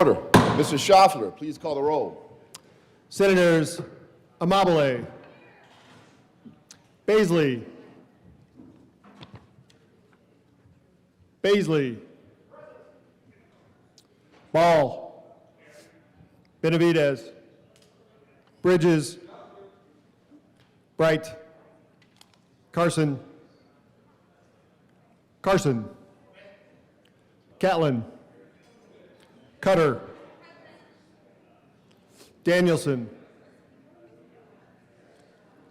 Order. Mr. Schaffler, please call the roll. Senators Amabile, Baisley, Ball, Benavidez, Bridges, Bright, Carson, Catlin, Cutter, Danielson,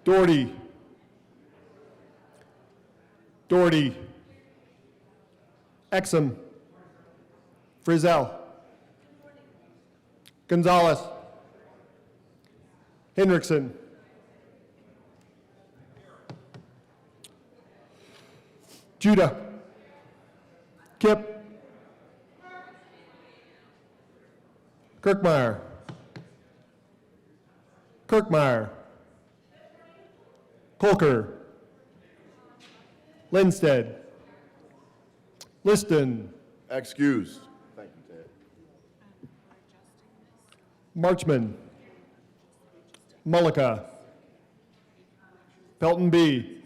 Doherty, Exum, Frizzell, Gonzalez, Hendrickson, Judah, Kip, Kirkmeyer, Colker, Lindstedt, Liston, Excused. Thank you, Ted. Marchman, Mullica, Pelton B,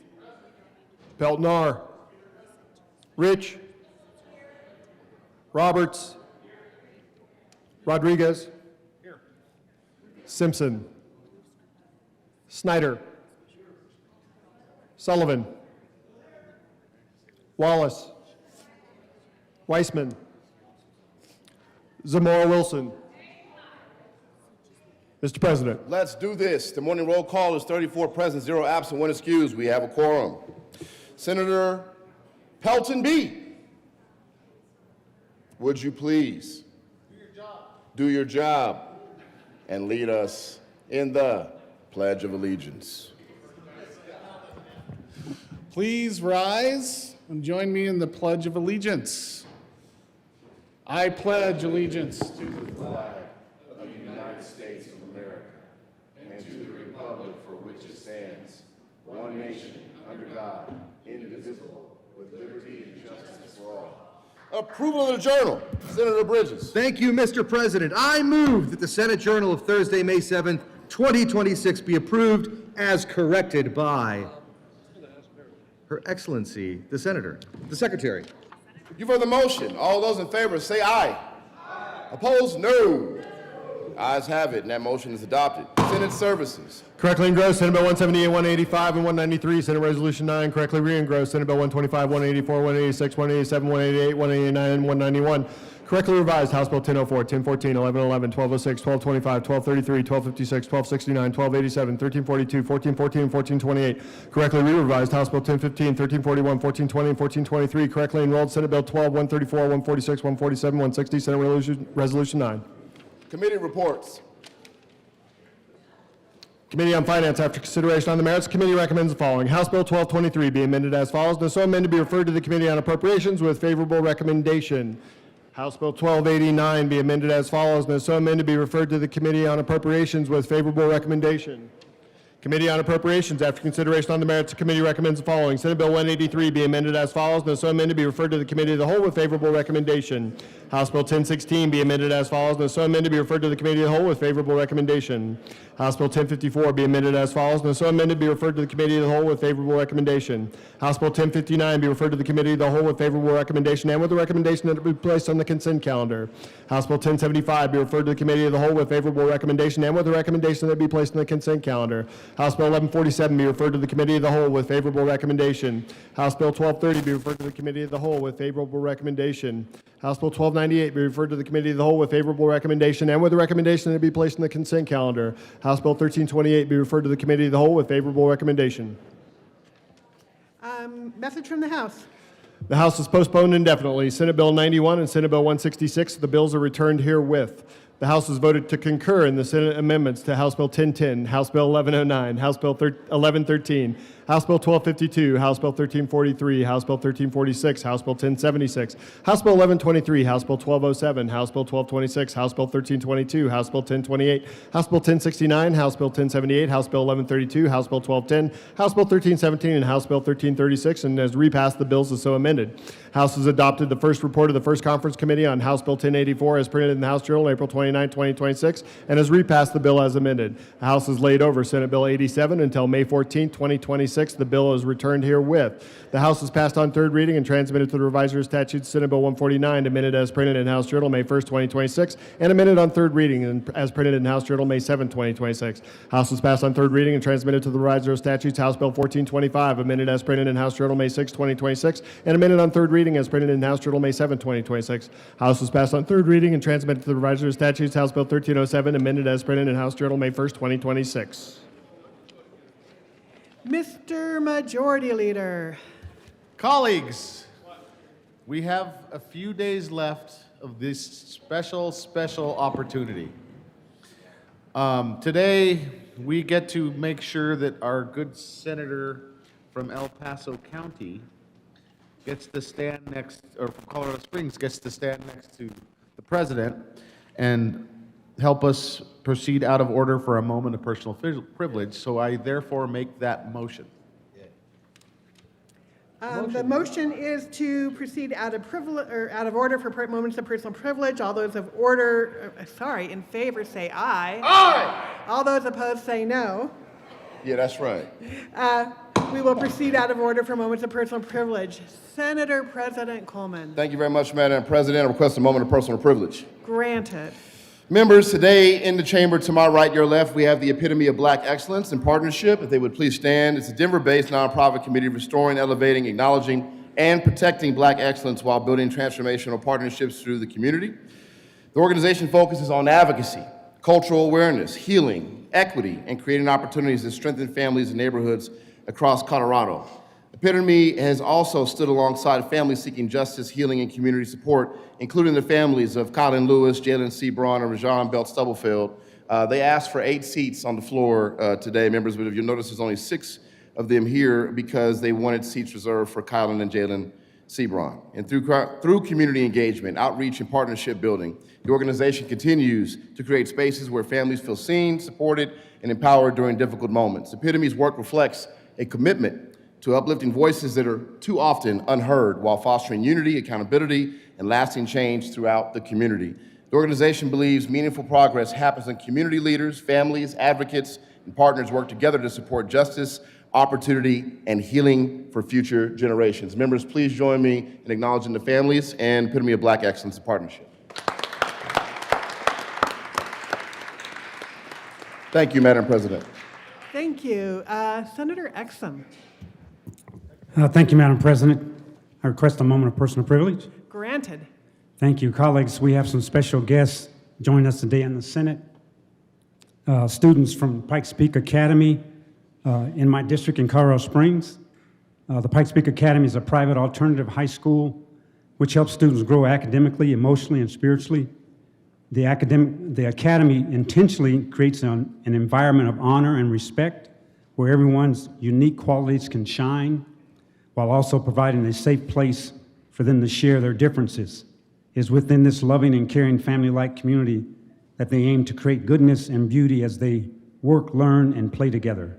Pelton R, Rich, Roberts, Rodriguez, Simpson, Snyder, Sullivan, Wallace, Weissman, Zamora Wilson. Mr. President. Let's do this. The morning roll call is 34 present, 0 absent, 1 excused. We have a quorum. Senator Pelton B, would you please do your job and lead us in the Pledge of Allegiance? Please rise and join me in the Pledge of Allegiance. I pledge allegiance to the flag Of the United States of America and to the republic for which it stands, one nation, under God, indivisible, with liberty and justice for all. Approval of the journal. Senator Bridges. Thank you, Mr. President. I move that the Senate Journal of Thursday, May 7th, 2026 be approved as corrected by Her Excellency, the Senator, the Secretary. You've heard the motion. All those in favor say aye. Opposed, no. Ayes have it, and that motion is adopted. Senate Services. Correctly engrossed, Senate Bill 178, 185, and 193. Senate Resolution 9, correctly re-engrossed, Senate Bill 125, 184, 186, 187, 188, 189, and 191. Correctly revised, House Bill 1004, 1014, 1111, 1206, 1225, 1233, 1256, 1269, 1287, 1342, 1414, and 1428. Correctly re-revised, House Bill 1015, 1341, 1420, and 1423. Correctly enrolled, Senate Bill 12, 134, 146, 147, 160. Senate Resolution 9. Committee reports. Committee on Finance, after consideration on the merits, the committee recommends the following. House Bill 1223 be amended as follows. No, so amended be referred to the Committee on Appropriations with favorable recommendation. House Bill 1289 be amended as follows. No, so amended be referred to the Committee on Appropriations with favorable recommendation. Committee on Appropriations, after consideration on the merits, the committee recommends the following. Senate Bill 183 be amended as follows. No, so amended be referred to the Committee of the Whole with favorable recommendation. House Bill 1016 be amended as follows. No, so amended be referred to the Committee of the Whole with favorable recommendation. House Bill 1054 be amended as follows. No, so amended be referred to the Committee of the Whole with favorable recommendation. House Bill 1059 be referred to the Committee of the Whole with favorable recommendation and with the recommendation that it be placed on the consent calendar. House Bill 1075 be referred to the Committee of the Whole with favorable recommendation and with the recommendation that it be placed on the consent calendar. House Bill 1147 be referred to the Committee of the Whole with favorable recommendation. House Bill 1230 be referred to the Committee of the Whole with favorable recommendation. House Bill 1298 be referred to the Committee of the Whole with favorable recommendation and with the recommendation that it be placed on the consent calendar. House Bill 1328 be referred to the Committee of the Whole with favorable recommendation. Message from the House. The House is postponed indefinitely. Senate Bill 91 and Senate Bill 166, the bills are returned herewith. The House has voted to concur in the Senate amendments to House Bill 1010, House Bill 1109, House Bill 1113, House Bill 1252, House Bill 1343, House Bill 1346, House Bill 1076, House Bill 1123, House Bill 1207, House Bill 1226, House Bill 1322, House Bill 1028, House Bill 1069, House Bill 1078, House Bill 1132, House Bill 1210, House Bill 1317, and House Bill 1336, and has repassed the bills as so amended. House has adopted the first report of the First Conference Committee on House Bill 1084 as printed in the House Journal April 29, 2026, and has repassed the bill as amended. The House has laid over Senate Bill 87 until May 14, 2026. The bill is returned herewith. The House has passed on third reading and transmitted to the Revisers of Statutes Senate Bill 149, amended as printed in House Journal May 1, 2026, and amended on third reading and as printed in House Journal May 7, 2026. House has passed on third reading and transmitted to the Revisers of Statutes House Bill 1425, amended as printed in House Journal May 6, 2026, and amended on third reading as printed in House Journal May 7, 2026. House has passed on third reading and transmitted to the Revisers of Statutes House Bill 1307, amended as printed in House Journal May 1, 2026. Mr. Majority Leader. Colleagues, we have a few days left of this special opportunity. Today, we get to make sure that our good senator from El Paso County gets to stand next, or from Colorado Springs gets to stand next to the president and help us proceed out of order for a moment of personal privilege. So I therefore make that motion. The motion is to proceed out of order for moments of personal privilege. All those in favor say aye. Aye! All those opposed say no. Yeah, that's right. We will proceed out of order for moments of personal privilege. Senator President Coleman. Thank you very much, Madam President. I request a moment of personal privilege. Granted. Members, today in the chamber to my right, your left, we have the epitome of Black excellence and partnership. If they would please stand. It's a Denver-based nonprofit committee restoring, elevating, acknowledging, and protecting Black excellence while building transformational partnerships through the community. The organization focuses on advocacy, cultural awareness, healing, equity, and creating opportunities that strengthen families and neighborhoods across Colorado. Epitome has also stood alongside families seeking justice, healing, and community support, including the families of Colin Lewis, Jalen C. Braun, and Rajon Belt Stubblefield. They asked for 8 seats on the floor today, members, but if you'll notice, there's only 6 of them here because they wanted seats reserved for Colin and Jalen C. Braun. And through community engagement, outreach, and partnership building, the organization continues to create spaces where families feel seen, supported, and empowered during difficult moments. Epitome's work reflects a commitment to uplifting voices that are too often unheard while fostering unity, accountability, and lasting change throughout the community. The organization believes meaningful progress happens when community leaders, families, advocates, and partners work together to support justice, opportunity, and healing for future generations. Members, please join me in acknowledging the families and Epitome of Black Excellence and Partnership. Thank you, Madam President. Thank you. Senator Exum. Thank you, Madam President. I request a moment of personal privilege. Granted. Thank you, colleagues. We have some special guests joining us today in the Senate. Students from Pikes Peak Academy in my district in Colorado Springs. The Pikes Peak Academy is a private alternative high school which helps students grow academically, emotionally, and spiritually. The academy intentionally creates an environment of honor and respect where everyone's unique qualities can shine, while also providing a safe place for them to share their differences. It is within this loving and caring family-like community that they aim to create goodness and beauty as they work, learn, and play together.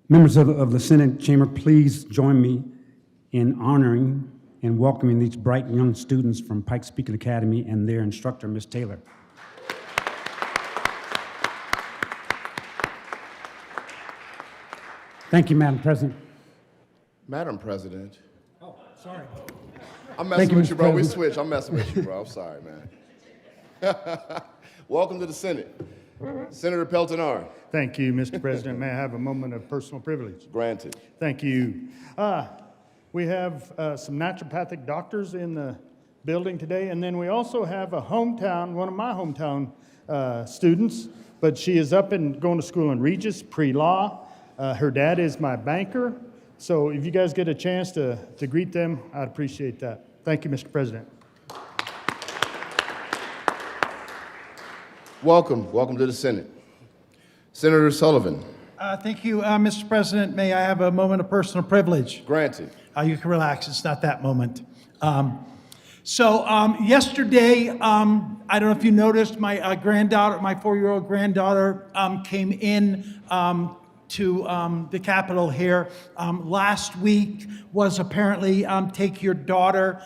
Members of the Senate chamber, please join me in honoring and welcoming these bright young students from Pikes Peak Academy and their instructor, Ms. Taylor. Thank you, Madam President. Madam President. Oh, sorry. I'm messing with Mr. you, bro. We President. switched. I'm messing with you, bro. I'm sorry, man. Welcome to the Senate. Senator Peltonar. Thank you, Mr. President. May I have a moment of personal privilege? Granted. Thank you. We have some naturopathic doctors in the building today, and then we also have one of my hometown students, but she is up and going to school in Regis, pre-law. Her dad is my banker, so if you guys get a chance to greet them, I'd appreciate that. Thank you, Mr. President. Welcome to the Senate. Senator Sullivan. Thank you, Mr. President. May I have a moment of personal privilege? Granted. You can relax. It's not that moment. Yesterday, I don't know if you noticed, my granddaughter, my 4-year-old granddaughter, came in to the Capitol here. Last week was apparently Take Your Daughter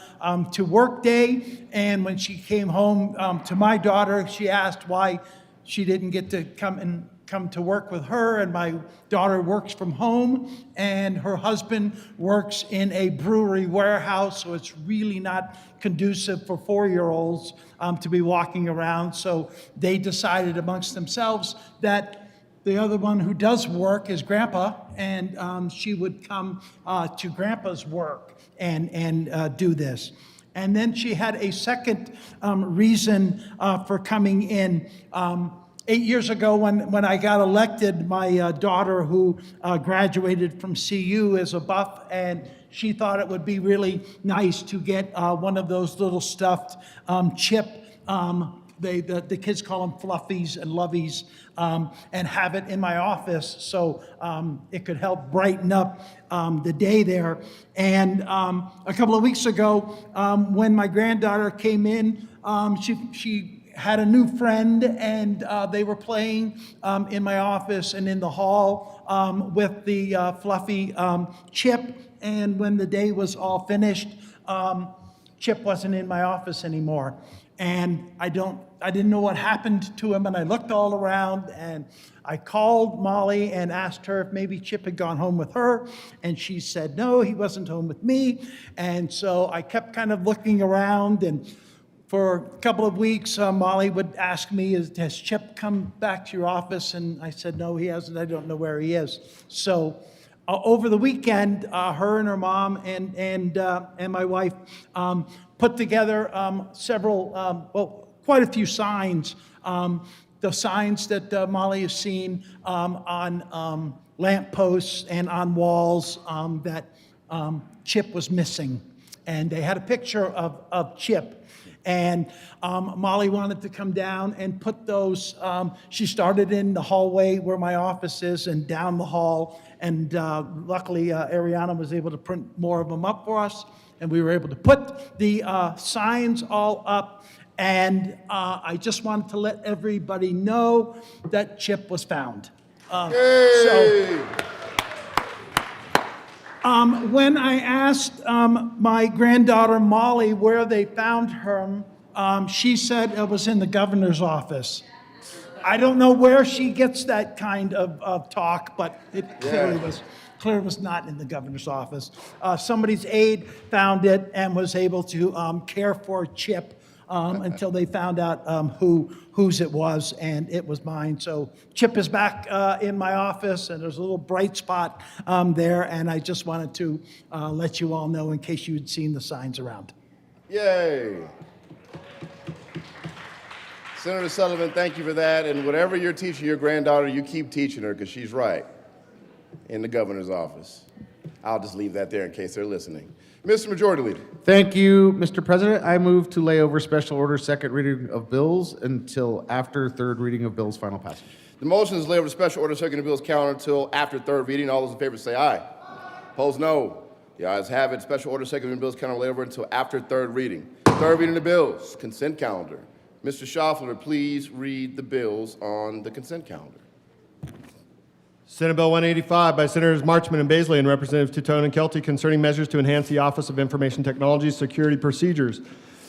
to Work Day, and when she came home to my daughter, she asked why she didn't get to come to work with her, and my daughter works from home, and her husband works in a brewery warehouse, so it's really not conducive for 4-year-olds to be walking around. So they decided amongst themselves that the other one who does work is Grandpa, and she would come to Grandpa's work and do this. And then she had a second reason for coming in. 8 years ago, when I got elected, my daughter, who graduated from CU, is a buff, and she thought it would be really nice to get one of those little stuffed chip, the kids call them fluffies and loveys, and have it in my office so it could help brighten up the day there. And a couple of weeks ago, when my granddaughter came in, she had a new friend, and they were playing in my office and in the hall with the fluffy Chip. And when the day was all finished, Chip wasn't in my office anymore. And I didn't know what happened to him, and I looked all around, and I called Molly and asked her if maybe Chip had gone home with her, and she said, no, he wasn't home with me. And so I kept kind of looking around, and for a couple of weeks, Molly would ask me, has Chip come back to your office? And I said, no, he hasn't. I don't know where he is. So over the weekend, her and her mom and my wife put together quite a few signs. The signs that Molly has seen on lampposts and on walls that Chip was missing. And they had a picture of Chip. And Molly wanted to come down and put those, she started in the hallway where my office is and down the hall. And luckily, Ariana was able to print more of them up for us. And we were able to put the signs all up. And I just wanted to let everybody know that Chip was found. When I asked my granddaughter Molly where they found her, she said it was in the governor's office. I don't know where she gets that kind of talk, but it clearly was not in the governor's office. Somebody's aide found it and was able to care for Chip until they found out whose it was, and it was mine. So Chip is back in my office, and there's a little bright spot there, and I just wanted to let you all know in case you had seen the signs around. Yay. Senator Sullivan, thank you for that. And whatever you're teaching your granddaughter, you keep teaching her, because she's right, in the governor's office. I'll just leave that there in case they're listening. Mr. Majority Leader. Thank you, Mr. President. I move to lay over special order second reading of bills until after third reading of bills final passage. The motion is to lay over the special order second bills calendar until after third reading. All those in favor say aye. Opposed, no. The ayes have it. Special order second bills calendar lay over until after third reading. Third reading of bills, consent calendar. Mr. Schaffler, please read the bills on the consent calendar. Senate Bill 185 by Senators Marchman and Baisley and Representatives Tutone and Kelty concerning measures to enhance the Office of Information Technology security procedures.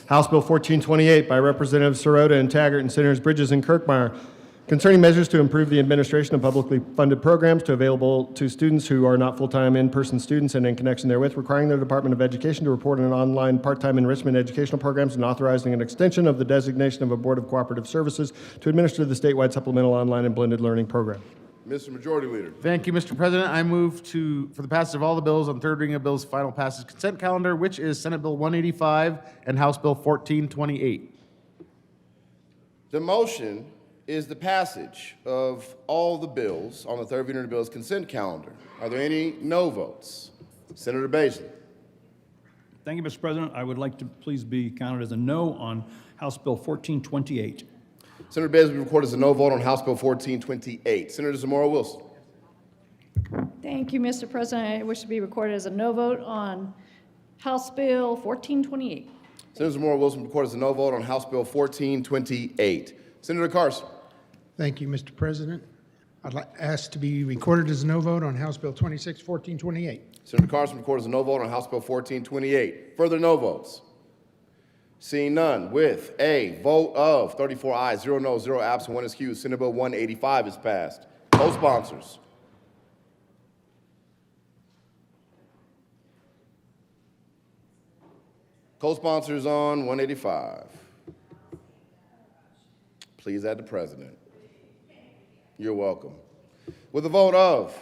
House Bill 1428 by Representatives Sirota and Taggart and Senators Bridges and Kirkmeyer concerning measures to improve the administration of publicly funded programs to available to students who are not full-time in-person students and in connection therewith, requiring the Department of Education to report on online part-time enrichment educational programs and authorizing an extension of the designation of a Board of Cooperative Services to administer the statewide supplemental online and blended learning program. Mr. Majority Leader. Thank you, Mr. President. I move for the passage of all the bills on third reading of bills final passage consent calendar, which is Senate Bill 185 and House Bill 1428. The motion is the passage of all the bills on the third reading of the bills consent calendar. Are there any no votes? Senator Baisley. Thank you, Mr. President. I would like to please be counted as a no on House Bill 1428. Senator Baisley recorded as a no vote on House Bill 1428. Senator Zamora Wilson. Thank you, Mr. President. I wish to be recorded as a no vote on House Bill 1428. Senator Zamora Wilson recorded as a no vote on House Bill 1428. Senator Carson. Thank you, Mr. President. I'd like to ask to be recorded as a no vote on House Bill 1428. Senator Carson recorded as a no vote on House Bill 1428. Further no votes? Seeing none, with a vote of 34 ayes, 0 noes, 0 absent, 1 excused, Senate Bill 185 is passed. Co-sponsors. Co-sponsors on 185. Please add the president. You're welcome. With a vote of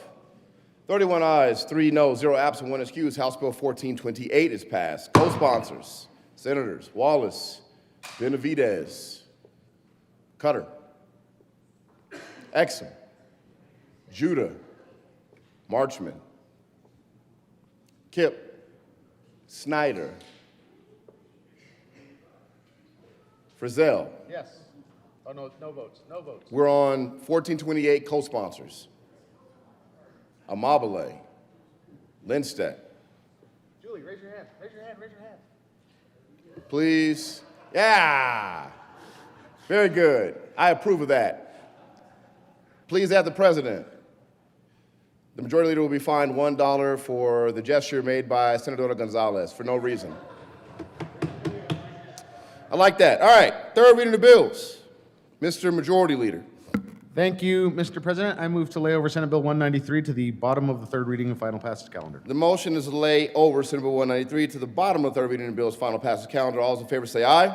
31 ayes, 3 noes, 0 absent, 1 excused, House Bill 1428 is passed. Co-sponsors, Senators Wallace, Benavidez, Cutter, Exum, Judah, Marchman, Kip, Snyder, Frizzell. Yes. Oh, no, no votes, no votes. We're on 1428 co-sponsors. Amabile, Lindstedt. Julie, raise your hand, raise your hand, raise your hand. Please. Yeah. Very good. I approve of that. Please add the president. The majority leader will be fined $1 for the gesture made by Senadora Gonzalez for no reason. I like that. All right, third reading of bills. Mr. Majority Leader. Thank you, Mr. President. I move to lay over Senate Bill 193 to the bottom of the third reading and final passage calendar. The motion is to lay over Senate Bill 193 to the bottom of the third reading of the bill's final passage calendar. All those in favor say aye.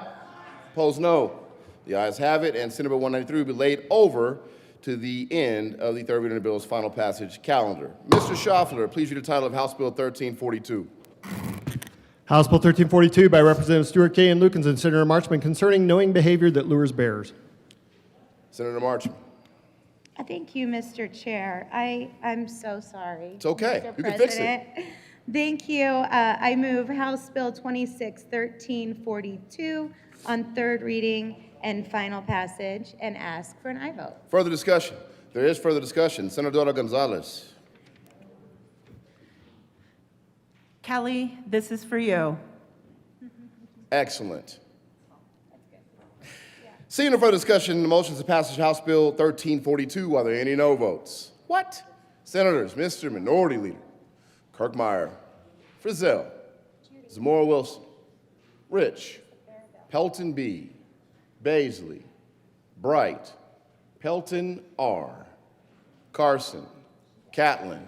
Opposed, no. The ayes have it, and Senate Bill 193 will be laid over to the end of the third reading of the bill's final passage calendar. Mr. Schaffler, please read the title of House Bill 1342. House Bill 1342 by Representative Stewart K. and Lukens and Senator Marchman concerning knowing behavior that lures bears. Senator Marchman. Thank you, Mr. Chair. I'm so sorry. It's okay. Mr. You can fix it. President. Thank you. I move House Bill 261342 on third reading and final passage and ask for an aye vote. Further discussion. There is further discussion. Senadora Gonzalez. Kelly, this is for you. Excellent. Seeing no further discussion, the motion is to passage House Bill 1342. Are there any no votes? What? Senators, Mr. Minority Leader, Kirkmeyer, Frizzell, Zamora Wilson, Rich, Pelton B., Baisley, Bright, Pelton R., Carson, Catlin,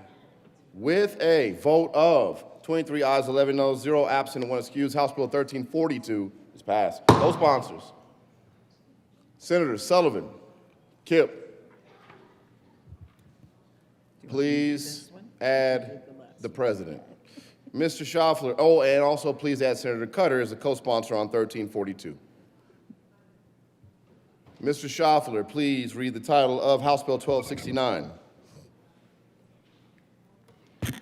with a vote of 23 ayes, 11 noes, 0 absent, and 1 excused, House Bill 1342 is passed. Co-sponsors, Senators Sullivan, Kip, please add the president. Mr. Schaffler, oh, and also please add Senator Cutter as a co-sponsor on 1342. Mr. Schaffler, please read the title of House Bill 1269.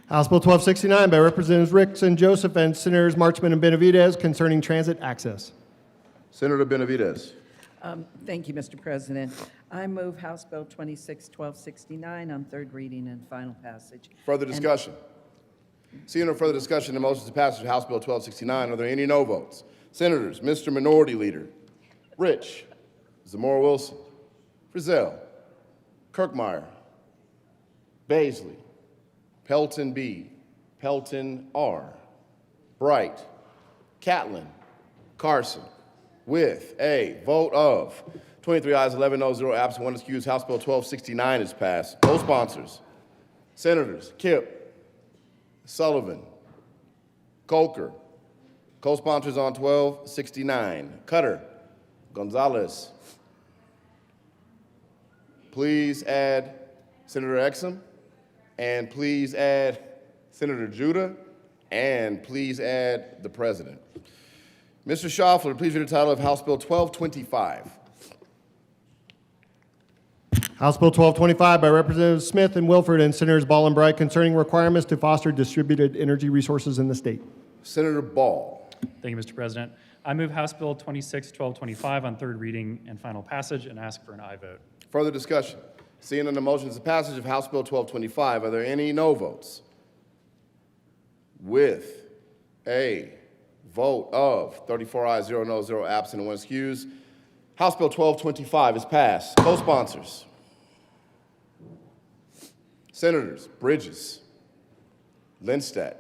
House Bill 1269 by Representatives Ricks and Joseph and Senators Marchman and Benavidez concerning transit access. Senator Benavidez. Thank you, Mr. President. I move House Bill 261269 on third reading and final passage. Further discussion. Seeing no further discussion, the motion to passage of House Bill 1269. Are there any no votes? Senators, Mr. Minority Leader, Rich, Zamora Wilson, Frizzell, Kirkmeyer, Baisley, Pelton B., Pelton R., Bright, Catlin, Carson, with a vote of 23 ayes, 11 noes, 0 absent, 1 excused, House Bill 1269 is passed. Co-sponsors, Senators Kip, Sullivan, Colker. Co-sponsors on 1269, Cutter, Gonzalez. Please add Senator Exum, and please add Senator Judah, and please add the president. Mr. Schaffler, please read the title of House Bill 1225. House Bill 1225 by Representatives Smith and Wilford and Senators Ball and Bright concerning requirements to foster distributed energy resources in the state. Senator Ball. Thank you, Mr. President. I move House Bill 261225 on third reading and final passage and ask for an aye vote. Further discussion. Seeing none, the motion is the passage of House Bill 1225. Are there any no votes? With a vote of 34 ayes, 0 noes, 0 absent, and 1 excused, House Bill 1225 is passed. Co-sponsors: Senators Bridges, Lindstedt,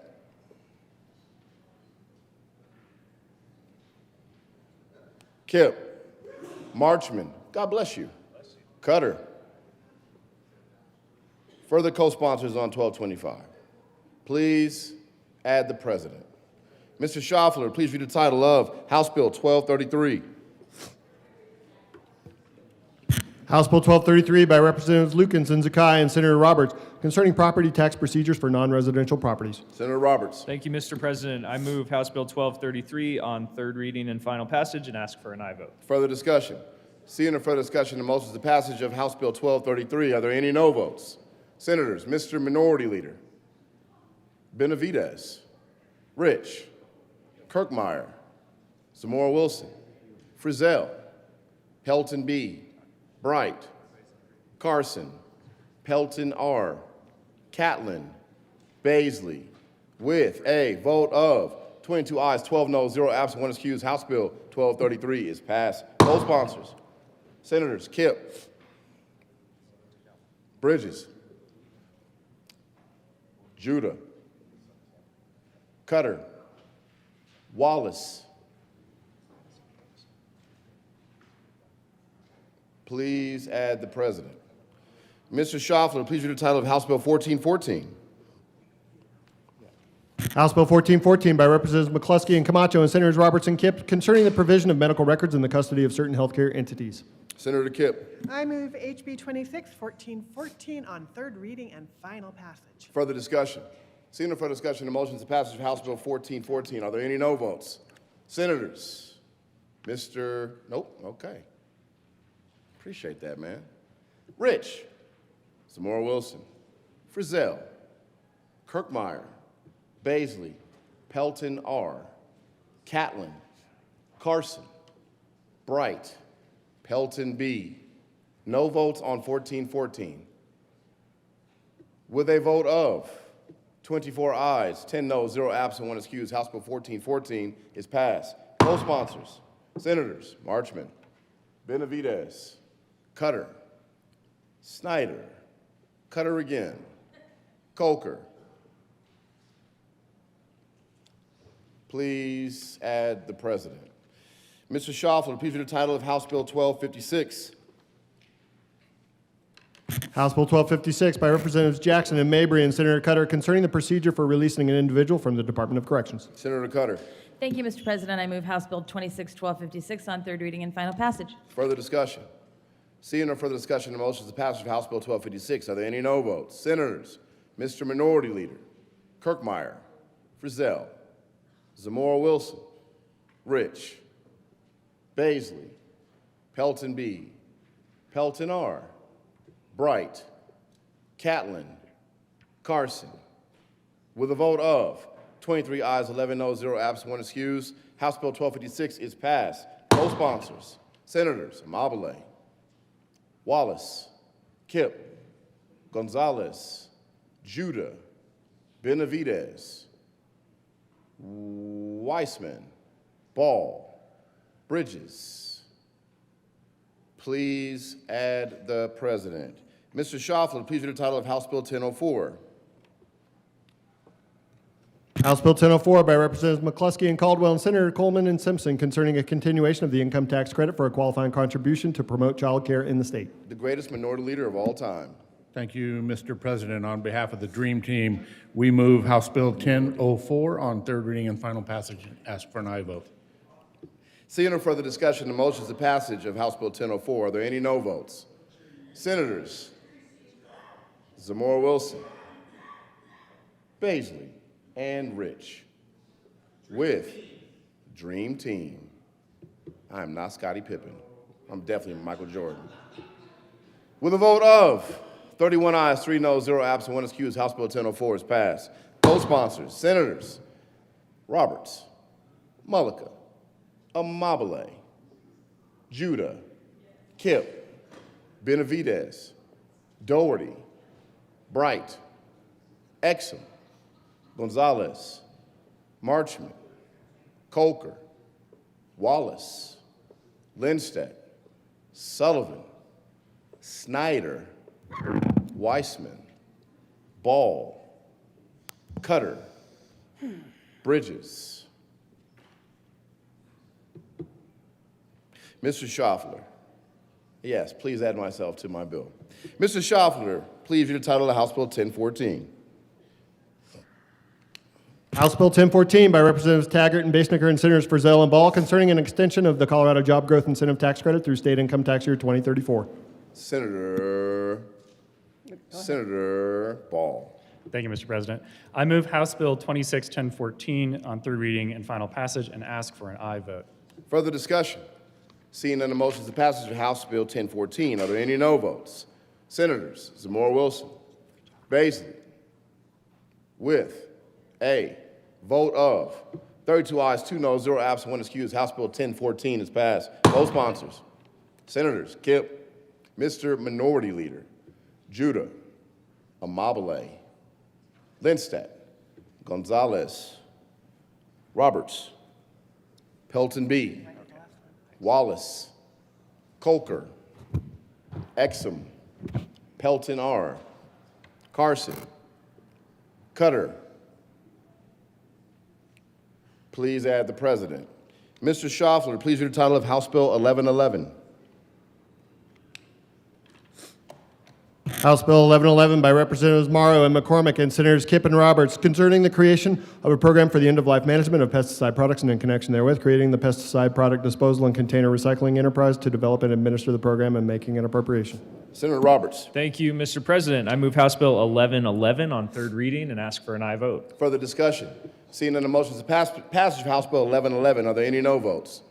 Kipp, Marchman, God bless you, Cutter. Further co-sponsors on 1225. Please add the president. Mr. Schaffler, please read the title of House Bill 1233. House Bill 1233 by Representatives Lukens and Zakai and Senator Roberts concerning property tax procedures for non-residential properties. Senator Roberts. Thank you, Mr. President. I move House Bill 1233 on third reading and final passage and ask for an aye vote. Further discussion. Seeing no further discussion, the motion is the passage of House Bill 1233. Are there any no votes? Senators, Mr. Minority Leader Benavidez, Rich, Kirkmeyer, Zamora Wilson, Frizzell, Pelton B., Bright, Carson, Pelton R., Catlin, Baisley, with a vote of 22 ayes, 12 noes, 0 absent, 1 excused, House Bill 1233 is passed. Co-sponsors: Senators Kipp, Bridges, Judah, Cutter, Wallace. Please add the president. Mr. Schaffler, please read the title of House Bill 1414. House Bill 1414 by Representatives McCluskey and Camacho and Senators Roberts and Kipp concerning the provision of medical records in the custody of certain healthcare entities. Senator Kipp. I move HB 261414 on third reading and final passage. Further discussion. Seeing no further discussion, the motion is the passage of House Bill 1414. Are there any no votes? Senators. Nope, okay. Appreciate that, man. Rich, Zamora Wilson, Frizzell, Kirkmeyer, Baisley, Pelton R., Catlin, Carson, Bright, Pelton B. No votes on 1414. With a vote of 24 ayes, 10 noes, 0 absent, 1 excused, House Bill 1414 is passed. Co-sponsors: Senators Marchman, Benavidez, Cutter, Snyder, Cutter again, Coker. Please add the president. Mr. Schaffler, please read the title of House Bill 1256. House Bill 1256 by Representatives Jackson and Mabry and Senator Cutter concerning the procedure for releasing an individual from the Department of Corrections. Senator Cutter. Thank you, Mr. President. I move House Bill 261256 on third reading and final passage. Further discussion. Seeing no further discussion, the motion is the passage of House Bill 1256. Are there any no votes? Senators, Mr. Minority Leader Kirkmeyer, Frizzell, Zamora Wilson, Rich, Baisley, Pelton B., Pelton R., Bright, Catlin, Carson. With a vote of 23 ayes, 11 noes, 0 absent, 1 excused, House Bill 1256 is passed. Co-sponsors: Senators Amabile, Wallace, Kipp, Gonzalez, Judah, Benavidez, Weissman, Ball, Bridges. Please add the president. Mr. Schaffler, please read the title of House Bill 1004. House Bill 1004 by Representatives McCluskey and Caldwell and Senator Coleman and Simpson concerning a continuation of the income tax credit for a qualifying contribution to promote child care in the state. The greatest minority leader of all time. Thank you, Mr. President. On behalf of the Dream Team, we move House Bill 1004 on third reading and final passage and ask for an aye vote. Seeing no further discussion, the motion is the passage of House Bill 1004. Are there any no votes? Senators Zamora Wilson, Baisley, and Rich. With Dream Team. I am not Scottie Pippen. I'm definitely Michael Jordan. With a vote of 31 ayes, 3 noes, 0 absent, 1 excused, House Bill 1004 is passed. Co-sponsors: Senators Roberts, Mullica, Amabile, Judah, Kipp, Benavidez, Doherty, Bright, Exum, Gonzalez, Marchman, Coker, Wallace, Lindstedt, Sullivan, Snyder, Weissman, Ball, Cutter, Bridges. Mr. Schaffler. Yes, please add myself to my bill. Mr. Schaffler, please read the title of House Bill 1014. House Bill 1014 by Representatives Taggart and Basnicker and Senators Frizell and Ball concerning an extension of the Colorado Job Growth Incentive Tax Credit through state income tax year 2034. Senator Ball. Thank you, Mr. President. I move House Bill 261014 on third reading and final passage and ask for an aye vote. Further discussion? Seeing none, the motion is the passage of House Bill 1014. Are there any no votes? Senators Zamora Wilson, Baisley, with a vote of 32 ayes, 2 noes, 0 absent, 1 excused, House Bill 1014 is passed. Co-sponsors, Senators Kip, Mr. Minority Leader, Judah, Amabile, Lindstedt, Gonzalez, Roberts, Pelton B., Wallace, Coker, Exum, Pelton R., Carson, Cutter. Please add the president. Mr. Schaffler, please read the title of House Bill 1111. House Bill 1111 by Representatives Morrow and McCormick and Senators Kipp and Roberts concerning the creation of a program for the end-of-life management of pesticide products and in connection therewith creating the pesticide product disposal and container recycling enterprise to develop and administer the program and making an appropriation. Senator Roberts. Thank you, Mr. President. I move House Bill 1111 on third reading and ask for an aye vote. Further discussion? Seeing none, the motion is the passage of House Bill 1111. Are there any no votes?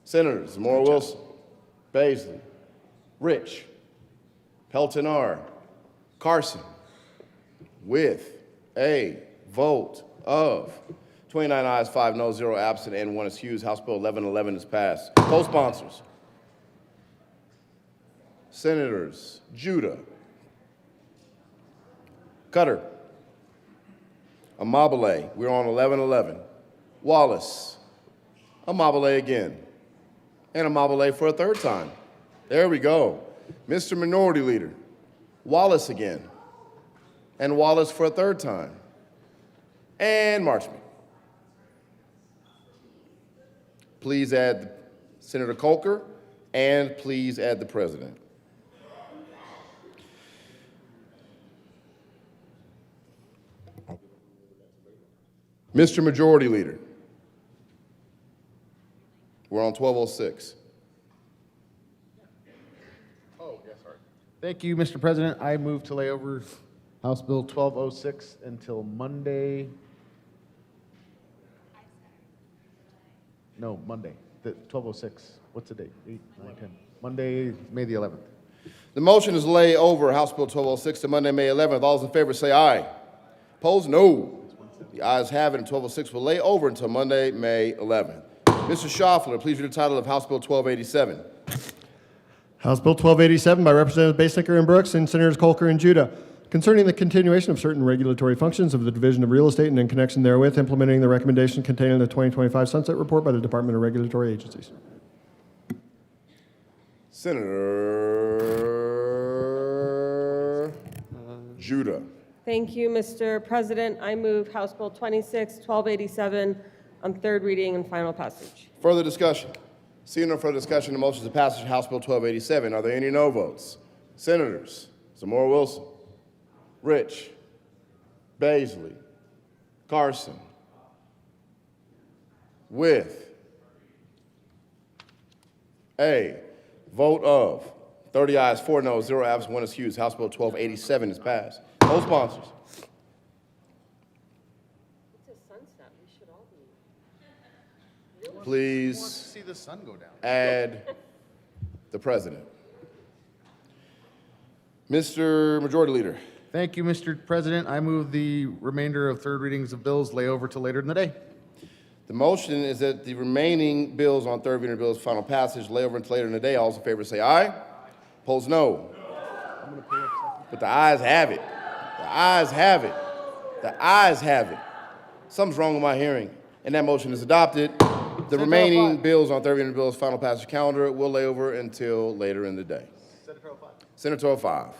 Senators Zamora Wilson, Baisley, Rich, Pelton R., Carson, with a vote of 29 ayes, 5 noes, 0 absent, and 1 excused, House Bill 1111 is passed. Co-sponsors, Senators Judah, Cutter, Amabile, we're on 1111, Wallace, Amabile again, and Amabile for a third time. There we go. Mr. Minority Leader, Wallace again, and Wallace for a third time, and Marchman. Please add Senator Coker, and please add the president. Mr. Majority Leader, we're on 1206. Thank you, Mr. President. I move to lay over House Bill 1206 until Monday. No, Monday, the 1206. What's the date? 8, 9, 10. Monday, May the 11th. The motion is lay over House Bill 1206 to Monday, May 11th. All those in favor say aye. Opposed, no. The ayes have it, and 1206 will lay over until Monday, May 11th. Mr. Schaffler, please read the title of House Bill 1287. House Bill 1287 by Representatives Basnicker and Brooks and Senators Colker and Judah concerning the continuation of certain regulatory functions of the Division of Real Estate and in connection therewith implementing the recommendation contained in the 2025 Sunset Report by the Department of Regulatory Agencies. Senator Judah. Thank you, Mr. President. I move House Bill 261287 on third reading and final passage. Further discussion? Seeing no further discussion, the motion is to passage of House Bill 1287. Are there any no votes? Senators Zamora Wilson, Rich, Baisley, Carson, with a vote of 30 ayes, 4 noes, 0 absent, 1 excused, House Bill 1287 is passed. Co-sponsors. Please See the sun go down. add the president. Mr. Majority Leader. Thank you, Mr. President. I move the remainder of third readings of bills lay over till later in the day. The motion is that the remaining bills on third reading bills final passage lay over until later in the day. All those in favor say aye. Opposed, no. But the ayes have it. The ayes have it. The ayes have it. Something's wrong with my hearing. And that motion is adopted. The remaining bills on third reading bills, final passage calendar will lay over until later in the day. Senate 1205.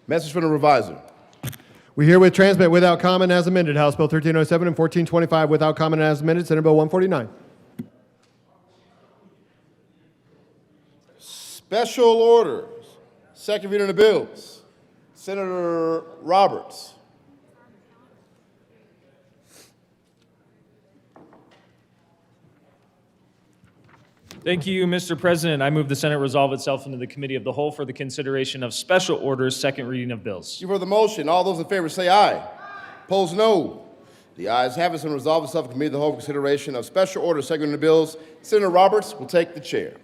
Message from the reviser. We herewith transmit without comment as amended House Bill 1307 and 1425 without comment as amended Senate Bill 149. Special orders. Second reading of the bills. Senator Roberts. Thank you, Mr. President. I move the Senate resolve itself into the Committee of the Whole for the consideration of special orders, second reading of bills. You've heard the motion. All those in favor say aye. Opposed, no. The ayes have it, and resolve itself in Committee of the Whole for consideration of special orders, second reading of bills. Senator Roberts will take the chair.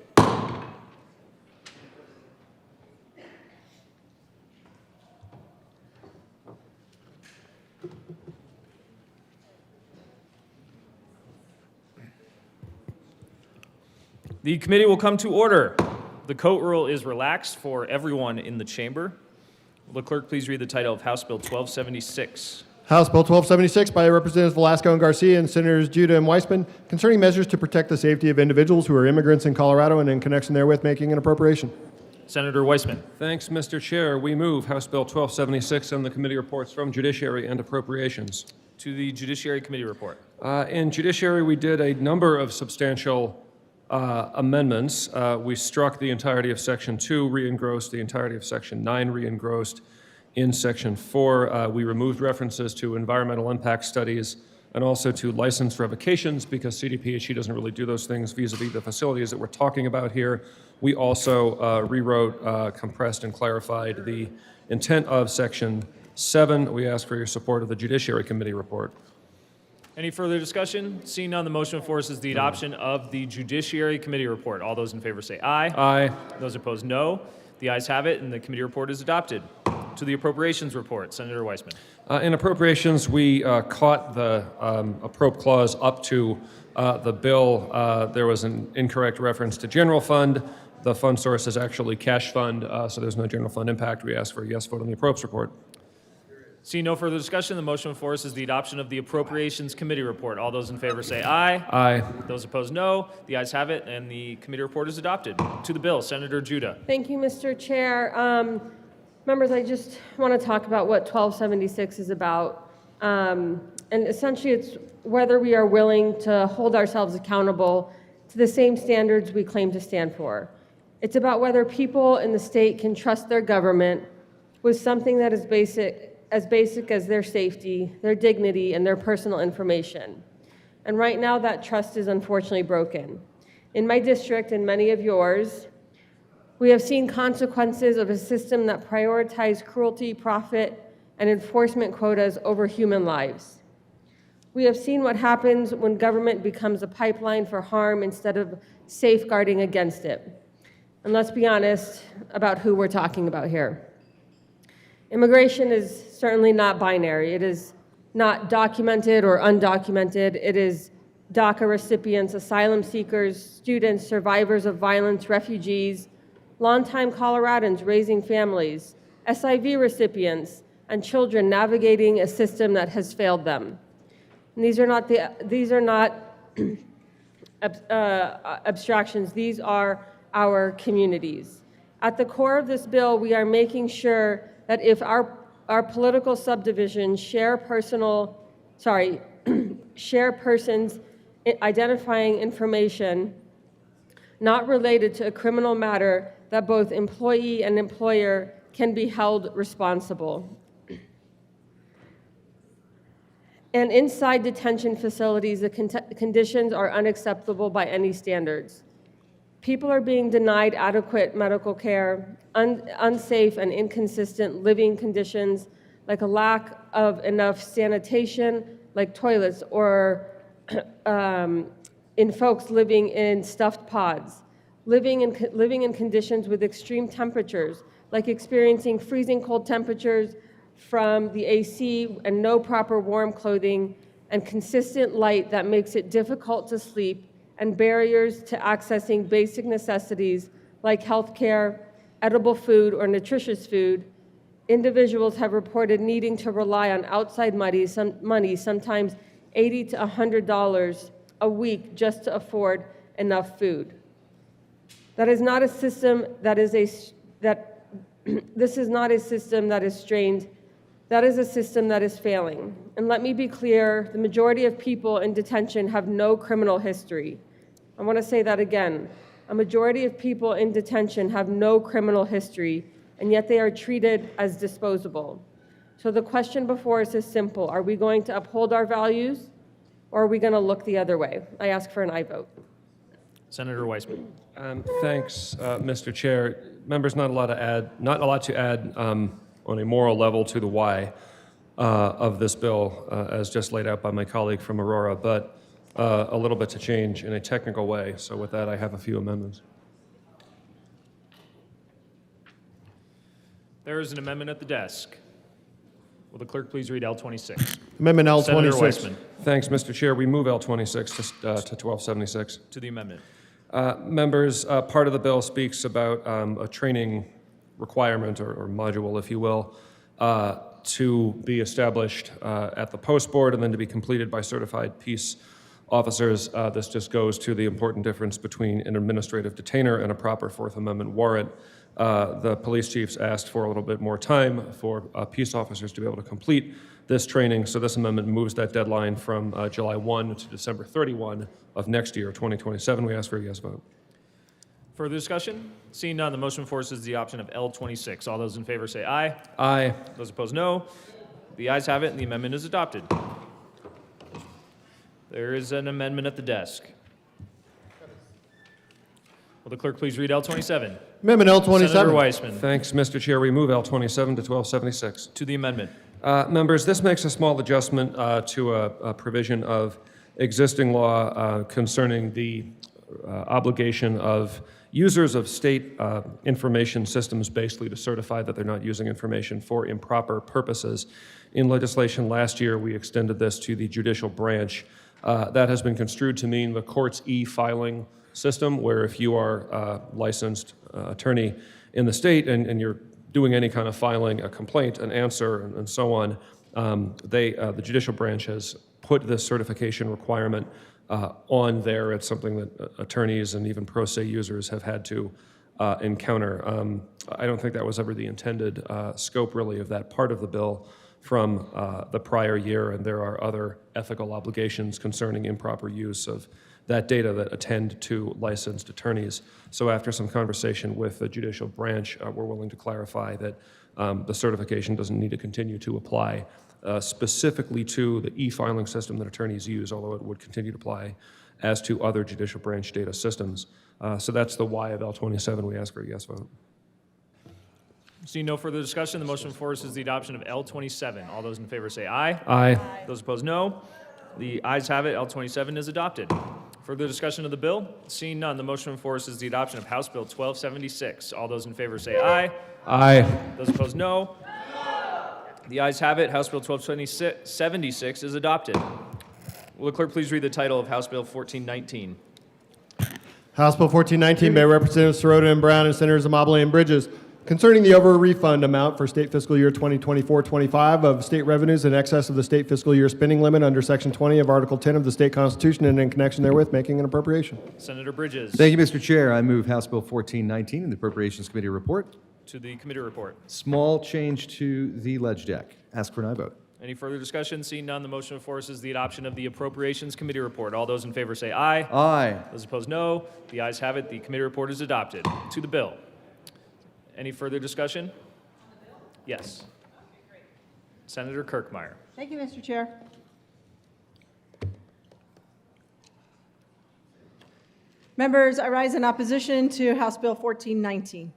The committee will come to order. The coat rule is relaxed for everyone in the chamber. Will the clerk please read the title of House Bill 1276? House Bill 1276 by Representatives Velasco and Garcia and Senators Judah and Weissman concerning measures to protect the safety of individuals who are immigrants in Colorado and in connection therewith making an appropriation. Senator Weissman. Thanks, Mr. Chair. We move House Bill 1276 and the committee reports from Judiciary and Appropriations. To the Judiciary Committee report. In Judiciary, we did a number of substantial amendments. We struck the entirety of Section 2, re-engrossed the entirety of Section 9, re-engrossed. In Section 4, we removed references to environmental impact studies and also to license revocations because CDPHE doesn't really do those things vis-a-vis the facilities that we're talking about here. We also rewrote, compressed, and clarified the intent of Section 7. We ask for your support of the Judiciary Committee report. Any further discussion? Seeing none, the motion before us is the adoption of the Judiciary Committee report. All those in favor say aye. Aye. Those opposed, no. The ayes have it, and the committee report is adopted. To the Appropriations report, Senator Weissman. In Appropriations, we caught the appropriate clause up to the bill. There was an incorrect reference to general fund. The fund source is actually cash fund, so there's no general fund impact. We ask for a yes vote on the appropriations report. Seeing no further discussion, the motion before us is the adoption of the Appropriations Committee report. All those in favor say aye. Aye. Those opposed, no. The ayes have it, and the committee report is adopted. To the bill, Senator Judah. Thank you, Mr. Chair. Members, I just want to talk about what 1276 is about. And essentially, it's whether we are willing to hold ourselves accountable to the same standards we claim to stand for. It's about whether people in the state can trust their government with something that is basic as their safety, their dignity, and their personal information. And right now, that trust is unfortunately broken. In my district and many of yours, We have seen consequences of a system that prioritized cruelty, profit, and enforcement quotas over human lives. We have seen what happens when government becomes a pipeline for harm instead of safeguarding against it. And let's be honest about who we're talking about here. Immigration is certainly not binary. It is not documented or undocumented. It is DACA recipients, asylum seekers, students, survivors of violence, refugees, longtime Coloradans raising families, SIV recipients, and children navigating a system that has failed them. And these are not abstractions. These are our communities. At the core of this bill, we are making sure that if our political subdivisions share persons identifying information not related to a criminal matter, that both employee and employer can be held responsible. And inside detention facilities, the conditions are unacceptable by any standards. People are being denied adequate medical care, unsafe and inconsistent living conditions, like a lack of enough sanitation, like toilets, or in folks living in stuffed pods, living in conditions with extreme temperatures, like experiencing freezing cold temperatures from the AC and no proper warm clothing, and consistent light that makes it difficult to sleep, and barriers to accessing basic necessities like health care, edible food, or nutritious food. Individuals have reported needing to rely on outside money, sometimes $80 to $100 a week, just to afford enough food. That is not a system this is not a system that is strained. That is a system that is failing. And let me be clear, the majority of people in detention have no criminal history. I want to say that again. A majority of people in detention have no criminal history, and yet they are treated as disposable. So the question before us is simple. Are we going to uphold our values, or are we going to look the other way? I ask for an aye vote. Senator Weissman. Thanks, Mr. Chair. Members, not a lot to add on a moral level to the why of this bill, as just laid out by my colleague from Aurora, but a little bit to change in a technical way. So with that, I have a few amendments. There is an amendment at the desk. Will the clerk please read L26? Amendment L26. Senator Weissman. Thanks, Mr. Chair. We move L26 to 1276. To the amendment. Members, part of the bill speaks about a training requirement or module, if you will, to be established at the post board and then to be completed by certified peace officers. This just goes to the important difference between an administrative detainer and a proper Fourth Amendment warrant. The police chiefs asked for a little bit more time for peace officers to be able to complete this training, so this amendment moves that deadline from July 1 to December 31 of next year, 2027. We ask for a yes vote. Further discussion? Seeing none, the motion forces the option of L26. All those in favor say aye. Aye. Those opposed, no. The ayes have it, and the amendment is adopted. There is an amendment at the desk. Will the clerk please read L27? Amendment L27. Senator Weissman. Thanks, Mr. Chair. We move L27 to 1276. To the amendment. Members, this makes a small adjustment to a provision of existing law concerning the obligation of users of state information systems basically to certify that they're not using information for improper purposes. In legislation last year, we extended this to the judicial branch. That has been construed to mean the court's e-filing system, where if you are a licensed attorney in the state and you're doing any kind of filing, a complaint, an answer, and so on, the judicial branch has put this certification requirement on there. It's something that attorneys and even pro se users have had to encounter. I don't think that was ever the intended scope, really, of that part of the bill from the prior year, and there are other ethical obligations concerning improper use of that data that attend to licensed attorneys. So after some conversation with the judicial branch, we're willing to clarify that the certification doesn't need to continue to apply specifically to the e-filing system that attorneys use, although it would continue to apply as to other judicial branch data systems. So that's the why of L27. We ask for a yes vote. Seeing no further discussion, the motion before us is the adoption of L27. All those in favor say aye. Aye. Those opposed, no. The ayes have it. L27 is adopted. Further discussion of the bill? Seeing none, the motion before us is the adoption of House Bill 1276. All those in favor say aye. Aye. Those opposed, no. The ayes have it. House Bill 1276 is adopted. Will the clerk please read the title of House Bill 1419? House Bill 1419 by Representatives Sirota and Brown and Senators Amabile and Bridges, concerning the over-refund amount for state fiscal year 2024-25 of state revenues in excess of the state fiscal year spending limit under Section 20 of Article 10 of the state constitution and in connection therewith making an appropriation. Senator Bridges. Thank you, Mr. Chair. I move House Bill 1419 in the Appropriations Committee report. To the committee report. Small change to the ledge deck. Ask for an aye vote. Any further discussion? Seeing none, the motion before us is the adoption of the Appropriations Committee report. All those in favor say aye. Aye. Those opposed, no. The ayes have it. The committee report is adopted. To the bill. Any further discussion? Yes. Senator Kirkmeyer. Thank you, Mr. Chair. Members, I rise in opposition to House Bill 1419.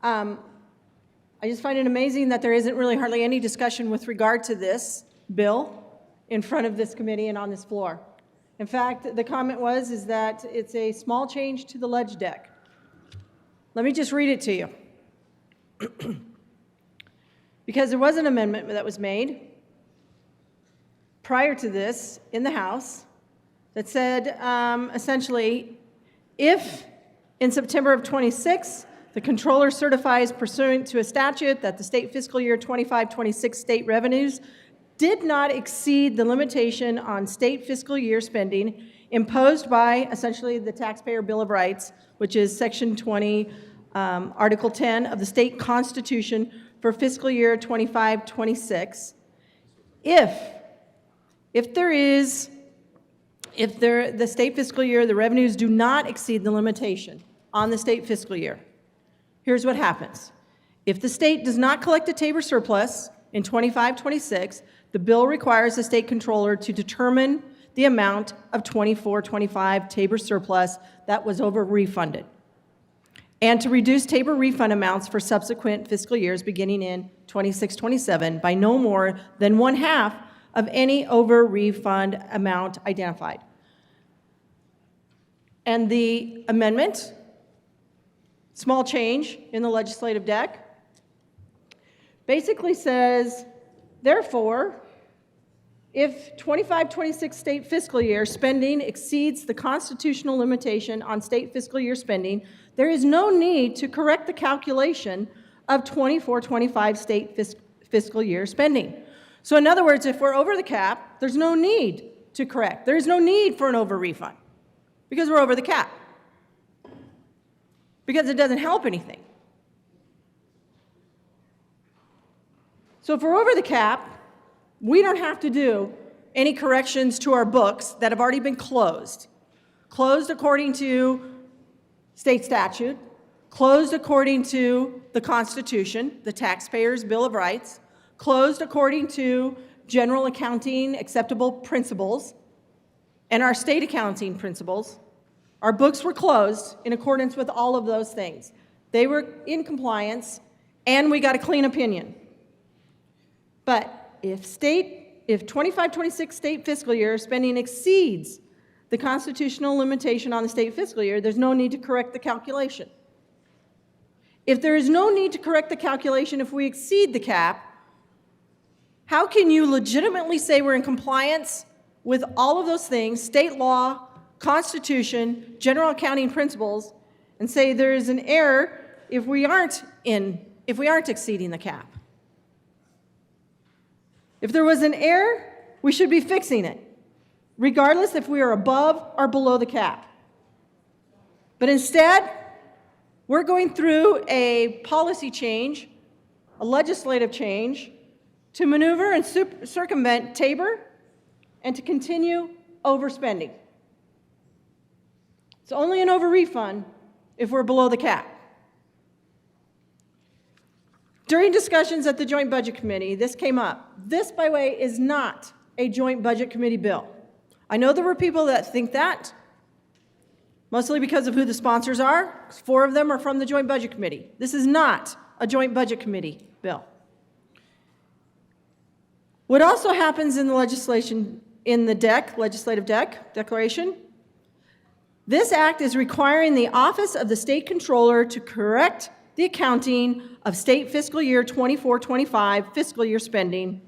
I just find it amazing that there isn't really hardly any discussion with regard to this bill in front of this committee and on this floor. In fact, the comment is that it's a small change to the ledge deck. Let me just read it to you. Because there was an amendment that was made prior to this in the House that said essentially, if in September of 26, the controller certifies pursuant to a statute that the state fiscal year 25-26 state revenues did not exceed the limitation on state fiscal year spending imposed by essentially the Taxpayer Bill of Rights, which is Section 20, Article 10 of the state constitution for fiscal year 25-26. If the state fiscal year, the revenues do not exceed the limitation on the state fiscal year, here's what happens. If the state does not collect a Tabor surplus in 25-26, the bill requires the state controller to determine the amount of 24-25 Tabor surplus that was over-refunded, and to reduce Tabor refund amounts for subsequent fiscal years beginning in 26-27 by no more than 1/2 of any over-refund amount identified. And the amendment, small change in the legislative deck, basically says, therefore, if 25-26 state fiscal year spending exceeds the constitutional limitation on state fiscal year spending, there is no need to correct the calculation of 24-25 state fiscal year spending. So in other words, if we're over the cap, there's no need to correct. There's no need for an over-refund because we're over the cap, because it doesn't help anything. So if we're over the cap, we don't have to do any corrections to our books that have already been closed according to state statute, closed according to the Constitution, the Taxpayers' Bill of Rights, closed according to general accounting acceptable principles and our state accounting principles. Our books were closed in accordance with all of those things. They were in compliance, and we got a clean opinion. But if 25-26 state fiscal year spending exceeds the constitutional limitation on the state fiscal year, there's no need to correct the calculation. If there is no need to correct the calculation if we exceed the cap, how can you legitimately say we're in compliance with all of those things, state law, Constitution, general accounting principles, and say there is an error if we aren't exceeding the cap? If there was an error, we should be fixing it, regardless if we are above or below the cap. But instead, we're going through a policy change, a legislative change, to maneuver and circumvent Tabor and to continue overspending. It's only an over-refund if we're below the cap. During discussions at the Joint Budget Committee, this came up. This, by the way, is not a Joint Budget Committee bill. I know there were people that think that, mostly because of who the sponsors are. 4 of them are from the Joint Budget Committee. This is not a Joint Budget Committee bill. What also happens in the legislation, in the legislative declaration, this act is requiring the Office of the State Controller to correct the accounting of state fiscal year 24-25 fiscal year spending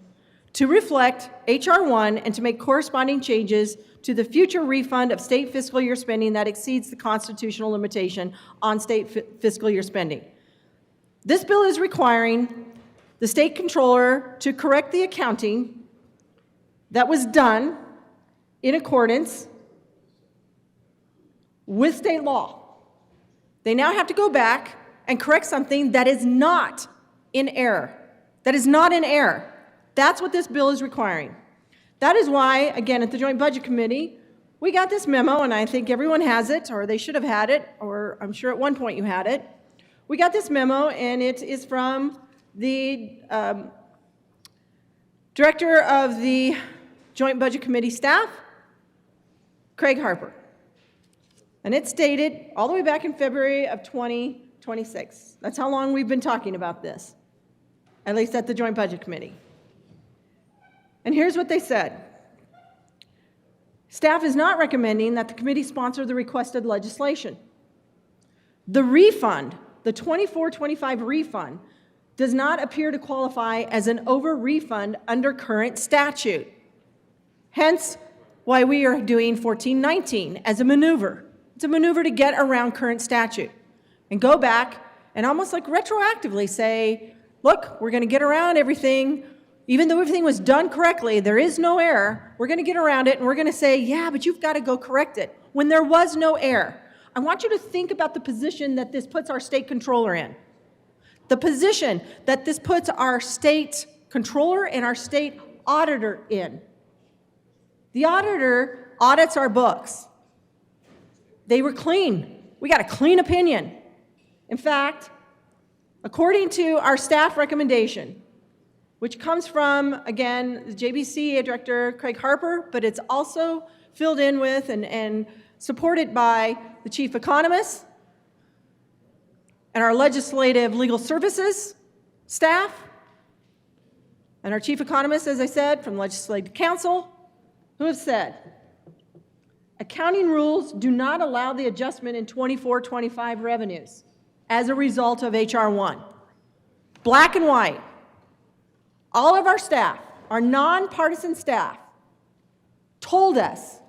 to reflect H.R. 1 and to make corresponding changes to the future refund of state fiscal year spending that exceeds the constitutional limitation on state fiscal year spending. This bill is requiring the state controller to correct the accounting that was done in accordance with state law. They now have to go back and correct something that is not in error. That is not in error. That's what this bill is requiring. That is why, again, at the Joint Budget Committee, we got this memo, and I think everyone has it, or they should have had it, or I'm sure at one point you had it. We got this memo, and it is from the director of the Joint Budget Committee staff, Craig Harper. And it's dated all the way back in February of 2026. That's how long we've been talking about this, at least at the Joint Budget Committee. And here's what they said. Staff is not recommending that the committee sponsor the requested legislation. The refund, the 24-25 refund, does not appear to qualify as an over-refund under current statute. Hence, why we are doing 1419 as a maneuver. It's a maneuver to get around current statute and go back and almost like retroactively say, look, we're going to get around everything. Even though everything was done correctly, there is no error. We're going to get around it, and we're going to say, yeah, but you've got to go correct it when there was no error. I want you to think about the position that this puts our state controller in. The position that this puts our state controller and our state auditor in. The auditor audits our books. They were clean. We got a clean opinion. In fact, according to our staff recommendation, which comes from, again, the JBC Director Craig Harper, but it's also filled in with and supported by the Chief Economist and our Legislative Legal Services staff, and our Chief Economist, as I said, from Legislative Council, who have said, accounting rules do not allow the adjustment in 24-25 revenues as a result of H.R. 1. Black and white. All of our staff, our nonpartisan staff, told us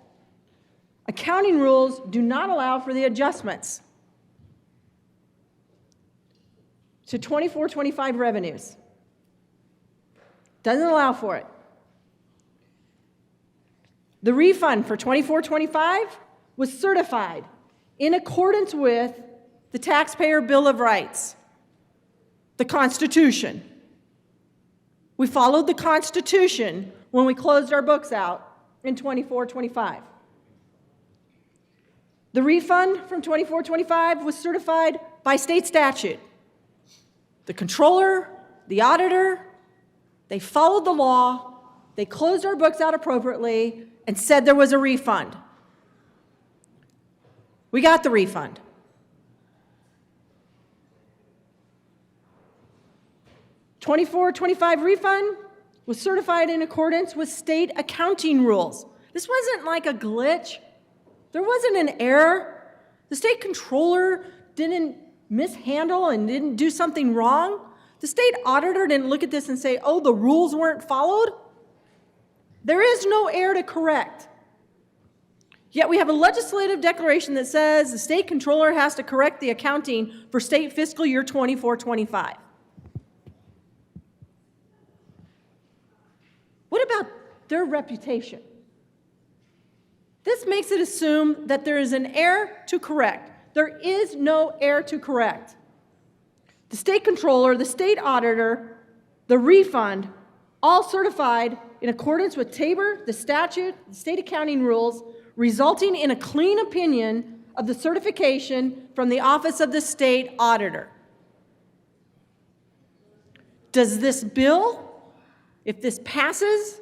accounting rules do not allow for the adjustments to 24-25 revenues. Doesn't allow for it. The refund for 24-25 was certified in accordance with the Taxpayer Bill of Rights, the Constitution. We followed the Constitution when we closed our books out in 24-25. The refund from 24-25 was certified by state statute. The controller, the auditor, they followed the law, they closed our books out appropriately, and said there was a refund. We got the refund. $24-25 refund was certified in accordance with state accounting rules. This wasn't like a glitch. There wasn't an error. The state controller didn't mishandle and didn't do something wrong. The state auditor didn't look at this and say, oh, the rules weren't followed. There is no error to correct. Yet we have a legislative declaration that says the state controller has to correct the accounting for state fiscal year 24-25. What about their reputation? This makes it assume that there is an error to correct. There is no error to correct. The state controller, the state auditor, the refund, all certified in accordance with TABOR, the statute, the state accounting rules, resulting in a clean opinion of the certification from the Office of the State Auditor. Does this bill, if this passes,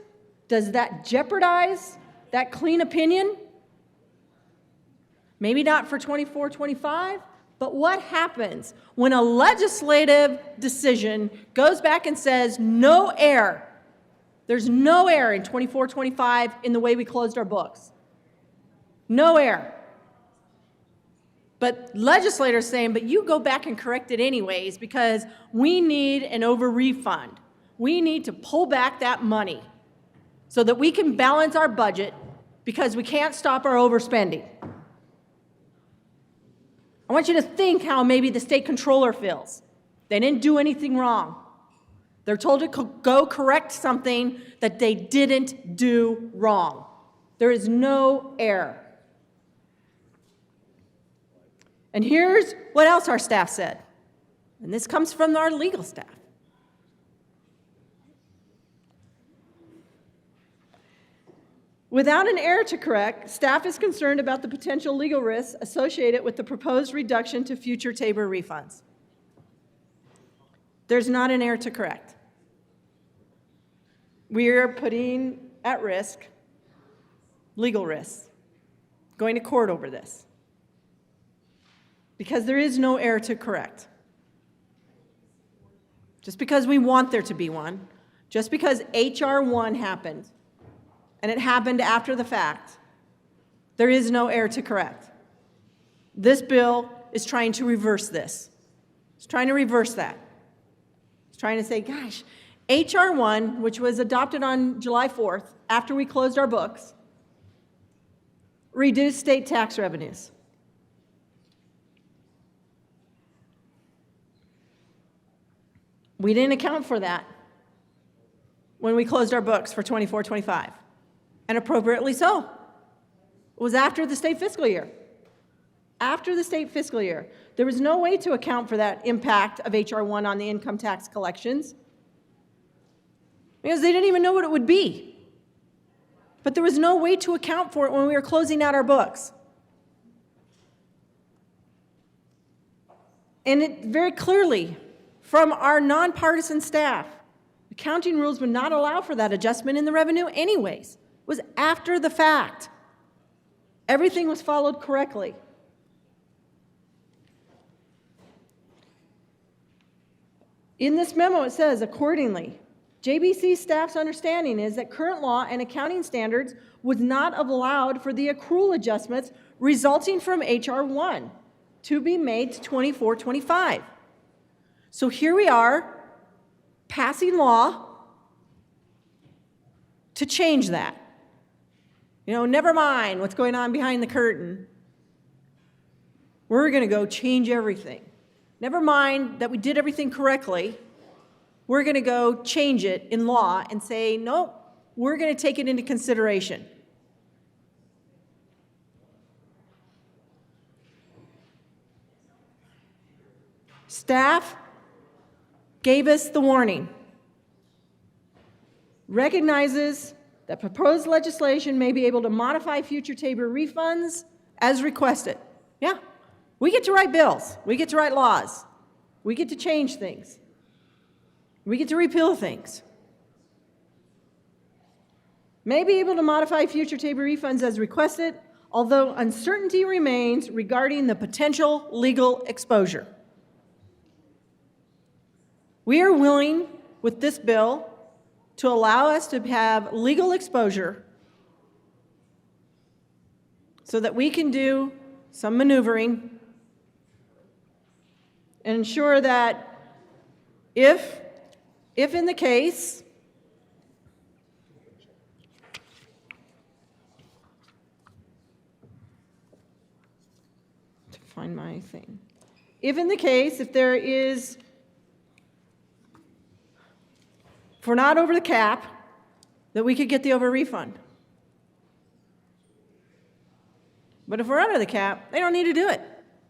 does that jeopardize that clean opinion? Maybe not for 24, 25, but what happens when a legislative decision goes back and says no error? There's no error in 24, 25 in the way we closed our books. No error. But legislators saying, but you go back and correct it anyways because we need an over refund. We need to pull back that money so that we can balance our budget because we can't stop our overspending. I want you to think how maybe the state controller feels. They didn't do anything wrong. They're told to go correct something that they didn't do wrong. There is no error. And here's what else our staff said. And this comes from our legal staff. Without an error to correct, staff is concerned about the potential legal risks associated with the proposed reduction to future Tabor refunds. There's not an error to correct. We are putting at risk legal risks, going to court over this, because there is no error to correct. Just because we want there to be one, just because HR 1 happened, and it happened after the fact, there is no error to correct. This bill is trying to reverse this. It's trying to reverse that. It's trying to say, gosh, HR 1, which was adopted on July 4th, after we closed our books, reduced state tax revenues. We didn't account for that when we closed our books for 24, 25. And appropriately so. It was after the state fiscal year. After the state fiscal year. There was no way to account for that impact of HR 1 on the income tax collections because they didn't even know what it would be. But there was no way to account for it when we were closing out our books. And it very clearly, from our nonpartisan staff, accounting rules would not allow for that adjustment in the revenue anyways. It was after the fact. Everything was followed correctly. In this memo, it says, accordingly, JBC staff's understanding is that current law and accounting standards would not have allowed for the accrual adjustments resulting from HR 1 to be made to 24-25. So here we are, passing law to change that. You know, never mind what's going on behind the curtain. We're going to go change everything. Never mind that we did everything correctly. We're going to go change it in law and say, no, we're going to take it into consideration. Staff gave us the warning. Recognizes that proposed legislation may be able to modify future Tabor refunds as requested. Yeah, we get to write bills. We get to write laws. We get to change things. We get to repeal things. May be able to modify future Tabor refunds as requested, although uncertainty remains regarding the potential legal exposure. We are willing, with this bill, to allow us to have legal exposure so that we can do some maneuvering and ensure that if in the case to find my thing. If in the case, if we're not over the cap, that we could get the over refund. But if we're under the cap, they don't need to do it.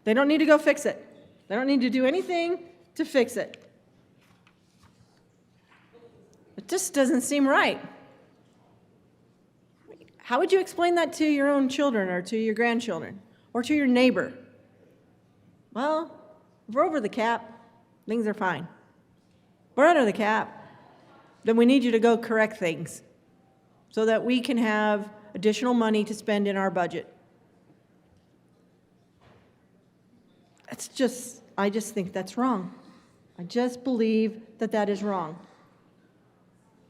They don't need to go fix it. They don't need to do anything to fix it. It just doesn't seem right. How would you explain that to your own children or to your grandchildren or to your neighbor? Well, if we're over the cap, things are fine. We're under the cap, then we need you to go correct things so that we can have additional money to spend in our budget. I just think that's wrong. I just believe that that is wrong.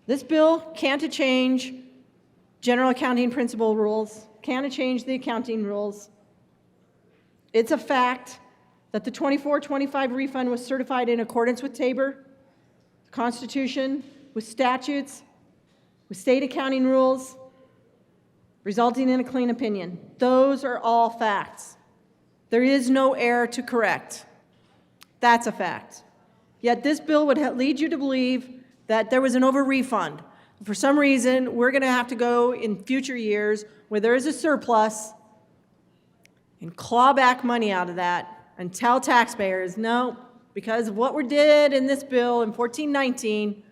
This bill can't change general accounting principle rules, can't change the accounting rules. It's a fact that the 24-25 refund was certified in accordance with Tabor, the Constitution, with statutes, with state accounting rules, resulting in a clean opinion. Those are all facts. There is no error to correct. That's a fact. Yet this bill would lead you to believe that there was an over-refund. For some reason, we're going to have to go in future years where there is a surplus and claw back money out of that and tell taxpayers, no, because of what we did in this bill in 1419,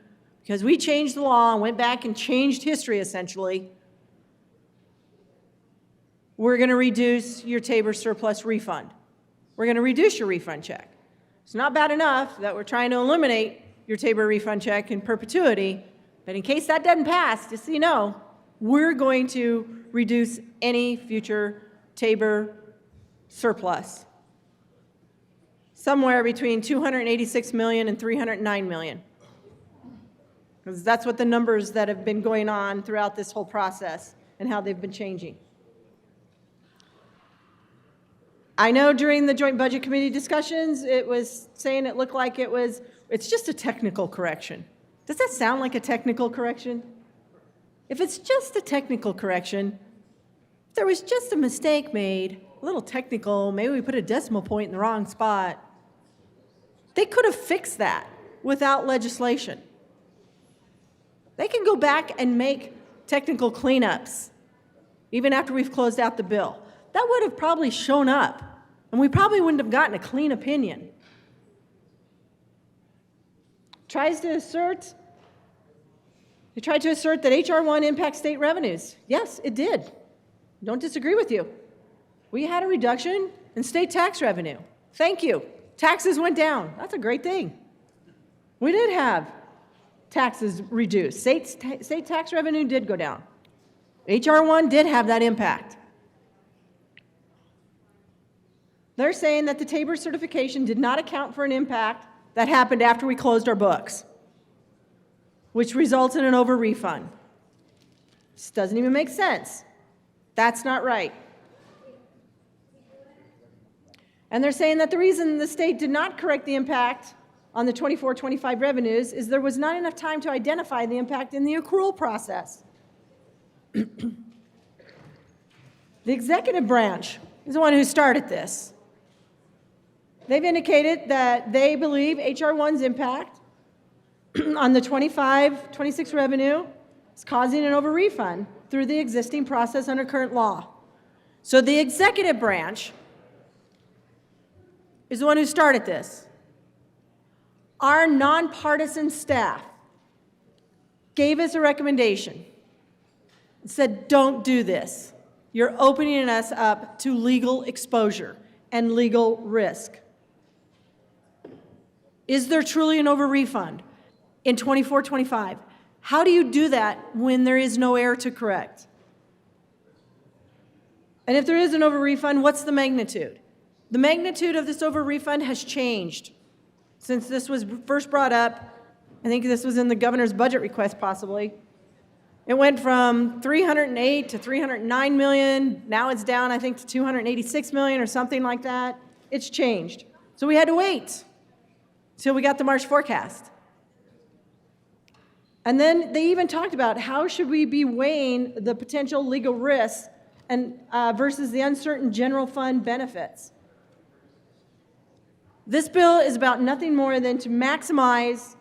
because we changed the law and went back and changed history essentially, we're going to reduce your Tabor surplus refund. We're going to reduce your refund check. It's not bad enough that we're trying to eliminate your Tabor refund check in perpetuity, but in case that doesn't pass, just so you know, we're going to reduce any future Tabor surplus, somewhere between $286 million and $309 million, because that's what the numbers that have been going on throughout this whole process and how they've been changing. I know during the Joint Budget Committee discussions, it was saying it looked like it's just a technical correction. Does that sound like a technical correction? If it's just a technical correction, if there was just a mistake made, a little technical, maybe we put a decimal point in the wrong spot, they could have fixed that without legislation. They can go back and make technical cleanups, even after we've closed out the bill. That would have probably shown up, and we probably wouldn't have gotten a clean opinion. They tried to assert that H.R. 1 impacts state revenues. Yes, it did. Don't disagree with you. We had a reduction in state tax revenue. Thank you. Taxes went down. That's a great thing. We did have taxes reduced. State tax revenue did go down. H.R. 1 did have that impact. They're saying that the Tabor certification did not account for an impact that happened after we closed our books, which results in an over-refund. This doesn't even make sense. That's not right. And they're saying that the reason the state did not correct the impact on the 24-25 revenues is there was not enough time to identify the impact in the accrual process. The executive branch is the one who started this. They've indicated that they believe H.R. 1's impact on the 25-26 revenue is causing an over-refund through the existing process under current law. So the executive branch is the one who started this. Our nonpartisan staff gave us a recommendation and said, don't do this. You're opening us up to legal exposure and legal risk. Is there truly an over-refund in 24-25? How do you do that when there is no error to correct? And if there is an over-refund, what's the magnitude? The magnitude of this over-refund has changed since this was first brought up. I think this was in the governor's budget request possibly. It went from 308 to 309 million. Now it's down, I think, to 286 million or something like that. It's changed. So we had to wait till we got the March forecast. And then they even talked about how should we be weighing the potential legal risks and versus the uncertain general fund benefits. This bill is about nothing more than to maximize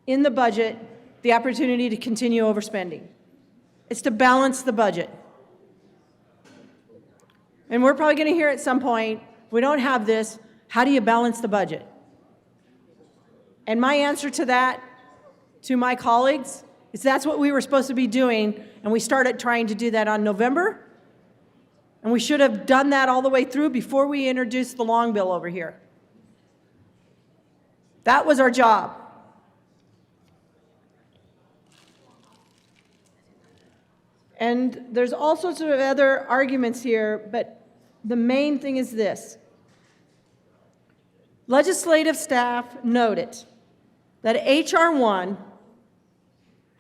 in the budget the opportunity to continue overspending. It's to balance the budget. And we're probably going to hear at some point, if we don't have this, how do you balance the budget? And my answer to that, to my colleagues, is that's what we were supposed to be doing, and we started trying to do that on November, and we should have done that all the way through before we introduced the long bill over here. That was our job. And there's all sorts of other arguments here, but the main thing is this. Legislative staff noted that H.R. 1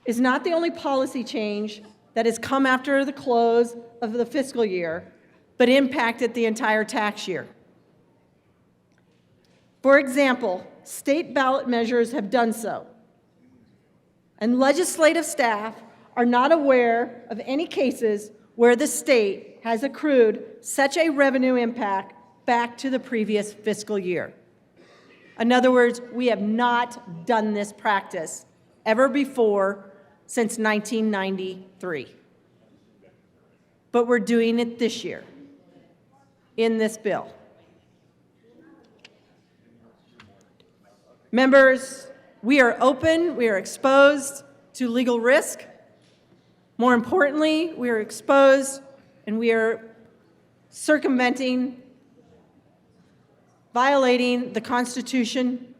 is not the only policy change that has come after the close of the fiscal year, but impacted the entire tax year. For example, state ballot measures have done so, and legislative staff are not aware of any cases where the state has accrued such a revenue impact back to the previous fiscal year. In other words, we have not done this practice ever before since 1993. But we're doing it this year in this bill. Members, we are open, we are exposed to legal risk. More importantly, we are exposed and we are circumventing, violating the Constitution.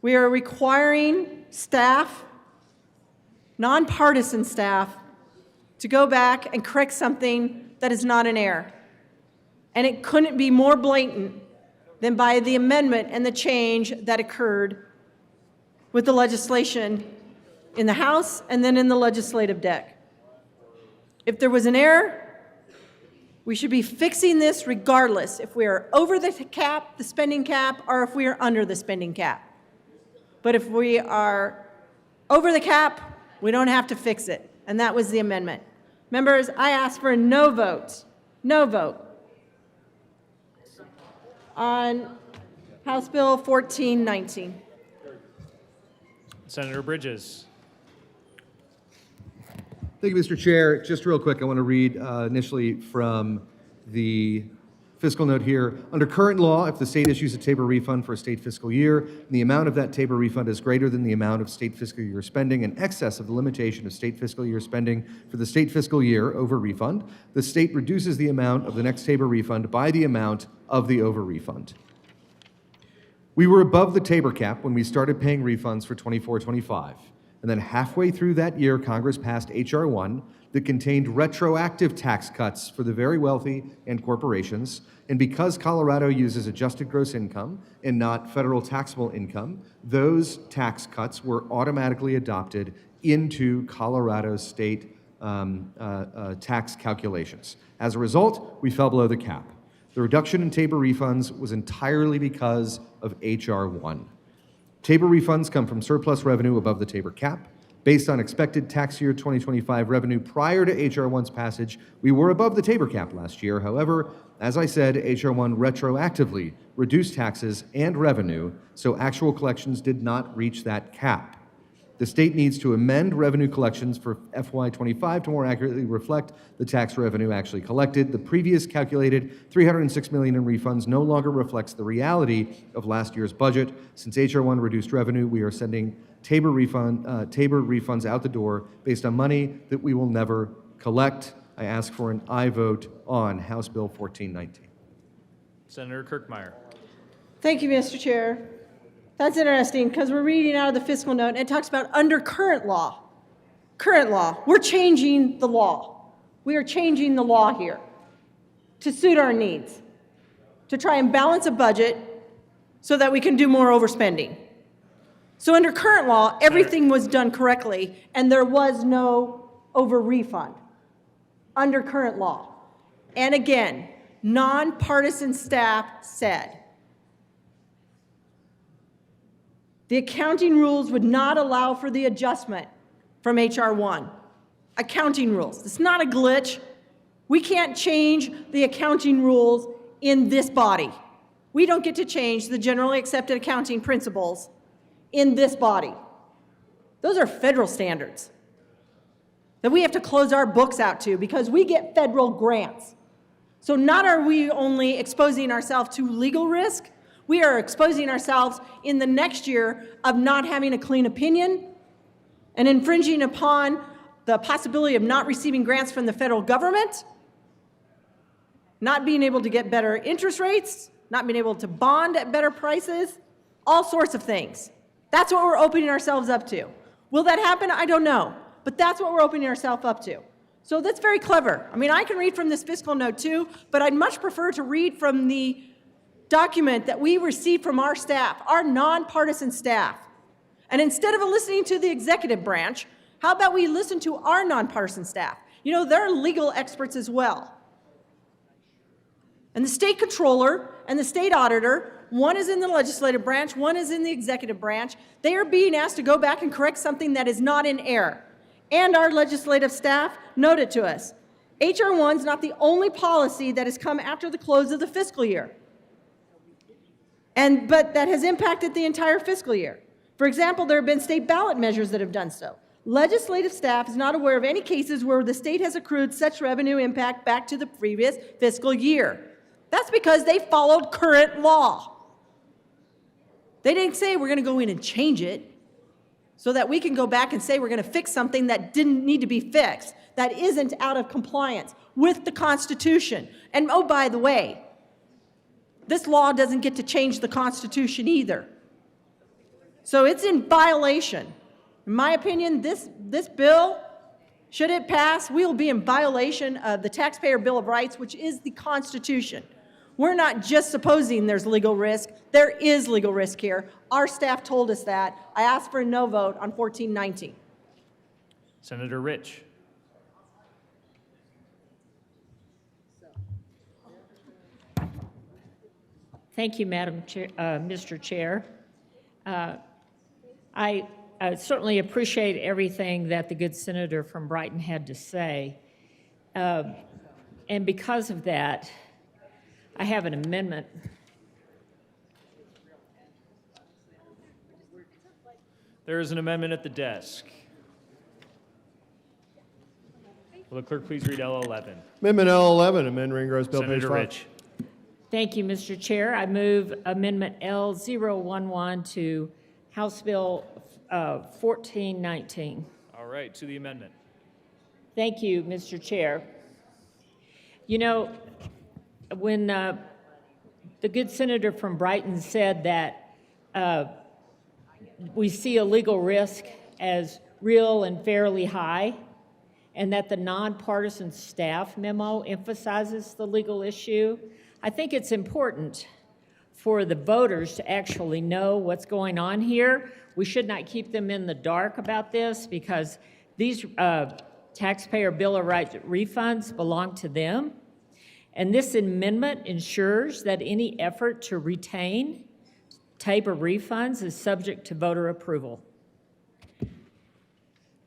We are requiring staff, nonpartisan staff, to go back and correct something that is not an error. And it couldn't be more blatant than by the amendment and the change that occurred with the legislation in the House and then in the legislative deck. If there was an error, we should be fixing this regardless if we are over the cap, the spending cap, or if we are under the spending cap. But if we are over the cap, we don't have to fix it. And that was the amendment. Members, I ask for a no vote on House Bill 1419. Senator Bridges. Thank you, Mr. Chair. Just real quick, I want to read initially from the fiscal note here. Under current law, if the state issues a TABOR refund for a state fiscal year, and the amount of that TABOR refund is greater than the amount of state fiscal year spending in excess of the limitation of state fiscal year spending for the state fiscal year over refund, the state reduces the amount of the next TABOR refund by the amount of the over refund. We were above the TABOR cap when we started paying refunds for 24-25. And then halfway through that year, Congress passed H.R. 1 that contained retroactive tax cuts for the very wealthy and corporations. And because Colorado uses adjusted gross income and not federal taxable income, those tax cuts were automatically adopted into Colorado's state tax calculations. As a result, we fell below the cap. The reduction in TABOR refunds was entirely because of H.R. 1. TABOR refunds come from surplus revenue above the TABOR cap. Based on expected tax year 2025 revenue prior to H.R. 1's passage, we were above the TABOR cap last year. However, as I said, H.R. 1 retroactively reduced taxes and revenue, so actual collections did not reach that cap. The state needs to amend revenue collections for FY25 to more accurately reflect the tax revenue actually collected. The previous calculated $306 million in refunds no longer reflects the reality of last year's budget. Since H.R. 1 reduced revenue, we are sending TABOR refunds out the door based on money that we will never collect. I ask for an aye vote on House Bill 1419. Senator Kirkmeyer. Thank you, Mr. Chair. That's interesting because we're reading out of the fiscal note and it talks about under current law. Current law. We're changing the law. We are changing the law here to suit our needs, to try and balance a budget so that we can do more overspending. So under current law, everything was done correctly and there was no over refund under current law. And again, nonpartisan staff said, the accounting rules would not allow for the adjustment from H.R. 1. Accounting rules. It's not a glitch. We can't change the accounting rules in this body. We don't get to change the generally accepted accounting principles in this body. Those are federal standards that we have to close our books out to because we get federal grants. So not are we only exposing ourselves to legal risk, we are exposing ourselves in the next year of not having a clean opinion and infringing upon the possibility of not receiving grants from the federal government, not being able to get better interest rates, not being able to bond at better prices, all sorts of things. That's what we're opening ourselves up to. Will that happen? I don't know. but that's what we're opening ourselves up to. So that's very clever. I mean, I can read from this fiscal note too, but I'd much prefer to read from the document that we received from our staff, our nonpartisan staff. And instead of listening to the executive branch, how about we listen to our nonpartisan staff? You know, they're legal experts as well. And the state controller and the state auditor, one is in the legislative branch, one is in the executive branch. They are being asked to go back and correct something that is not in error. And our legislative staff noted to us, H.R. 1 is not the only policy that has come after the close of the fiscal year, but that has impacted the entire fiscal year. For example, there have been state ballot measures that have done so. Legislative staff is not aware of any cases where the state has accrued such revenue impact back to the previous fiscal year. That's because they followed current law. They didn't say we're going to go in and change it so that we can go back and say we're going to fix something that didn't need to be fixed, that isn't out of compliance with the Constitution. And oh, by the way, this law doesn't get to change the Constitution either. So it's in violation. In my opinion, this bill, should it pass, we will be in violation of the Taxpayer Bill of Rights, which is the Constitution. We're not just supposing there's legal risk. There is legal risk here. Our staff told us that. I asked for a no vote on 1419. Senator Rich. Thank you, Madam Chair, Mr. Chair. I certainly appreciate everything that the good senator from Brighton had to say. And because of that, I have an amendment. There is an amendment at the desk. Will the clerk please read L11? Amendment L11, amend ring gross bill page Senator 5. Rich. Thank you, Mr. Chair. I move Amendment L011 to House Bill 1419. All right, to the amendment. Thank you, Mr. Chair. You know, when the good senator from Brighton said that we see a legal risk as real and fairly high, and that the nonpartisan staff memo emphasizes the legal issue, I think it's important for the voters to actually know what's going on here. We should not keep them in the dark about this because these Taxpayer Bill of Rights refunds belong to them. And this amendment ensures that any effort to retain Tabor refunds is subject to voter approval.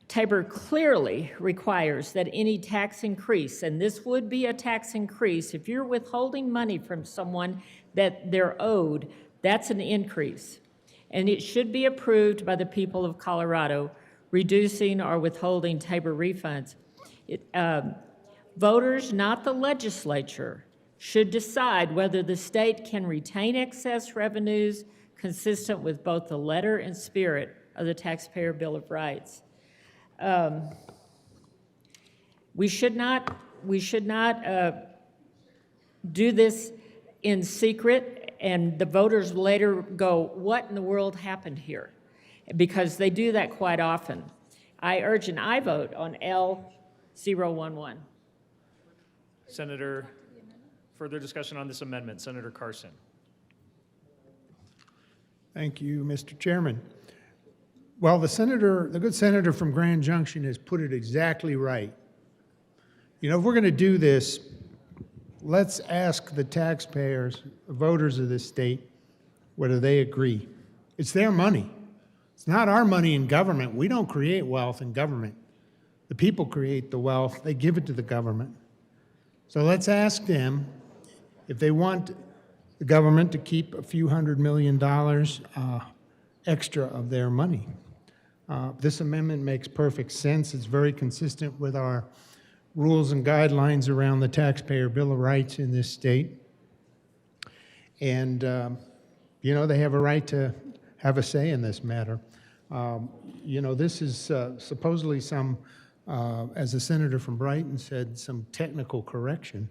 Tabor clearly requires that any tax increase, and this would be a tax increase, if you're withholding money from someone that they're owed, that's an increase. And it should be approved by the people of Colorado, reducing or withholding Tabor refunds. Voters, not the legislature, should decide whether the state can retain excess revenues consistent with both the letter and spirit of the Taxpayer Bill of Rights. We should not do this in secret, and the voters later go, what in the world happened here? Because they do that quite often. I urge an aye vote on L011. Senator, further discussion on this amendment. Senator Carson. Thank you, Mr. Chairman. Well, the good senator from Grand Junction has put it exactly right. You know, if we're going to do this, let's ask the taxpayers, the voters of this state, whether they agree. It's their money. It's not our money in government. We don't create wealth in government. The people create the wealth. They give it to the government. So let's ask them if they want the government to keep a few $100 million extra of their money. This amendment makes perfect sense. It's very consistent with our rules and guidelines around the Taxpayer Bill of Rights in this state. And, you know, they have a right to have a say in this matter. You know, this is supposedly some, as the senator from Brighton said, some technical correction.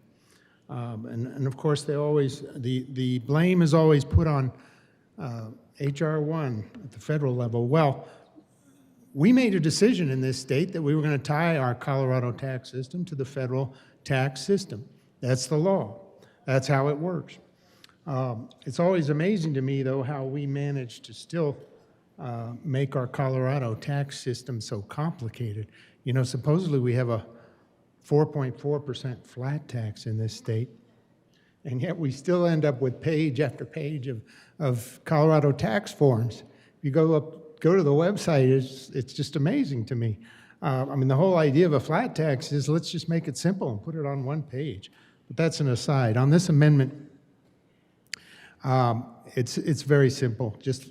And of course, they always, the blame is always put on H.R. 1 at the federal level. Well, we made a decision in this state that we were going to tie our Colorado tax system to the federal tax system. That's the law. That's how it works. It's always amazing to me, though, how we manage to still make our Colorado tax system so complicated. You know, supposedly we have a 4.4% flat tax in this state, and yet we still end up with page after page of Colorado tax forms. If you go to the website, it's just amazing to me. I mean, the whole idea of a flat tax is let's just make it simple and put it on one page. But that's an aside. On this amendment, it's very simple. Just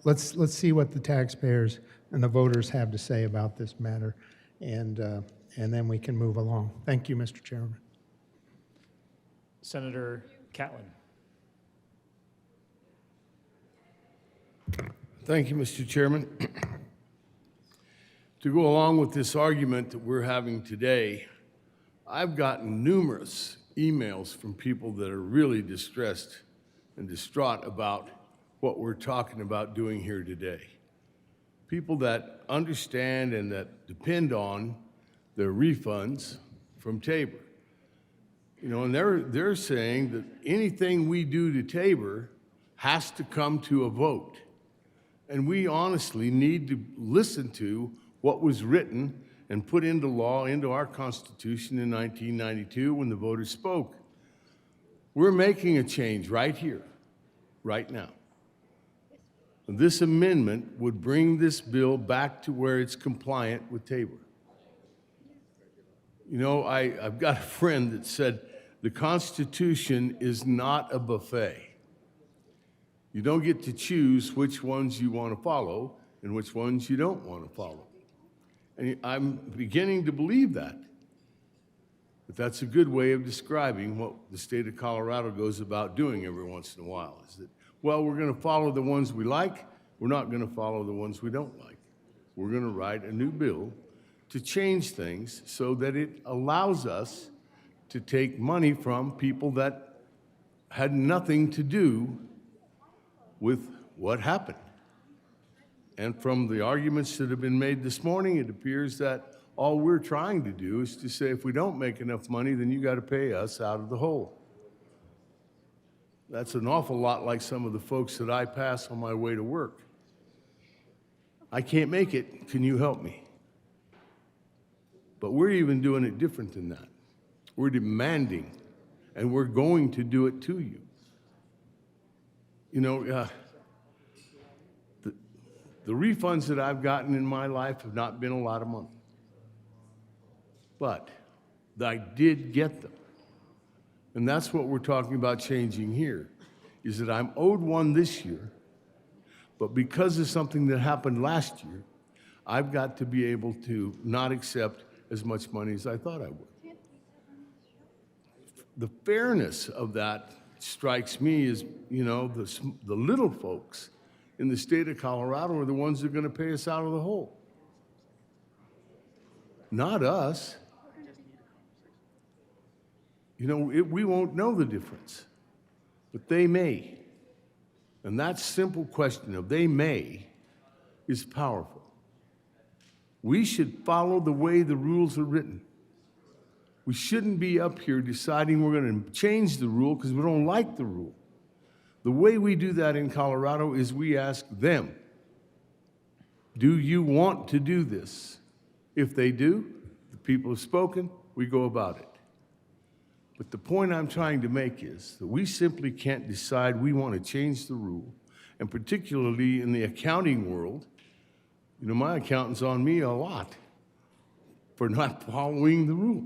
let's see what the taxpayers and the voters have to say about this matter, and then we can move along. Thank you, Mr. Chairman. Senator Catlin. Thank you, Mr. Chairman. To go along with this argument that we're having today, I've gotten numerous emails from people that are really distressed and distraught about what we're talking about doing here today. People that understand and that depend on their refunds from Tabor. You know, and they're saying that anything we do to Tabor has to come to a vote. And we honestly need to listen to what was written and put into law, into our Constitution in 1992 when the voters spoke. We're making a change right here, right now. This amendment would bring this bill back to where it's compliant with Tabor. You know, I've got a friend that said, the Constitution is not a buffet. You don't get to choose which ones you want to follow and which ones you don't want to follow. And I'm beginning to believe that. But that's a good way of describing what the state of Colorado goes about doing every once in a while, is that, well, we're going to follow the ones we like, we're not going to follow the ones we don't like. We're going to write a new bill to change things so that it allows us to take money from people that had nothing to do with what happened. And from the arguments that have been made this morning, it appears that all we're trying to do is to say, if we don't make enough money, then you got to pay us out of the hole. That's an awful lot like some of the folks that I pass on my way to work. I can't make it, can you help me? But we're even doing it different than that. We're demanding, and we're going to do it to you. You know, the refunds that I've gotten in my life have not been a lot of money. But I did get them. And that's what we're talking about changing here, is that I'm owed one this year, but because of something that happened last year, I've got to be able to not accept as much money as I thought I would. The fairness of that strikes me as, you know, the little folks in the state of Colorado are the ones that are going to pay us out of the hole. Not us. You know, we won't know the difference, but they may. And that simple question of they may is powerful. We should follow the way the rules are written. We shouldn't be up here deciding we're going to change the rule because we don't like the rule. The way we do that in Colorado is we ask them, do you want to do this? If they do, the people have spoken, we go about it. But the point I'm trying to make is that we simply can't decide we want to change the rule, and particularly in the accounting world. You know, my accountant's on me a lot for not following the rule.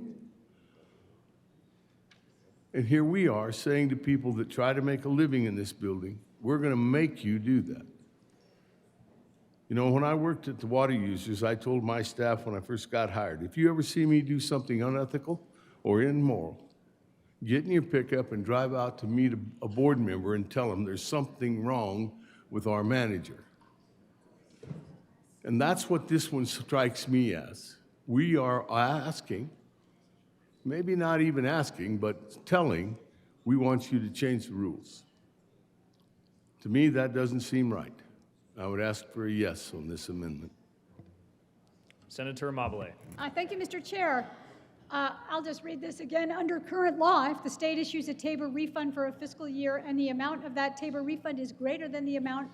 And here we are saying to people that try to make a living in this building, we're going to make you do that. You know, when I worked at the water users, I told my staff when I first got hired, if you ever see me do something unethical or immoral, get in your pickup and drive out to meet a board member and tell them there's something wrong with our manager. And that's what this one strikes me as. We are asking, maybe not even asking, but telling, we want you to change the rules. To me, that doesn't seem right. I would ask for a yes on this amendment. Senator Amabile. Thank you, Mr. Chair. I'll just read this again. Under current law, if the state issues a TABOR refund for a fiscal year and the amount of that TABOR refund is greater than the amount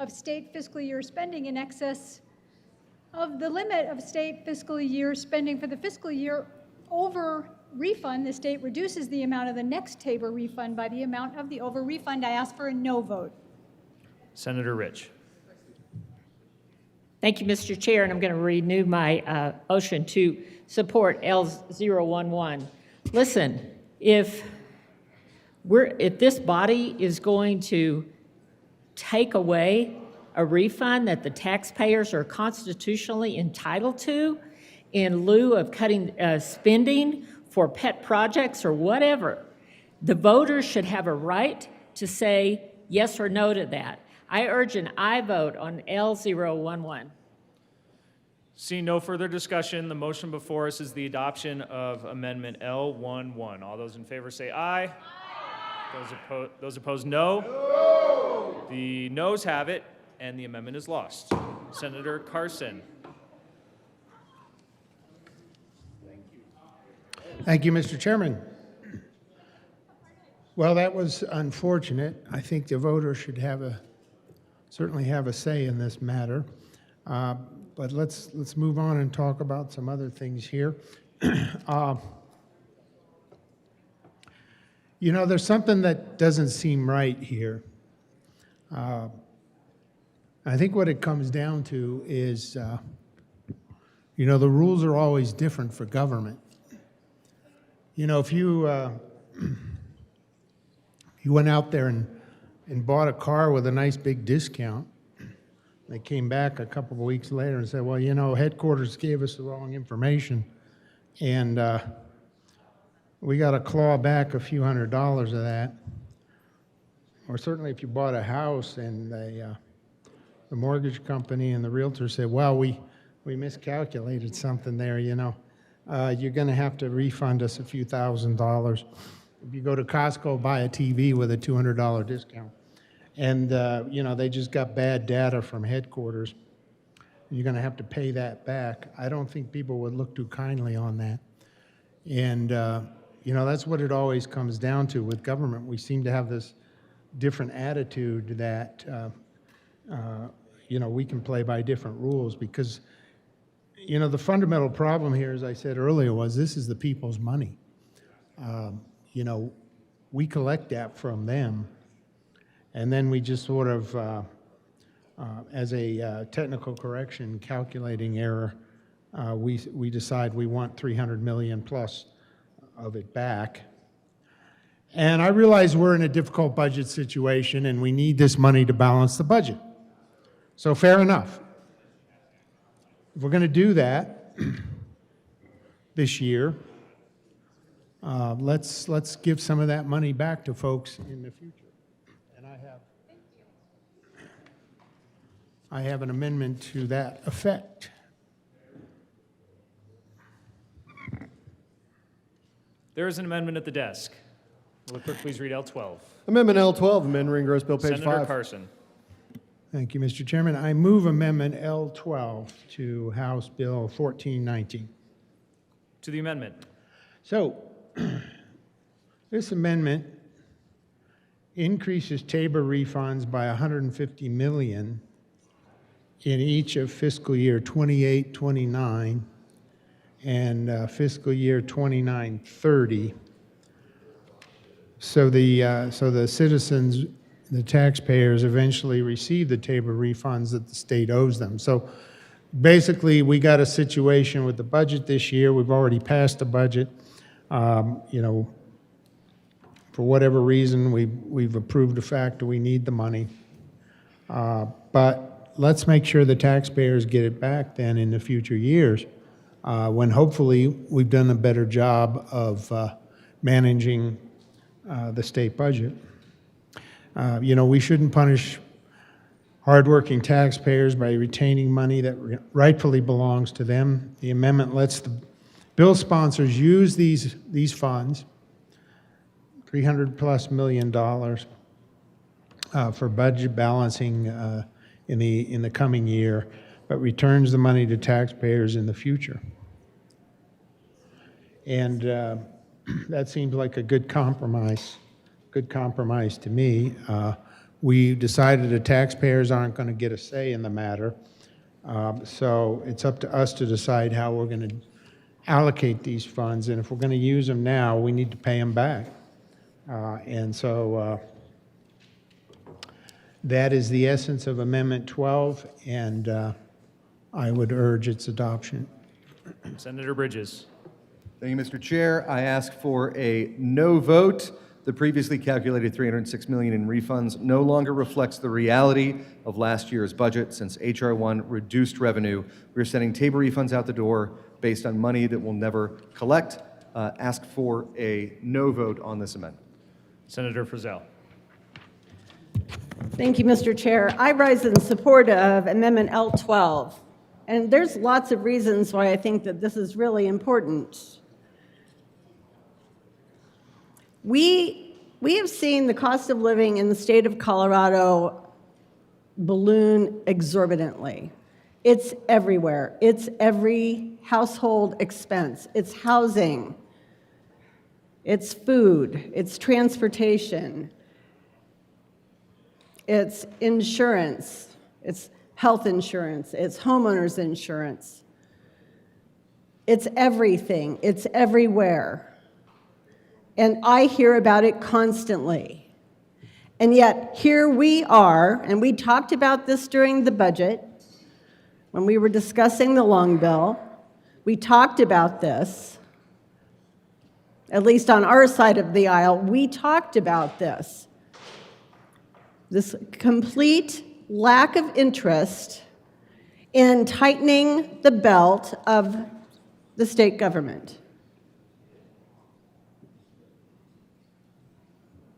of state fiscal year spending in excess of the limit of state fiscal year spending for the fiscal year over refund, the state reduces the amount of the next TABOR refund by the amount of the over refund. I ask for a no vote. Senator Rich. Thank you, Mr. Chair, and I'm going to renew my motion to support L011. Listen, if this body is going to take away a refund that the taxpayers are constitutionally entitled to in lieu of cutting spending for pet projects or whatever, the voters should have a right to say yes or no to that. I urge an aye vote on L011. Seeing no further discussion, the motion before us is the adoption of Amendment L11. All those in favor say aye. Aye. Those opposed, no. No. The noes have it, and the amendment is lost. Senator Carson. Thank you, Mr. Chairman. Well, that was unfortunate. I think the voters should certainly have a say in this matter. But let's move on and talk about some other things here. You know, there's something that doesn't seem right here. I think what it comes down to is, you know, the rules are always different for government. You know, if you went out there and bought a car with a nice big discount, they came back a couple of weeks later and said, well, you know, headquarters gave us the wrong information, and we got to claw back a few $100s of that. Or certainly if you bought a house and the mortgage company and the realtor said, well, we miscalculated something there, you know, you're going to have to refund us a few $1,000s. If you go to Costco, buy a TV with a $200 discount. And, you know, they just got bad data from headquarters. You're going to have to pay that back. I don't think people would look too kindly on that. And, you know, that's what it always comes down to with government. We seem to have this different attitude that, you know, we can play by different rules because, you know, the fundamental problem here, as I said earlier, was this is the people's money. You know, we collect that from them. And then we just sort of, as a technical correction calculating error, we decide we want 300 million plus of it back. And I realize we're in a difficult budget situation and we need this money to balance the budget. So fair enough. If we're going to do that this year, let's give some of that money back to folks in the future. I have an amendment to that effect. There is an amendment at the desk. Will the clerk please read L12? Amendment L12, amend Ring-Gross Bill, page 5. Senator Carson. Thank you, Mr. Chairman. I move Amendment L12 to House Bill 1419. To the amendment. So, this amendment increases TABOR refunds by $150 million in each of fiscal year 28, 29, and fiscal year 29, 30. So the citizens, the taxpayers, eventually receive the TABOR refunds that the state owes them. So basically, we got a situation with the budget this year. We've already passed the budget. You know, for whatever reason, we've approved the fact that we need the money. But let's make sure the taxpayers get it back then in the future years when hopefully we've done a better job of managing the state budget. You know, we shouldn't punish hardworking taxpayers by retaining money that rightfully belongs to them. The amendment lets the bill sponsors use these funds, $300+ million, for budget balancing in the coming year. but returns the money to taxpayers in the future. And that seems like a good compromise to me. We decided the taxpayers aren't going to get a say in the matter, so it's up to us to decide how we're going to allocate these funds, and if we're going to use them now, we need to pay them back. And so that is the essence of Amendment 12, and I would urge its adoption. Senator Bridges. Thank you, Mr. Chair. I ask for a no vote. The previously calculated $306 million in refunds no longer reflects the reality of last year's budget. Since H.R. 1 reduced revenue, we're sending TABOR refunds out the door based on money that we'll never collect. Ask for a no vote on this amendment. Senator Frizzell. Thank you, Mr. Chair. I rise in support of Amendment L12. And there's lots of reasons why I think that this is really important. We have seen the cost of living in the state of Colorado balloon exorbitantly. It's everywhere. It's every household expense. It's housing. It's food. It's transportation. It's insurance. It's health insurance. It's homeowners insurance. It's everything. It's everywhere. And I hear about it constantly. And yet, here we are, and we talked about this during the budget, when we were discussing the long bill. We talked about this, at least on our side of the aisle, we talked about this. This complete lack of interest in tightening the belt of the state government.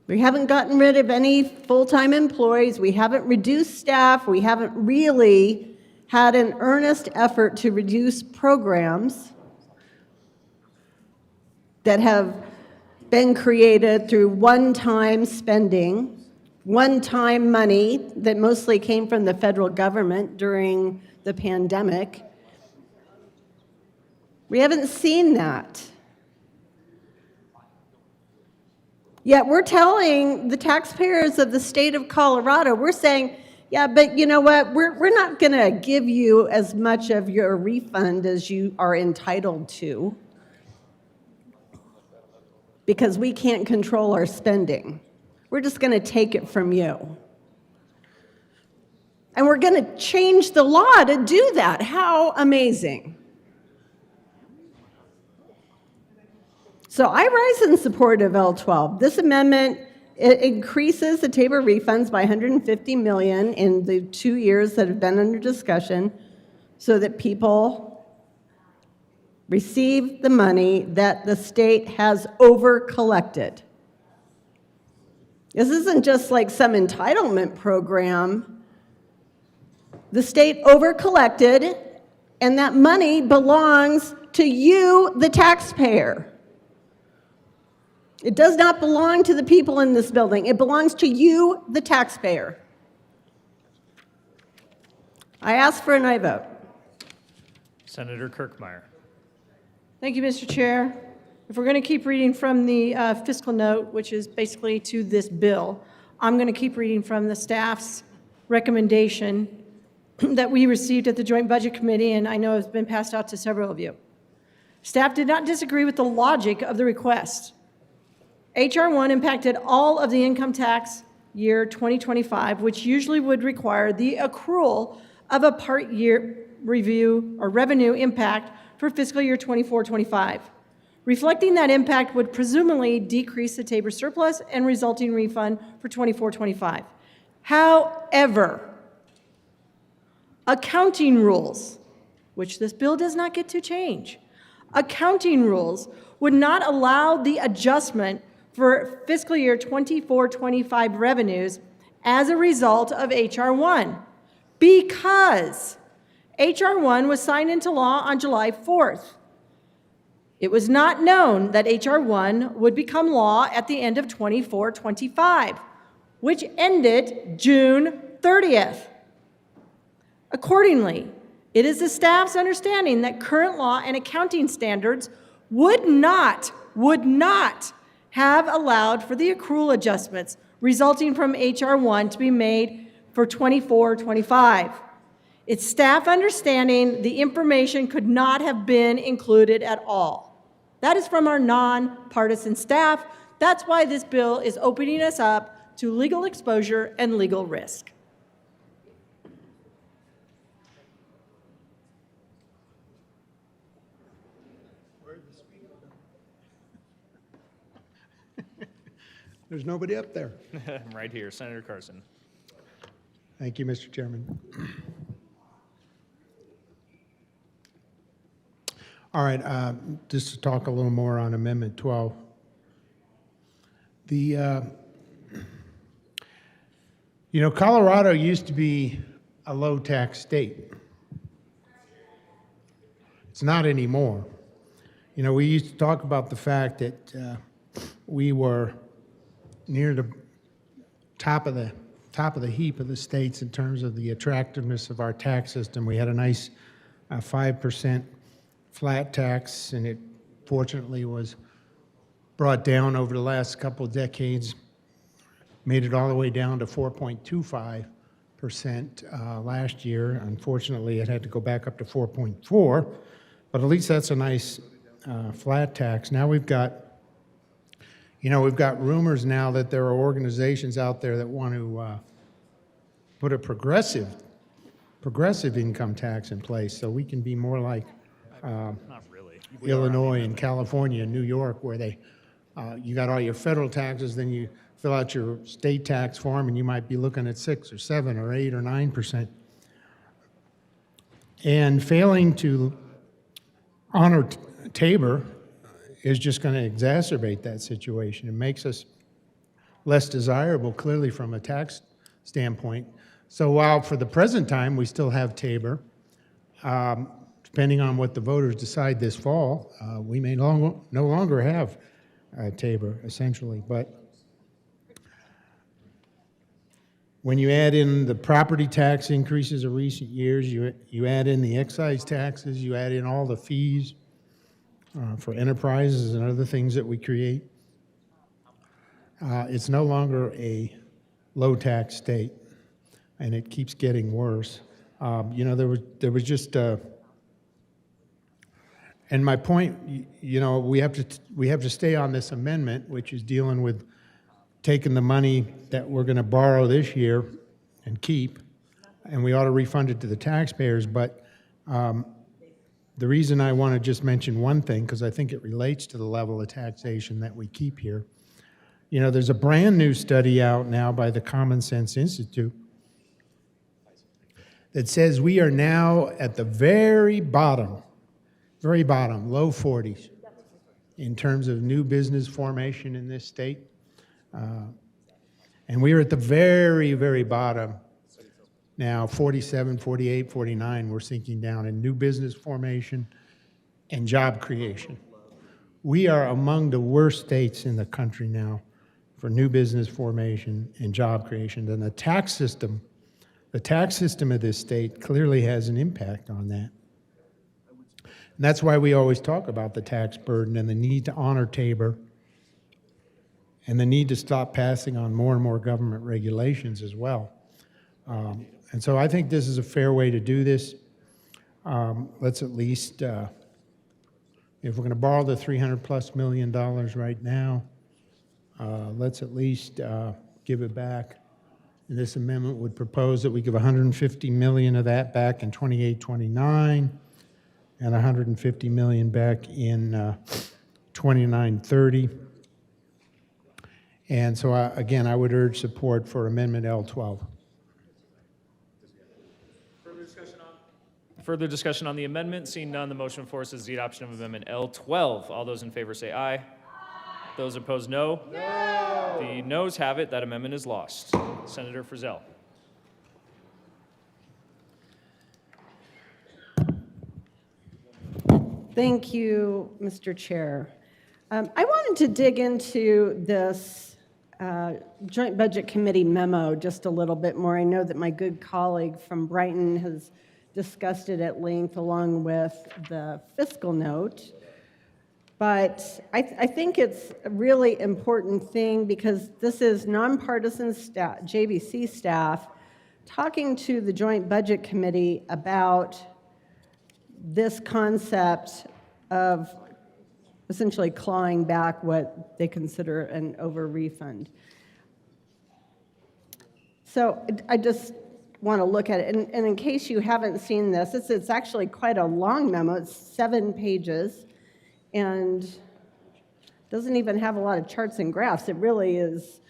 We haven't gotten rid of any full-time employees. We haven't reduced staff. We haven't really had an earnest effort to reduce programs that have been created through one-time spending, one-time money that mostly came from the federal government during the pandemic. We haven't seen that. Yet we're telling the taxpayers of the state of Colorado, we're saying, yeah, but you know what? We're not going to give you as much of your refund as you are entitled to because we can't control our spending. We're just going to take it from you. And we're going to change the law to do that. How amazing. So I rise in support of L12. This amendment, it increases the TABOR refunds by $150 million in the 2 years that have been under discussion so that people receive the money that the state has over-collected. This isn't just like some entitlement program. The state over-collected, and that money belongs to you, the taxpayer. It does not belong to the people in this building. It belongs to you, the taxpayer. I ask for an aye vote. Senator Kirkmeyer. Thank you, Mr. Chair. If we're going to keep reading from the fiscal note, which is basically to this bill, I'm going to keep reading from the staff's recommendation that we received at the Joint Budget Committee, and I know it's been passed out to several of you. Staff did not disagree with the logic of the request. H.R. 1 impacted all of the income tax year 2025, which usually would require the accrual of a part year review or revenue impact for fiscal year 24-25. Reflecting that impact would presumably decrease the TABOR surplus and resulting refund for 24-25. However, accounting rules, which this bill does not get to change, accounting rules would not allow the adjustment for fiscal year 24-25 revenues as a result of H.R. 1 because H.R. 1 was signed into law on July 4th. It was not known that H.R. 1 would become law at the end of 24-25, which ended June 30th. Accordingly, It is the staff's understanding that current law and accounting standards would not have allowed for the accrual adjustments resulting from H.R. 1 to be made for 24-25. It's staff understanding the information could not have been included at all. That is from our nonpartisan staff. That's why this bill is opening us up to legal exposure and legal risk. There's nobody up there. Right here, Senator Carson. Thank you, Mr. Chairman. All right, just to talk a little more on Amendment 12. Colorado used to be a low-tax state. It's not anymore. We used to talk about the fact that we were near the top of the heap of the states in terms of the attractiveness of our tax system. We had a nice 5% flat tax, and it fortunately was brought down over the last couple of decades, made it all the way down to 4.25% last year. Unfortunately, it had to go back up to 4.4, but at least that's a nice flat tax. Now we've got rumors now that there are organizations out there that want to put a progressive income tax in place, so we can be more like Not really. Illinois and California and New York, where you got all your federal taxes, then you fill out your state tax form, and you might be looking at 6 or 7 or 8 or 9%. And failing to honor Tabor is just going to exacerbate that situation. It makes us less desirable, clearly, from a tax standpoint. So while for the present time we still have Tabor, depending on what the voters decide this fall, we may no longer have Tabor, essentially. But when you add in the property tax increases of recent years, you add in the excise taxes, you add in all the fees for enterprises and other things that we create, it's no longer a low-tax state, and it keeps getting worse. There was just, and my point, we have to stay on this amendment, which is dealing with taking the money that we're going to borrow this year and keep, and we ought to refund it to the taxpayers. But the reason I want to just mention one thing, because I think it relates to the level of taxation that we keep here. There's a brand new study out now by the Common Sense Institute that says we are now at the very bottom, low 40s, in terms of new business formation in this state. And we are at the very, very bottom now, 47, 48, 49, we're sinking down in new business formation and job creation. We are among the worst states in the country now for new business formation and job creation. And the tax system of this state clearly has an impact on that. And that's why we always talk about the tax burden and the need to honor Tabor and the need to stop passing on more and more government regulations as well. And so I think this is a fair way to do this. Let's at least, if we're going to borrow the $300+ million right now, let's at least give it back. And this amendment would propose that we give $150 million of that back in 28-29 and $150 million back in 29-30. And so, again, I would urge support for Amendment L12. Further discussion on the amendment? Seeing none, the motion before us is the adoption of Amendment L12. All those in favor say aye. Aye. Those opposed, no. No. The noes have it. That amendment is lost. Senator Frizzell. Thank you, Mr. Chair. I wanted to dig into this Joint Budget Committee memo just a little bit more. I know that my good colleague from Brighton has discussed it at length along with the fiscal note. But I think it's a really important thing because this is nonpartisan staff, JBC staff, talking to the Joint Budget Committee about this concept of essentially clawing back what they consider an over refund. So I just want to look at it. And in case you haven't seen this, it's actually quite a long memo. It's 7 pages and doesn't even have a lot of charts and graphs. It really is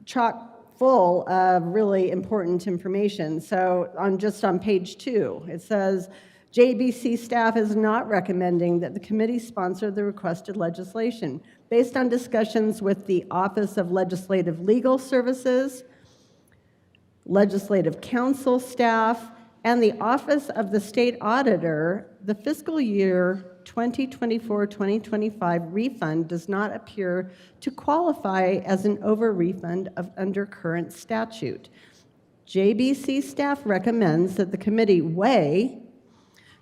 chock full of really important information. So on page 2, it says, JBC staff is not recommending that the committee sponsor the requested legislation. Based on discussions with the Office of Legislative Legal Services, Legislative Counsel staff, and the Office of the State Auditor, the fiscal year 2024-2025 refund does not appear to qualify as an over refund under current statute. JBC staff recommends that the committee weigh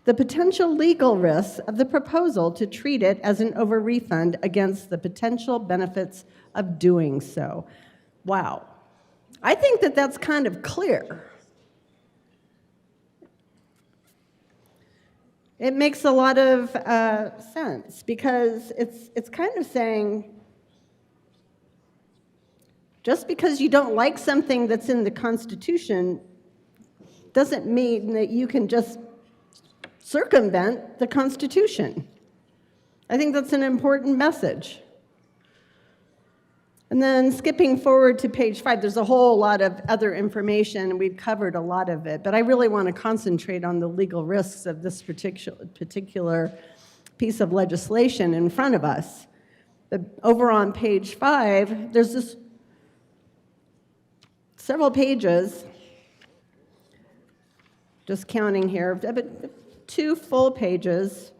the potential legal risks of the proposal to treat it as an over refund against the potential benefits of doing so. Wow. I think that that's kind of clear. It makes a lot of sense because it's kind of saying, just because you don't like something that's in the Constitution doesn't mean that you can just circumvent the Constitution. I think that's an important message. And then skipping forward to page 5, there's a whole lot of other information, and we've covered a lot of it, but I really want to concentrate on the legal risks of this particular piece of legislation in front of us. Over on page 5, there's this several pages, just counting here, but 2 full pages,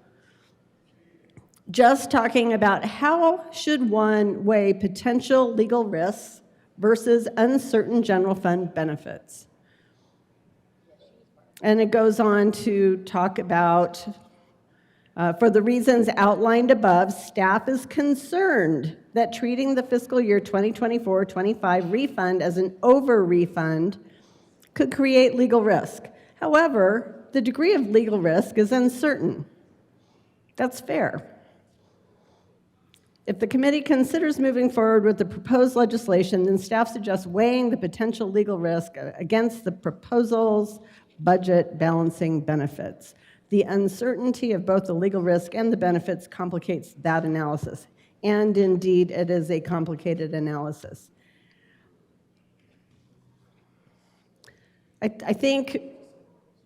just talking about how should one weigh potential legal risks versus uncertain general fund benefits. And it goes on to talk about, for the reasons outlined above, staff is concerned that treating the fiscal year 2024-25 refund as an over refund could create legal risk. However, the degree of legal risk is uncertain. That's fair. If the committee considers moving forward with the proposed legislation, then staff suggests weighing the potential legal risk against the proposal's budget balancing benefits. The uncertainty of both the legal risk and the benefits complicates that analysis. And indeed, it is a complicated analysis. I think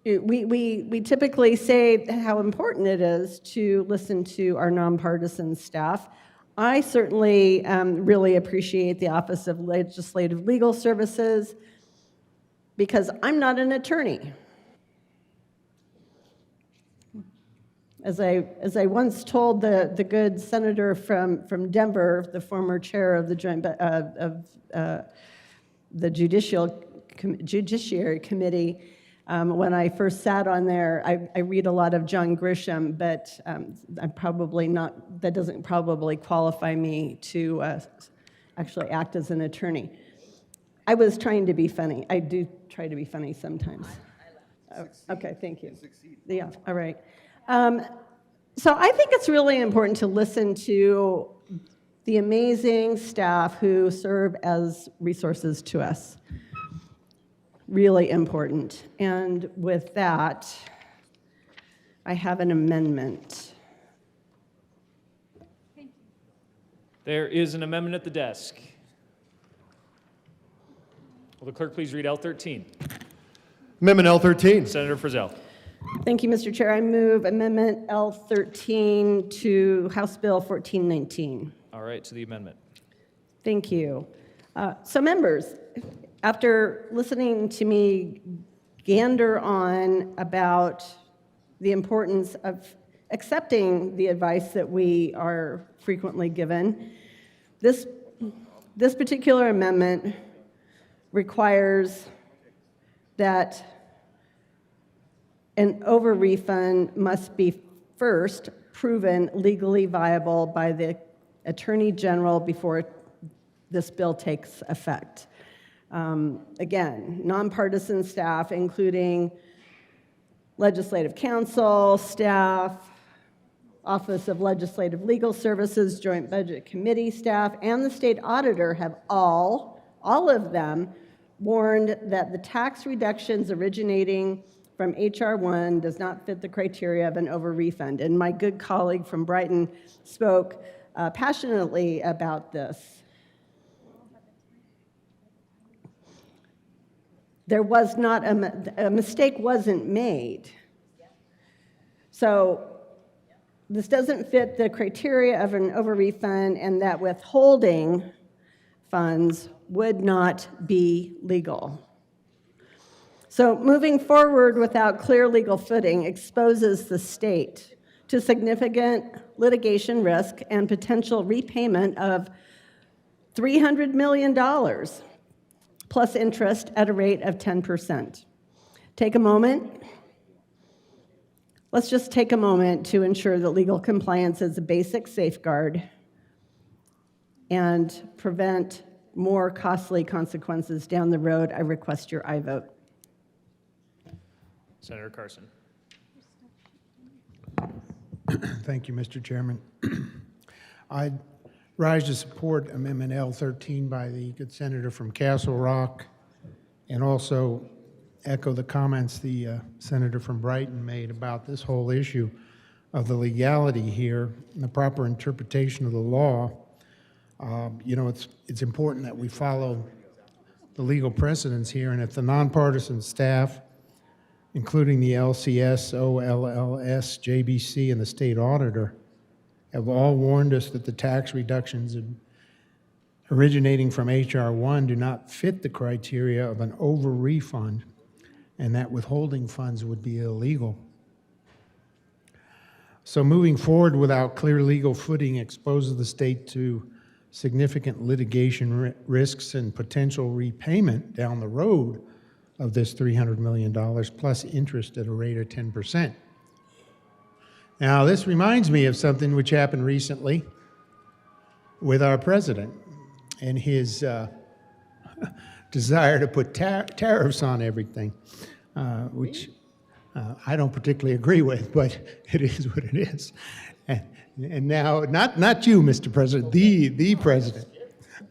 we typically say how important it is to listen to our nonpartisan staff. I certainly really appreciate the Office of Legislative Legal Services because I'm not an attorney. As I once told the good senator from Denver, the former chair of the the Judiciary Committee, when I first sat on there, I read a lot of John Grisham, but I'm probably not, that doesn't probably qualify me to actually act as an attorney. I was trying to be funny. I do try to be funny sometimes. Okay, thank you. Yeah, all right. So I think it's really important to listen to the amazing staff who serve as resources to us. Really important. And with that, I have an amendment. There is an amendment at the desk. Will the clerk please read L13? Amendment L13. Senator Frizzell. Thank you, Mr. Chair. I move Amendment L13 to House Bill 1419. All right, to the amendment. Thank you. So members, after listening to me gander on about the importance of accepting the advice that we are frequently given, this particular amendment requires that an over refund must be first proven legally viable by the Attorney General before this bill takes effect. Again, nonpartisan staff, including Legislative Counsel, staff, Office of Legislative Legal Services, Joint Budget Committee staff, and the state auditor have all of them warned that the tax reductions originating from H.R. 1 does not fit the criteria of an over refund. And my good colleague from Brighton spoke passionately about this. There was not a mistake wasn't made. So this doesn't fit the criteria of an over refund, and that withholding funds would not be legal. So moving forward without clear legal footing exposes the state to significant litigation risk and potential repayment of $300 million plus interest at a rate of 10%. Take a moment. Let's just take a moment to ensure that legal compliance is a basic safeguard and prevent more costly consequences down the road. I request your aye vote. Senator Carson. Thank you, Mr. Chairman. I rise to support Amendment L13 by the good senator from Castle Rock, and also echo the comments the senator from Brighton made about this whole issue of the legality here and the proper interpretation of the law. You know, it's important that we follow the legal precedents here, and if the nonpartisan staff, including the LCS, OLLS, JBC, and the state auditor, have all warned us that the tax reductions originating from H.R. 1 do not fit the criteria of an over refund, and that withholding funds would be illegal. So moving forward without clear legal footing exposes the state to significant litigation risks and potential repayment down the road of this $300 million plus interest at a rate of 10%. Now, this reminds me of something which happened recently with our president and his desire to put tariffs on everything, which I don't particularly agree with, but it is what it is. And now, not you, Mr. President, the president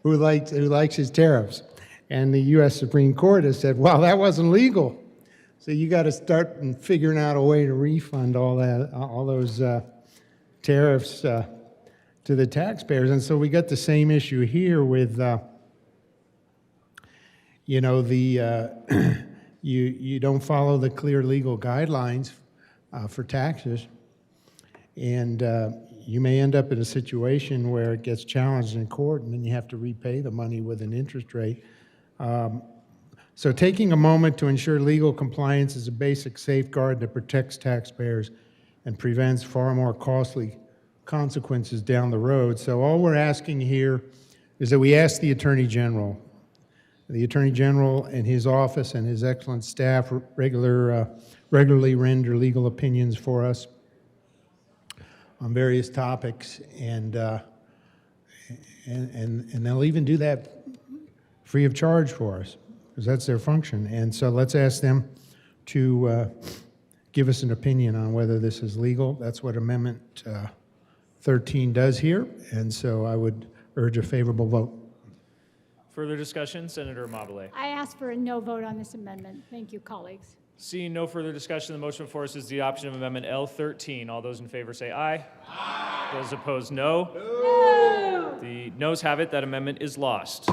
who likes his tariffs. And the U.S. Supreme Court has said, well, that wasn't legal. So you got to start figuring out a way to refund all those tariffs to the taxpayers. And so we got the same issue here with, you know, you don't follow the clear legal guidelines for taxes, and you may end up in a situation where it gets challenged in court, and then you have to repay the money with an interest rate. So taking a moment to ensure legal compliance is a basic safeguard that protects taxpayers and prevents far more costly consequences down the road. So all we're asking here is that we ask the Attorney General. The Attorney General and his office and his excellent staff regularly render legal opinions for us on various topics, and they'll even do that free of charge for us, because that's their function. And so let's ask them to give us an opinion on whether this is legal. That's what Amendment 13 does here, and so I would urge a favorable vote. Further discussion, Senator Amabile. I ask for a no vote on this amendment. Thank you, colleagues. Seeing no further discussion, the motion before us is the adoption of Amendment L13. All those in favor say aye. Aye. Those opposed, no. No. The noes have it. That amendment is lost.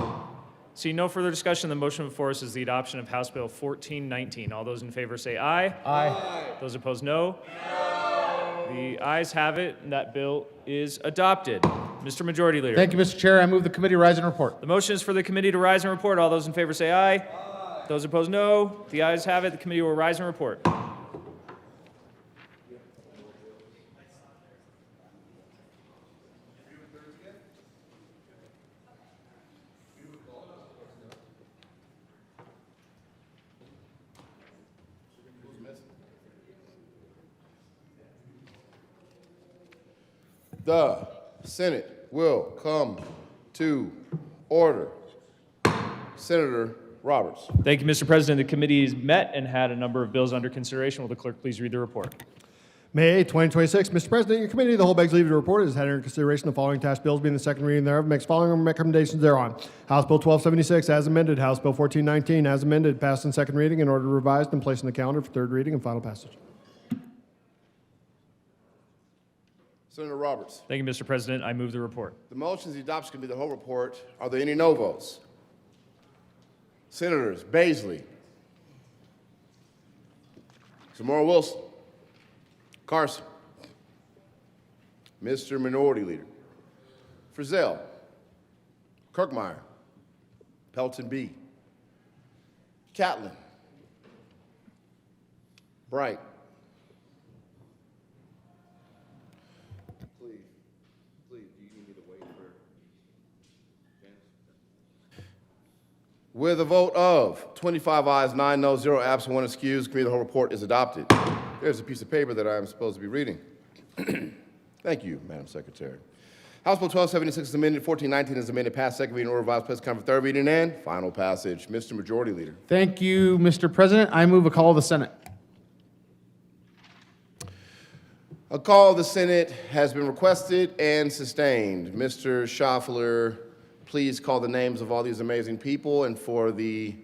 Seeing no further discussion, the motion before us is the adoption of House Bill 1419. All those in favor say aye. Aye. Those opposed, no. No. The ayes have it, and that bill is adopted. Mr. Majority Leader. Thank you, Mr. Chair. I move the committee rise and report. The motion is for the committee to rise and report. All those in favor say aye. Aye. Those opposed, no. The ayes have it. The committee will rise and report. The Senate will come to order. Senator Roberts. Thank you, Mr. President. The committee has met and had a number of bills under consideration. Will the clerk please read the report? May 8, 2026. Mr. President, your committee of the whole begs leave to report has had under consideration the following attached bills being the second reading thereof, makes following recommendations thereon. House Bill 1276 as amended, House Bill 1419 as amended, passed in second reading in order revised and placed in the calendar for third reading and final passage. Senator Roberts. Thank you, Mr. President. I move the report. The motions, the adoption can be the whole report. Are there any no votes? Senators Baisley, Zamora Wilson, Carson, Mr. Minority Leader, Frizzell, Kirkmeyer, Pelton B, Catlin, Bright. Please, do you need me to wait for? With a vote of 25 ayes, 9 noes, 0 absent, 1 excused, committee of the whole report is adopted. There's a piece of paper that I am supposed to be reading. Thank you, Madam Secretary. House Bill 1276 is amended, 1419 is amended, passed second reading, order revised, placed on for third reading and final passage. Mr. Majority Leader. Thank you, Mr. President. I move a call of the Senate. A call of the Senate has been requested and sustained. Mr. Schaffler, please call the names of all these amazing people, and for the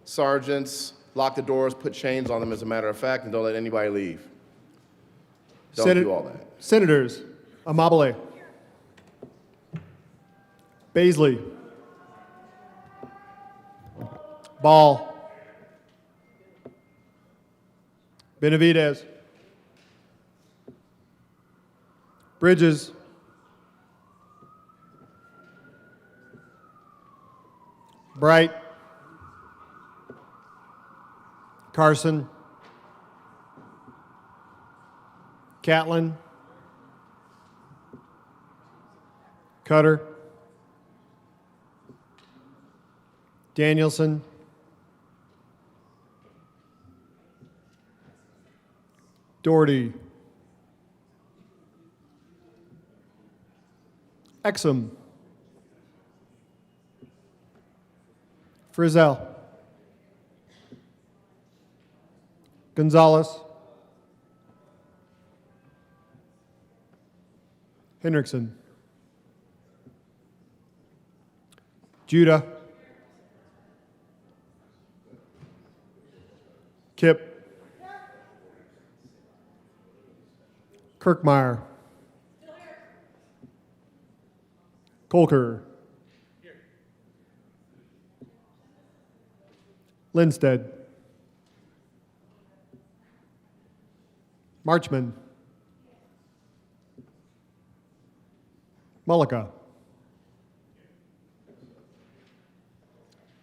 sergeants, lock the doors, put chains on them as a matter of fact, and don't let anybody leave. Don't do all that. Senators Amabile, Baisley, Ball, Benavidez, Bridges, Bright, Carson, Catlin, Cutter, Danielson, Doherty, Exum, Frizzell, Gonzalez, Hendrickson, Judah, Kip, Kirkmeyer, Colker, Lindstedt, Marchman, Mullica,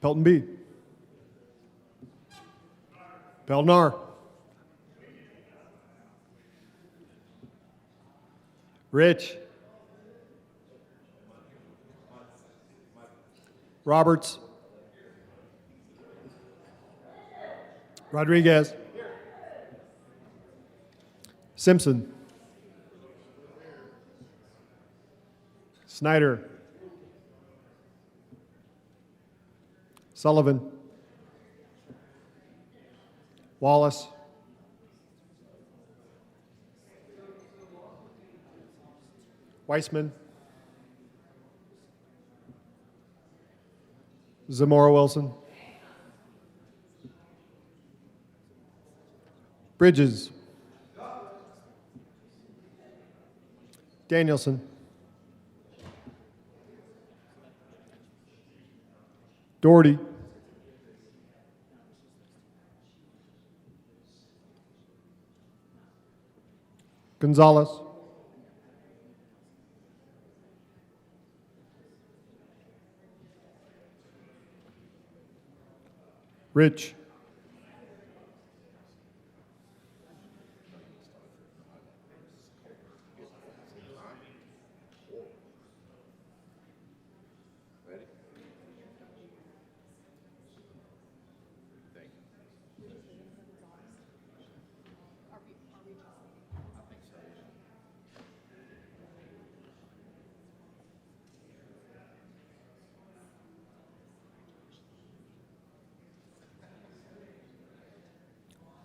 Pelton B, Pelnar, Rich, Roberts, Rodriguez, Simpson, Snyder, Sullivan, Wallace, Weissman, Zamora Wilson, Bridges, Danielson, Doherty, Gonzalez, Rich,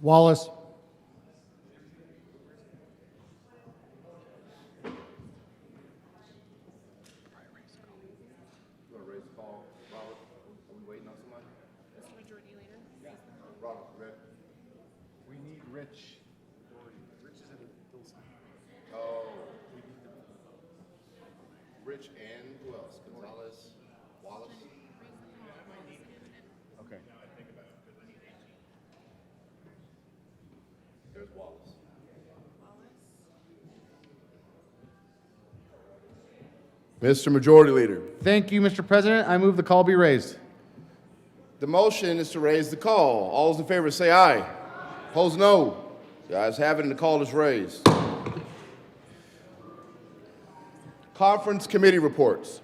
Wallace. We need Rich. Rich is in Hillside. Oh. Rich and who else? Gonzalez, Wallace? Okay. There's Wallace. Mr. Majority Leader. Thank you, Mr. President. I move the call be raised. The motion is to raise the call. All those in favor say aye. Opposed, no. The ayes have it and the call is raised. Conference committee reports.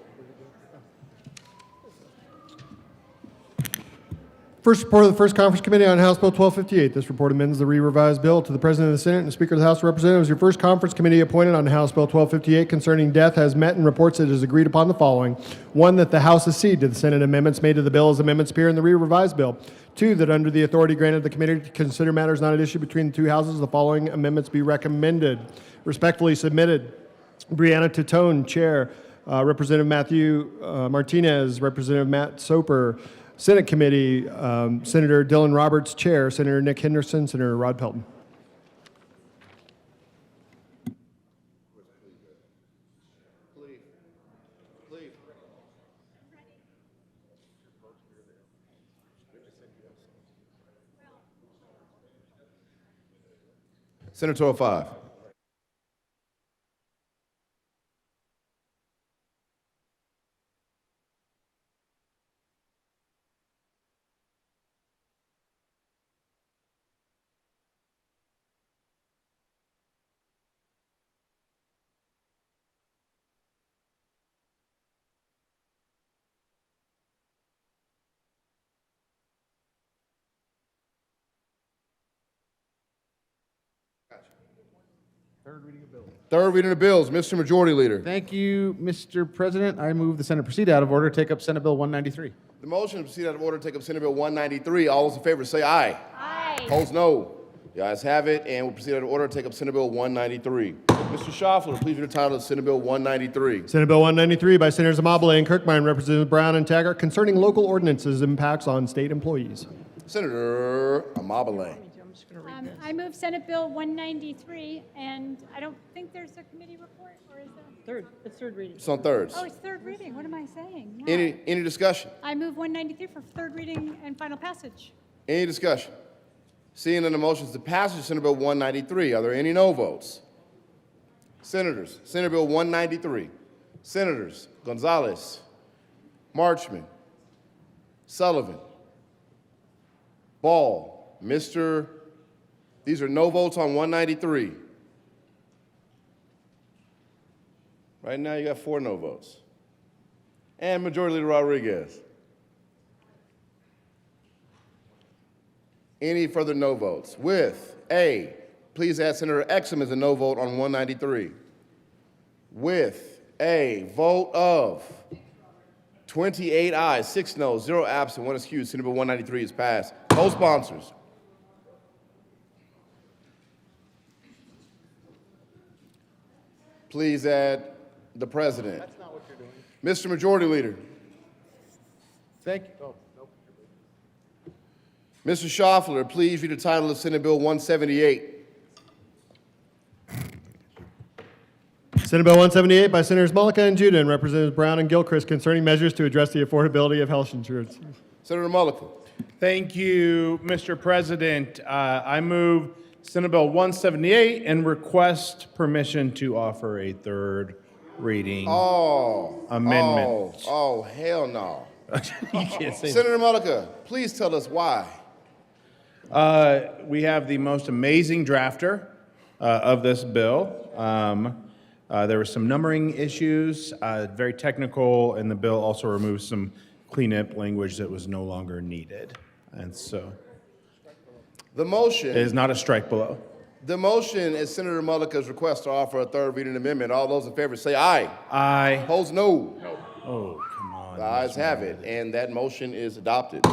First report of the First Conference Committee on House Bill 1258. This report amends the re-revised bill to the President of the Senate and Speaker of the House of Representatives. Your first conference committee appointed on House Bill 1258 concerning death has met and reports it has agreed upon the following. 1, that the House accede to the Senate amendments made to the bill as amendments appear in the re-revised bill. 2, that under the authority granted the committee to consider matters not at issue between the two houses, the following amendments be recommended. Respectfully submitted. Brianna Titone, Chair. Representative Matthew Martinez, Representative Matt Soper. Senate Committee, Senator Dylan Roberts, Chair, Senator Nick Henderson, Senator Rod Pelton. Senate 205. Third reading of bills. Third reading of bills. Mr. Majority Leader. Thank you, Mr. President. I move the Senate proceed out of order, take up Senate Bill 193. The motion to proceed out of order, take up Senate Bill 193. All those in favor say aye. Aye. Opposed, no. The ayes have it, and we'll proceed out of order, take up Senate Bill 193. Mr. Schaffler, please read the title of Senate Bill 193. Senate Bill 193 by Senators Amabile and Kirkmeyer, Representatives Brown and Taggart, concerning local ordinances impacts on state employees. Senator Amabile. I move Senate Bill 193, and I don't think there's a committee report, or is there? It's third reading. It's on thirds. Oh, it's third reading. What am I saying? Yeah. Any discussion? I move 193 for third reading and final passage. Any discussion? Seeing none, the motion is to passage Senate Bill 193. Are there any no votes? Senators, Senate Bill 193. Senators Gonzalez, Marchman, Sullivan, Ball, these are no votes on 193. Right now, you got 4 no votes. And Majority Leader Rodriguez. Any further no votes? With A, please add Senator Exum as a no vote on 193. With a vote of 28 ayes, 6 noes, 0 absent, 1 excused, Senate Bill 193 is passed. Co-sponsors. Please add the President. That's not what you're doing. Mr. Majority Leader. Thank you. Oh, nope. Mr. Schaffler, please read the title of Senate Bill 178. Senate Bill 178 by Senators Mullica and Judah and Representatives Brown and Gilchrist concerning measures to address the affordability of health insurance. Senator Mullica. Thank you, Mr. President. I move Senate Bill 178 and request permission to offer a third reading amendment. Oh, hell no. You can't say Senator Mullica, please tell us why. We have the most amazing drafter of this bill. There were some numbering issues, very technical, and the bill also removes some cleanup language that was no longer needed. And so The motion it is not a strike below. The motion is Senator Mullica's request to offer a third reading amendment. All those in favor say aye. Aye. Opposed, no. Oh, come on. The ayes have it, and that motion is adopted.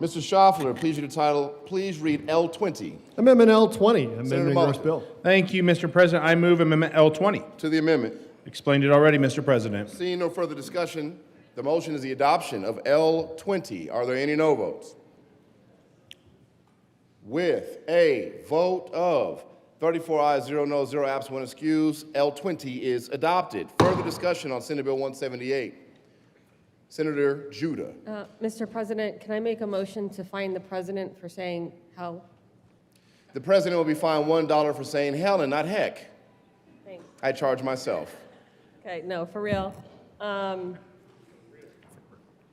Mr. Schaffler, please read L20. Amendment L20, amending Senator the Mulligan. bill. Thank you, Mr. President. I move Amendment L20. To the amendment. Explained it already, Mr. President. Seeing no further discussion, the motion is the adoption of L20. Are there any no votes? With a vote of 34 ayes, 0 noes, 0 absent, 1 excused, L20 is adopted. Further discussion on Senate Bill 178. Senator Judah. Mr. President, can I make a motion to fine the president for saying hell? The president will be fined $1 for saying hell and not heck. Thanks. I charge myself. Okay, no, for real.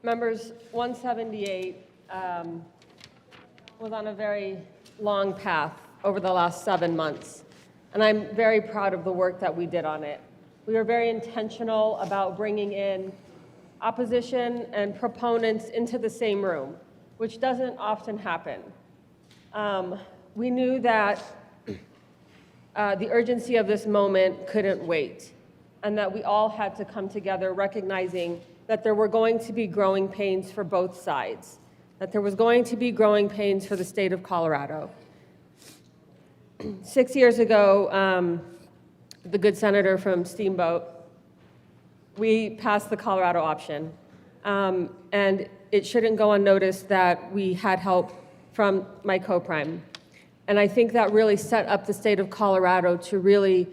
Members, 178 was on a very long path over the last 7 months, and I'm very proud of the work that we did on it. We were very intentional about bringing in opposition and proponents into the same room, which doesn't often happen. We knew that the urgency of this moment couldn't wait, and that we all had to come together recognizing that there were going to be growing pains for both sides, that there was going to be growing pains for the state of Colorado. 6 years ago, the good senator from Steamboat, we passed the Colorado option. And it shouldn't go unnoticed that we had help from my co-prime. And I think that really set up the state of Colorado to really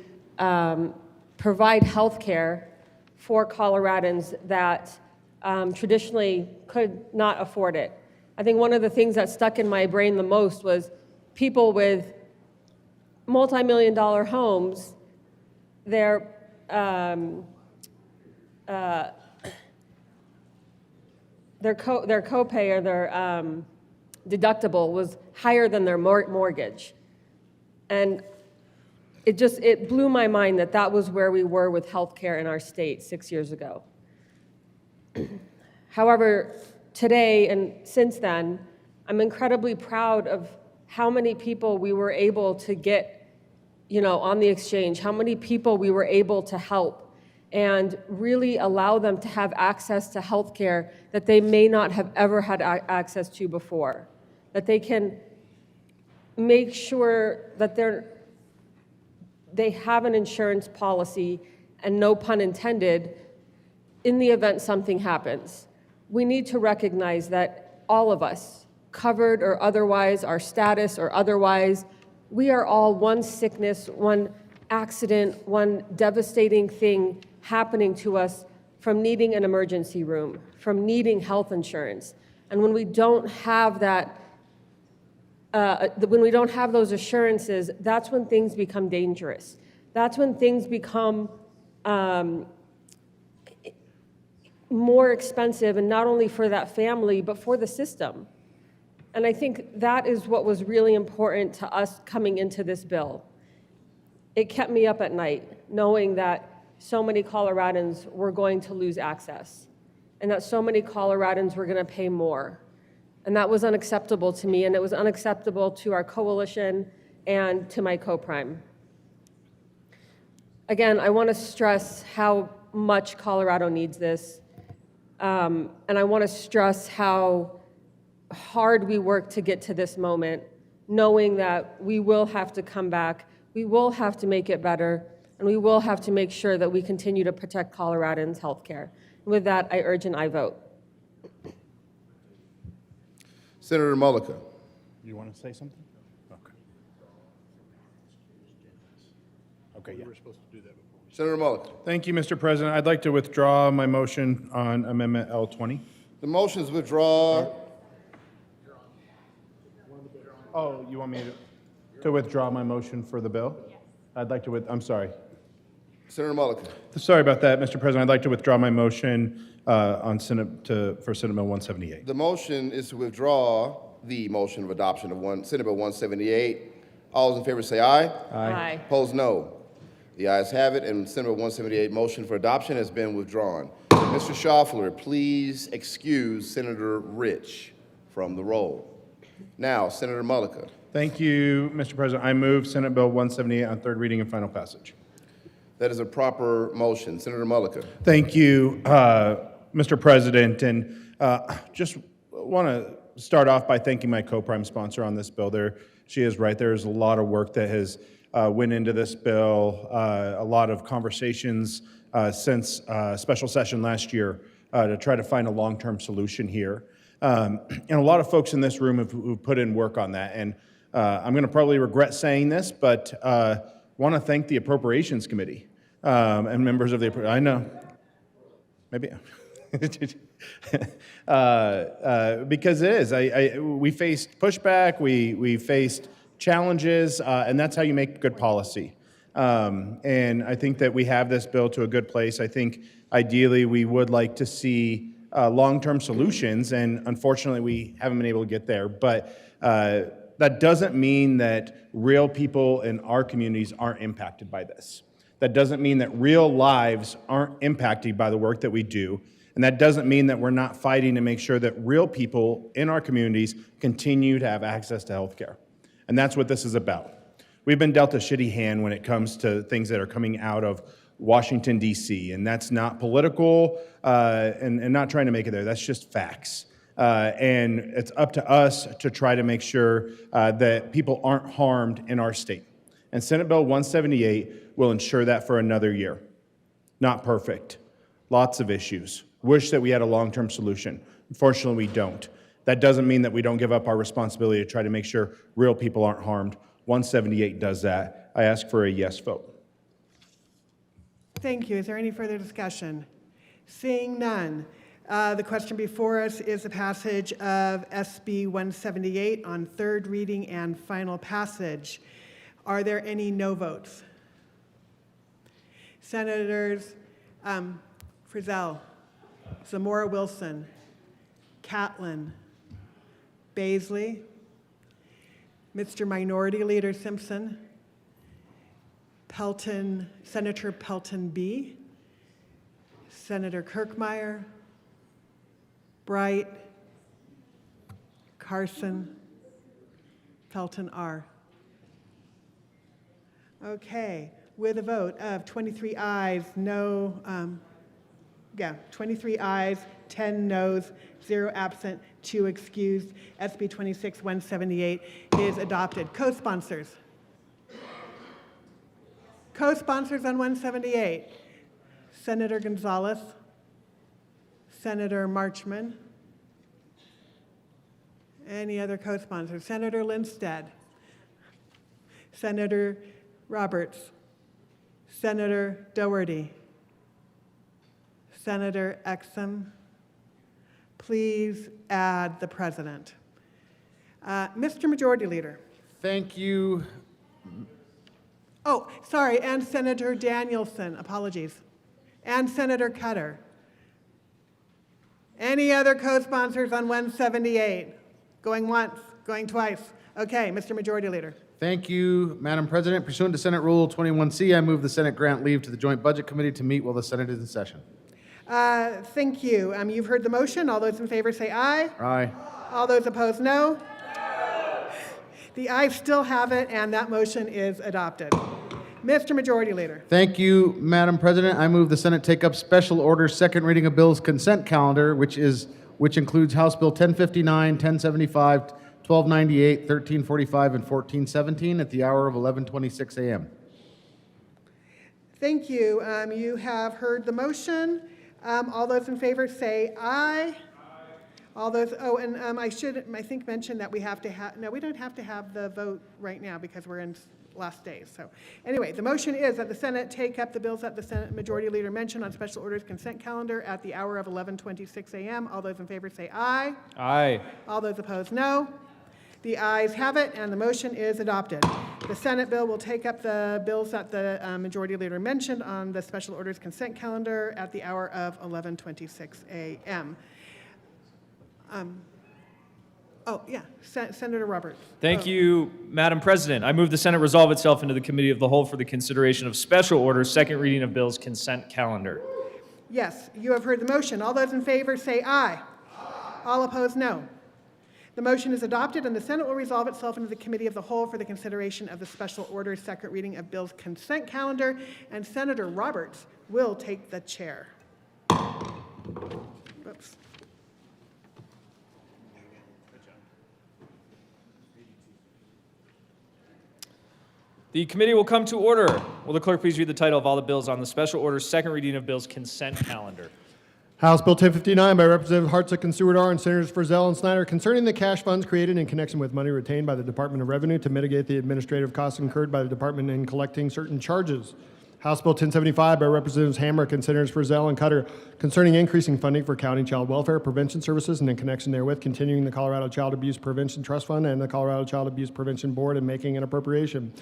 provide health care for Coloradans that traditionally could not afford it. I think one of the things that stuck in my brain the most was people with multi-million-dollar homes, their copay or their deductible was higher than their mortgage. And it blew my mind that that was where we were with healthcare in our state 6 years ago. However, today and since then, I'm incredibly proud of how many people we were able to get, on the exchange, how many people we were able to help and really allow them to have access to health care that they may not have ever had access to before, that they can make sure that they have an insurance policy, and no pun intended, in the event something happens. We need to recognize that all of us, covered or otherwise, our status or otherwise, we are all one sickness, one accident, one devastating thing happening to us from needing an emergency room, from needing health insurance. And when we don't have that, when we don't have those assurances, that's when things become dangerous. That's when things become more expensive, and not only for that family, but for the system. And I think that is what was really important to us coming into this bill. It kept me up at night, knowing that so many Coloradans were going to lose access, and that so many Coloradans were going to pay more. And that was unacceptable to me, and it was unacceptable to our coalition and to my co-prime. Again, I want to stress how much Colorado needs this, and I want to stress how hard we work to get to this moment, knowing that we will have to come back, we will have to make it better, and we will have to make sure that we continue to protect Coloradans' health care. With that, I urge an aye vote. Senator Mullica. You want to say something? Okay. Okay, yeah. Senator Mullica. Thank you, Mr. President. I'd like to withdraw my motion on Amendment L20. The motion is withdrawn. Oh, you want me to withdraw my motion for the bill? I'd like to, I'm sorry. Senator Mullica. Sorry about that, Mr. President. I'd like to withdraw my motion for Senate Bill 178. The motion is to withdraw the motion of adoption of Senate Bill 178. All those in favor say aye. Aye. Opposed, no. The ayes have it, and Senate Bill 178 motion for adoption has been withdrawn. Mr. Schaffler, please excuse Senator Rich from the roll. Now, Senator Mullica. Thank you, Mr. President. I move Senate Bill 178 on third reading and final passage. That is a proper motion. Senator Mullica. Thank you, Mr. President, and just want to start off by thanking my co-prime sponsor on this bill. She is right. There's a lot of work that has went into this bill, a lot of conversations since special session last year to try to find a long-term solution here. And a lot of folks in this room who've put in work on that. And I'm going to probably regret saying this, but want to thank the Appropriations Committee and members of the, I know, maybe, because it is. We faced pushback, we faced challenges, and that's how you make good policy. And I think that we have this bill to a good place. I think ideally we would like to see long-term solutions, and unfortunately we haven't been able to get there. But that doesn't mean that real people in our communities aren't impacted by this. That doesn't mean that real lives aren't impacted by the work that we do. And that doesn't mean that we're not fighting to make sure that real people in our communities continue to have access to health care. And that's what this is about. We've been dealt a shitty hand when it comes to things that are coming out of Washington, D.C., and that's not political and not trying to make it there. That's just facts. And it's up to us to try to make sure that people aren't harmed in our state. And Senate Bill 178 will ensure that for another year. Not perfect. Lots of issues. Wish that we had a long-term solution. Unfortunately, we don't. That doesn't mean that we don't give up our responsibility to try to make sure real people aren't harmed. 178 does that. I ask for a yes vote. Thank you. Is there any further discussion? Seeing none, the question before us is the passage of SB 178 on third reading and final passage. Are there any no votes? Senators Frizzell, Zamora Wilson, Catlin, Baisley, Mr. Minority Leader Simpson, Pelton, Senator Pelton B, Senator Kirkmeyer, Bright, Carson, Pelton R. Okay, with a vote of 23 ayes, 23 ayes, 10 noes, 0 absent, 2 excused. SB 26-178 is adopted. Co-sponsors. Co-sponsors on 178. Senator Gonzalez, Senator Marchman. Any other co-sponsors? Senator Lindstedt, Senator Roberts, Senator Doherty, Senator Exum. Please add the president. Mr. Majority Leader. Thank you. Oh, sorry, and Senator Danielson, apologies, and Senator Cutter. Any other co-sponsors on 178? Going once, going twice. Okay, Mr. Majority Leader. Thank you, Madam President. Pursuant to Senate Rule 21C, I move the Senate grant leave to the Joint Budget Committee to meet while the Senate is in session. Thank you. You've heard the motion. All those in favor say aye. Aye. All those opposed, no. The ayes still have it, and that motion is adopted. Mr. Majority Leader. Thank you, Madam President. I move the Senate take up special order second reading of bills consent calendar, which includes House Bill 1059, 1075, 1298, 1345, and 1417 at the hour of 11:26 a.m. Thank you. You have heard the motion. All those in favor say aye. All those, I think mention that we have to have, no, we don't have to have the vote right now because we're in last days. So anyway, the motion is that the Senate take up the bills that the Senate Majority Leader mentioned on special orders consent calendar at the hour of 11:26 a.m. All those in favor say aye. Aye. All those opposed, no. The ayes have it, and the motion is adopted. The Senate bill will take up the bills that the Majority Leader mentioned on the special orders consent calendar at the hour of 11:26 a.m. Senator Roberts. Thank you, Madam President. I move the Senate resolve itself into the Committee of the Whole for the consideration of special orders, second reading of bills, consent calendar. Yes, you have heard the motion. All those in favor say aye. All opposed, no. The motion is adopted, and the Senate will resolve itself into the Committee of the Whole for the consideration of the special orders, second reading of bills, consent calendar, and Senator Roberts will take the chair. Oops. The committee will come to order. Will the clerk please read the title of all the bills on the special order second reading of bills consent calendar? House Bill 1059 by Representative Hartsook and Seward-R and Senators Frizell and Snyder concerning the cash funds created in connection with money retained by the Department of Revenue to mitigate the administrative costs incurred by the department in collecting certain charges. House Bill 1075 by Representatives Hamrick and Senators Frizell and Cutter concerning increasing funding for county child welfare prevention services and in connection therewith continuing the Colorado Child Abuse Prevention Trust Fund and the Colorado Child Abuse Prevention Board and making an appropriation.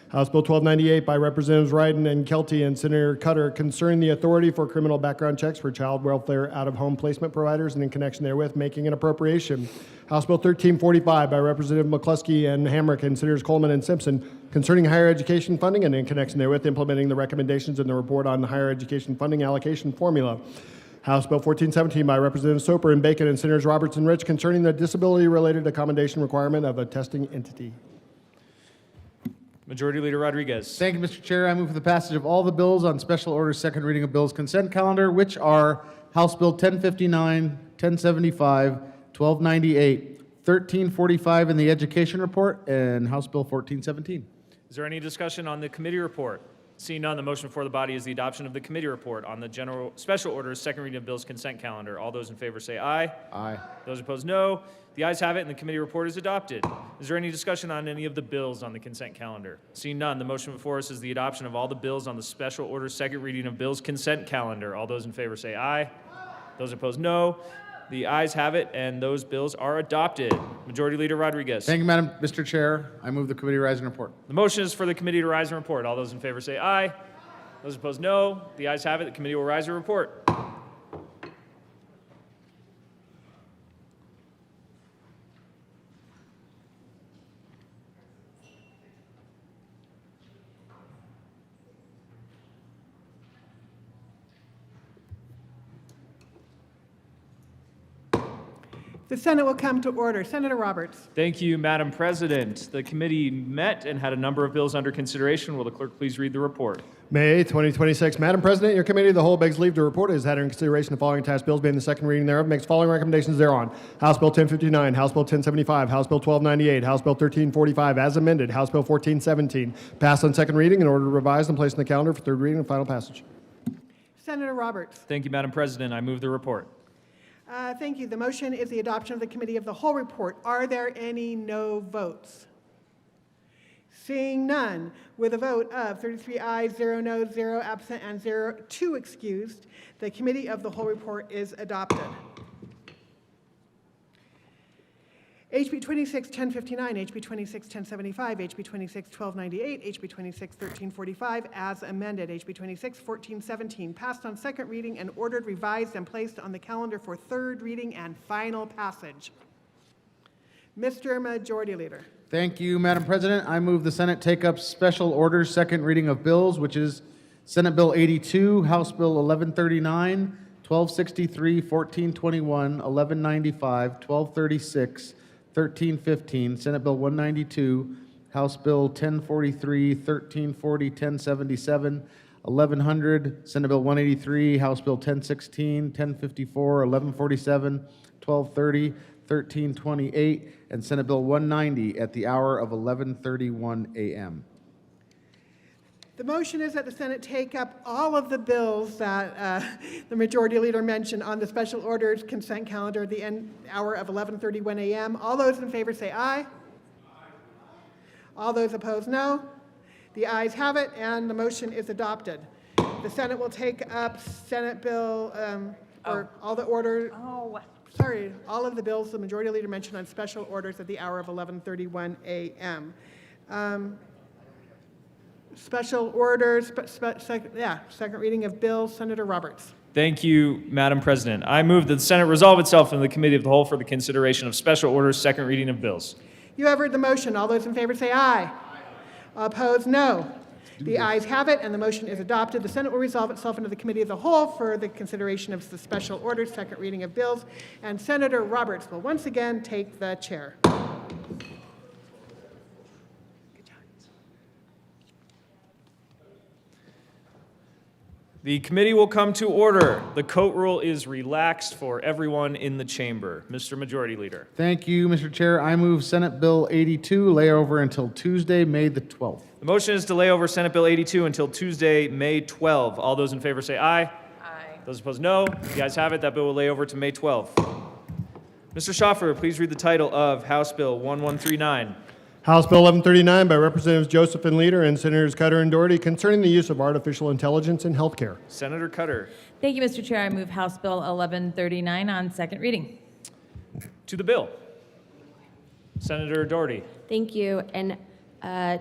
House Bill 1298 by Representatives Ryden and Kelty and Senator Cutter concerning the authority for criminal background checks for child welfare out-of-home placement providers and in connection therewith making an appropriation. House Bill 1345 by Representative McCluskey and Hamrick and Senators Coleman and Simpson concerning higher education funding and in connection therewith implementing the recommendations in the report on the higher education funding allocation formula. House Bill 1417 by Representatives Soper and Bacon and Senators Roberts and Rich concerning the disability-related accommodation requirement of a testing entity. Majority Leader Rodriguez. Thank you, Mr. Chair. I move for the passage of all the bills on special order second reading of bills consent calendar, which are House Bill 1059, 1075, 1298, 1345 in the education report, and House Bill 1417. Is there any discussion on the committee report? Seeing none, the motion before the body is the adoption of the committee report on the general special orders second reading of bills consent calendar. All those in favor say aye. Aye. Those opposed, no. The ayes have it, and the committee report is adopted. Is there any discussion on any of the bills on the consent calendar? Seeing none, the motion before us is the adoption of all the bills on the special order second reading of bills consent calendar. All those in favor say aye. Those opposed, no. The ayes have it, and those bills are adopted. Majority Leader Rodriguez. Thank you, Mr. Chair. I move the committee rise and report. The motion is for the committee to rise and report. All those in favor say aye. Those opposed, no. The ayes have it. The committee will rise and report. The Senate will come to order. Senator Roberts. Thank you, Madam President. The committee met and had a number of bills under consideration. Will the clerk please read the report? May 8, 2026. Madam President, your committee of the whole begs leave to report has had in consideration the following task bills being the second reading thereof, makes following recommendations thereon. House Bill 1059, House Bill 1075, House Bill 1298, House Bill 1345 as amended, House Bill 1417, passed on second reading in order to revise and place in the calendar for third reading and final passage. Senator Roberts. Thank you, Madam President. I move the report. Thank you. The motion is the adoption of the committee of the whole report. Are there any no votes? Seeing none, with a vote of 33 ayes, 0 noes, 0 absent, and 2 excused, the committee of the whole report is adopted. HB 26-1059, HB 26-1075, HB 26-1298, HB 26-1345 as amended, HB 26-1417 passed on second reading and ordered revised and placed on the calendar for third reading and final passage. Mr. Majority Leader. Thank you, Madam President. I move the Senate take up special orders second reading of bills, which is Senate Bill 82, House Bill 1139, 1263, 1421, 1195, 1236, 1315, Senate Bill 192, House Bill 1043, 1340, 1077, 1100, Senate Bill 183, House Bill 1016, 1054, 1147, 1230, 1328, and Senate Bill 190 at the hour of 11:31 a.m. The motion is that the Senate take up all of the bills that the Majority Leader mentioned on the special orders consent calendar at the hour of 11:31 a.m. All those in favor say aye. Aye. All those opposed, no. The ayes have it, and the motion is adopted. The Senate will take up Senate Bill, all the orders. Sorry, all of the bills the Majority Leader mentioned on special orders at the hour of 11:31 a.m. Special orders, second reading of bills. Senator Roberts. Thank you, Madam President. I move that the Senate resolve itself in the committee of the whole for the consideration of special orders, second reading of bills. You have heard the motion. All those in favor say aye. Opposed, no. The ayes have it, and the motion is adopted. The Senate will resolve itself into the committee of the whole for the consideration of the special orders, second reading of bills, and Senator Roberts will once again take the chair. The committee will come to order. The coat rule is relaxed for everyone in the chamber. Mr. Majority Leader. Thank you, Mr. Chair. I move Senate Bill 82 lay over until Tuesday, May the 12th. The motion is to lay over Senate Bill 82 until Tuesday, May 12. All those in favor say aye. Aye. Those opposed, no. The ayes have it. That bill will lay over to May 12. Mr. Schaffer, please read the title of House Bill 1139. House Bill 1139 by Representatives Joseph and Leader and Senators Cutter and Doherty concerning the use of artificial intelligence in healthcare. Senator Cutter. Thank you, Mr. Chair. I move House Bill 1139 on second reading. To the bill. Senator Doherty. Thank you. And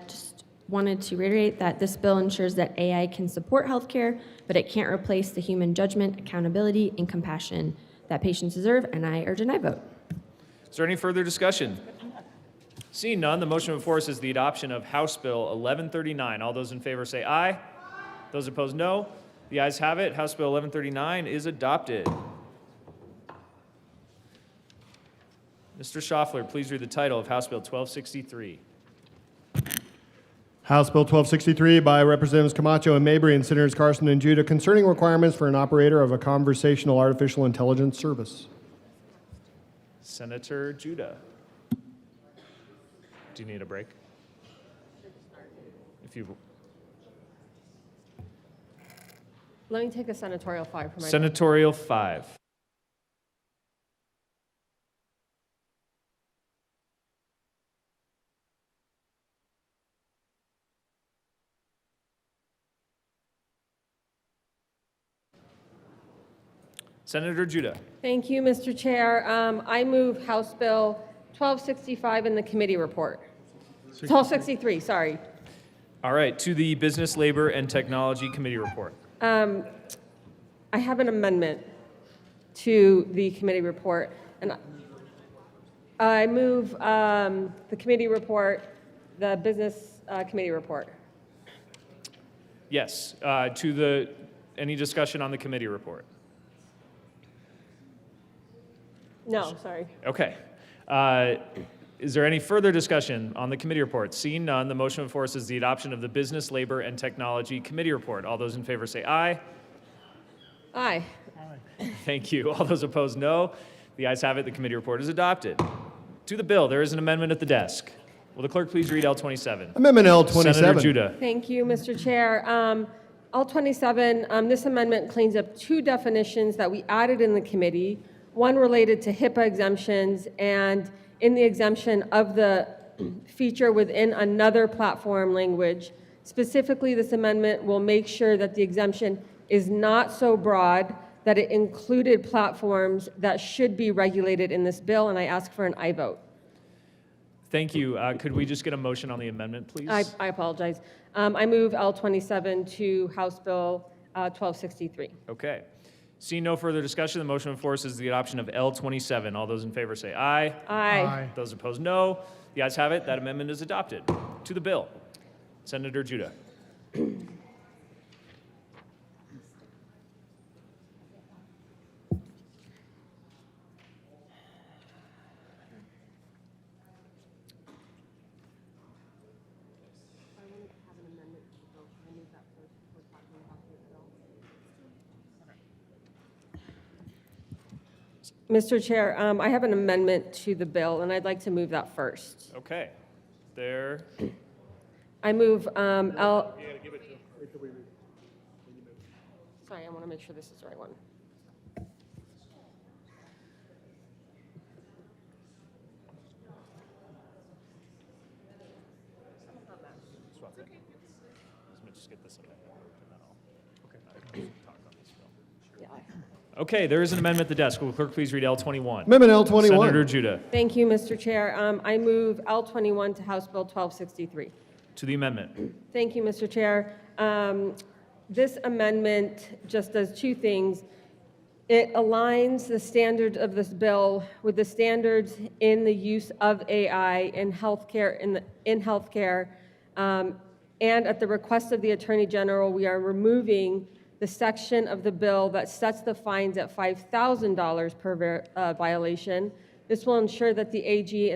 just wanted to reiterate that this bill ensures that AI can support healthcare, but it can't replace the human judgment, accountability, and compassion that patients deserve, and I urge an aye vote. Is there any further discussion? Seeing none, the motion before us is the adoption of House Bill 1139. All those in favor say aye. Those opposed, no. The ayes have it. House Bill 1139 is adopted. Mr. Schaffler, please read the title of House Bill 1263. House Bill 1263 by Representatives Camacho and Mabry and Senators Carson and Judah concerning requirements for an operator of a conversational artificial intelligence service. Senator Judah. Do you need a break? If you Let me take a senatorial 5 for my. Senatorial 5. Senator Judah. Thank you, Mr. Chair. I move House Bill 1265 in the committee report. 1263, sorry. All right, to the Business, Labor, and Technology Committee report. I have an amendment to the committee report, and I move the committee report, the Business Committee report. Yes, any discussion on the committee report? No, sorry. Okay. Is there any further discussion on the committee report? Seeing none, the motion before us is the adoption of the Business, Labor, and Technology Committee report. All those in favor say aye. Aye. Thank you. All those opposed, no. The ayes have it. The committee report is adopted. To the bill, there is an amendment at the desk. Will the clerk please read L27? Amendment L27. Senator Judah. Thank you, Mr. Chair. L27, this amendment cleans up 2 definitions that we added in the committee, one related to HIPAA exemptions and in the exemption of the feature within another platform language. Specifically, this amendment will make sure that the exemption is not so broad that it included platforms that should be regulated in this bill, and I ask for an aye vote. Thank you. Could we just get a motion on the amendment, please? I apologize. I move L27 to House Bill 1263. Okay. Seeing no further discussion, the motion before us is the adoption of L27. All those in favor say aye. Aye. Those opposed, no. The ayes have it. That amendment is adopted. To the bill. Senator Judah. Mr. Chair, I have an amendment to the bill, and I'd like to move that first. Okay. There. I move L. Sorry, I want to make sure this is the right one. Okay, there is an amendment at the desk. Will the clerk please read L21? Amendment L21. Senator Judah. Thank you, Mr. Chair. I move L21 to House Bill 1263. To the amendment. Thank you, Mr. Chair. This amendment just does 2 things. It aligns the standards of this bill with the standards in the use of AI in healthcare, and at the request of the Attorney General, we are removing the section of the bill that sets the fines at $5,000 per violation. This will ensure that the AG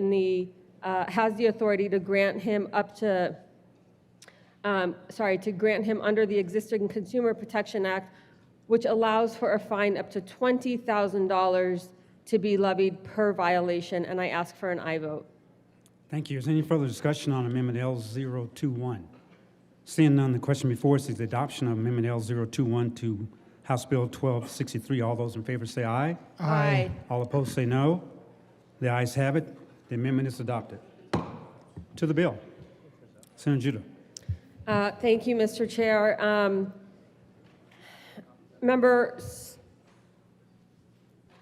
has the authority to grant him up to to grant him under the existing Consumer Protection Act, which allows for a fine up to $20,000 to be levied per violation, and I ask for an aye vote. Thank you. Is there any further discussion on Amendment L021? Seeing none, the question before us is the adoption of Amendment L021 to House Bill 1263. All those in favor say aye. Aye. All opposed say no. The ayes have it. The amendment is adopted. To the bill. Senator Judah. Thank you, Mr. Chair. Members,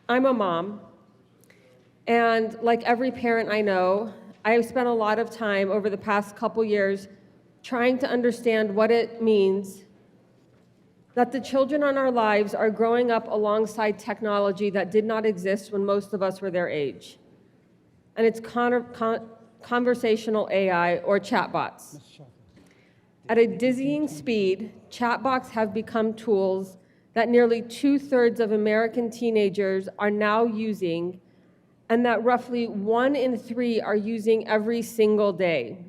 I'm a mom, and like every parent I know, I have spent a lot of time over the past couple years trying to understand what it means that the children in our lives are growing up alongside technology that did not exist when most of us were their age. And it's conversational AI or chatbots. At a dizzying speed, chatbots have become tools that nearly 2/3 of American teenagers are now using, and that roughly 1 in 3 are using every single day.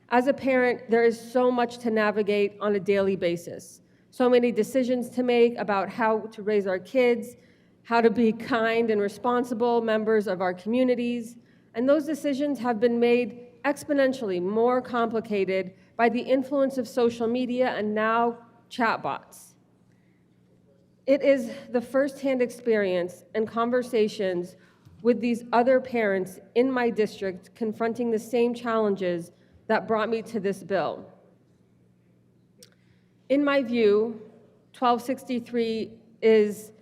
As a parent, there is so much to navigate on a daily basis. So many decisions to make about how to raise our kids, how to be kind and responsible members of our communities, and those decisions have been made exponentially more complicated by the influence of social media and now chatbots. It is the firsthand experience and conversations with these other parents in my district confronting the same challenges that brought me to this bill. In my view, 1263 is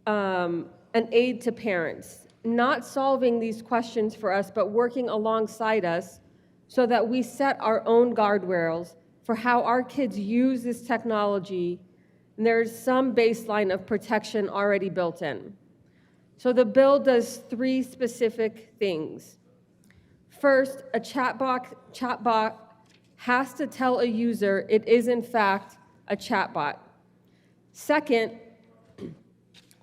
an aid to parents, not solving these questions for us, but working alongside us so that we set our own guardrails for how our kids use this technology, and there's some baseline of protection already built in. So the bill does 3 specific things. First, a chatbot has to tell a user it is in fact a chatbot. Second,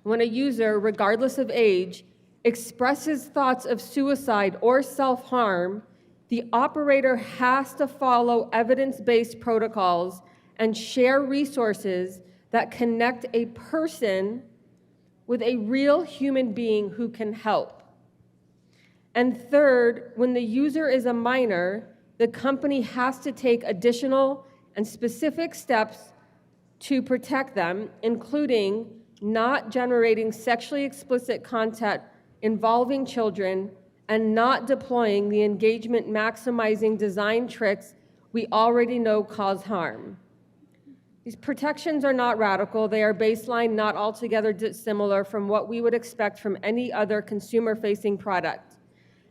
when a user, regardless of age, expresses thoughts of suicide or self-harm, the operator has to follow evidence-based protocols and share resources that connect a person with a real human being who can help. And third, when the user is a minor, the company has to take additional and specific steps to protect them, including not generating sexually explicit content involving children and not deploying the engagement maximizing design tricks we already know cause harm. These protections are not radical. They are baseline, not altogether dissimilar from what we would expect from any other consumer-facing product.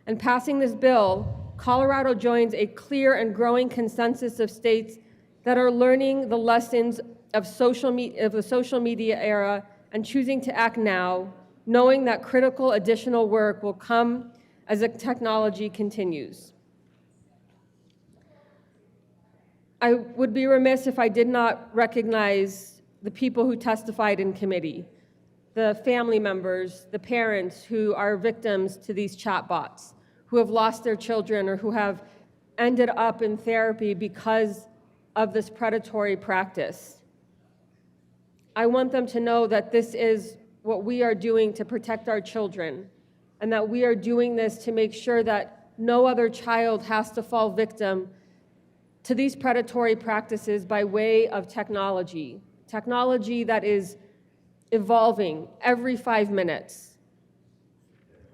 And passing this bill, Colorado joins a clear and growing consensus of states that are learning the lessons of the social media era and choosing to act now, knowing that critical additional work will come as the technology continues. I would be remiss if I did not recognize the people who testified in committee, the family members, the parents who are victims to these chatbots, who have lost their children or who have ended up in therapy because of this predatory practice. I want them to know that this is what we are doing to protect our children, and that we are doing this to make sure that no other child has to fall victim to these predatory practices by way of technology that is evolving every 5 minutes.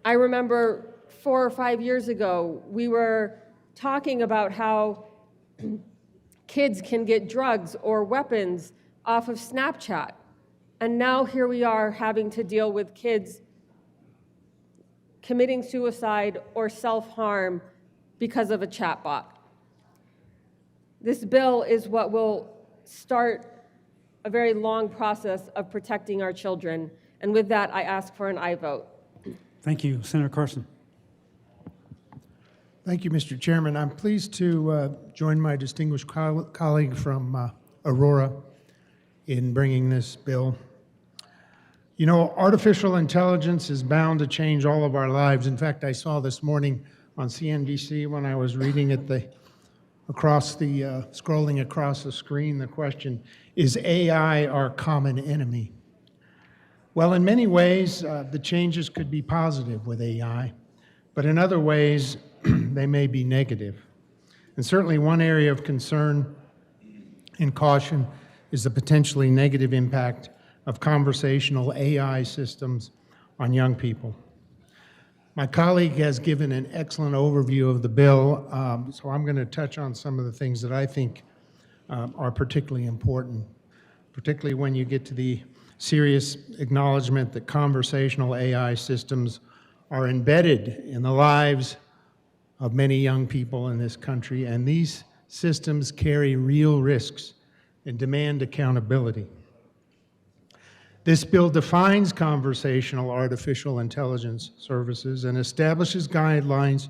I remember 4 or 5 years ago, we were talking about how kids can get drugs or weapons off of Snapchat. And now here we are having to deal with kids committing suicide or self-harm because of a chatbot. This bill is what will start a very long process of protecting our children. And with that, I ask for an aye vote. Thank you. Senator Carson. Thank you, Mr. Chairman. I'm pleased to join my distinguished colleague from Aurora in bringing this bill. You know, artificial intelligence is bound to change all of our lives. In fact, I saw this morning on CNBC when I was reading it, scrolling across the screen, the question, is AI our common enemy? Well, in many ways, the changes could be positive with AI, but in other ways, they may be negative. And certainly one area of concern and caution is the potentially negative impact of conversational AI systems on young people. My colleague has given an excellent overview of the bill, so I'm going to touch on some of the things that I think are particularly important, particularly when you get to the serious acknowledgement that conversational AI systems are embedded in the lives of many young people in this country, and these systems carry real risks and demand accountability. This bill defines conversational artificial intelligence services and establishes guidelines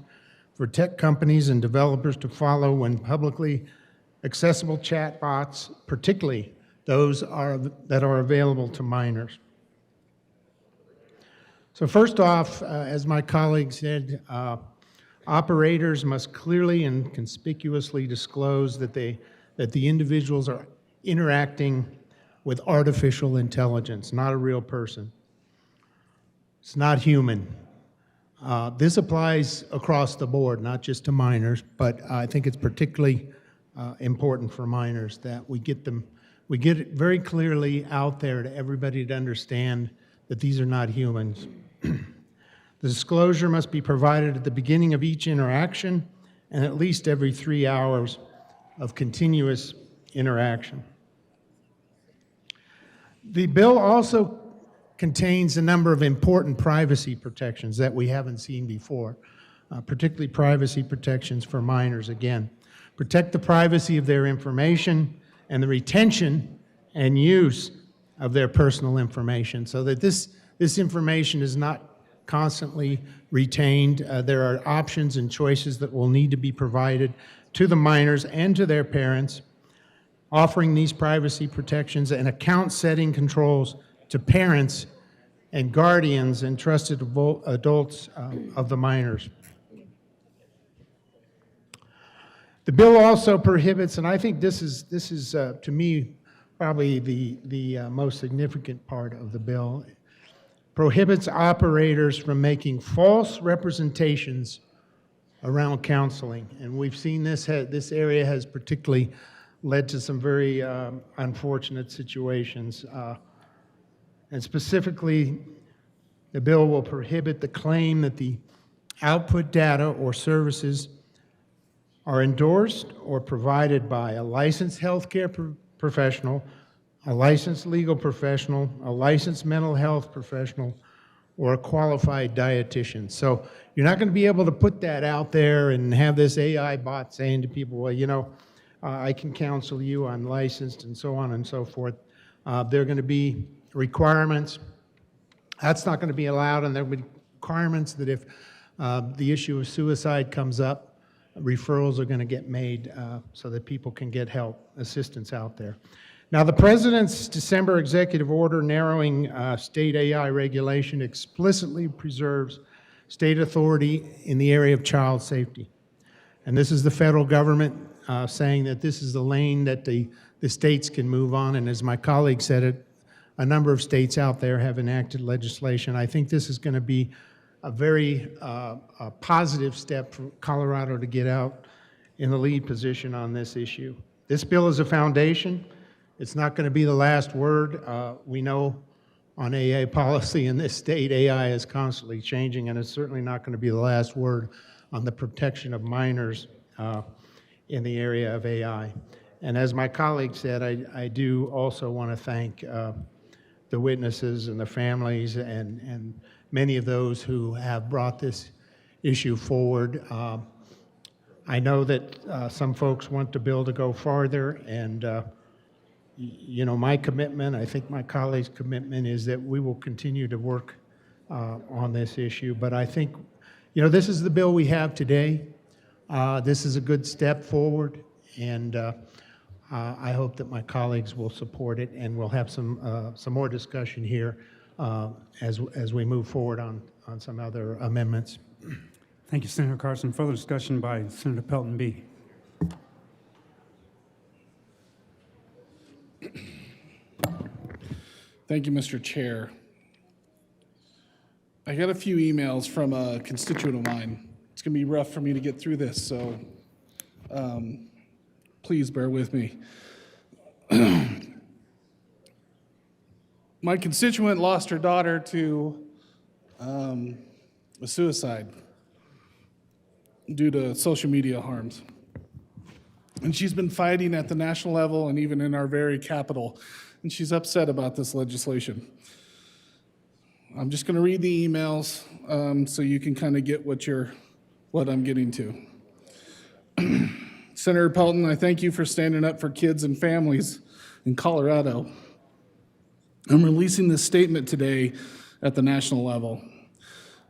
for tech companies and developers to follow when publicly accessible chatbots, particularly those that are available to minors. So first off, as my colleague said, operators must clearly and conspicuously disclose that the individuals are interacting with artificial intelligence, not a real person. It's not human. This applies across the board, not just to minors, but I think it's particularly important for minors that we get it very clearly out there to everybody to understand that these are not humans. The disclosure must be provided at the beginning of each interaction and at least every 3 hours of continuous interaction. The bill also contains a number of important privacy protections that we haven't seen before, particularly privacy protections for minors, again. Protect the privacy of their information and the retention and use of their personal information so that this information is not constantly retained. There are options and choices that will need to be provided to the minors and to their parents, offering these privacy protections and account-setting controls to parents and guardians and trusted adults of the minors. The bill also prohibits, and I think this is to me probably the most significant part of the bill, prohibits operators from making false representations around counseling. And we've seen this area has particularly led to some very unfortunate situations. And specifically, the bill will prohibit the claim that the output data or services are endorsed or provided by a licensed healthcare professional, a licensed legal professional, a licensed mental health professional, or a qualified dietitian. So you're not going to be able to put that out there and have this AI bot saying to people, well, you know, I can counsel you, I'm licensed, and so on and so forth. There are going to be requirements. That's not going to be allowed, and there will be requirements that if the issue of suicide comes up, referrals are going to get made so that people can get help, assistance out there. Now, the President's December executive order narrowing state AI regulation explicitly preserves state authority in the area of child safety. And this is the federal government saying that this is the lane that the states can move on. And as my colleague said it, a number of states out there have enacted legislation. I think this is going to be a very positive step for Colorado to get out in the lead position on this issue. This bill is a foundation. It's not going to be the last word. We know on AA policy in this state, AI is constantly changing, and it's certainly not going to be the last word on the protection of minors in the area of AI. And as my colleague said, I do also want to thank the witnesses and the families and many of those who have brought this issue forward. I know that some folks want the bill to go farther, and you know, my commitment, I think my colleagues' commitment is that we will continue to work on this issue. But I think, you know, this is the bill we have today. This is a good step forward, and I hope that my colleagues will support it, and we'll have some more discussion here as we move forward on some other amendments. Thank you, Senator Carson. Further discussion by Senator Pelton B. Thank you, Mr. Chair. I got a few emails from a constituent of mine. It's going to be rough for me to get through this, so please bear with me. My constituent lost her daughter to a suicide due to social media harms. And she's been fighting at the national level and even in our very capital, and she's upset about this legislation. I'm just going to read the emails so you can kind of get what I'm getting to. Senator Pelton, I thank you for standing up for kids and families in Colorado. I'm releasing this statement today at the national level.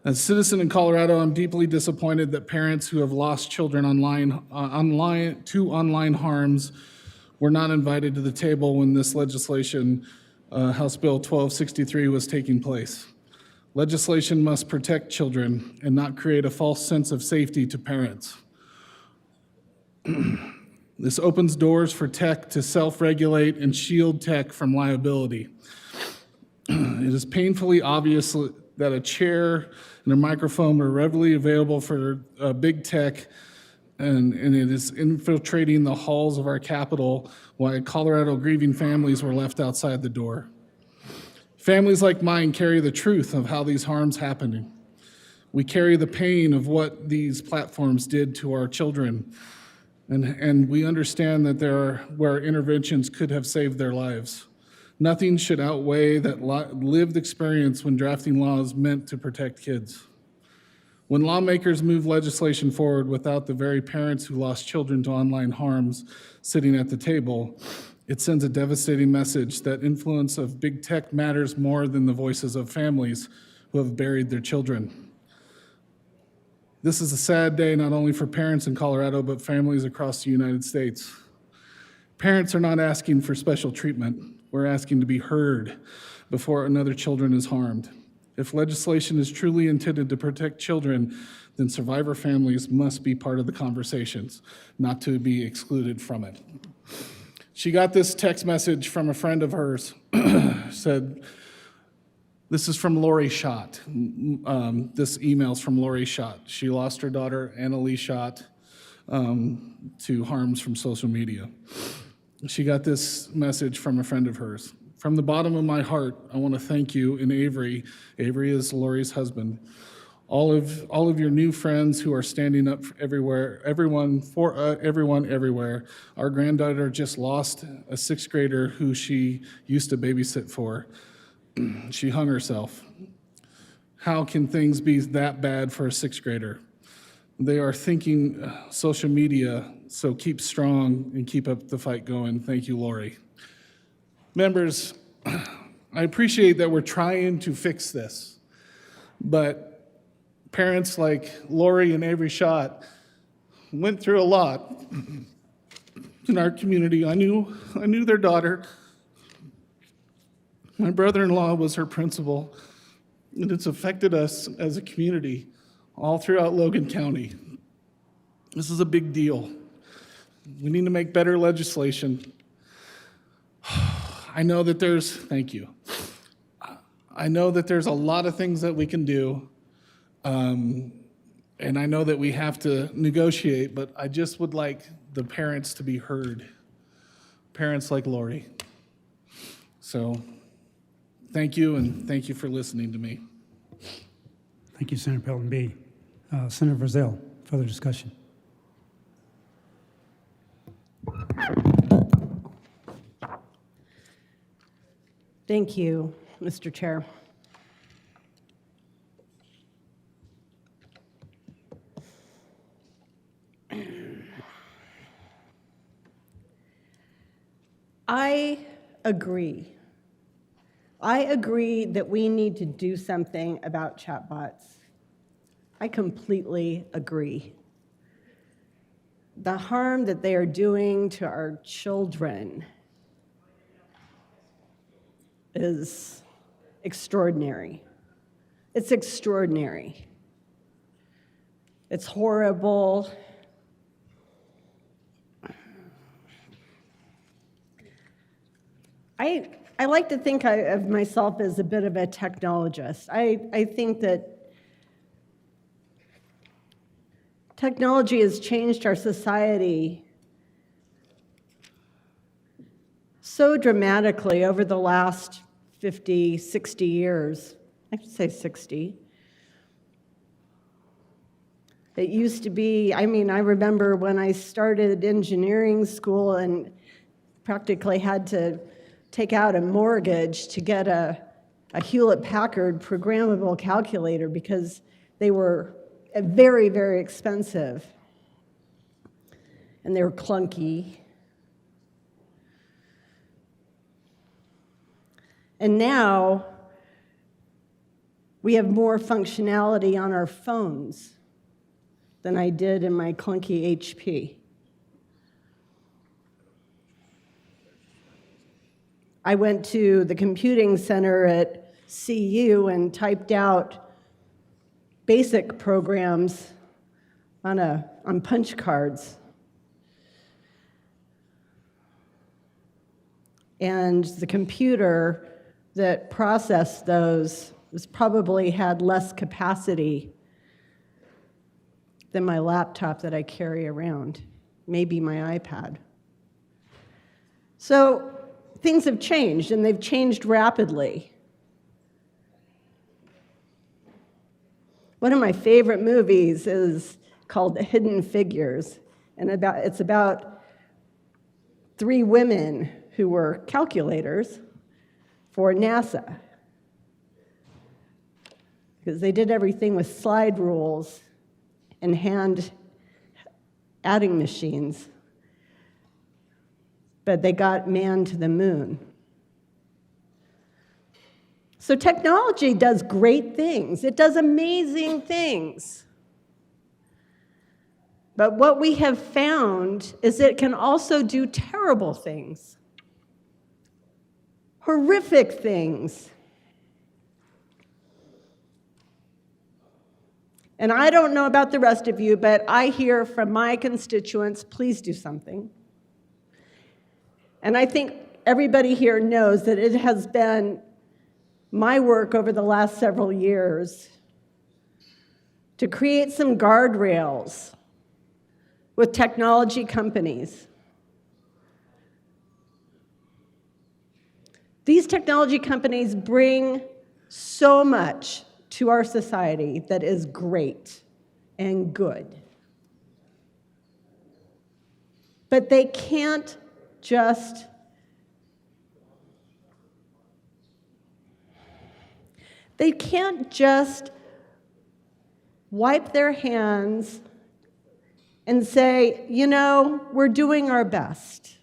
As a citizen in Colorado, I'm deeply disappointed that parents who have lost children to online harms were not invited to the table when this legislation, House Bill 1263, was taking place. Legislation must protect children and not create a false sense of safety to parents. This opens doors for tech to self-regulate and shield tech from liability. It is painfully obvious that a chair and a microphone are readily available for big tech, and it is infiltrating the halls of our capital while Colorado grieving families were left outside the door. Families like mine carry the truth of how these harms happened. We carry the pain of what these platforms did to our children, and we understand that where interventions could have saved their lives. Nothing should outweigh that lived experience when drafting laws meant to protect kids. When lawmakers move legislation forward without the very parents who lost children to online harms sitting at the table, it sends a devastating message that influence of big tech matters more than the voices of families who have buried their children. This is a sad day not only for parents in Colorado, but families across the United States. Parents are not asking for special treatment. We're asking to be heard before another children is harmed. If legislation is truly intended to protect children, then survivor families must be part of the conversations, not to be excluded from it. She got this text message from a friend of hers, said, this is from Lori Schott. This email's from Lori Schott. She lost her daughter, Annalee Schott, to harms from social media. She got this message from a friend of hers. From the bottom of my heart, I want to thank you and Avery. Avery is Lori's husband. All of your new friends who are standing up for everyone everywhere. Our granddaughter just lost a sixth grader who she used to babysit for. She hung herself. How can things be that bad for a sixth grader? They are thinking social media, so keep strong and keep up the fight going. Thank you, Lori. Members, I appreciate that we're trying to fix this, but parents like Lori and Avery Schott went through a lot in our community. I knew their daughter. My brother-in-law was her principal, and it's affected us as a community all throughout Logan County. This is a big deal. We need to make better legislation. I know that thank you. I know that there's a lot of things that we can do. And I know that we have to negotiate, but I just would like the parents to be heard. Parents like Lori. So thank you, and thank you for listening to me. Thank you, Senator Pelton B. Senator Virzell, further discussion. Thank you, Mr. Chair. I agree. I agree that we need to do something about chatbots. I completely agree. The harm that they are doing to our children is extraordinary. It's extraordinary. It's horrible. I like to think of myself as a bit of a technologist. I think that technology has changed our society so dramatically over the last 50, 60 years. I could say 60. It used to be, I remember when I started engineering school and practically had to take out a mortgage to get a Hewlett-Packard programmable calculator because they were very, very expensive and they were clunky. And now we have more functionality on our phones than I did in my clunky HP. I went to the computing center at CU and typed out basic programs on punch cards. And the computer that processed those probably had less capacity than my laptop that I carry around, maybe my iPad. So things have changed, and they've changed rapidly. One of my favorite movies is called Hidden Figures, and it's about 3 women who were calculators for NASA, because they did everything with slide rules and hand adding machines, but they got man to the moon. So technology does great things. It does amazing things. But what we have found is it can also do terrible things, horrific things. And I don't know about the rest of you, but I hear from my constituents, please do something. And I think everybody here knows that it has been my work over the last several years to create some guardrails with technology companies. These technology companies bring so much to our society that is great and good. But they can't just wipe their hands and say, you know, we're doing our best.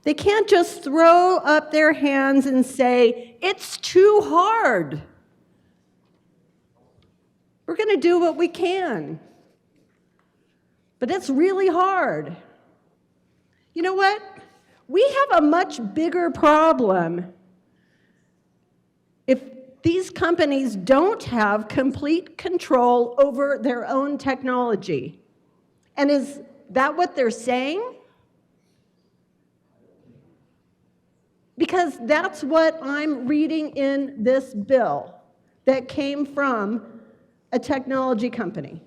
They can't just throw up their hands and say, it's too hard. We're going to do what we can. But it's really hard. You know what? We have a much bigger problem if these companies don't have complete control over their own technology. And is that what they're saying? Because that's what I'm reading in this bill that came from a technology company.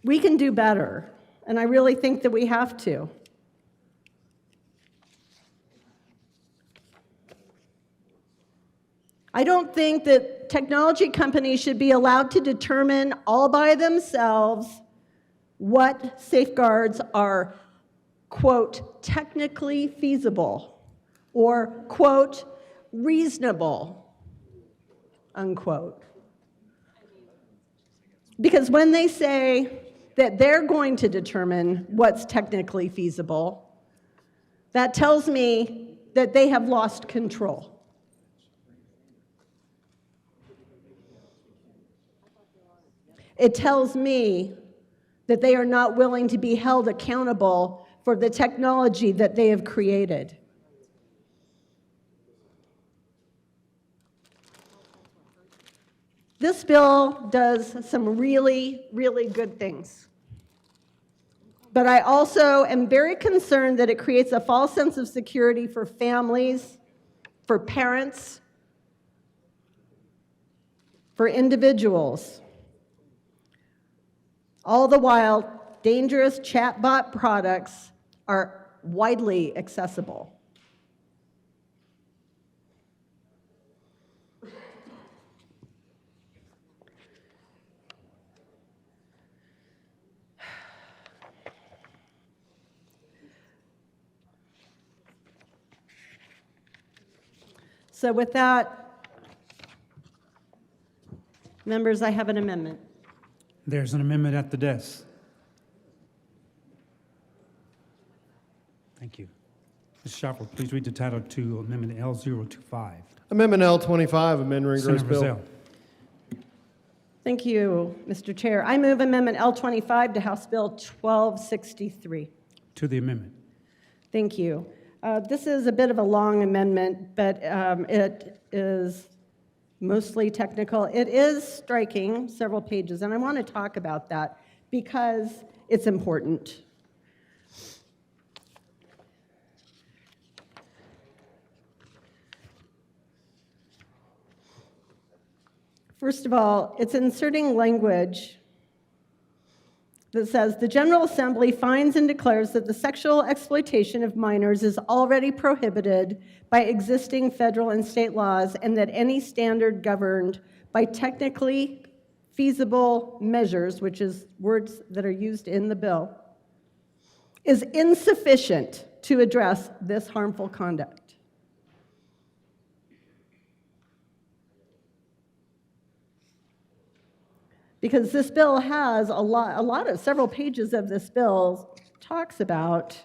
We can do better, and I really think that we have to. I don't think that technology companies should be allowed to determine all by themselves what safeguards are, quote, technically feasible or, quote, reasonable, unquote. Because when they say that they're going to determine what's technically feasible, that tells me that they have lost control. It tells me that they are not willing to be held accountable for the technology that they have created. This bill does some really, really good things. But I also am very concerned that it creates a false sense of security for families, for parents, for individuals. All the while, dangerous chatbot products are widely accessible. So with that, members, I have an amendment. There's an amendment at the desk. Thank you. Ms. Sharper, please read the title to Amendment L025. Amendment L25, amend ring gross Senator bill. Rozelle. Thank you, Mr. Chair. I move Amendment L25 to House Bill 1263. To the amendment. Thank you. This is a bit of a long amendment, but it is mostly technical. It is striking several pages, and I want to talk about that because it's important. First of all, it's inserting language that says, the General Assembly finds and declares that the sexual exploitation of minors is already prohibited by existing federal and state laws, and that any standard governed by technically feasible measures, which is words that are used in the bill, is insufficient to address this harmful conduct. Because this bill has several pages of this bill talks about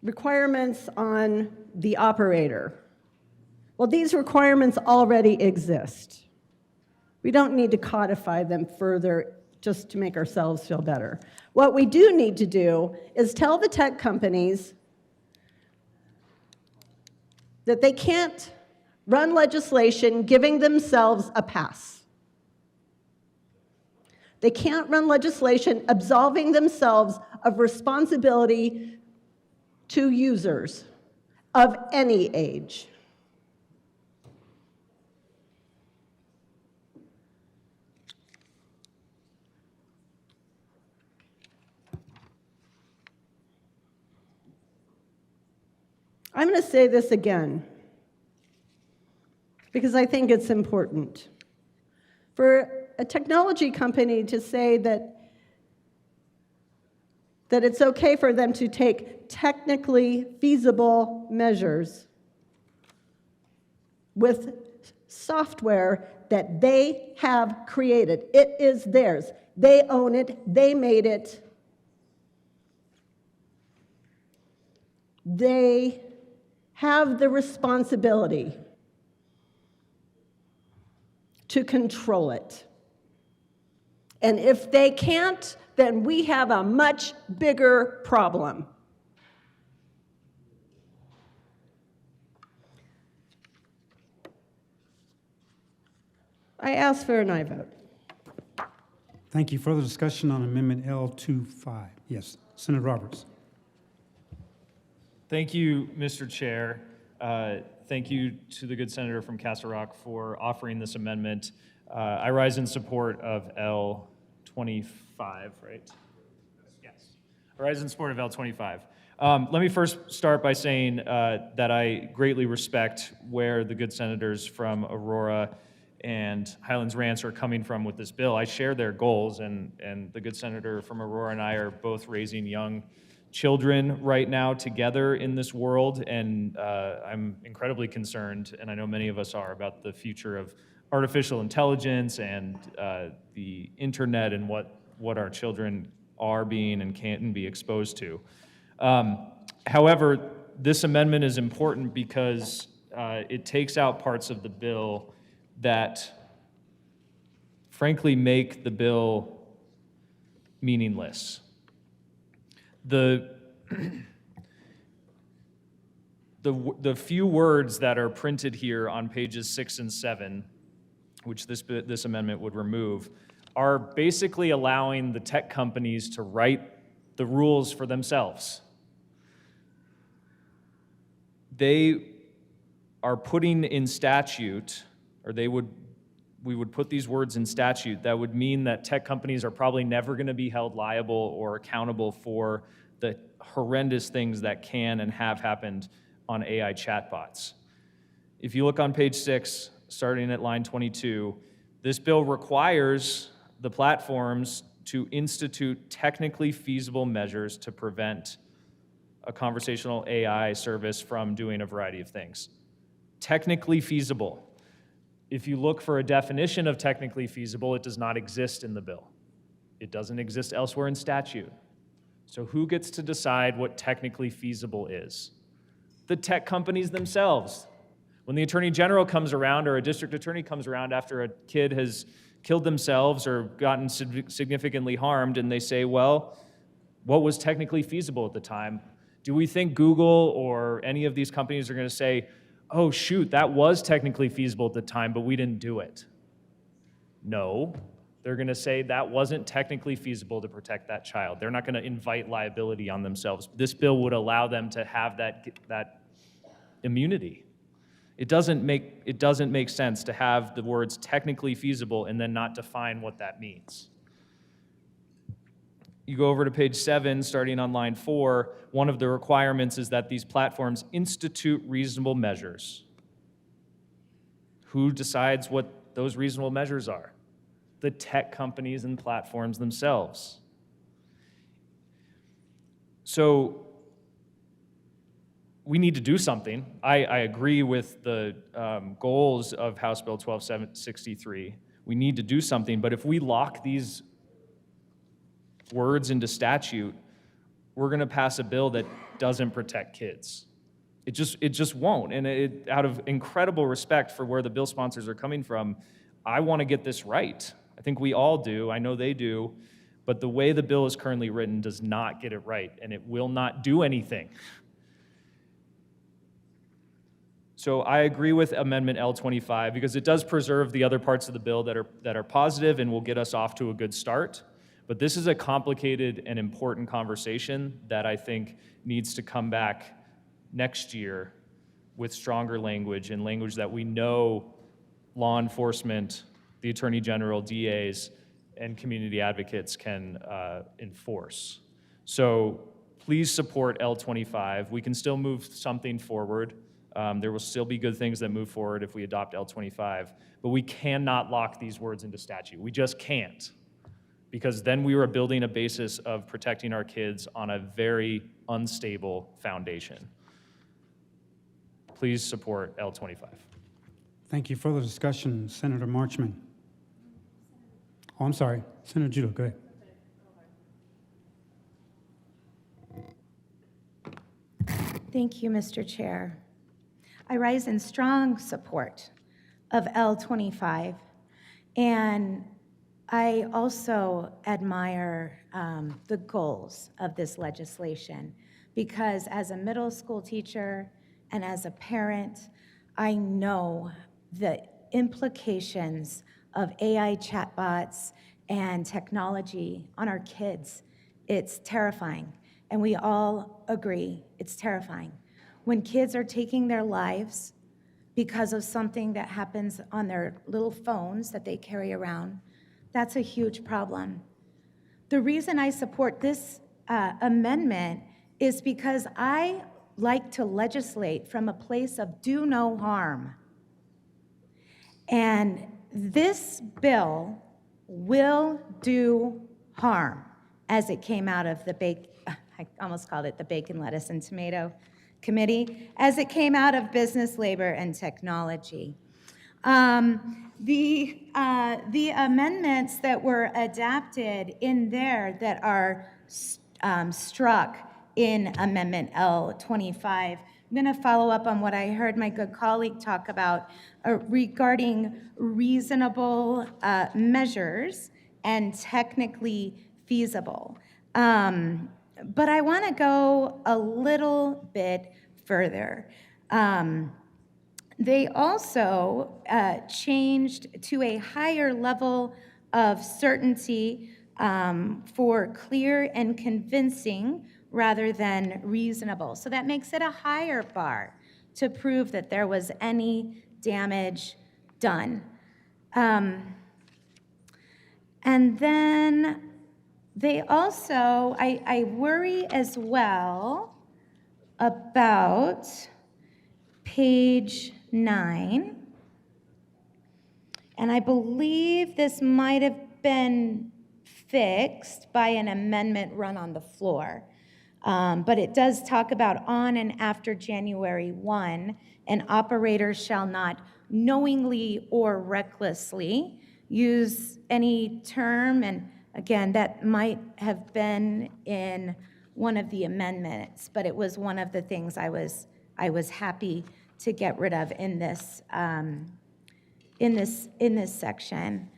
requirements on the operator. Well, these requirements already exist. We don't need to codify them further just to make ourselves feel better. What we do need to do is tell the tech companies that they can't run legislation giving themselves a pass. They can't run legislation absolving themselves of responsibility to users of any age. I'm going to say this again because I think it's important. For a technology company to say that it's okay for them to take technically feasible measures with software that they have created. It is theirs. They own it. They made it. They have the responsibility to control it. And if they can't, then we have a much bigger problem. I ask for an aye vote. Thank you. Further discussion on Amendment L25. Yes, Senator Roberts. Thank you, Mr. Chair. Thank you to the good senator from Castle Rock for offering this amendment. I rise in support of L25, right? Yes. I rise in support of L25. Let me first start by saying that I greatly respect where the good senators from Aurora and Highlands Ranch are coming from with this bill. I share their goals, and the good senator from Aurora and I are both raising young children right now together in this world, and I'm incredibly concerned, and I know many of us are, about the future of artificial intelligence and the internet and what our children are being and can be exposed to. However, this amendment is important because it takes out parts of the bill that frankly make the bill meaningless. The few words that are printed here on pages 6 and 7, which this amendment would remove, are basically allowing the tech companies to write the rules for themselves. They are putting in statute, or we would put these words in statute that would mean that tech companies are probably never going to be held liable or accountable for the horrendous things that can and have happened on AI chatbots. If you look on page 6, starting at line 22, this bill requires the platforms to institute technically feasible measures to prevent a conversational AI service from doing a variety of things. Technically feasible. If you look for a definition of technically feasible, it does not exist in the bill. It doesn't exist elsewhere in statute. So who gets to decide what technically feasible is? The tech companies themselves. When the attorney general comes around or a district attorney comes around after a kid has killed themselves or gotten significantly harmed, and they say, well, what was technically feasible at the time? Do we think Google or any of these companies are going to say, oh, shoot, that was technically feasible at the time, but we didn't do it? No. They're going to say that wasn't technically feasible to protect that child. They're not going to invite liability on themselves. This bill would allow them to have that immunity. It doesn't make sense to have the words technically feasible and then not define what that means. You go over to page 7, starting on line 4, one of the requirements is that these platforms institute reasonable measures. Who decides what those reasonable measures are? The tech companies and platforms themselves. So we need to do something. I agree with the goals of House Bill 1263. We need to do something, but if we lock these words into statute, we're going to pass a bill that doesn't protect kids. It just won't. And out of incredible respect for where the bill sponsors are coming from, I want to get this right. I think we all do. I know they do. But the way the bill is currently written does not get it right, and it will not do anything. So I agree with Amendment L25 because it does preserve the other parts of the bill that are positive and will get us off to a good start. But this is a complicated and important conversation that I think needs to come back next year with stronger language and language that we know law enforcement, the Attorney General, DAs, and community advocates can enforce. So please support L25. We can still move something forward. There will still be good things that move forward if we adopt L25, but we cannot lock these words into statute. We just can't, because then we are building a basis of protecting our kids on a very unstable foundation. Please support L25. Thank you. Further discussion, Senator Marchman. Oh, I'm sorry. Senator Judah, go ahead. Thank you, Mr. Chair. I rise in strong support of L25, and I also admire the goals of this legislation, because as a middle school teacher and as a parent, I know the implications of AI chatbots and technology on our kids. It's terrifying, and we all agree it's terrifying. When kids are taking their lives because of something that happens on their little phones that they carry around, that's a huge problem. The reason I support this amendment is because I like to legislate from a place of do no harm. And this bill will do harm, as it came out of I almost called it the bacon, lettuce, and tomato committee, as it came out of Business, Labor, and Technology. The amendments that were adapted in there that are struck in Amendment L25 I'm going to follow up on what I heard my good colleague talk about regarding reasonable measures and technically feasible. But I want to go a little bit further. They also changed to a higher level of certainty for clear and convincing rather than reasonable. So that makes it a higher bar to prove that there was any damage done. And then they also, I worry as well about page 9. And I believe this might have been fixed by an amendment run on the floor. But it does talk about on and after January 1, an operator shall not knowingly or recklessly use any term. And again, that might have been in one of the amendments, but it was one of the things I was happy to get rid of in this section.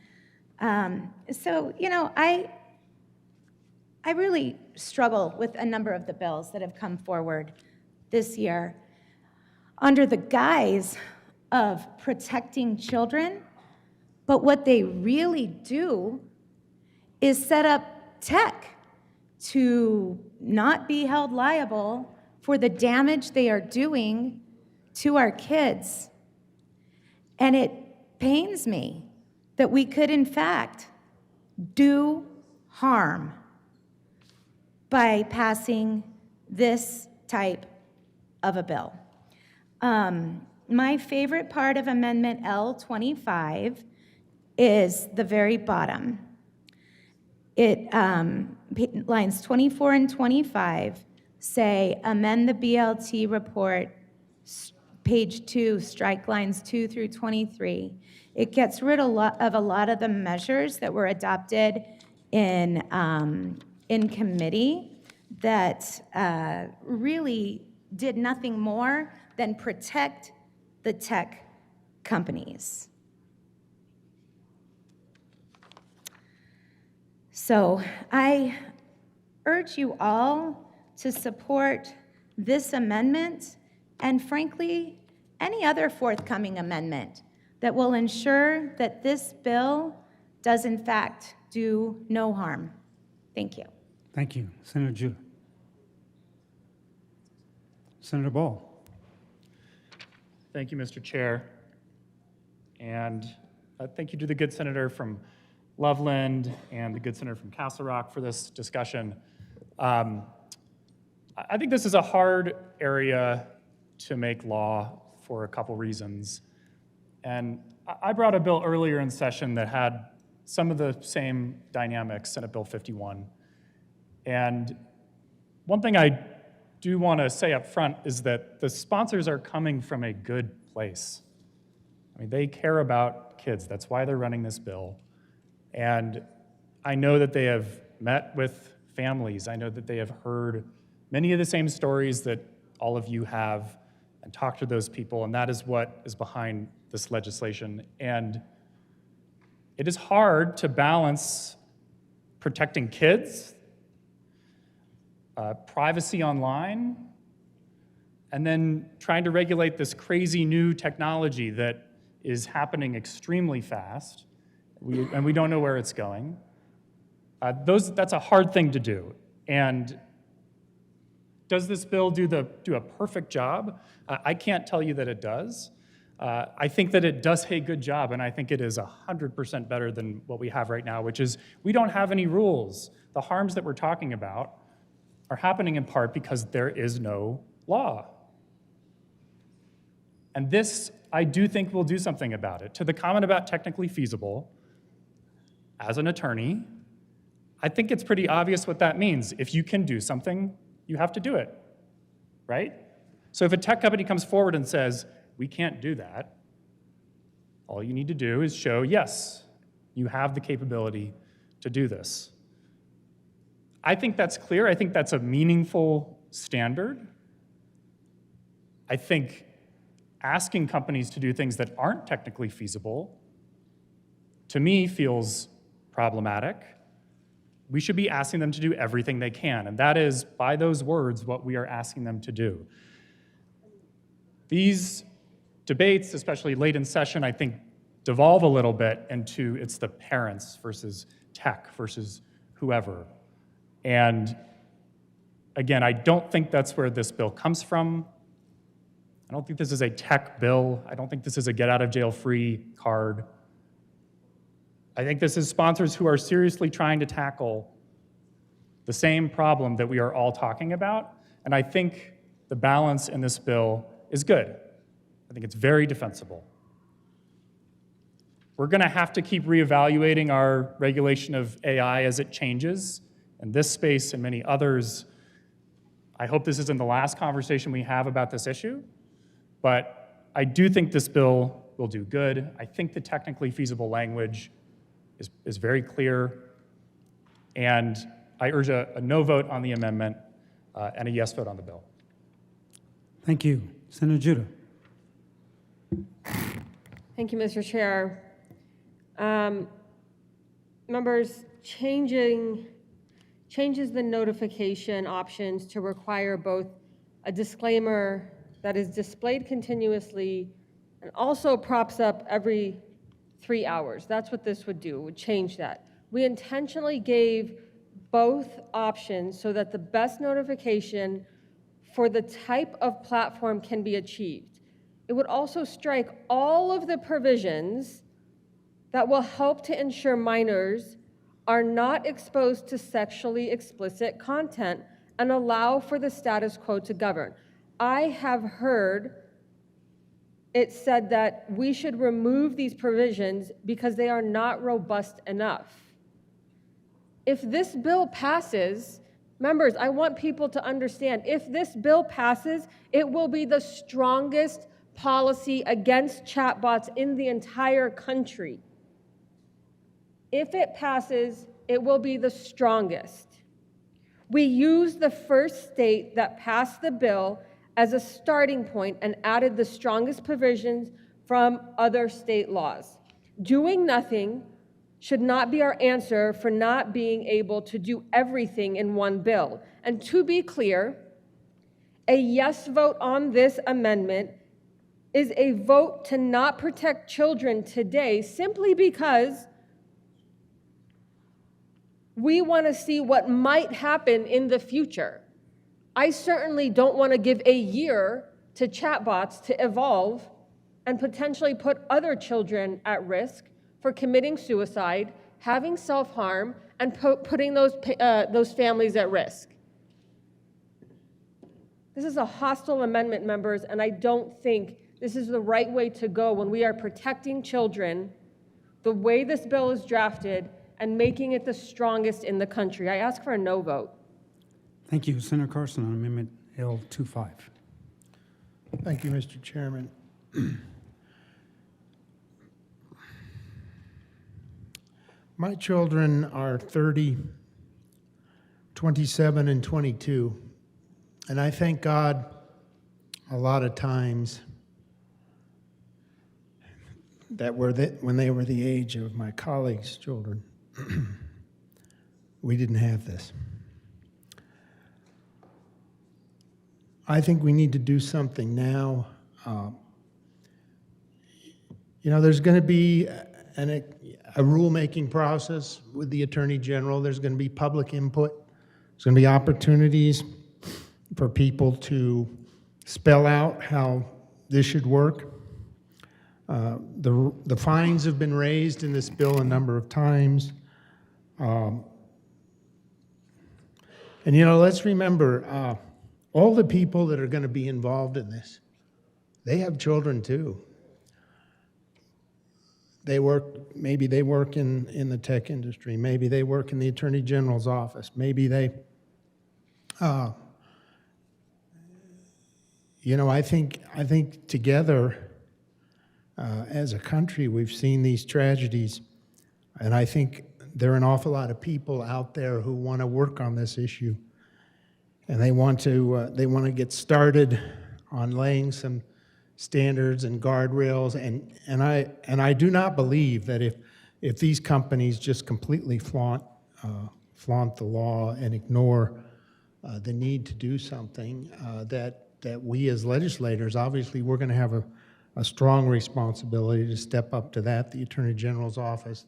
So, you know, I really struggle with a number of the bills that have come forward this year under the guise of protecting children, but what they really do is set up tech to not be held liable for the damage they are doing to our kids. And it pains me that we could, in fact, do harm by passing this type of a bill. My favorite part of Amendment L25 is the very bottom. It, lines 24 and 25 say, amend the BLT report, page 2, strike lines 2 through 23. It gets rid of a lot of the measures that were adopted in committee that really did nothing more than protect the tech companies. So I urge you all to support this amendment and, frankly, any other forthcoming amendment that will ensure that this bill does, in fact, do no harm. Thank you. Thank you. Senator Judah. Senator Ball. Thank you, Mr. Chair. And thank you to the good senator from Loveland and the good senator from Castle Rock for this discussion. I think this is a hard area to make law for a couple reasons. And I brought a bill earlier in session that had some of the same dynamics, Senate Bill 51. And one thing I do want to say up front is that the sponsors are coming from a good place. I mean, they care about kids. That's why they're running this bill. And I know that they have met with families. I know that they have heard many of the same stories that all of you have and talked to those people, and that is what is behind this legislation. And it is hard to balance protecting kids, privacy online, and then trying to regulate this crazy new technology that is happening extremely fast, and we don't know where it's going. That's a hard thing to do. And does this bill do a perfect job? I can't tell you that it does. I think that it does a good job, and I think it is 100% better than what we have right now, which is we don't have any rules. The harms that we're talking about are happening in part because there is no law. And this, I do think, will do something about it. To the comment about technically feasible, as an attorney, I think it's pretty obvious what that means. If you can do something, you have to do it, right? So if a tech company comes forward and says, we can't do that, all you need to do is show, yes, you have the capability to do this. I think that's clear. I think that's a meaningful standard. I think asking companies to do things that aren't technically feasible, to me, feels problematic. We should be asking them to do everything they can, and that is, by those words, what we are asking them to do. These debates, especially late in session, I think devolve a little bit into it's the parents versus tech versus whoever. And again, I don't think that's where this bill comes from. I don't think this is a tech bill. I don't think this is a get out of jail free card. I think this is sponsors who are seriously trying to tackle the same problem that we are all talking about. And I think the balance in this bill is good. I think it's very defensible. We're going to have to keep reevaluating our regulation of AI as it changes. In this space and many others, I hope this isn't the last conversation we have about this issue, but I do think this bill will do good. I think the technically feasible language is very clear, and I urge a no vote on the amendment and a yes vote on the bill. Thank you. Senator Judah. Thank you, Mr. Chair. Members, changes the notification options to require both a disclaimer that is displayed continuously and also props up every 3 hours. That's what this would do, it would change that. We intentionally gave both options so that the best notification for the type of platform can be achieved. It would also strike all of the provisions that will help to ensure minors are not exposed to sexually explicit content and allow for the status quo to govern. I have heard it said that we should remove these provisions because they are not robust enough. If this bill passes, members, I want people to understand, if this bill passes, it will be the strongest policy against chatbots in the entire country. If it passes, it will be the strongest. We used the first state that passed the bill as a starting point and added the strongest provisions from other state laws. Doing nothing should not be our answer for not being able to do everything in one bill. And to be clear, a yes vote on this amendment is a vote to not protect children today simply because we want to see what might happen in the future. I certainly don't want to give a year to chatbots to evolve and potentially put other children at risk for committing suicide, having self-harm, and putting those families at risk. This is a hostile amendment, members, and I don't think this is the right way to go when we are protecting children the way this bill is drafted and making it the strongest in the country. I ask for a no vote. Thank you. Senator Carson on Amendment L25. Thank you, Mr. Chairman. My children are 30, 27, and 22, and I thank God a lot of times that when they were the age of my colleagues' children, we didn't have this. I think we need to do something now. There's going to be a rulemaking process with the Attorney General. There's going to be public input. There's going to be opportunities for people to spell out how this should work. The fines have been raised in this bill a number of times. And let's remember, all the people that are going to be involved in this, they have children too. Maybe they work in the tech industry. Maybe they work in the Attorney General's office. Maybe they, I think together as a country, we've seen these tragedies, and I think there are an awful lot of people out there who want to work on this issue, and they want to get started on laying some standards and guardrails, and I do not believe that if these companies just completely flaunt the law and ignore the need to do something, that we as legislators, obviously, we're going to have a strong responsibility to step up to that. The Attorney General's office,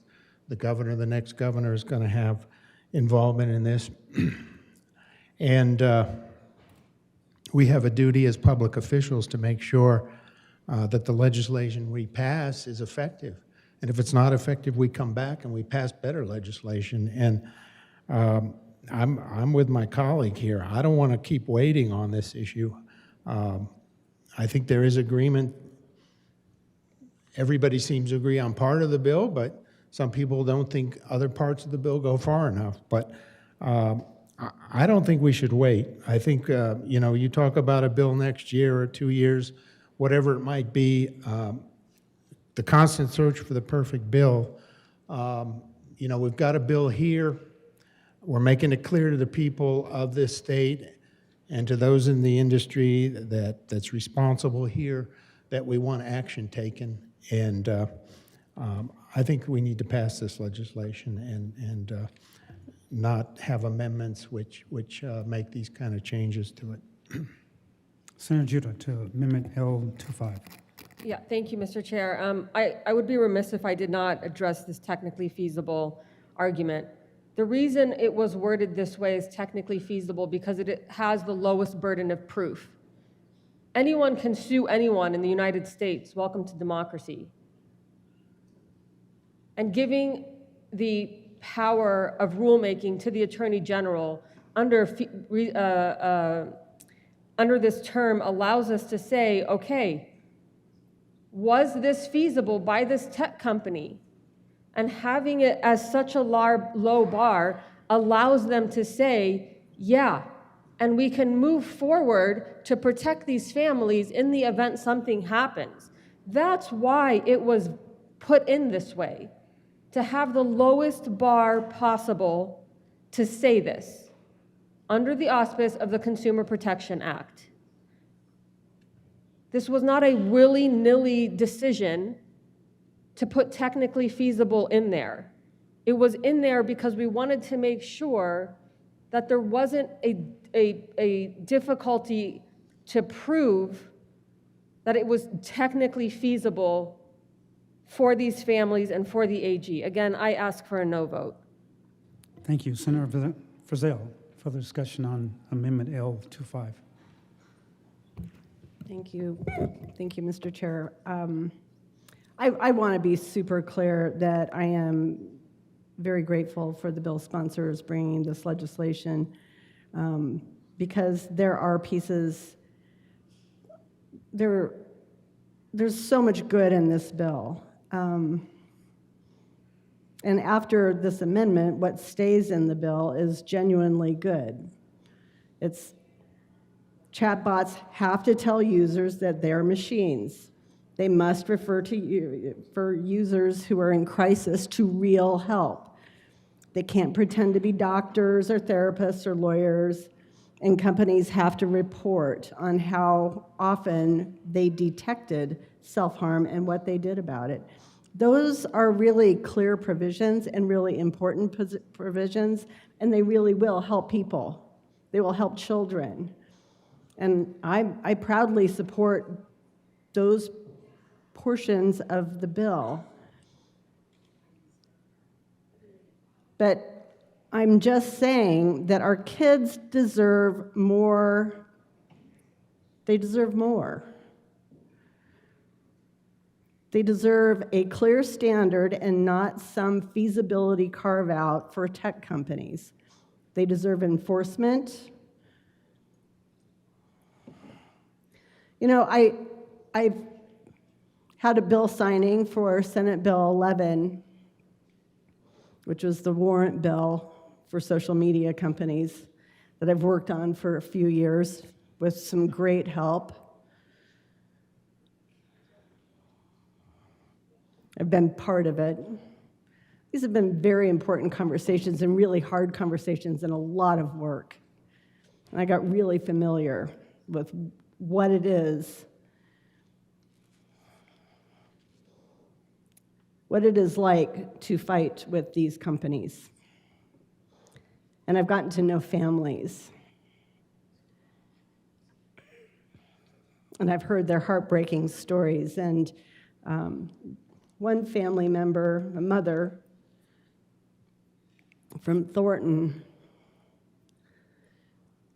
the governor, the next governor is going to have involvement in this. And we have a duty as public officials to make sure that the legislation we pass is effective. And if it's not effective, we come back and we pass better legislation. And I'm with my colleague here. I don't want to keep waiting on this issue. I think there is agreement. Everybody seems to agree on part of the bill, but some people don't think other parts of the bill go far enough. But I don't think we should wait. I think, you talk about a bill next year or 2 years, whatever it might be, the constant search for the perfect bill. We've got a bill here. We're making it clear to the people of this state and to those in the industry that's responsible here that we want action taken. And I think we need to pass this legislation and not have amendments which make these kind of changes to it. Senator Judah to Amendment L25. Yeah, thank you, Mr. Chair. I would be remiss if I did not address this technically feasible argument. The reason it was worded this way is technically feasible because it has the lowest burden of proof. Anyone can sue anyone in the United States. Welcome to democracy. And giving the power of rulemaking to the Attorney General under this term allows us to say, okay, was this feasible by this tech company? And having it as such a low bar allows them to say, yeah, and we can move forward to protect these families in the event something happens. That's why it was put in this way, to have the lowest bar possible to say this, under the auspice of the Consumer Protection Act. This was not a willy-nilly decision to put technically feasible in there. It was in there because we wanted to make sure that there wasn't a difficulty to prove that it was technically feasible for these families and for the AG. Again, I ask for a no vote. Thank you. Senator Frizzell, further discussion on Amendment L25. Thank you. Thank you, Mr. Chair. I want to be super clear that I am very grateful for the bill sponsors bringing this legislation because there are pieces, there's so much good in this bill. And after this amendment, what stays in the bill is genuinely good. It's chatbots have to tell users that they're machines. They must refer to for users who are in crisis to real help. They can't pretend to be doctors or therapists or lawyers, and companies have to report on how often they detected self-harm and what they did about it. Those are really clear provisions and really important provisions, and they really will help people. They will help children. And I proudly support those portions of the bill. But I'm just saying that our kids deserve more. They deserve more. They deserve a clear standard and not some feasibility carve-out for tech companies. They deserve enforcement. I've had a bill signing for Senate Bill 11, which was the warrant bill for social media companies that I've worked on for a few years with some great help. I've been part of it. These have been very important conversations and really hard conversations and a lot of work. And I got really familiar with what it is. What it is like to fight with these companies. And I've gotten to know families. And I've heard their heartbreaking stories. And one family member, a mother from Thornton,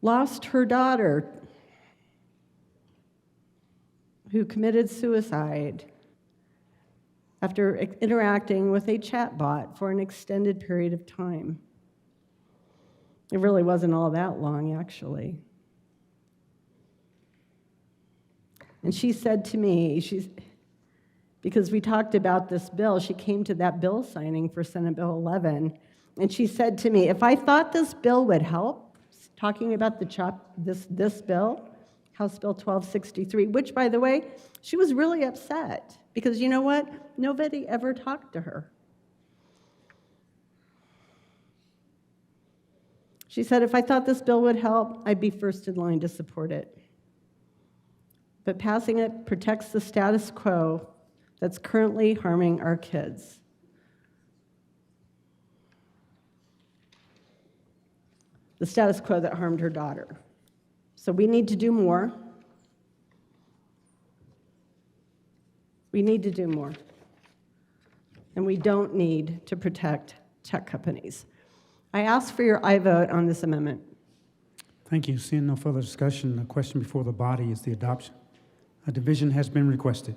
lost her daughter who committed suicide after interacting with a chatbot for an extended period of time. It really wasn't all that long, actually. And she said to me, because we talked about this bill, she came to that bill signing for Senate Bill 11, and she said to me, if I thought this bill would help, talking about this bill, House Bill 1263, which, by the way, she was really upset, because you know what? Nobody ever talked to her. She said, if I thought this bill would help, I'd be first in line to support it. But passing it protects the status quo that's currently harming our kids. The status quo that harmed her daughter. So we need to do more. We need to do more. And we don't need to protect tech companies. I ask for your aye vote on this amendment. Thank you. Seeing no further discussion, the question before the body is the adoption. A division has been requested.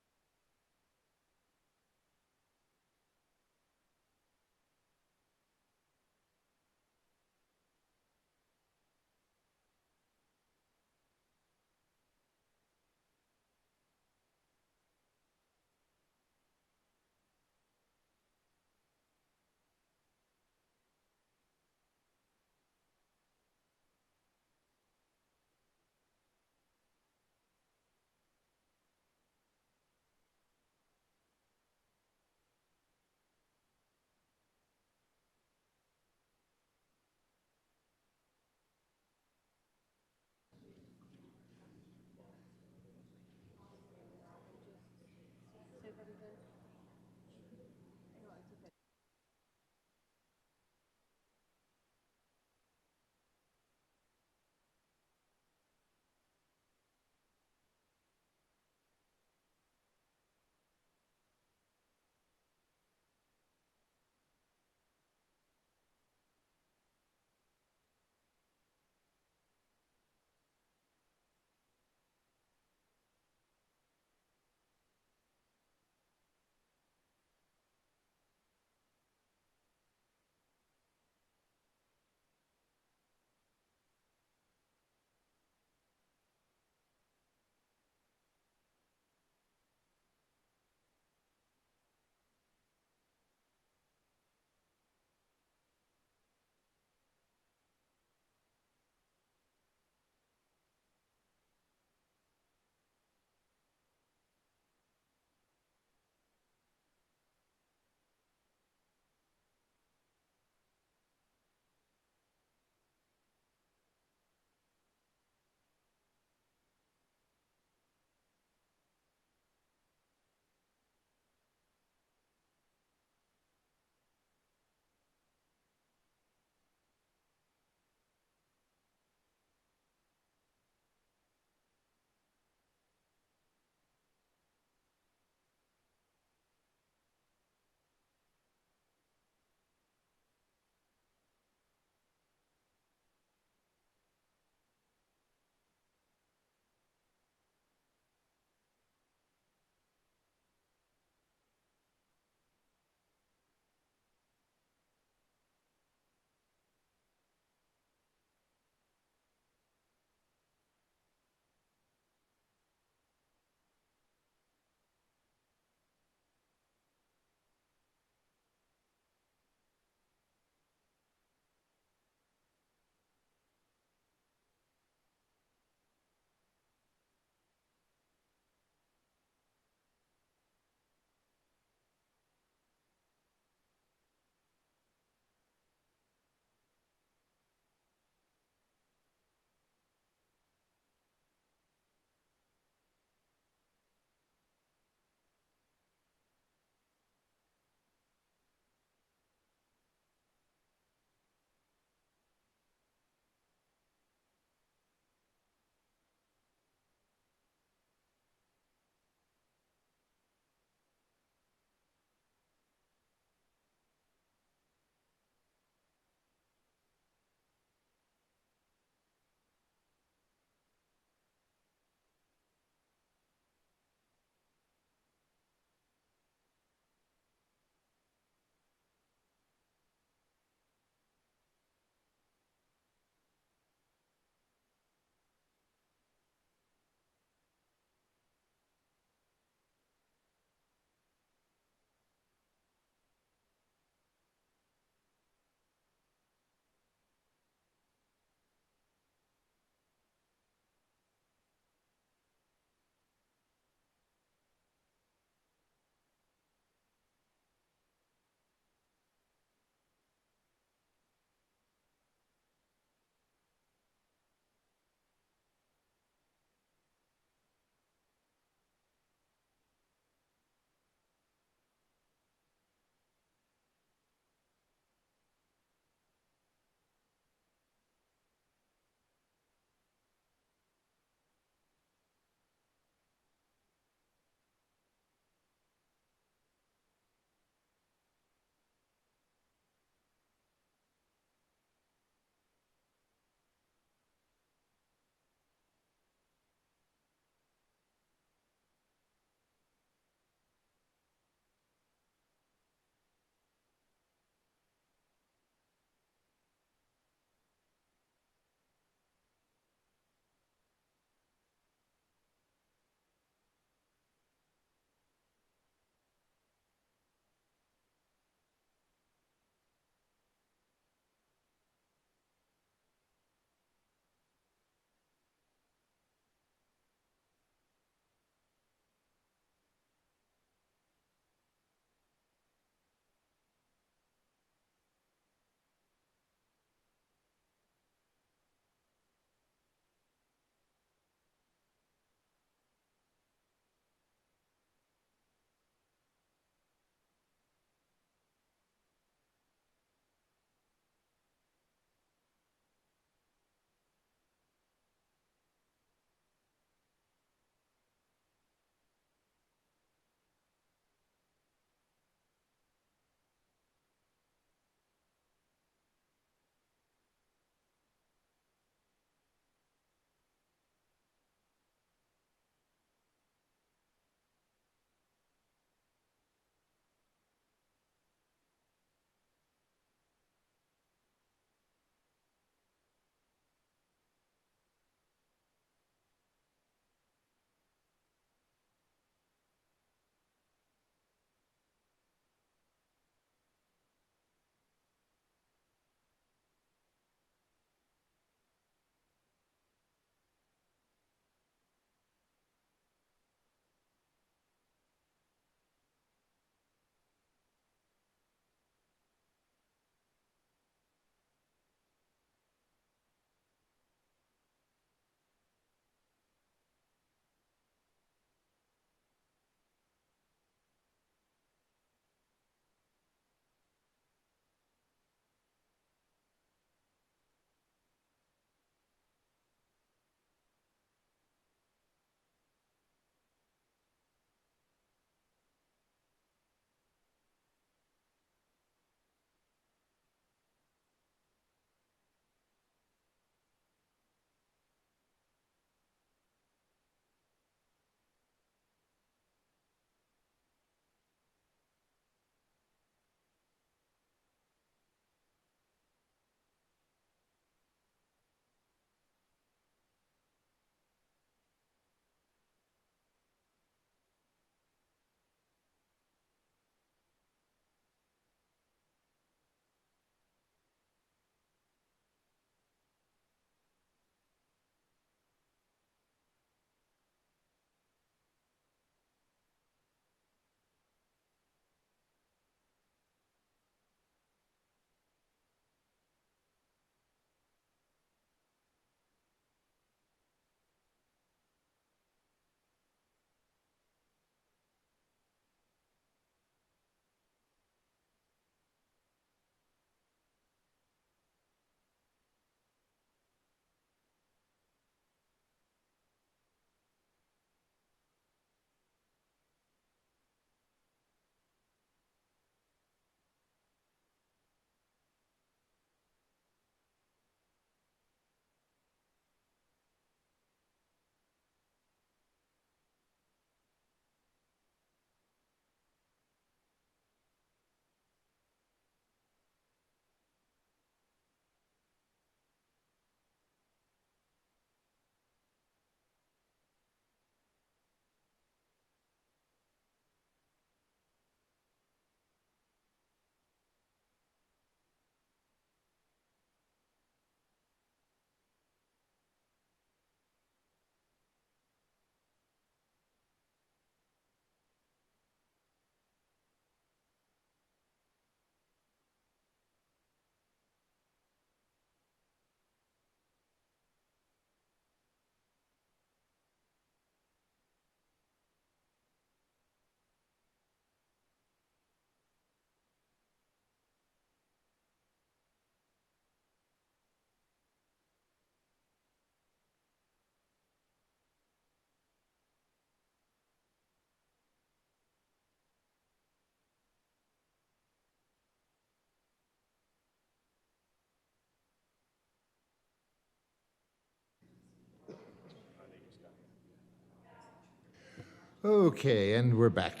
Okay, and we're back.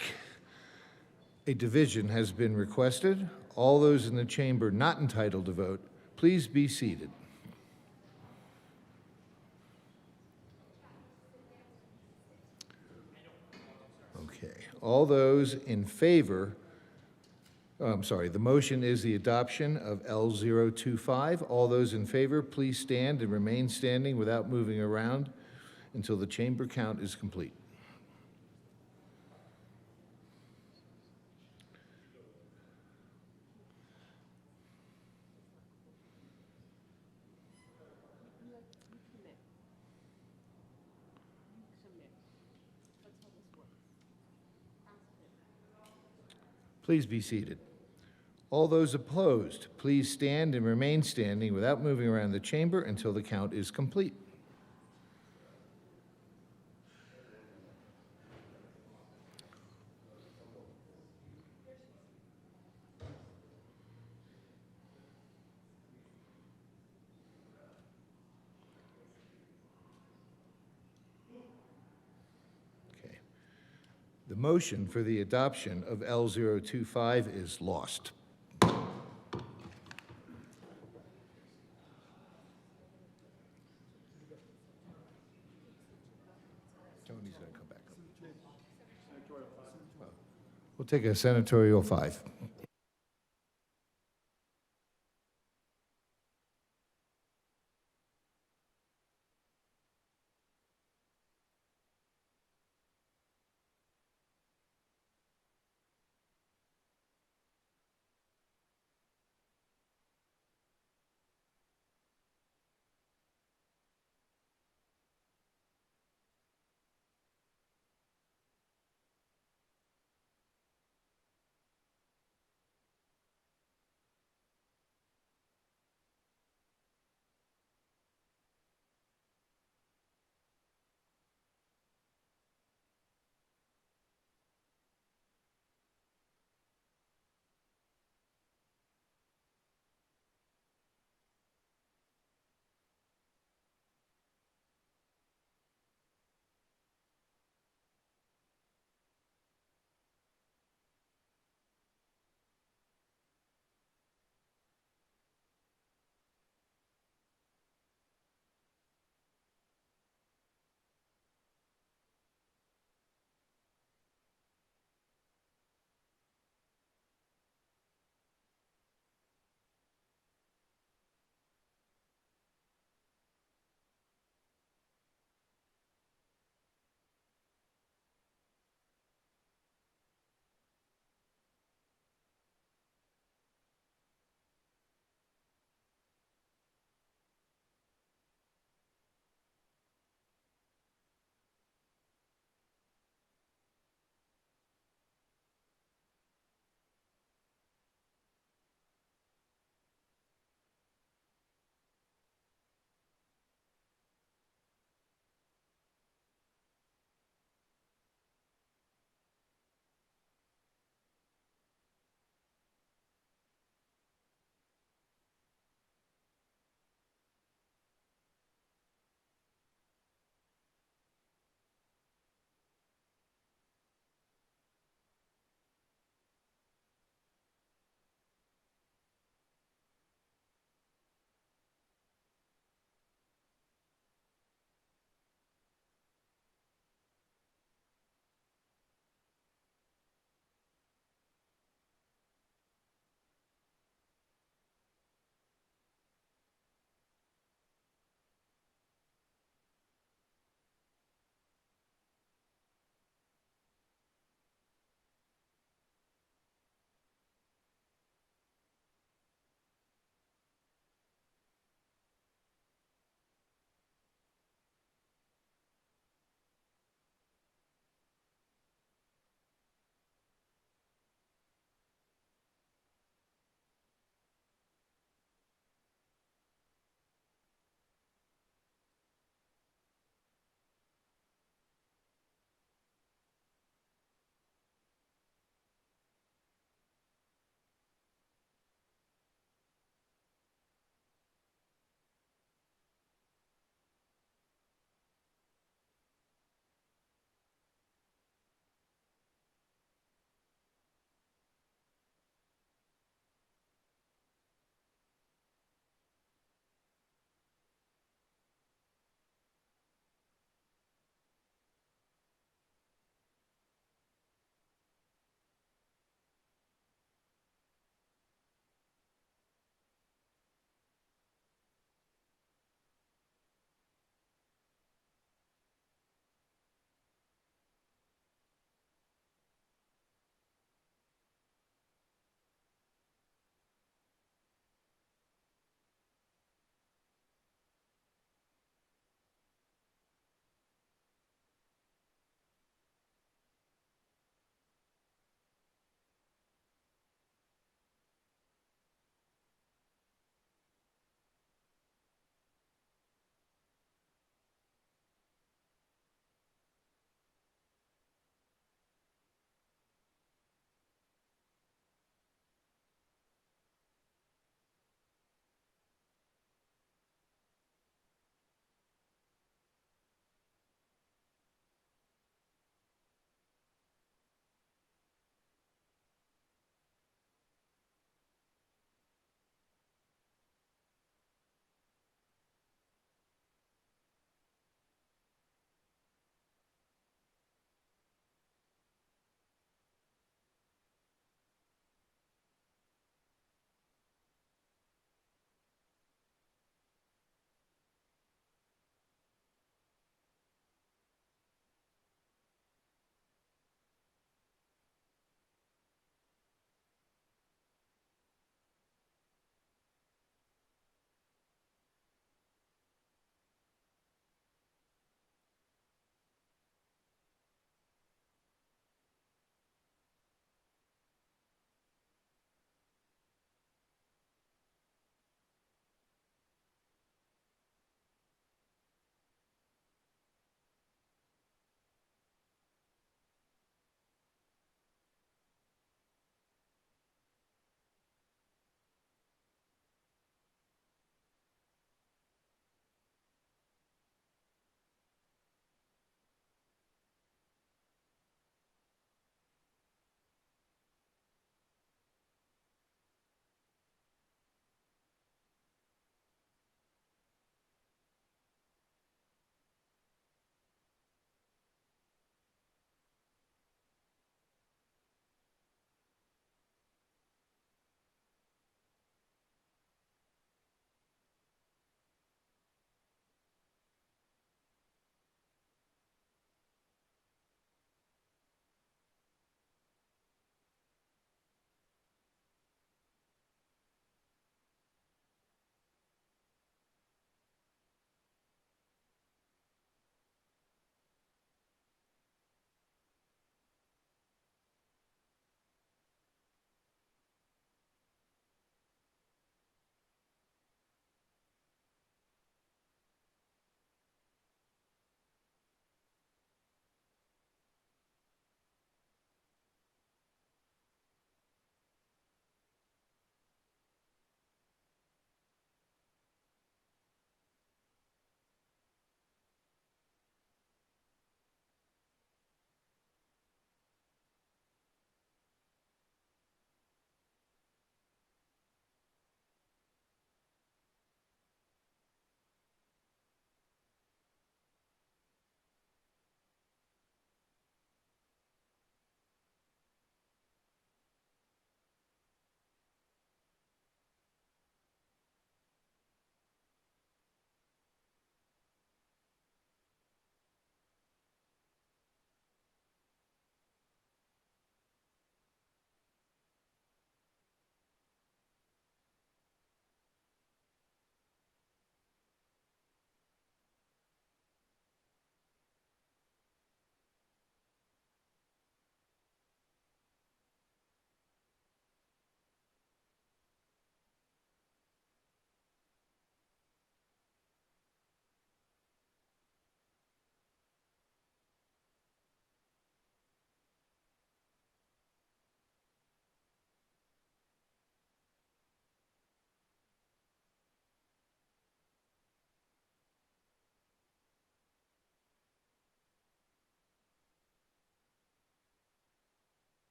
A division has been requested. All those in the chamber not entitled to vote, please be seated. Okay, all those in favor, the motion is the adoption of L025. All those in favor, please stand and remain standing without moving around until the chamber count is complete. Please be seated. All those opposed, please stand and remain standing without moving around the chamber until the count is complete. Okay. The motion for the adoption of L025 is lost. Tony's going to come back. We'll take a senatorial 5.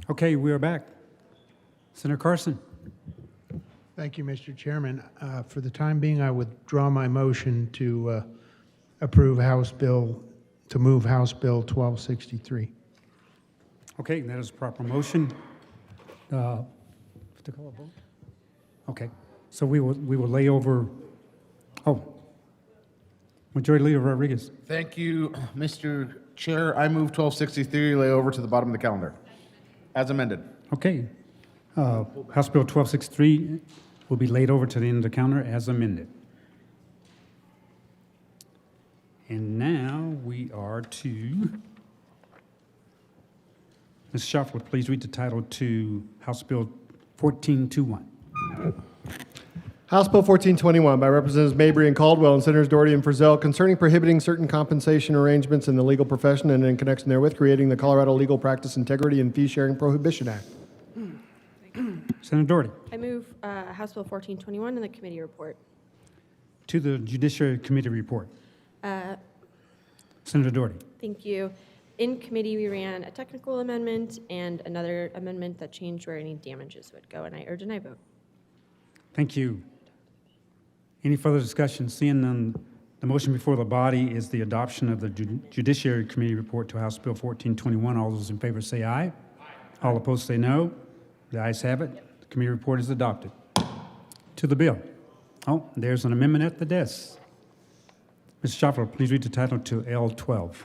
Okay, we are back. Senator Carson. Thank you, Mr. Chairman. For the time being, I withdraw my motion to approve House Bill, to move House Bill 1263. Okay, that is a proper motion. To call a vote? Okay, so we will lay over, Majority Leader Rodriguez. Thank you, Mr. Chair. I move 1263 lay over to the bottom of the calendar, as amended. Okay, House Bill 1263 will be laid over to the end of the counter as amended. And now we are to, Ms. Shuffler, please read the title to House Bill 1421. House Bill 1421 by Representatives Mabry and Caldwell and Senators Doherty and Frizzell concerning prohibiting certain compensation arrangements in the legal profession and in connection therewith creating the Colorado Legal Practice Integrity and Fee Sharing Prohibition Act. Senator Doherty. I move House Bill 1421 in the committee report. To the Judiciary Committee report. Senator Doherty. Thank you. In committee, we ran a technical amendment and another amendment that changed where any damages would go, and I urge an aye vote. Thank you. Any further discussion? Seeing none, the motion before the body is the adoption of the Judiciary Committee report to House Bill 1421. All those in favor say aye. All opposed say no. The ayes have it. The committee report is adopted. To the bill. Oh, there's an amendment at the desk. Ms. Shuffler, please read the title to L12.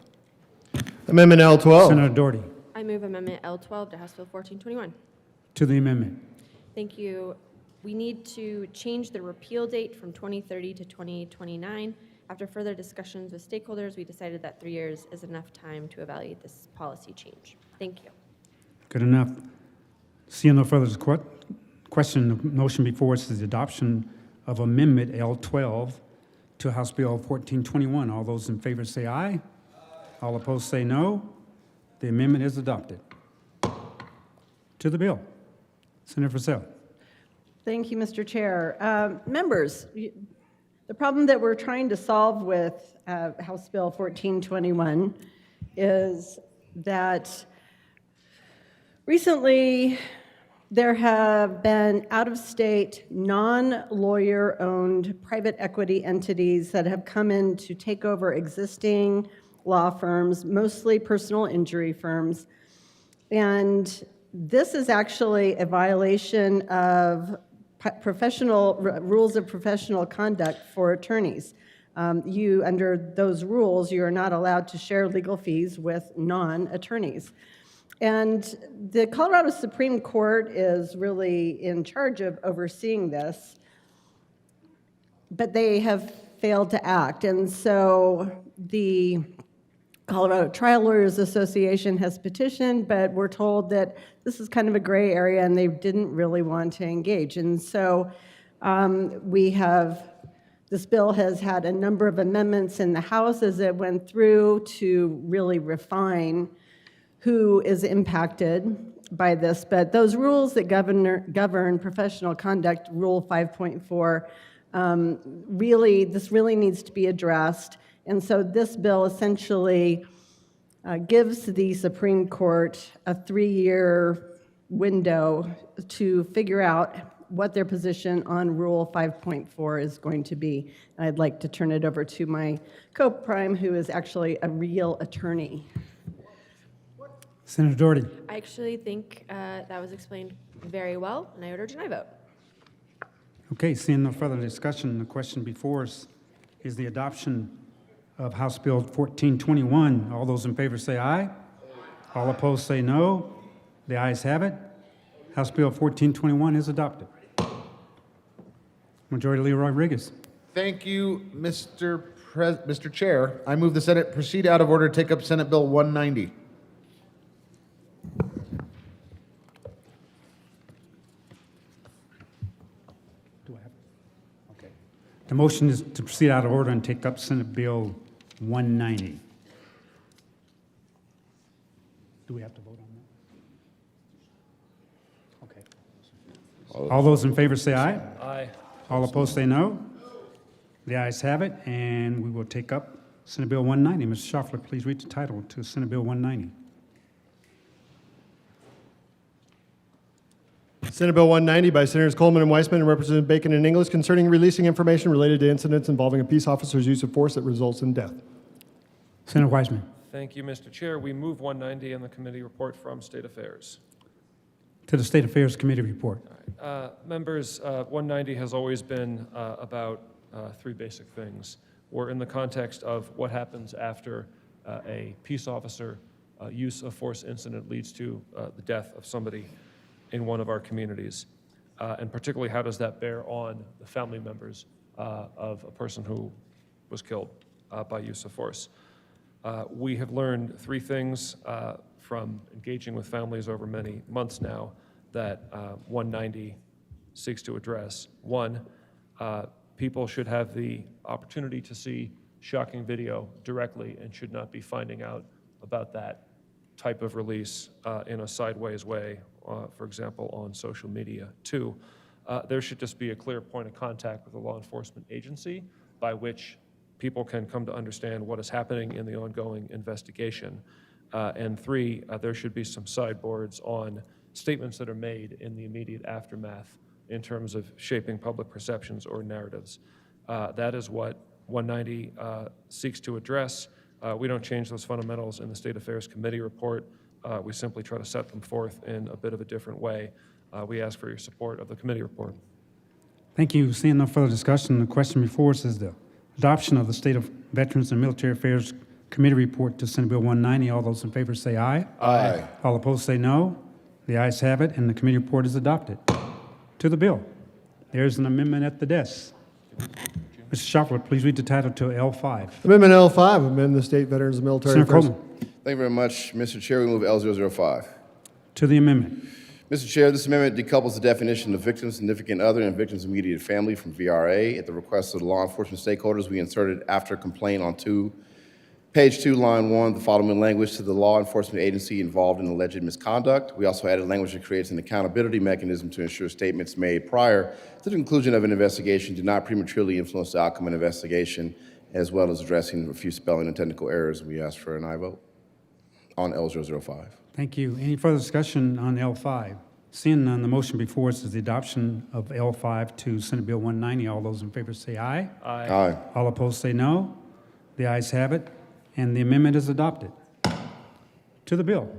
Amendment L12. Senator Doherty. I move Amendment L12 to House Bill 1421. To the amendment. Thank you. We need to change the repeal date from 2030 to 2029. After further discussions with stakeholders, we decided that 3 years is enough time to evaluate this policy change. Thank you. Good enough. Seeing no further question, the motion before us is the adoption of Amendment L12 to House Bill 1421. All those in favor say aye. All opposed say no. The amendment is adopted. To the bill. Senator Frizzell. Thank you, Mr. Chair. Members, the problem that we're trying to solve with House Bill 1421 is that recently there have been out-of-state, non-lawyer-owned private equity entities that have come in to take over existing law firms, mostly personal injury firms. And this is actually a violation of rules of professional conduct for attorneys. Under those rules, you are not allowed to share legal fees with non-attorneys. And the Colorado Supreme Court is really in charge of overseeing this, but they have failed to act. And so the Colorado Trial Lawyers Association has petitioned, but we're told that this is kind of a gray area and they didn't really want to engage. And so this bill has had a number of amendments in the House as it went through to really refine who is impacted by this. But those rules that govern professional conduct, Rule 5.4, this really needs to be addressed. And so this bill essentially gives the Supreme Court a 3-year window to figure out what their position on Rule 5.4 is going to be. And I'd like to turn it over to my co-prime, who is actually a real attorney. Senator Doherty. I actually think that was explained very well, and I urge an aye vote. Okay, seeing no further discussion, the question before us is the adoption of House Bill 1421. All those in favor say aye. All opposed say no. The ayes have it. House Bill 1421 is adopted. Majority Leader Rodriguez. Thank you, Mr. Chair. I move the Senate proceed out of order to take up Senate Bill 190. The motion is to proceed out of order and take up Senate Bill 190. Do we have to vote on that? Okay. All those in favor say aye. Aye. All opposed say no. The ayes have it, and we will take up Senate Bill 190. Mr. Shuffler, please read the title to Senate Bill 190. Senate Bill 190 by Senators Coleman and Weissman and Representative Bacon and Inglis concerning releasing information related to incidents involving a peace officer's use of force that results in death. Senator Weissman. Thank you, Mr. Chair. We move 190 and the committee report from State Affairs. To the State Affairs Committee report. Members, 190 has always been about three basic things. We're in the context of what happens after a peace officer use of force incident leads to the death of somebody in one of our communities. And particularly, how does that bear on the family members of a person who was killed by use of force? We have learned three things from engaging with families over many months now that 190 seeks to address. One, people should have the opportunity to see shocking video directly and should not be finding out about that type of release in a sideways way, for example, on social media. Two, there should just be a clear point of contact with a law enforcement agency by which people can come to understand what is happening in the ongoing investigation. And three, there should be some sideboards on statements that are made in the immediate aftermath in terms of shaping public perceptions or narratives. That is what 190 seeks to address. We don't change those fundamentals in the State Affairs Committee report. We simply try to set them forth in a bit of a different way. We ask for your support of the committee report. Thank you. Seeing no further discussion, the question before us is the adoption of the State of Veterans and Military Affairs Committee report to Senate Bill 190. All those in favor say aye. Aye. All opposed say no. The ayes have it, and the committee report is adopted. To the bill. There's an amendment at the desk. Mr. Shuffler, please read the title to L5. Amendment L5, amend the State Veterans and Military Senator Affairs. Coleman. Thank you very much, Mr. Chair. We move L005. To the amendment. Mr. Chair, this amendment decouples the definition of victim, significant other, and victim's immediate family from VRA. At the request of the law enforcement stakeholders, we inserted after complaint on page 2, line 1, the following language: to the law enforcement agency involved in alleged misconduct. We also added language that creates an accountability mechanism to ensure statements made prior to the conclusion of an investigation do not prematurely influence the outcome of an investigation, as well as addressing a few spelling and technical errors. We ask for an aye vote on L005. Thank you. Any further discussion on L5? Seeing none, the motion before us is the adoption of L5 to Senate Bill 190. All those in favor say aye. Aye. Aye. All opposed say no. The ayes have it, and the amendment is adopted. To the bill.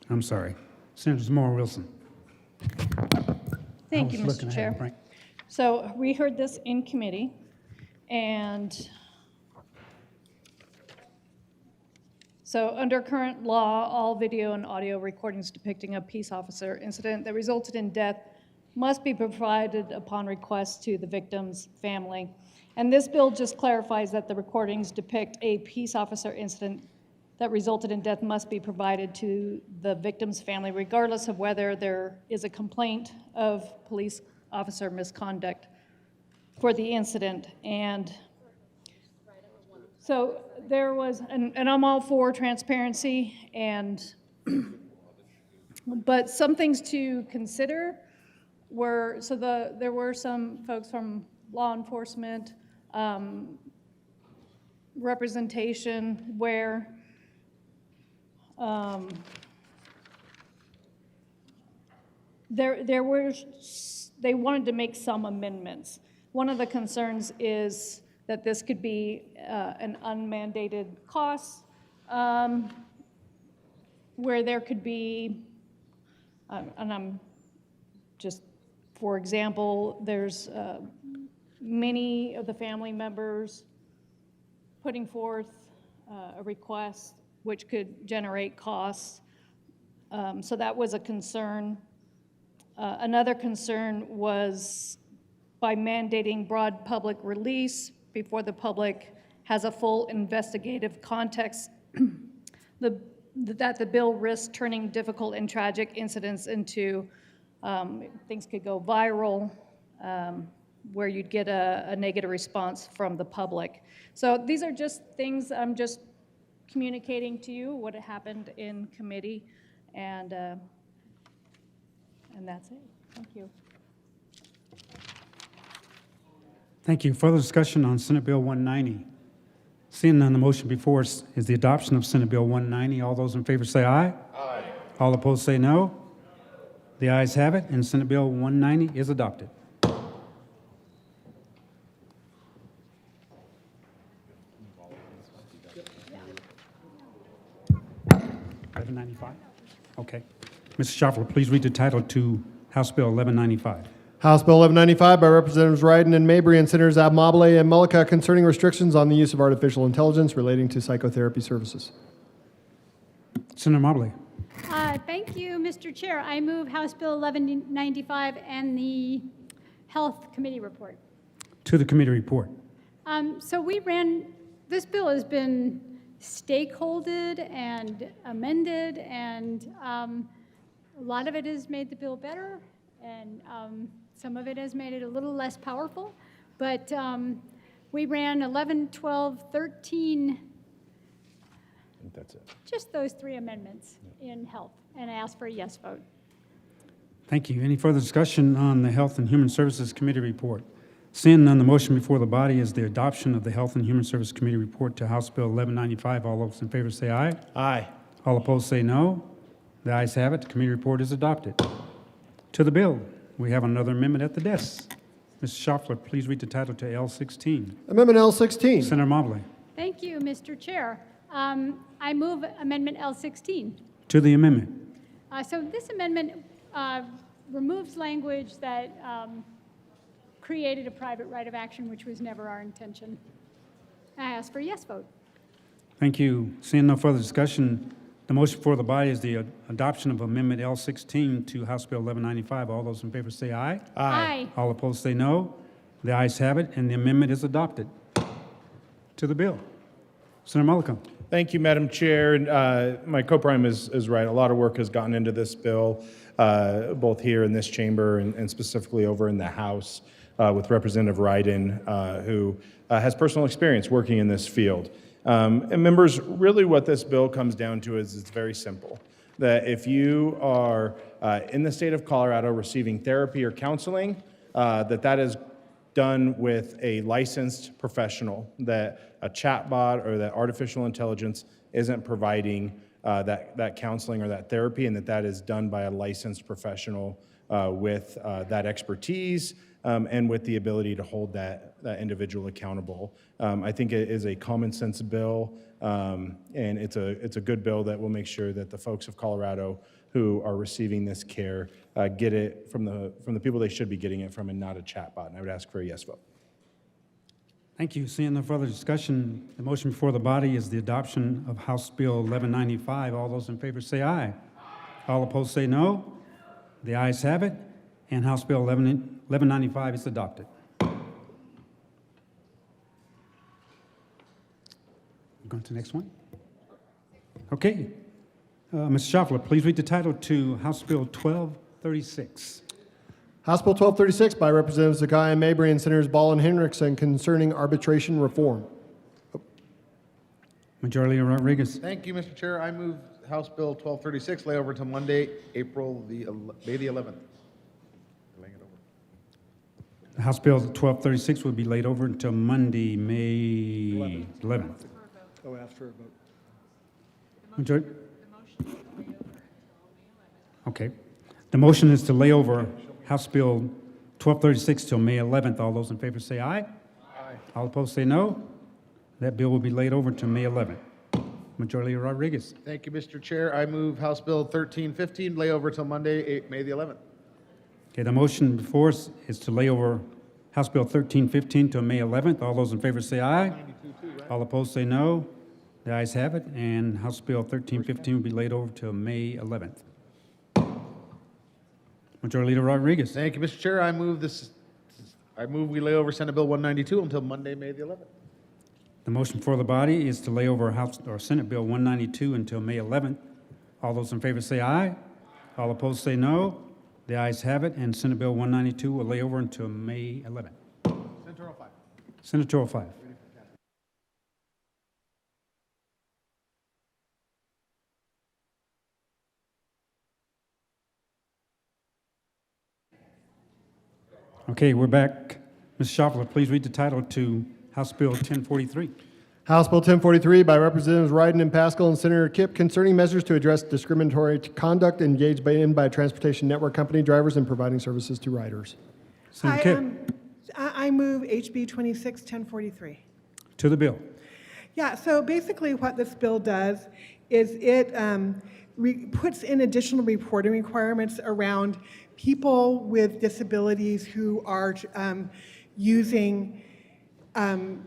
I'm sorry. Senator Zamora Wilson. Thank you, I was looking Mr. at Chair. it, Frank. So we heard this in committee, and so under current law, all video and audio recordings depicting a peace officer incident that resulted in death must be provided upon request to the victim's family. And this bill just clarifies that the recordings depict a peace officer incident that resulted in death must be provided to the victim's family, regardless of whether there is a complaint of police officer misconduct for the incident. And so there was, and I'm all for transparency, and but some things to consider were, so there were some folks from law enforcement representation where they wanted to make some amendments. One of the concerns is that this could be an unmandated cost, where there could be, and I'm just, for example, there's many of the family members putting forth a request which could generate costs. So that was a concern. Another concern was by mandating broad public release before the public has a full investigative context, that the bill risks turning difficult and tragic incidents into, things could go viral, where you'd get a negative response from the public. So these are just things I'm just communicating to you, what happened in committee, and that's it. Thank you. Thank you. Further discussion on Senate Bill 190. Seeing none, the motion before us is the adoption of Senate Bill 190. All those in favor say aye. Aye. All opposed say no. The ayes have it, and Senate Bill 190 is adopted. 1195. Okay. Mr. Schaffler, please read the title to House Bill 1195. House Bill 1195 by Representatives Wyden and Mabry and Senators Abmable and Mullica concerning restrictions on the use of artificial intelligence relating to psychotherapy services. Senator Mobley. Thank you, Mr. Chair. I move House Bill 1195 and the Health Committee report. To the committee report. This bill has been stakeholdered and amended, and a lot of it has made the bill better, and some of it has made it a little less powerful. But we ran 11, 12, 13, I think that's it. just those three amendments in health, and I ask for a yes vote. Thank you. Any further discussion on the Health and Human Services Committee report? Seeing none, the motion before the body is the adoption of the Health and Human Services Committee report to House Bill 1195. All those in favor say aye. Aye. All opposed say no. The ayes have it. The committee report is adopted. To the bill, we have another amendment at the desk. Mr. Schaffler, please read the title to L16. Amendment L16. Senator Mobley. Thank you, Mr. Chair. I move Amendment L16. To the amendment. So this amendment removes language that created a private right of action, which was never our intention. I ask for a yes vote. Thank you. Seeing no further discussion, the motion before the body is the adoption of Amendment L16 to House Bill 1195. All those in favor say aye. Aye. All opposed say no. The ayes have it, and the amendment is adopted. To the bill. Senator Mullican. Thank you, Madam Chair. And my co-prime is right. A lot of work has gotten into this bill, both here in this chamber and specifically over in the House with Representative Wyden, who has personal experience working in this field. And members, really what this bill comes down to is it's very simple. That if you are in the state of Colorado receiving therapy or counseling, that is done with a licensed professional, that a chatbot or that artificial intelligence isn't providing that counseling or that therapy, and that is done by a licensed professional with that expertise and with the ability to hold that individual accountable. I think it is a common sense bill, and it's a good bill that will make sure that the folks of Colorado who are receiving this care get it from the people they should be getting it from, and not a chatbot. And I would ask for a yes vote. Thank you. Seeing no further discussion, the motion before the body is the adoption of House Bill 1195. All those in favor say aye. All opposed say no. The ayes have it, and House Bill 1195 is adopted. Going to the next one. Okay. Mr. Schaffler, please read the title to House Bill 1236. House Bill 1236 by Representatives Zakai and Mabry and Senators Ball and Henriksen concerning arbitration reform. Majority Leader Rodriguez. Thank you, Mr. Chair. I move House Bill 1236 lay over to Monday, May the 11th. Laying it over. House Bill 1236 will be laid over until Monday, May 11th. Go after a vote. Majority? Okay. The motion is to lay over House Bill 1236 till May 11th. All those in favor say aye. Aye. All opposed say no. That bill will be laid over to May 11th. Majority Leader Rodriguez. Thank you, Mr. Chair. I move House Bill 1315 lay over till Monday, May the 11th. Okay, the motion before us is to lay over House Bill 1315 till May 11th. All those in favor say aye. All opposed say no. The ayes have it, and House Bill 1315 will be laid over till May 11th. Majority Leader Rodriguez. Thank you, Mr. Chair. I move we lay over Senate Bill 192 until Monday, May the 11th. The motion for the body is to lay over Senate Bill 192 until May 11th. All those in favor say aye. All opposed say no. The ayes have it, and Senate Bill 192 will lay over until May 11th. Senator 05. Senator 05. Okay, we're back Ms. Schaffler, please read the title to House Bill 1043. House Bill 1043 by Representatives Wyden and Pascal and Senator Kipp concerning measures to address discriminatory conduct engaged by a transportation network company drivers in providing services to riders. Senator Kipp, I move HB 261043. to the bill. Yeah, so basically what this bill does is it puts in additional reporting requirements around people with disabilities who are using TNCs,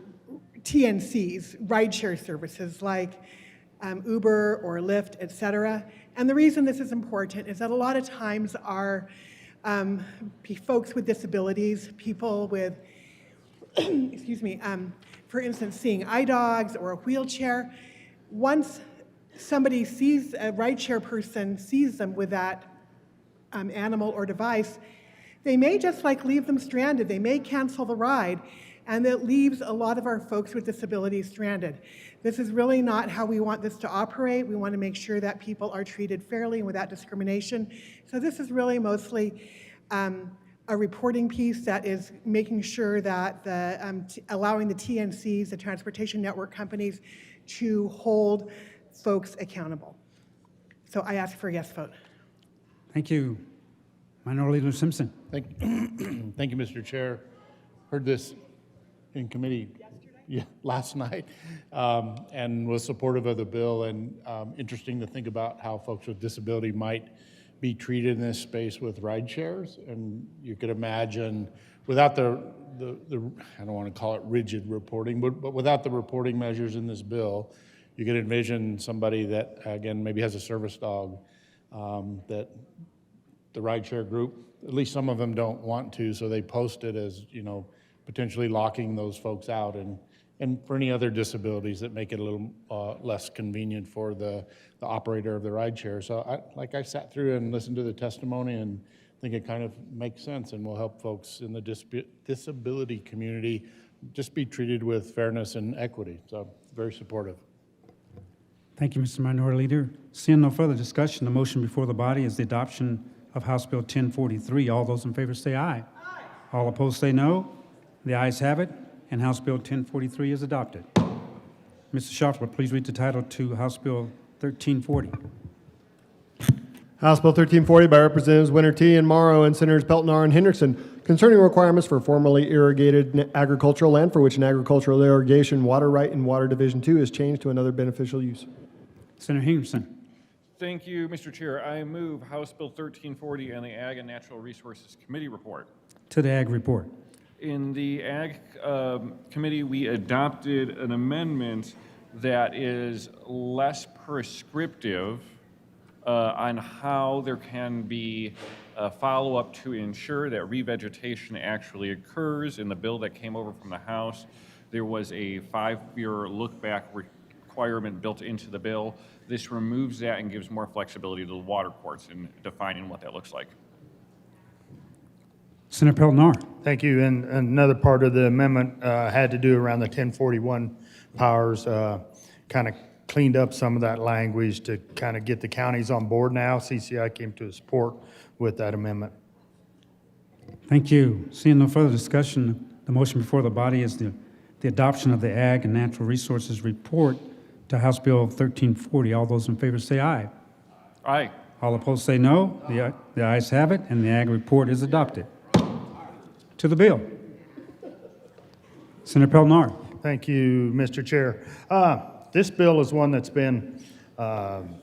rideshare services like Uber or Lyft, et cetera. And the reason this is important is that a lot of times our folks with disabilities, people with, excuse me, for instance, seeing eye dogs or a wheelchair, once somebody sees, a rideshare person sees them with that animal or device, they may just leave them stranded. They may cancel the ride, and that leaves a lot of our folks with disabilities stranded. This is really not how we want this to operate. We want to make sure that people are treated fairly and without discrimination. So this is really mostly a reporting piece that is making sure that allowing the TNCs, the transportation network companies, to hold folks accountable. So I ask for a yes vote. Thank you. Minority Leader Simpson. Thank you, Mr. Chair. Heard this in committee last night and was supportive of the bill, and interesting to think about how folks with disability might be treated in this space with ride shares. And you could imagine without the I don't want to call it rigid reporting, but without the reporting measures in this bill, you could envision somebody that, again, maybe has a service dog that the rideshare group, at least some of them don't want to, so they post it as, potentially locking those folks out, and for any other disabilities that make it a little less convenient for the operator of the rideshare. So I sat through and listened to the testimony and think it kind of makes sense and will help folks in the disability community just be treated with fairness and equity. So very supportive. Thank you, Mr. Minority Leader. Seeing no further discussion, the motion before the body is the adoption of House Bill 1043. All those in favor say aye. Aye. All opposed say no. The ayes have it, and House Bill 1043 is adopted. Mr. Schaffler, please read the title to House Bill 1340. House Bill 1340 by Representatives Winter T. and Morrow and Senators Peltonar and Hendrickson concerning requirements for formerly irrigated agricultural land for which an agricultural irrigation water right in Water Division 2 is changed to another beneficial use. Senator Hendrickson. Thank you, Mr. Chair. I move House Bill 1340 and the Ag and Natural Resources Committee report. To the Ag report. In the Ag Committee, we adopted an amendment that is less prescriptive on how there can be a follow-up to ensure that revegetation actually occurs. In the bill that came over from the House, there was a 5-year look-back requirement built into the bill. This removes that and gives more flexibility to the water courts in defining what that looks like. Senator Peltonar. Thank you. And another part of the amendment had to do around the 1041 powers, kind of cleaned up some of that language to kind of get the counties on board now. CCI came to support with that amendment. Thank you. Seeing no further discussion, the motion before the body is the adoption of the Ag and Natural Resources report to House Bill 1340. All those in favor say aye. Aye. All opposed say no. The ayes have it, and the Ag report is adopted. To the bill. Senator Peltonar. Thank you, Mr. Chair. This bill is one that's been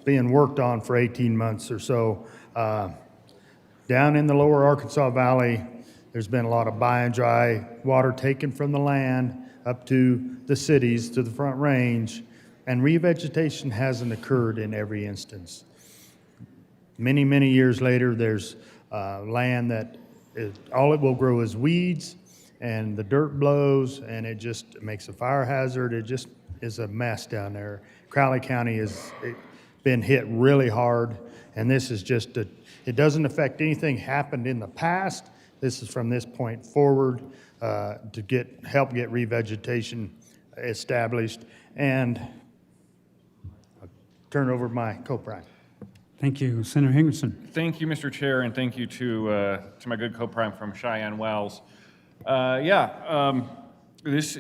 being worked on for 18 months or so. Down in the lower Arkansas Valley, there's been a lot of buy and dry water taken from the land up to the cities, to the Front Range, and revegetation hasn't occurred in every instance. Many, many years later, there's land that all it will grow is weeds, and the dirt blows, and it just makes a fire hazard. It just is a mess down there. Crowley County has been hit really hard, and this is just it doesn't affect anything happened in the past. This is from this point forward to help get revegetation established. And I'll turn it over to my co-prime. Thank you. Senator Hendrickson. Thank you, Mr. Chair, and thank you to my good co-prime from Cheyenne Wells. This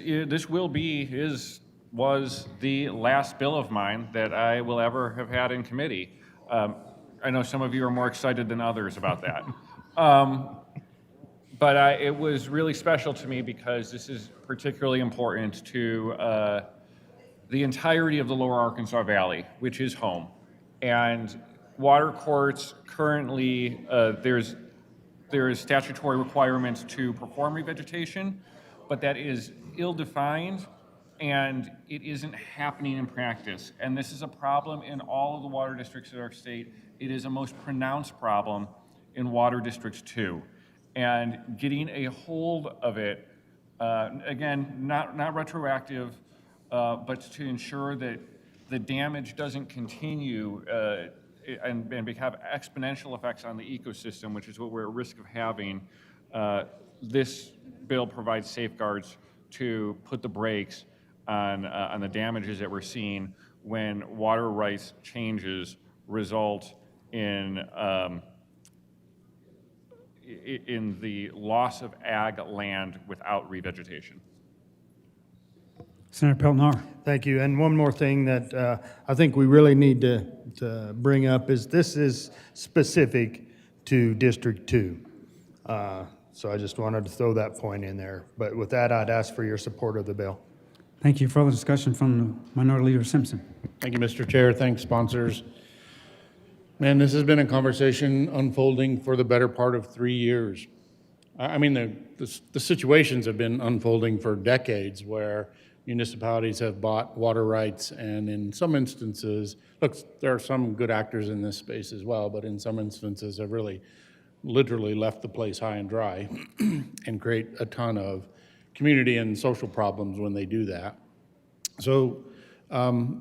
was the last bill of mine that I will ever have had in committee. I know some of you are more excited than others about that. But it was really special to me because this is particularly important to the entirety of the Lower Arkansas Valley, which is home. And water courts currently, there is statutory requirements to perform revegetation, but that is ill-defined and it isn't happening in practice. And this is a problem in all of the water districts in our state. It is a most pronounced problem in Water District 2. And getting a hold of it, again, not retroactive, but to ensure that the damage doesn't continue and have exponential effects on the ecosystem, which is what we're at risk of having. This bill provides safeguards to put the brakes on the damages that we're seeing when water rights changes result in the loss of ag land without revegetation. Senator Peltnar. Thank you. And one more thing that I think we really need to bring up is this is specific to District 2. So I just wanted to throw that point in there. But with that, I'd ask for your support of the bill. Thank you. Further discussion from the Minority Leader Simpson. Thank you, Mr. Chair. Thanks, sponsors. Man, this has been a conversation unfolding for the better part of 3 years. I mean, the situations have been unfolding for decades where municipalities have bought water rights, and in some instances, look, there are some good actors in this space as well, but in some instances have really literally left the place high and dry and create a ton of community and social problems when they do that. So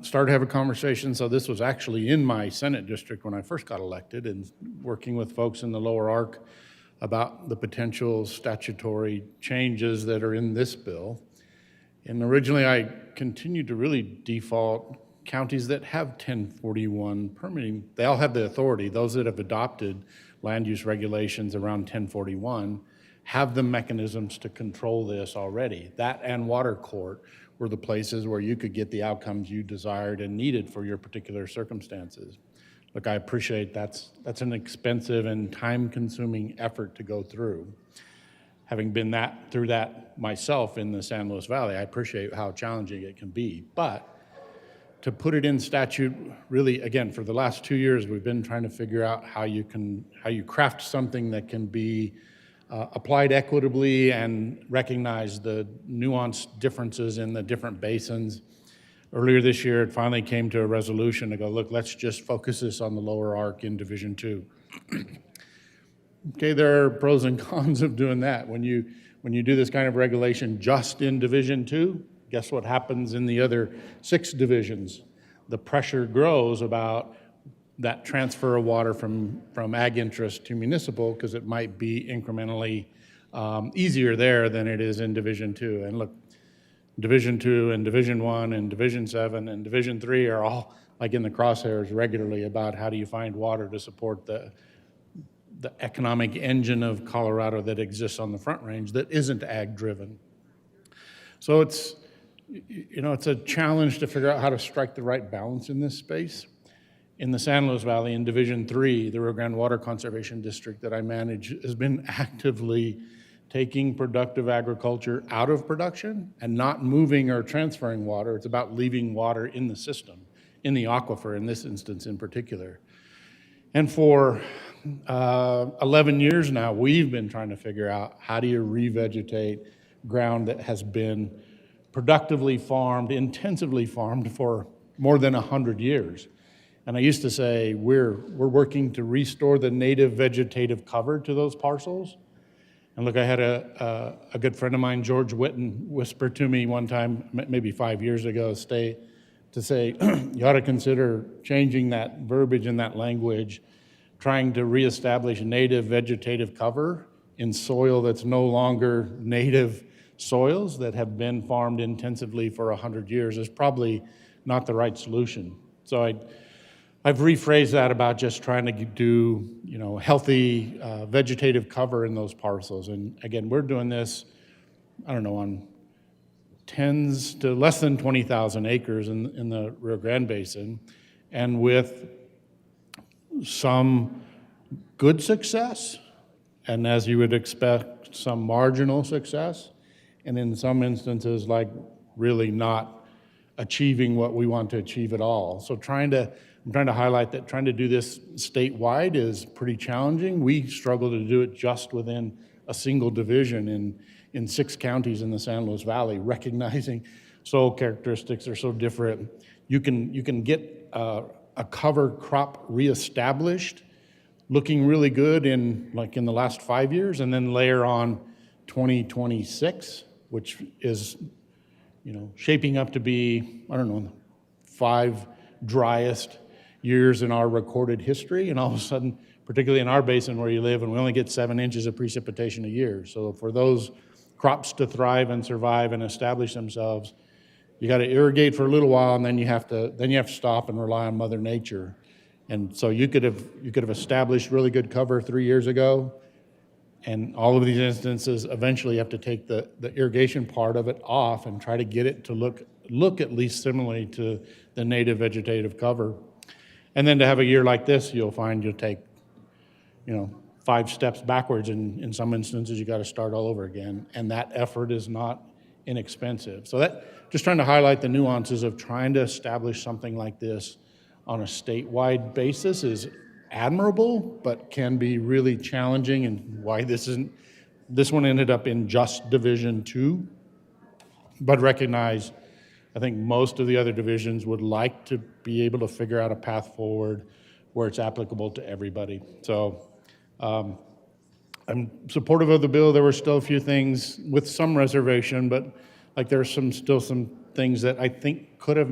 started to have a conversation. So this was actually in my Senate district when I first got elected, and working with folks in the Lower Ark about the potential statutory changes that are in this bill. And originally I continued to really default counties that have 1041 permitting. They all have the authority. Those that have adopted land use regulations around 1041 have the mechanisms to control this already. That and water court were the places where you could get the outcomes you desired and needed for your particular circumstances. Look, I appreciate that's an expensive and time-consuming effort to go through. Having been through that myself in the San Luis Valley, I appreciate how challenging it can be. But to put it in statute, really, again, for the last 2 years, we've been trying to figure out how you craft something that can be applied equitably and recognize the nuanced differences in the different basins. Earlier this year, it finally came to a resolution to go, look, let's just focus this on the Lower Ark in Division 2. Okay, there are pros and cons of doing that. When you do this kind of regulation just in Division 2, guess what happens in the other 6 divisions? The pressure grows about that transfer of water from ag interest to municipal, because it might be incrementally easier there than it is in Division 2. And look, Division 2 and Division 1 and Division 7 and Division 3 are all like in the crosshairs regularly about how do you find water to support the economic engine of Colorado that exists on the Front Range that isn't ag driven. So it's a challenge to figure out how to strike the right balance in this space. In the San Luis Valley, in Division 3, the Rio Grande Water Conservation District that I manage has been actively taking productive agriculture out of production and not moving or transferring water. It's about leaving water in the system, in the aquifer in this instance in particular. And for 11 years now, we've been trying to figure out how do you revegetate ground that has been productively farmed, intensively farmed for more than 100 years. And I used to say, we're working to restore the native vegetative cover to those parcels. And look, I had a good friend of mine, George Witten, whisper to me one time, maybe 5 years ago, to say, you ought to consider changing that verbiage and that language, trying to reestablish native vegetative cover in soil that's no longer native soils that have been farmed intensively for 100 years is probably not the right solution. So I've rephrased that about just trying to do, healthy vegetative cover in those parcels. And again, we're doing this I don't know, on tens to less than 20,000 acres in the Rio Grande Basin, and with some good success, and as you would expect, some marginal success, and in some instances, like really not achieving what we want to achieve at all. So I'm trying to highlight that trying to do this statewide is pretty challenging. We struggle to do it just within a single division in 6 counties in the San Luis Valley, recognizing soil characteristics are so different. You can get a cover crop reestablished, looking really good in the last 5 years, and then layer on 2026, which is shaping up to be, I don't know, 5 driest years in our recorded history, and all of a sudden, particularly in our basin where you live, and we only get 7 inches of precipitation a year. So for those crops to thrive and survive and establish themselves, you got to irrigate for a little while, and then you have to stop and rely on Mother Nature. And so you could have established really good cover 3 years ago, and all of these instances eventually you have to take the irrigation part of it off and try to get it to look at least similarly to the native vegetative cover. And then to have a year like this, you'll find you'll take 5 steps backwards, and in some instances you got to start all over again, and that effort is not inexpensive. So that, just trying to highlight the nuances of trying to establish something like this on a statewide basis is admirable, but can be really challenging, and why this one ended up in just Division 2, but recognize I think most of the other divisions would like to be able to figure out a path forward where it's applicable to everybody. So I'm supportive of the bill. There were still a few things with some reservation, but there's still some things that I think could have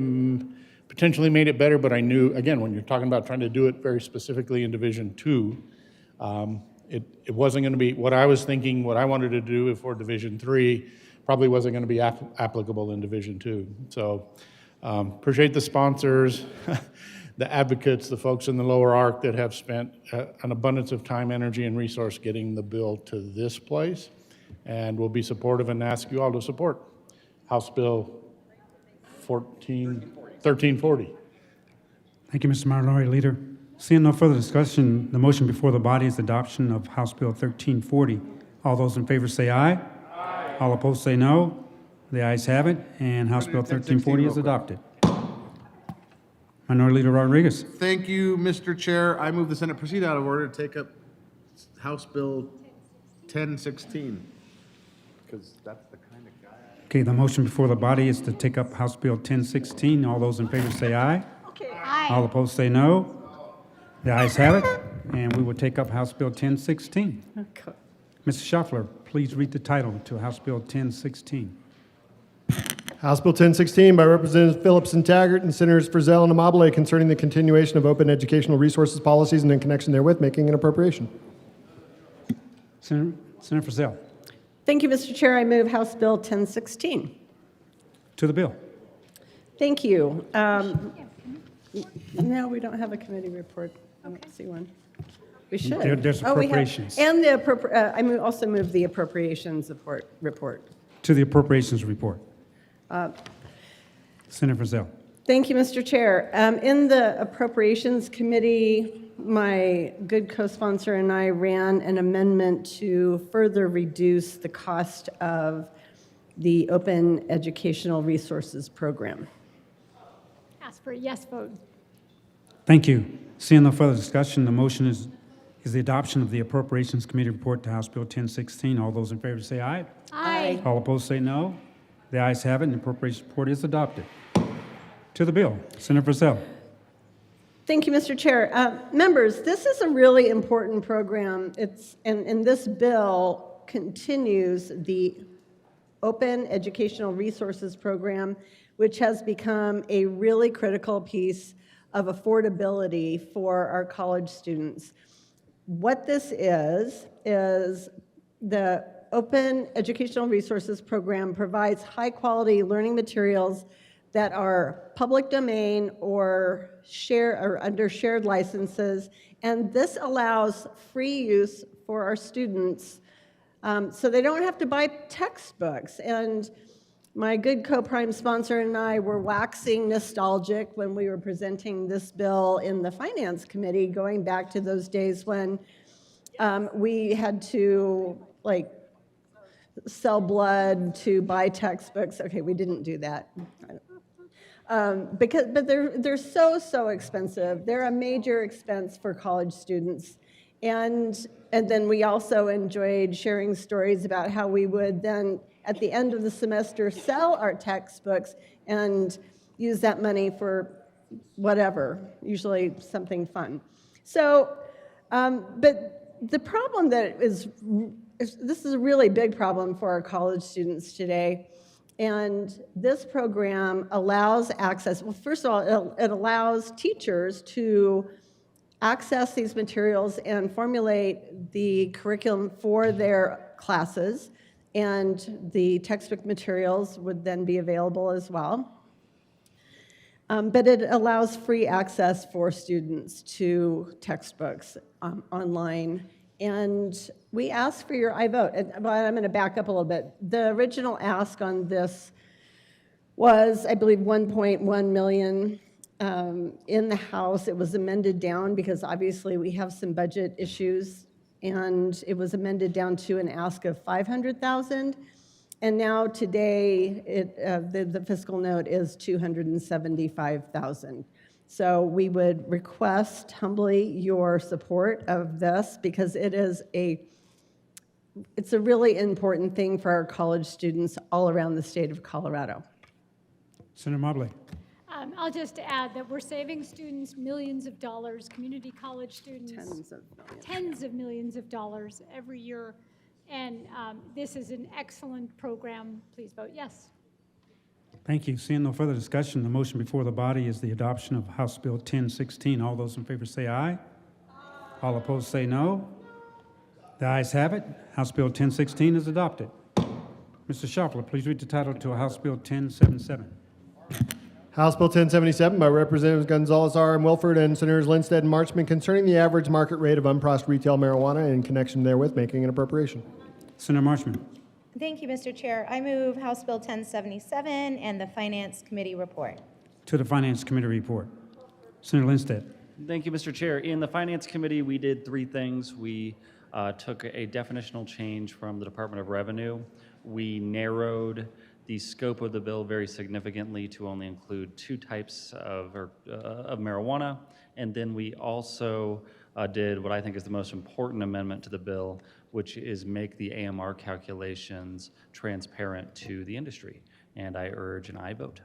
potentially made it better, but I knew, again, when you're talking about trying to do it very specifically in Division 2, it wasn't going to be what I was thinking, what I wanted to do for Division 3 probably wasn't going to be applicable in Division 2. So appreciate the sponsors, the advocates, the folks in the lower arc that have spent an abundance of time, energy, and resource getting the bill to this place, and we'll be supportive and ask you all to support House Bill 1340. Thank you, Mr. Minority Leader. Seeing no further discussion, the motion before the body is adoption of House Bill 1340. All those in favor say aye. Aye. All opposed say no. The ayes have it, and House Bill 1340 is adopted. Minority Leader Rodriguez. Thank you, Mr. Chair. I move the Senate proceed out of order to take up House Bill 1016, because that's the kind of guy. Okay, the motion before the body is to take up House Bill 1016. All those in favor say aye. Aye. All opposed say no. The ayes have it, and we will take up House Bill 1016. Okay. Mr. Shuffler, please read the title to House Bill 1016. House Bill 1016 by Representatives Phillips and Taggart and Senators Frizzell and Amabile concerning the continuation of open educational resources policies and in connection therewith making an appropriation. Senator Frizzell. Thank you, Mr. Chair. I move House Bill 1016. To the bill. Thank you. No, we don't have a committee report. I don't see one. We should. There's appropriations. We have, and I also move the appropriations report. To the appropriations report. Senator Frizzell. Thank you, Mr. Chair. In the Appropriations Committee, my good co-sponsor and I ran an amendment to further reduce the cost of the Open Educational Resources Program. Ask for a yes vote. Thank you. Seeing no further discussion, the motion is the adoption of the Appropriations Committee report to House Bill 1016. All those in favor say aye. Aye. All opposed say no. The ayes have it, and the appropriations report is adopted. To the bill, Senator Frizzell. Thank you, Mr. Chair. Members, this is a really important program. And this bill continues the Open Educational Resources Program, which has become a really critical piece of affordability for our college students. What this is the Open Educational Resources Program provides high-quality learning materials that are public domain or under shared licenses, and this allows free use for our students So they don't have to buy textbooks. And my good co-prime sponsor and I were waxing nostalgic when we were presenting this bill in the Finance Committee, going back to those days when we had to sell blood to buy textbooks. Okay, we didn't do that. But they're so expensive. They're a major expense for college students. And then we also enjoyed sharing stories about how we would then, at the end of the semester, sell our textbooks and use that money for whatever, usually something fun. So, but the problem this is a really big problem for our college students today. And this program allows access. Well, first of all, it allows teachers to access these materials and formulate the curriculum for their classes, and the textbook materials would then be available as well. But it allows free access for students to textbooks online. And we ask for your I vote. But I'm going to back up a little bit. The original ask on this was, I believe, 1.1 million. In the House, it was amended down because obviously we have some budget issues, and it was amended down to an ask of 500,000. And now today, the fiscal note is 275,000. So we would request humbly your support of this because it's a really important thing for our college students all around the state of Colorado. Senator Mobley. I'll just add that we're saving students millions of dollars, community college students. Tens of millions of dollars every year. And this is an excellent program. Please vote yes. Thank you. Seeing no further discussion, the motion before the body is the adoption of House Bill 1016. All those in favor say aye. All opposed say no. The ayes have it. House Bill 1016 is adopted. Mr. Schaffler, please read the title to House Bill 1077. House Bill 1077 by Representatives Gonzalez R. and Wilford and Senators Lindstedt and Marchman concerning the average market rate of unprocessed retail marijuana and in connection therewith making an appropriation. Senator Marchman. Thank you, Mr. Chair. I move House Bill 1077 and the Finance Committee report. To the Finance Committee report. Senator Lindstedt. Thank you, Mr. Chair. In the Finance Committee, we did three things. We took a definitional change from the Department of Revenue. We narrowed the scope of the bill very significantly to only include two types of marijuana. And then we also did what I think is the most important amendment to the bill, which is make the AMR calculations transparent to the industry. And I urge an aye vote.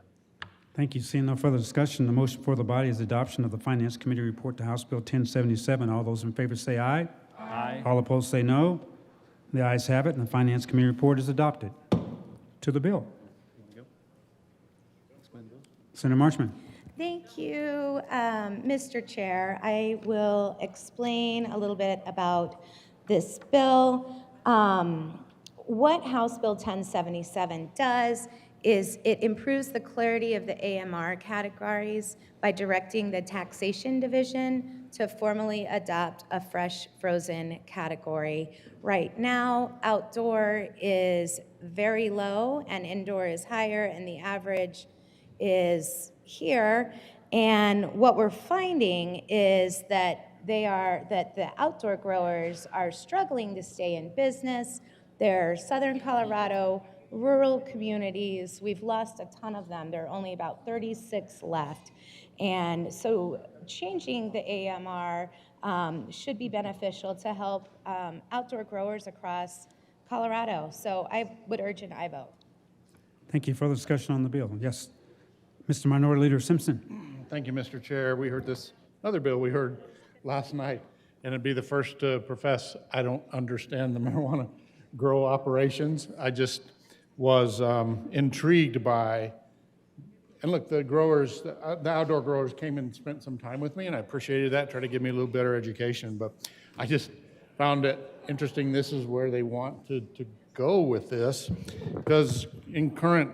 Thank you. Seeing no further discussion, the motion before the body is adoption of the Finance Committee report to House Bill 1077. All those in favor say aye. Aye. All opposed say no. The ayes have it, and the Finance Committee report is adopted. To the bill. Senator Marchman. Thank you, Mr. Chair. I will explain a little bit about this bill. What House Bill 1077 does is it improves the clarity of the AMR categories by directing the Taxation Division to formally adopt a fresh frozen category. Right now, outdoor is very low and indoor is higher, and the average is here. And what we're finding is that the outdoor growers are struggling to stay in business. They're Southern Colorado rural communities. We've lost a ton of them. There are only about 36 left. And so changing the AMR should be beneficial to help outdoor growers across Colorado. So I would urge an aye vote. Thank you. Further discussion on the bill? Yes. Mr. Minority Leader Simpson. Thank you, Mr. Chair. We heard this other bill we heard last night, and it'd be the first to profess I don't understand the marijuana grow operations. I just was intrigued by, and look, the growers, the outdoor growers came and spent some time with me, and I appreciated that, tried to give me a little better education, but I just found it interesting this is where they want to go with this, because in current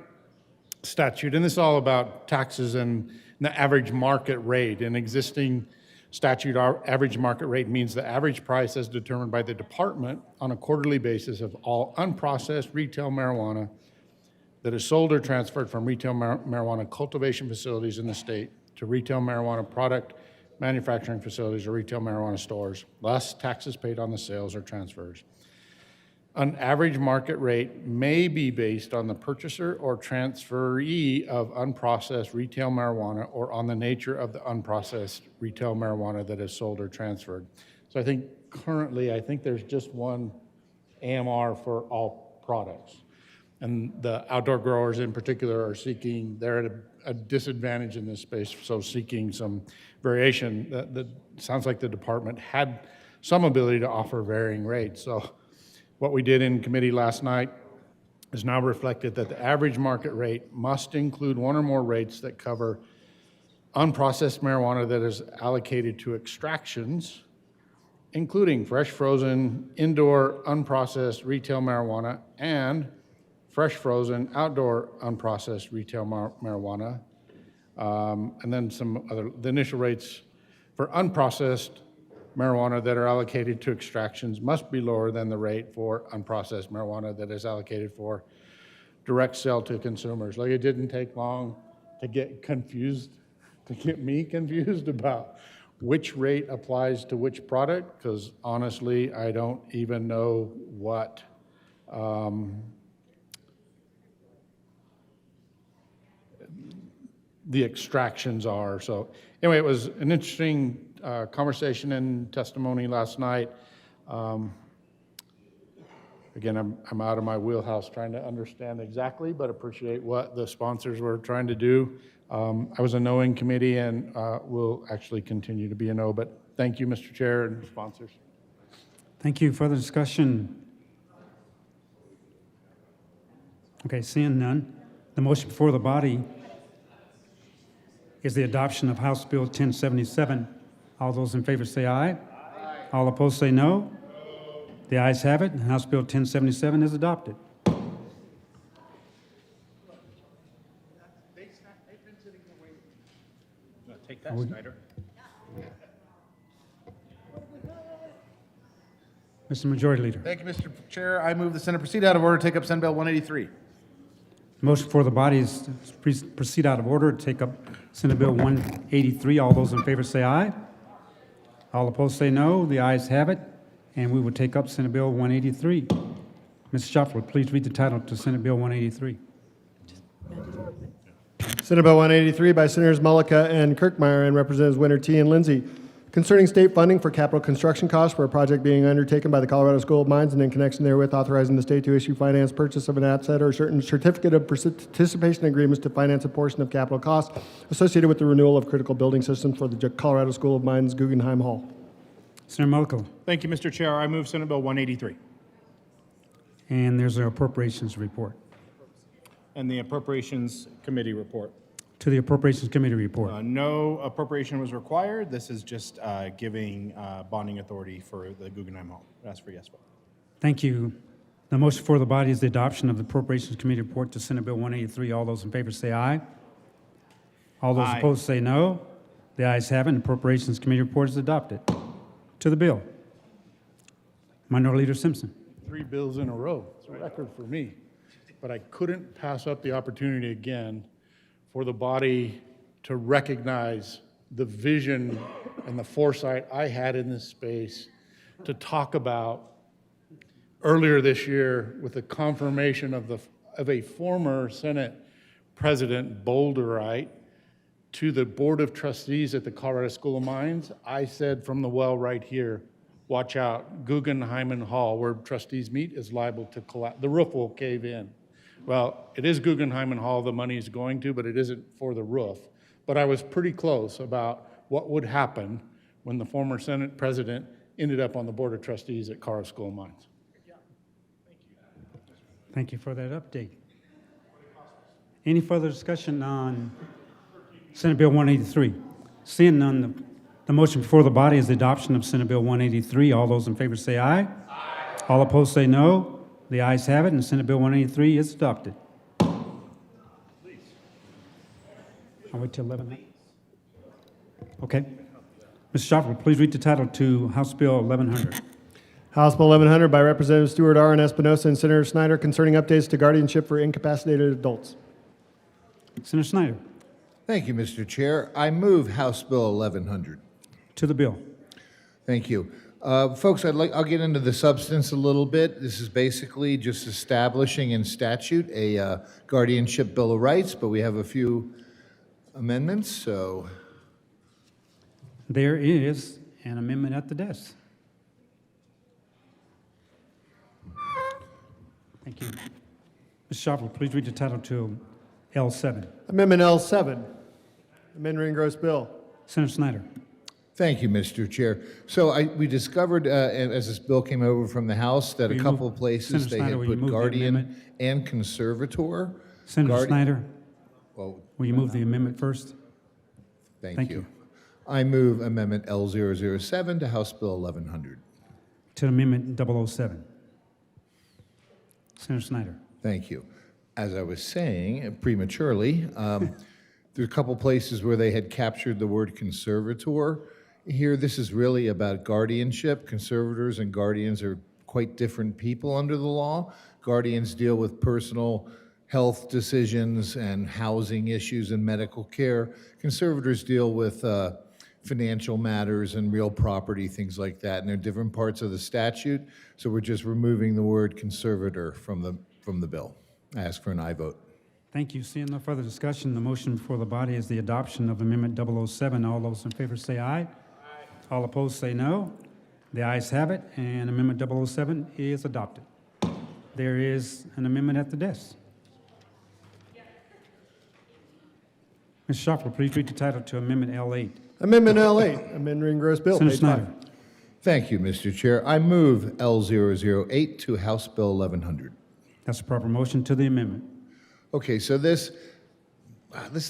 statute, and this is all about taxes and the average market rate, and existing statute, our average market rate means the average price as determined by the department on a quarterly basis of all unprocessed retail marijuana that is sold or transferred from retail marijuana cultivation facilities in the state to retail marijuana product manufacturing facilities or retail marijuana stores, less taxes paid on the sales or transfers. An average market rate may be based on the purchaser or transferee of unprocessed retail marijuana or on the nature of the unprocessed retail marijuana that is sold or transferred. So I think currently, there's just one AMR for all products. And the outdoor growers in particular are seeking, they're at a disadvantage in this space, so seeking some variation. That sounds like the department had some ability to offer varying rates. So what we did in committee last night is now reflected that the average market rate must include one or more rates that cover unprocessed marijuana that is allocated to extractions, including fresh frozen, indoor unprocessed retail marijuana, and fresh frozen outdoor unprocessed retail marijuana. And then the initial rates for unprocessed marijuana that are allocated to extractions must be lower than the rate for unprocessed marijuana that is allocated for direct sale to consumers. Like, it didn't take long to get me confused about which rate applies to which product, because honestly, I don't even know what the extractions are. So anyway, it was an interesting conversation and testimony last night. Again, I'm out of my wheelhouse trying to understand exactly, but appreciate what the sponsors were trying to do. I was a no in committee and will actually continue to be a no, but thank you, Mr. Chair and sponsors. Thank you. Further discussion? Okay, seeing none, the motion before the body is the adoption of House Bill 1077. All those in favor say aye. Aye. All opposed say no. The ayes have it, and House Bill 1077 is adopted. Take that, Snyder. Mr. Majority Leader. Thank you, Mr. Chair. I move the Senate proceed out of order to take up Senate Bill 183. Motion for the body is to proceed out of order to take up Senate Bill 183. All those in favor say aye. All opposed say no. The ayes have it, and we will take up Senate Bill 183. Mr. Shuffler, please read the title to Senate Bill 183. Senate Bill 183 by Senators Mullica and Kirkmeyer and Representatives Winter T. and Lindsay, concerning state funding for capital construction costs for a project being undertaken by the Colorado School of Mines and in connection therewith authorizing the state to issue finance purchase of an asset or certain certificate of participation agreements to finance a portion of capital costs associated with the renewal of critical building systems for the Colorado School of Mines Guggenheim Hall. Senator Mullica. Thank you, Mr. Chair. I move Senate Bill 183. And there's an appropriations report. And the Appropriations Committee report. To the Appropriations Committee report. No appropriation was required. This is just giving bonding authority for the Guggenheim Hall. Ask for yes vote. Thank you. The motion for the body is the adoption of the Appropriations Committee report to Senate Bill 183. All those in favor say aye. All those opposed say no. The ayes have it, and the Appropriations Committee report is adopted. To the bill. Minority Leader Simpson. 3 bills in a row. It's a record for me. But I couldn't pass up the opportunity again for the body to recognize the vision and the foresight I had in this space to talk about earlier this year with the confirmation of a former Senate President Boulderite to the Board of Trustees at the Colorado School of Mines. I said from the well right here, watch out, Guggenheim Hall, where trustees meet, is liable to collapse. The roof will cave in. Well, it is Guggenheim Hall the money is going to, but it isn't for the roof. But I was pretty close about what would happen when the former Senate President ended up on the Board of Trustees at Colorado School of Mines. Thank you for that update. Any further discussion on Senate Bill 183? Seeing none, the motion before the body is the adoption of Senate Bill 183. All those in favor say aye. Aye. All opposed say no. The ayes have it, and Senate Bill 183 is adopted. I'll wait till 11. Okay. Mr. Schauffele, please read the title to House Bill 1100. House Bill 1100 by Representative Stewart R. and Espinosa and Senator Snyder concerning updates to guardianship for incapacitated adults. Senator Snyder. Thank you, Mr. Chair. I move House Bill 1100. To the bill. Thank you. Folks, I'll get into the substance a little bit. This is basically just establishing in statute a guardianship bill of rights, but we have a few amendments, so. There is an amendment at the desk. Thank you. Mr. Schauffele, please read the title to L7. Amendment L7, amend re-engrossed bill. Senator Snyder. Thank you, Mr. Chair. So we discovered, as this bill came over from the House, that a couple of places they had put guardian and conservator. Senator Snyder, Well, will you move the amendment first? thank you. I move Amendment L007 to House Bill 1100. To Amendment 007. Senator Snyder. Thank you. As I was saying prematurely, there are a couple places where they had captured the word conservator. Here, this is really about guardianship. Conservators and guardians are quite different people under the law. Guardians deal with personal health decisions and housing issues and medical care. Conservators deal with financial matters and real property, things like that. And they're different parts of the statute. So we're just removing the word conservator from the bill. I ask for an aye vote. Thank you. Seeing no further discussion, the motion before the body is the adoption of Amendment 007. All those in favor say aye. Aye. All opposed say no. The ayes have it, and Amendment 007 is adopted. There is an amendment at the desk. Ms. Schauffele, please read the title to Amendment L8. Amendment L8, amend re-engrossed bill. Senator page Snyder. 5. Thank you, Mr. Chair. I move L008 to House Bill 1100. That's a proper motion to the amendment. Okay, so this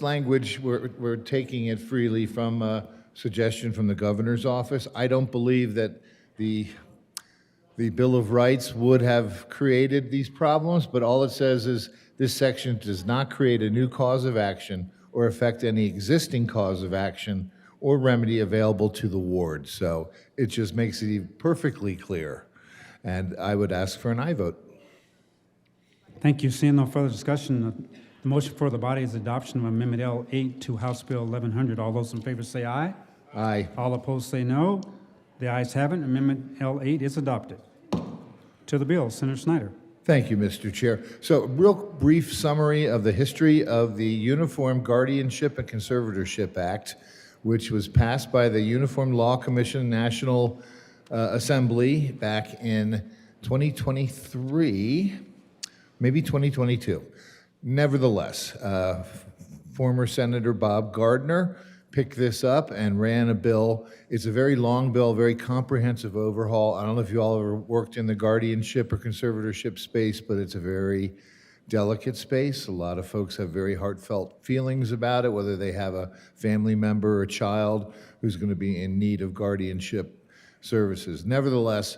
language, we're taking it freely from a suggestion from the governor's office. I don't believe that the Bill of Rights would have created these problems, but all it says is this section does not create a new cause of action or affect any existing cause of action or remedy available to the ward. So it just makes it perfectly clear. And I would ask for an aye vote. Thank you. Seeing no further discussion, the motion for the body is adoption of Amendment L8 to House Bill 1100. All those in favor say aye. Aye. All opposed say no. The ayes have it. Amendment L8 is adopted. To the bill, Senator Snyder. Thank you, Mr. Chair. So, real brief summary of the history of the Uniform Guardianship and Conservatorship Act, which was passed by the Uniform Law Commission National Assembly back in 2023, maybe 2022. Nevertheless, former Senator Bob Gardner picked this up and ran a bill. It's a very long bill, very comprehensive overhaul. I don't know if you all ever worked in the guardianship or conservatorship space, but it's a very delicate space. A lot of folks have very heartfelt feelings about it, whether they have a family member or a child who's going to be in need of guardianship services. Nevertheless,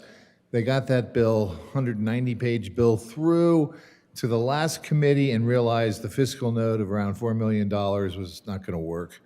they got that bill, 190-page bill, through to the last committee and realized the fiscal note of around $4 million was not going to work.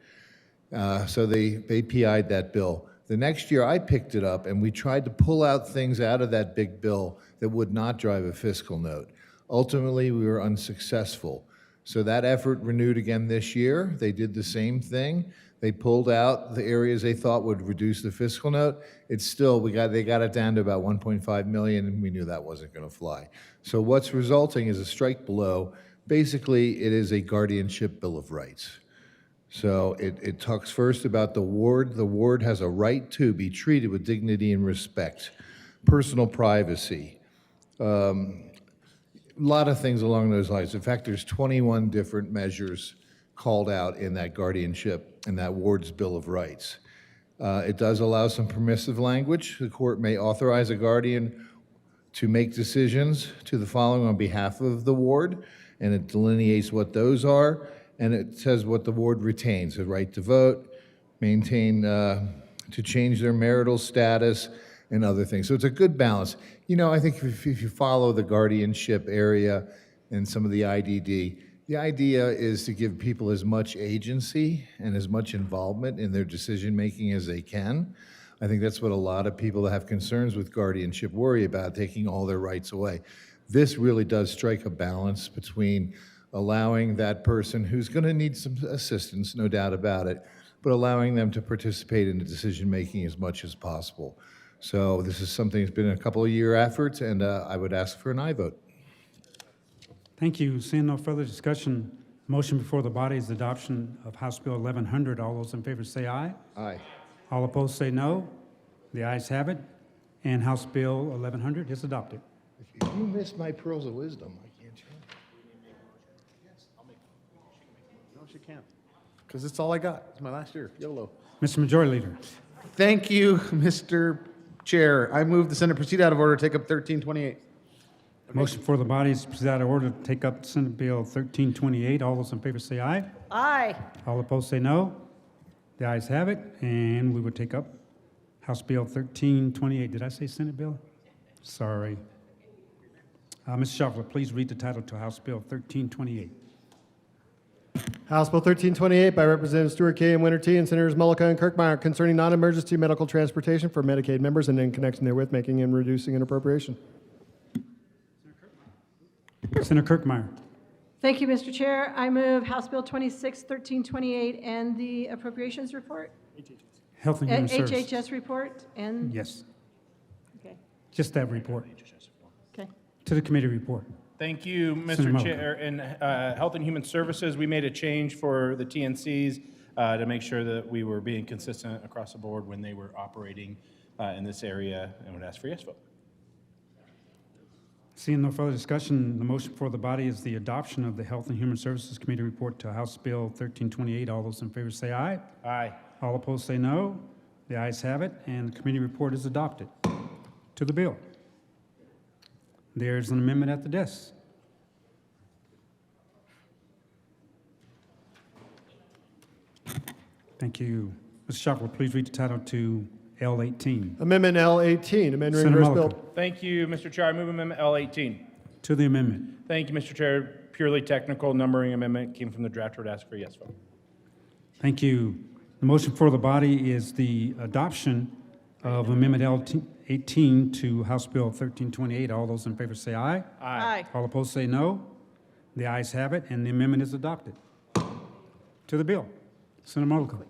So they PI'd that bill. The next year, I picked it up, and we tried to pull out things out of that big bill that would not drive a fiscal note. Ultimately, we were unsuccessful. So that effort renewed again this year. They did the same thing. They pulled out the areas they thought would reduce the fiscal note. It's still, they got it down to about 1.5 million, and we knew that wasn't going to fly. So what's resulting is a strike below. Basically, it is a guardianship bill of rights. So it talks first about the ward. The ward has a right to be treated with dignity and respect, personal privacy, a lot of things along those lines. In fact, there's 21 different measures called out in that guardianship and that ward's Bill of Rights. It does allow some permissive language. The court may authorize a guardian to make decisions to the following on behalf of the ward, and it delineates what those are. And it says what the ward retains: the right to vote, maintain, to change their marital status, and other things. So it's a good balance. You know, I think if you follow the guardianship area and some of the IDD, The idea is to give people as much agency and as much involvement in their decision-making as they can. I think that's what a lot of people that have concerns with guardianship worry about, taking all their rights away. This really does strike a balance between allowing that person who's going to need some assistance, no doubt about it, but allowing them to participate in the decision-making as much as possible. So this is something that's been a couple of year efforts, and I would ask for an aye vote. Thank you. Seeing no further discussion, motion before the body is the adoption of House Bill 1100. All those in favor say aye. Aye. All opposed say no. The ayes have it, and House Bill 1100 is adopted. If you missed my pearls of wisdom, I can't change. No, she can't. Because it's all I got. It's my last year. YOLO. Mr. Majority Leader. Thank you, Mr. Chair. I move the Senate proceed out of order, take up 1328. Motion for the body is to proceed out of order to take up Senate Bill 1328. All those in favor say aye. Aye. All opposed say no. The ayes have it, and we will take up House Bill 1328. Did I say Senate bill? Sorry. Mr. Shuffler, please read the title to House Bill 1328. House Bill 1328 by Representative Stewart K. and Winter T. and Senators Mullica and Kirkmeyer concerning non-emergency medical transportation for Medicaid members and in connection therewith making and reducing an appropriation. Senator Kirkmeyer. Thank you, Mr. Chair. I move House Bill 1328 and the appropriations report. Health and Human Services. HHS report and? Yes, Okay, just that report. okay. To the committee report. Thank you, Senator Mr. Mulligan. Chair. In Health and Human Services, we made a change for the TNCs to make sure that we were being consistent across the board when they were operating in this area, and would ask for a yes vote. Seeing no further discussion, the motion for the body is the adoption of the Health and Human Services Committee report to House Bill 1328. All those in favor say aye. Aye. All opposed say no. The ayes have it, and the committee report is adopted. To the bill. There's an amendment at the desk. Thank you. Mr. Shockley, please read the title to L18. Amendment L18, amend Senator reimbursed bill. Mullica. Thank you, Mr. Chair. I move Amendment L18. To the amendment. Thank you, Mr. Chair. Purely technical numbering amendment came from the draft. Would ask for a yes vote. Thank you. The motion for the body is the adoption of Amendment L18 to House Bill 1328. All those in favor say aye. Aye. All opposed say no. The ayes have it, and the amendment is adopted. To the bill. Senator Mullica.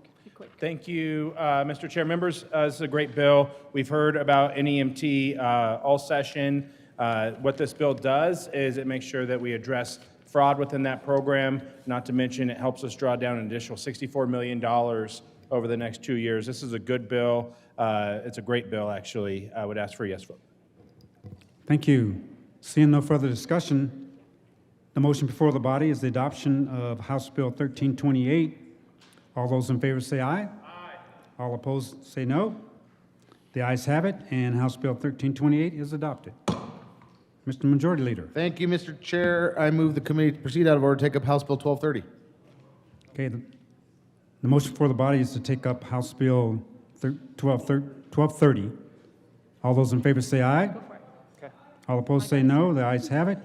Thank you, Mr. Chair. Members, this is a great bill. We've heard about NEMT all session. What this bill does is it makes sure that we address fraud within that program. Not to mention, it helps us draw down an additional $64 million over the next 2 years. This is a good bill. It's a great bill, actually. I would ask for a yes vote. Thank you. Seeing no further discussion, the motion before the body is the adoption of House Bill 1328. All those in favor say aye. Aye. All opposed say no. The ayes have it, and House Bill 1328 is adopted. Mr. Majority Leader. Thank you, Mr. Chair. I move the committee to proceed out of order, take up House Bill 1230. Okay, the motion for the body is to take up House Bill 1230. All those in favor say aye. All opposed say no. The ayes have it,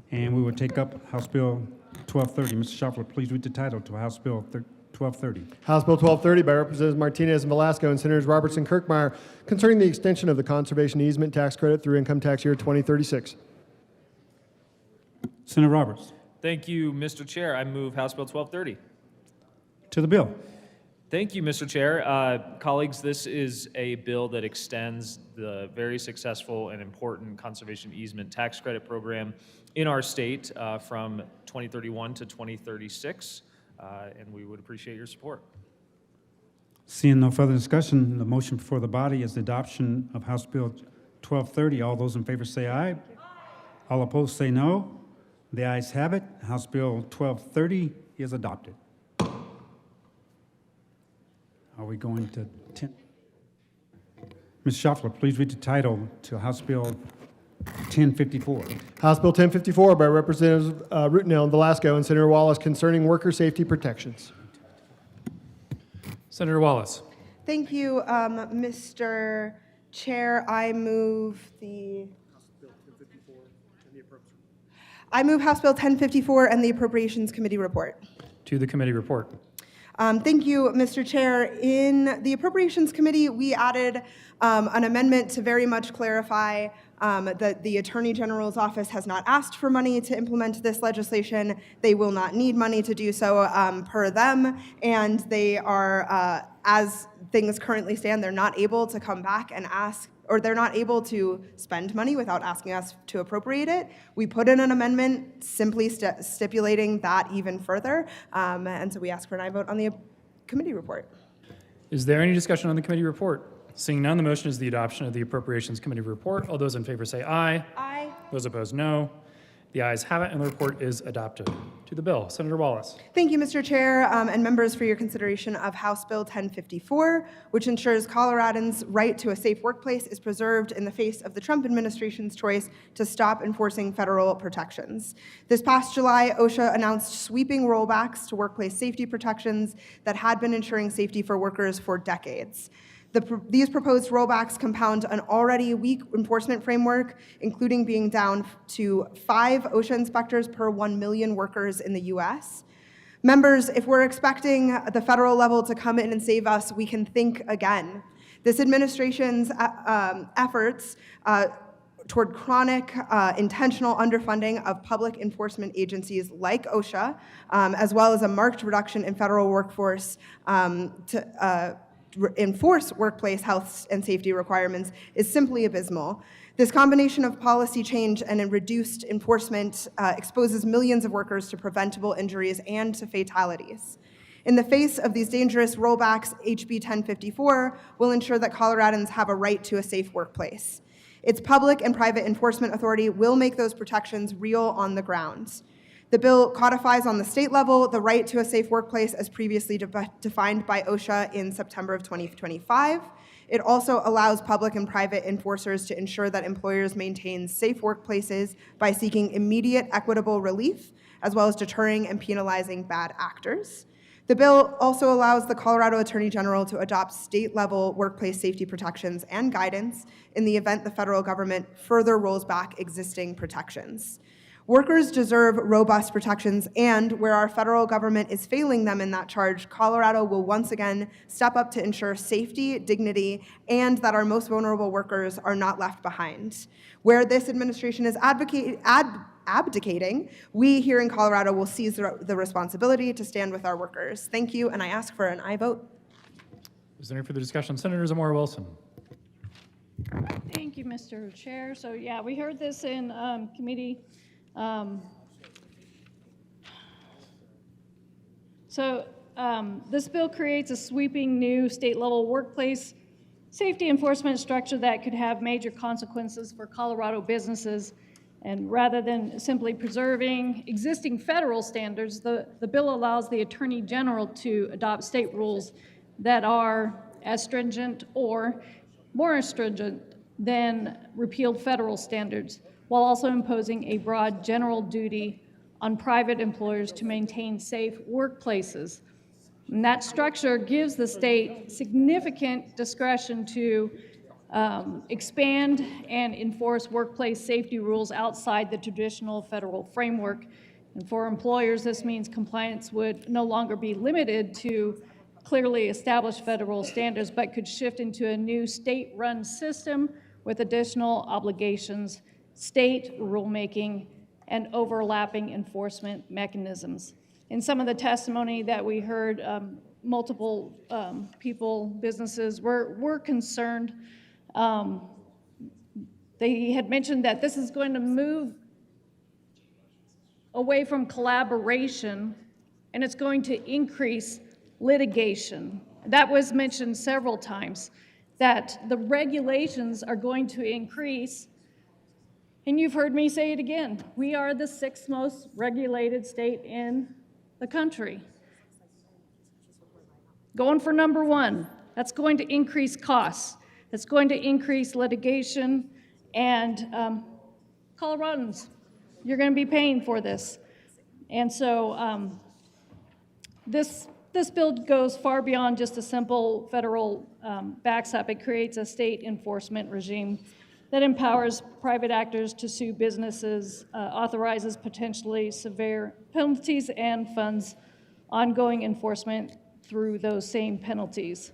and we will take up House Bill 1230. Mr. Shuffler, please read the title to House Bill 1230. House Bill 1230 by Representatives Martinez and Velasco and Senators Robertson Kirkmeyer concerning the extension of the conservation easement tax credit through income tax year 2036. Senator Roberts. Thank you, Mr. Chair. I move House Bill 1230. To the bill. Thank you, Mr. Chair. Colleagues, this is a bill that extends the very successful and important conservation easement tax credit program in our state from 2031 to 2036, and we would appreciate your support. Seeing no further discussion, the motion before the body is the adoption of House Bill 1230. All those in favor say aye. All opposed say no. The ayes have it. House Bill 1230 is adopted. Are we going to 10? Ms. Shuffler, please read the title to House Bill 1054. House Bill 1054 by Representatives Rutinel and Velasco and Senator Wallace concerning worker safety protections. Senator Wallace. Thank you, Mr. Chair. I move the I move House Bill 1054 and the Appropriations Committee report. To the committee report. Thank you, Mr. Chair. In the Appropriations Committee, we added an amendment to very much clarify that the Attorney General's office has not asked for money to implement this legislation. They will not need money to do so per them, and they are, as things currently stand, they're not able to come back and ask, or they're not able to spend money without asking us to appropriate it. We put in an amendment simply stipulating that even further, and so we ask for an aye vote on the committee report. Is there any discussion on the committee report? Seeing none, the motion is the adoption of the Appropriations Committee report. All those in favor say aye. Aye. Those opposed, no. The ayes have it, and the report is adopted. To the bill, Senator Wallace. Thank you, Mr. Chair, and members for your consideration of House Bill 1054, which ensures Coloradans' right to a safe workplace is preserved in the face of the Trump administration's choice to stop enforcing federal protections. This past July, OSHA announced sweeping rollbacks to workplace safety protections that had been ensuring safety for workers for decades. These proposed rollbacks compound an already weak enforcement framework, including being down to 5 OSHA inspectors per 1 million workers in the US. Members, if we're expecting the federal level to come in and save us, we can think again. This administration's efforts toward chronic, intentional underfunding of public enforcement agencies like OSHA, as well as a marked reduction in federal workforce to enforce workplace health and safety requirements is simply abysmal. This combination of policy change and a reduced enforcement exposes millions of workers to preventable injuries and to fatalities. In the face of these dangerous rollbacks, HB 1054 will ensure that Coloradans have a right to a safe workplace. Its public and private enforcement authority will make those protections real on the ground. The bill codifies on the state level the right to a safe workplace as previously defined by OSHA in September of 2025. It also allows public and private enforcers to ensure that employers maintain safe workplaces by seeking immediate equitable relief, as well as deterring and penalizing bad actors. The bill also allows the Colorado Attorney General to adopt state-level workplace safety protections and guidance in the event the federal government further rolls back existing protections. Workers deserve robust protections, and where our federal government is failing them in that charge, Colorado will once again step up to ensure safety, dignity, and that our most vulnerable workers are not left behind. Where this administration is abdicating, we here in Colorado will seize the responsibility to stand with our workers. Thank you, and I ask for an aye vote. Is there any further discussion? Senator Zamora Wilson. Thank you, Mr. Chair. So yeah, we heard this in committee. This bill creates a sweeping new state-level workplace safety enforcement structure that could have major consequences for Colorado businesses. And rather than simply preserving existing federal standards, the bill allows the Attorney General to adopt state rules that are as stringent or more stringent than repealed federal standards, while also imposing a broad general duty on private employers to maintain safe workplaces. And that structure gives the state significant discretion to expand and enforce workplace safety rules outside the traditional federal framework. And for employers, this means compliance would no longer be limited to clearly established federal standards, but could shift into a new state-run system with additional obligations, state rulemaking, and overlapping enforcement mechanisms. In some of the testimony that we heard, multiple people, businesses were concerned. They had mentioned that this is going to move away from collaboration, and it's going to increase litigation. That was mentioned several times, that the regulations are going to increase. And you've heard me say it again, we are the 6th most regulated state in the country. Going for number 1, that's going to increase costs. It's going to increase litigation, and Coloradans, you're going to be paying for this. And so this bill goes far beyond just a simple federal backstop. It creates a state enforcement regime that empowers private actors to sue businesses, authorizes potentially severe penalties, and funds ongoing enforcement through those same penalties.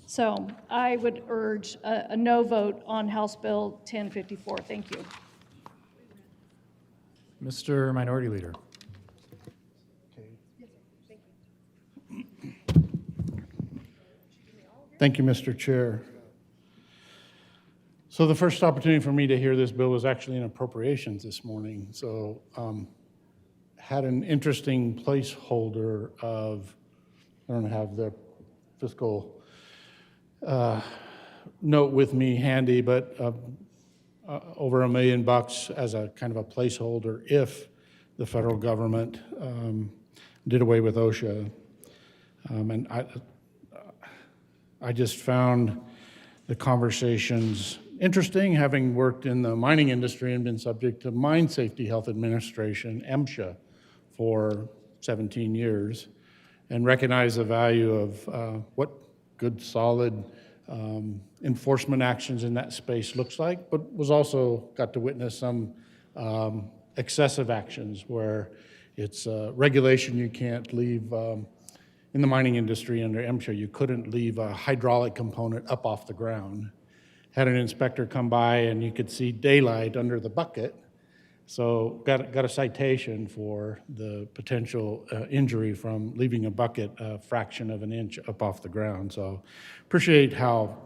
So I would urge a no vote on House Bill 1054. Thank you. Mr. Minority Leader. Thank you, Mr. Chair. So the first opportunity for me to hear this bill was actually in appropriations this morning. So had an interesting placeholder of, I don't have the fiscal note with me handy, but over $1 million as a kind of a placeholder if the federal government did away with OSHA. And I just found the conversations interesting, having worked in the mining industry and been subject to Mine Safety Health Administration, MSHA, for 17 years, and recognize the value of what good, solid enforcement actions in that space looks like, but was also got to witness some excessive actions where it's regulation you can't leave. In the mining industry under MSHA, you couldn't leave a hydraulic component up off the ground. Had an inspector come by and you could see daylight under the bucket. So got a citation for the potential injury from leaving a bucket a fraction of an inch up off the ground. So appreciate how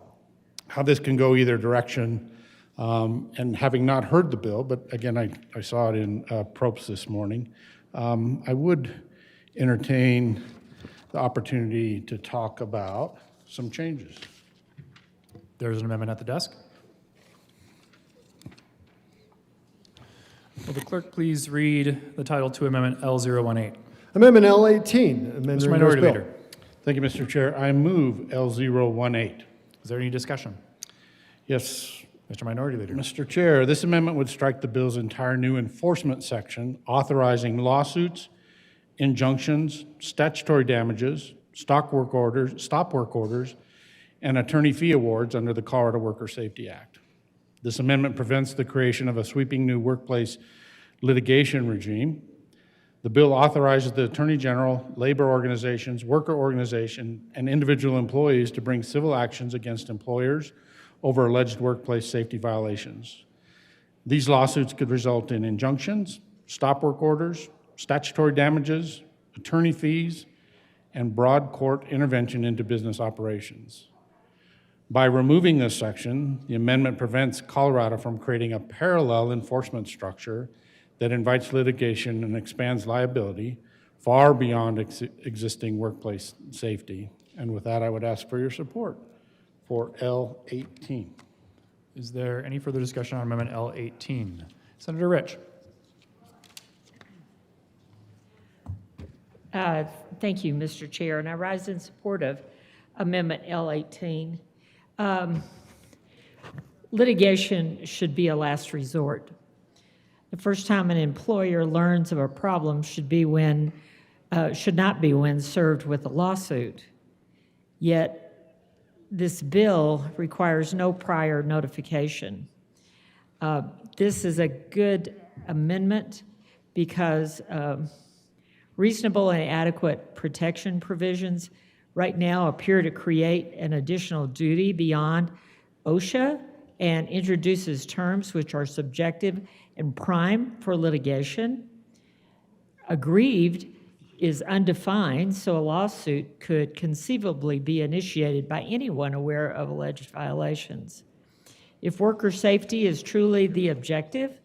this can go either direction. And having not heard the bill, but again, I saw it in Probst this morning, I would entertain the opportunity to talk about some changes. There's an amendment at the desk. Will the clerk please read the title to Amendment L018? Amendment L18, amending Mr. Minority bill. Leader. Thank you, Mr. Chair. I move L018. Is there any discussion? Yes. Mr. Minority Leader. Mr. Chair, this amendment would strike the bill's entire new enforcement section authorizing lawsuits, injunctions, statutory damages, stop work orders, and attorney fee awards under the Colorado Worker Safety Act. This amendment prevents the creation of a sweeping new workplace litigation regime. The bill authorizes the Attorney General, labor organizations, worker organizations, and individual employees to bring civil actions against employers over alleged workplace safety violations. These lawsuits could result in injunctions, stop work orders, statutory damages, attorney fees, and broad court intervention into business operations. By removing this section, the amendment prevents Colorado from creating a parallel enforcement structure that invites litigation and expands liability far beyond existing workplace safety. And with that, I would ask for your support for L18. Is there any further discussion on Amendment L18? Senator Rich. Thank you, Mr. Chair, and I rise in support of Amendment L18. Litigation should be a last resort. The first time an employer learns of a problem should not be when served with a lawsuit. Yet, this bill requires no prior notification. This is a good amendment because reasonable and adequate protection provisions right now appear to create an additional duty beyond OSHA and introduces terms which are subjective and prime for litigation. Aggrieved is undefined, so a lawsuit could conceivably be initiated by anyone aware of alleged violations. If worker safety is truly the objective,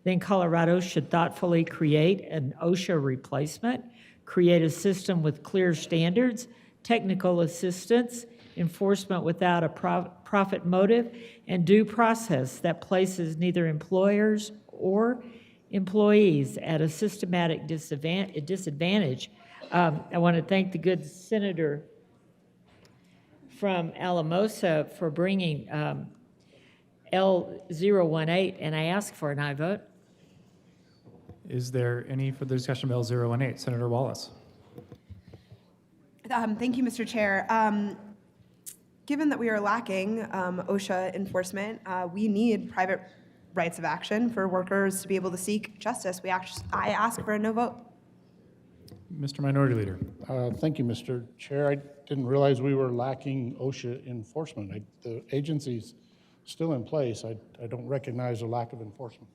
then Colorado should thoughtfully create an OSHA replacement, create a system with clear standards, technical assistance, enforcement without a profit motive, and due process that places neither employers or employees at a systematic disadvantage. I want to thank the good senator from Alamosa for bringing L018, and I ask for an aye vote. Is there any further discussion of L018? Senator Wallace. Thank you, Mr. Chair. Given that we are lacking OSHA enforcement, we need private rights of action for workers to be able to seek justice. I ask for a no vote. Mr. Minority Leader. Thank you, Mr. Chair. I didn't realize we were lacking OSHA enforcement. The agency's still in place. I don't recognize a lack of enforcement.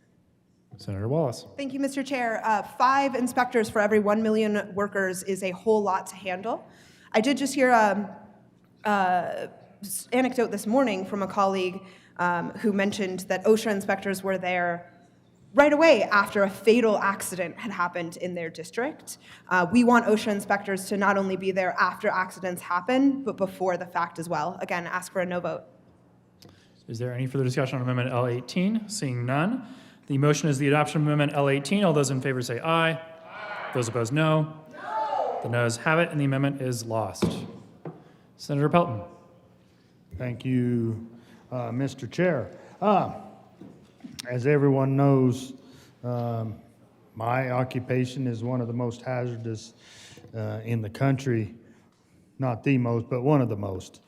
Senator Wallace. Thank you, Mr. Chair. 5 inspectors for every 1 million workers is a whole lot to handle. I did just hear anecdote this morning from a colleague who mentioned that OSHA inspectors were there right away after a fatal accident had happened in their district. We want OSHA inspectors to not only be there after accidents happen, but before the fact as well. Again, ask for a no vote. Is there any further discussion on Amendment L18? Seeing none, the motion is the adoption of Amendment L18. All those in favor say aye. Aye. Those opposed, no. No. The noes have it, and the amendment is lost. Senator Pelton. Thank you, Mr. Chair. As everyone knows, my occupation is one of the most hazardous in the country. Not the most, but one of the most.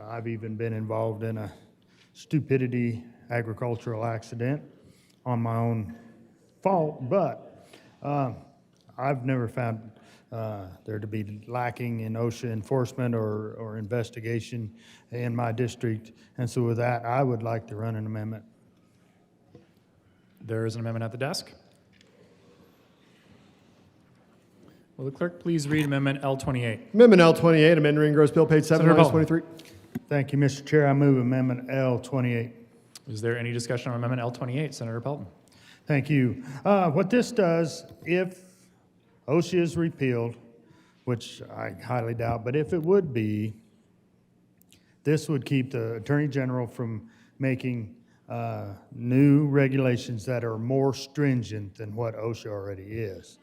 I've even been involved in a stupidity agricultural accident on my own fault, but I've never found there to be lacking in OSHA enforcement or investigation in my district. And so with that, I would like to run an amendment. There is an amendment at the desk. Will the clerk please read Amendment L28? Amendment L28, amend re-engrossed bill page 7, Senator lines Pelton. 23. Thank you, Mr. Chair. I move Amendment L28. Is there any discussion on Amendment L28? Senator Pelton. Thank you. What this does, if OSHA is repealed, which I highly doubt, but if it would be, this would keep the Attorney General from making new regulations that are more stringent than what OSHA already is.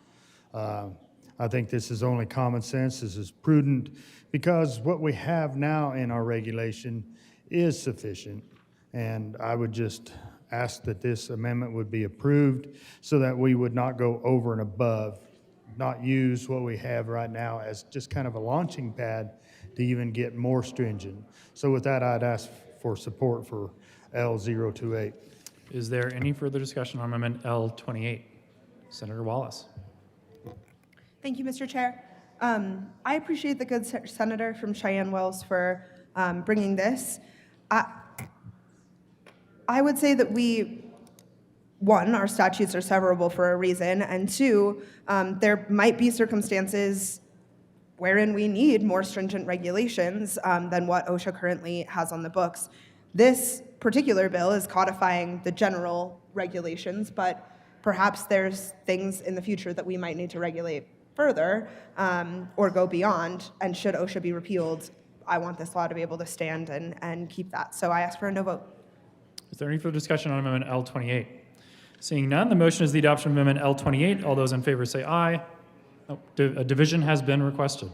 I think this is only common sense. This is prudent because what we have now in our regulation is sufficient. And I would just ask that this amendment would be approved so that we would not go over and above, not use what we have right now as just kind of a launching pad to even get more stringent. So with that, I'd ask for support for L028. Is there any further discussion on Amendment L28? Senator Wallace. Thank you, Mr. Chair. I appreciate the good senator from Cheyenne Wells for bringing this. I would say that one, our statutes are severable for a reason, and two, there might be circumstances wherein we need more stringent regulations than what OSHA currently has on the books. This particular bill is codifying the general regulations, but perhaps there's things in the future that we might need to regulate further or go beyond, and should OSHA be repealed, I want this law to be able to stand and keep that. So I ask for a no vote. Is there any further discussion on Amendment L28? Seeing none, the motion is the adoption of Amendment L28. All those in favor say aye. Oh, a division has been requested.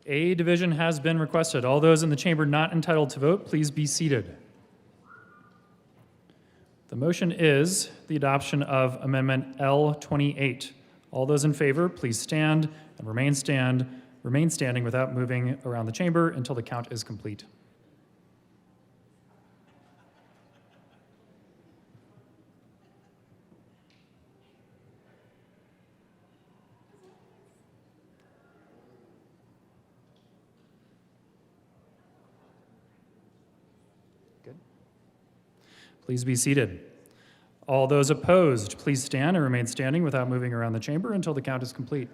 A division has been requested. All those in the chamber not entitled to vote, please be seated. The motion is the adoption of Amendment L28. All those in favor, please stand and remain standing without moving around the chamber until the count is complete. Please be seated. All those opposed, please stand and remain standing without moving around the chamber until the count is complete.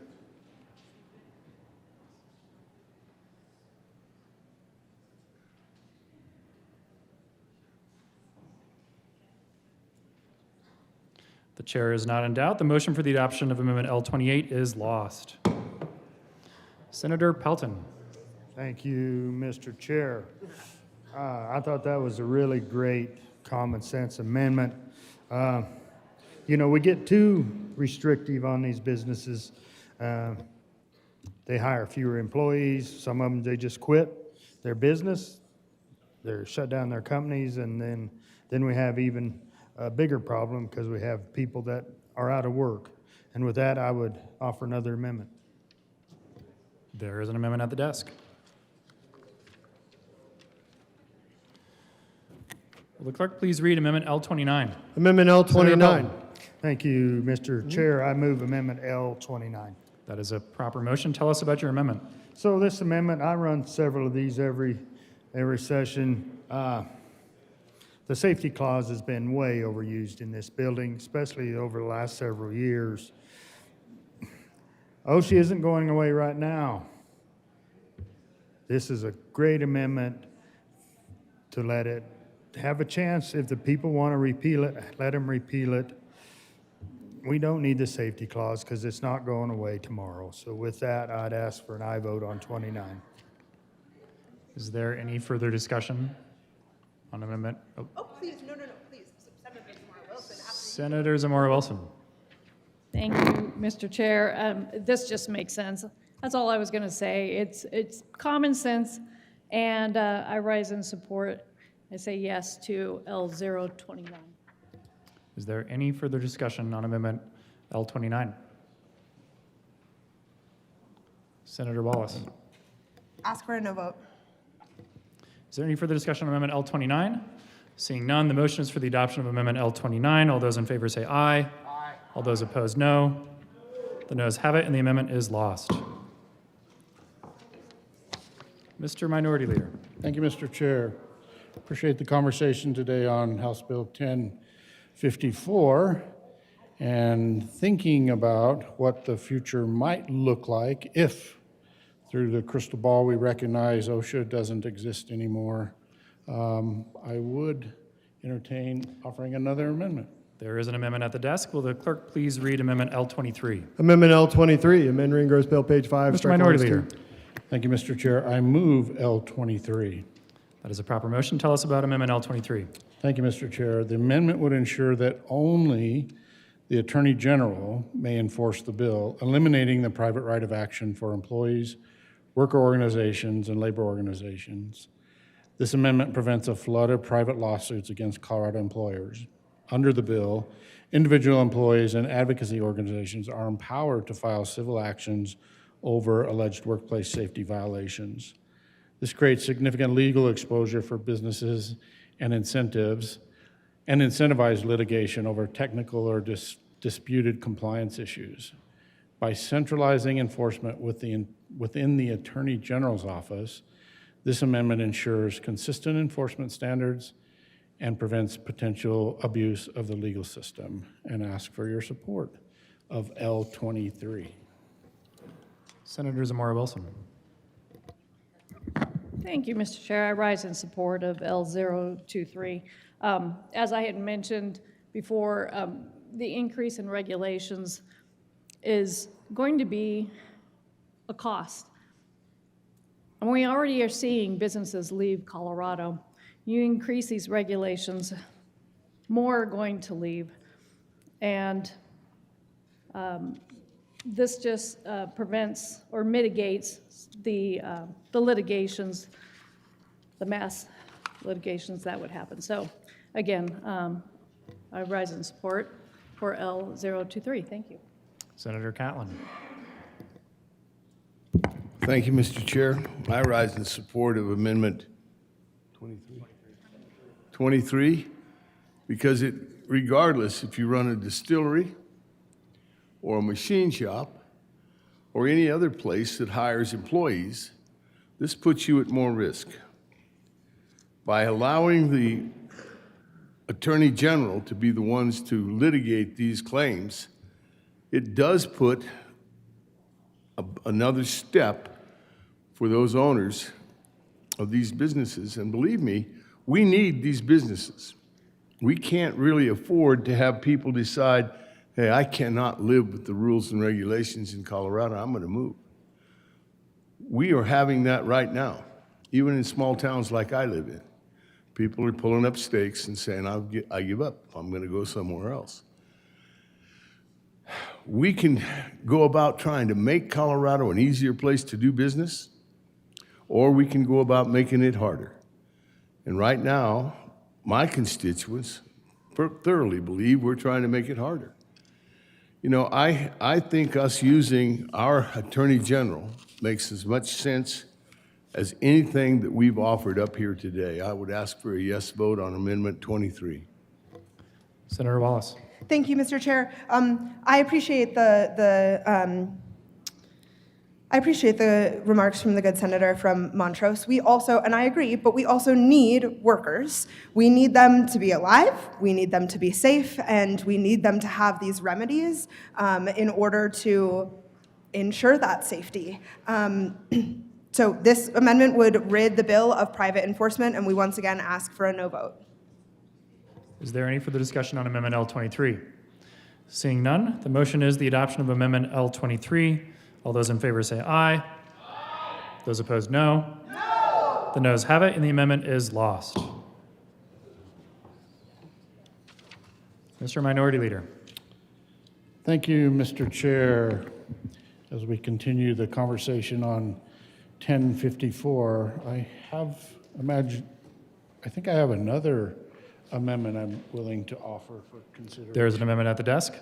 The chair is not in doubt. The motion for the adoption of Amendment L28 is lost. Senator Pelton. Thank you, Mr. Chair. I thought that was a really great common sense amendment. You know, we get too restrictive on these businesses. They hire fewer employees. Some of them, they just quit their business. They're shut down their companies, and then we have even a bigger problem because we have people that are out of work. And with that, I would offer another amendment. There is an amendment at the desk. Will the clerk please read Amendment L29? Amendment L29. Thank you, Mr. Chair. I move Amendment L29. That is a proper motion. Tell us about your amendment. So this amendment, I run several of these every session. The safety clause has been way overused in this building, especially over the last several years. OSHA isn't going away right now. This is a great amendment to let it have a chance. If the people want to repeal it, let them repeal it. We don't need the safety clause because it's not going away tomorrow. So with that, I'd ask for an aye vote on 29. Is there any further discussion on amendment? Oh, please, no, please. Senator Zamora Wilson. Senator Zamora Wilson. Thank you, Mr. Chair. This just makes sense. That's all I was going to say. It's common sense, and I rise in support. I say yes to L029. Is there any further discussion on Amendment L29? Senator Wallace. Ask for a no vote. Is there any further discussion on Amendment L29? Seeing none, the motion is for the adoption of Amendment L29. All those in favor say aye. Aye. All those opposed, no. The noes have it, and the amendment is lost. Mr. Minority Leader. Thank you, Mr. Chair. Appreciate the conversation today on House Bill 1054 and thinking about what the future might look like if, through the crystal ball, we recognize OSHA doesn't exist anymore. I would entertain offering another amendment. There is an amendment at the desk. Will the clerk please read Amendment L23? Amendment L23, amend Ring-Gross Bill, page 5. Mr. Minority Leader. Thank you, Mr. Chair. I move L23. That is a proper motion. Tell us about Amendment L23. Thank you, Mr. Chair. The amendment would ensure that only the Attorney General may enforce the bill, eliminating the private right of action for employees, worker organizations, and labor organizations. This amendment prevents a flood of private lawsuits against Colorado employers. Under the bill, individual employees and advocacy organizations are empowered to file civil actions over alleged workplace safety violations. This creates significant legal exposure for businesses and incentivized litigation over technical or disputed compliance issues. By centralizing enforcement within the Attorney General's office, this amendment ensures consistent enforcement standards and prevents potential abuse of the legal system, and ask for your support of L23. Senator Zamora Wilson. Thank you, Mr. Chair. I rise in support of L023. As I had mentioned before, the increase in regulations is going to be a cost. And we already are seeing businesses leave Colorado. You increase these regulations, more are going to leave. And this just prevents or mitigates the litigations, the mass litigations that would happen. So again, I rise in support for L023. Thank you. Senator Catlin. Thank you, Mr. Chair. I rise in support of Amendment 23 because regardless if you run a distillery or a machine shop or any other place that hires employees, this puts you at more risk. By allowing the Attorney General to be the ones to litigate these claims, it does put another step for those owners of these businesses. And believe me, we need these businesses. We can't really afford to have people decide, hey, I cannot live with the rules and regulations in Colorado, I'm going to move. We are having that right now, even in small towns like I live in. People are pulling up stakes and saying, I give up, I'm going to go somewhere else. We can go about trying to make Colorado an easier place to do business, or we can go about making it harder. And right now, my constituents thoroughly believe we're trying to make it harder. You know, I think us using our Attorney General makes as much sense as anything that we've offered up here today. I would ask for a yes vote on Amendment 23. Senator Wallace. Thank you, Mr. Chair. I appreciate I appreciate the remarks from the good senator from Montrose. We also, and I agree, but we also need workers. We need them to be alive, we need them to be safe, and we need them to have these remedies in order to ensure that safety. So this amendment would rid the bill of private enforcement, and we once again ask for a no vote. Is there any further discussion on Amendment L23? Seeing none, the motion is the adoption of Amendment L23. All those in favor say aye. Aye. Those opposed, no. No. The noes have it, and the amendment is lost. Mr. Minority Leader. Thank you, Mr. Chair. As we continue the conversation on 1054, I think I have another amendment I'm willing to offer for consideration. There is an amendment at the desk.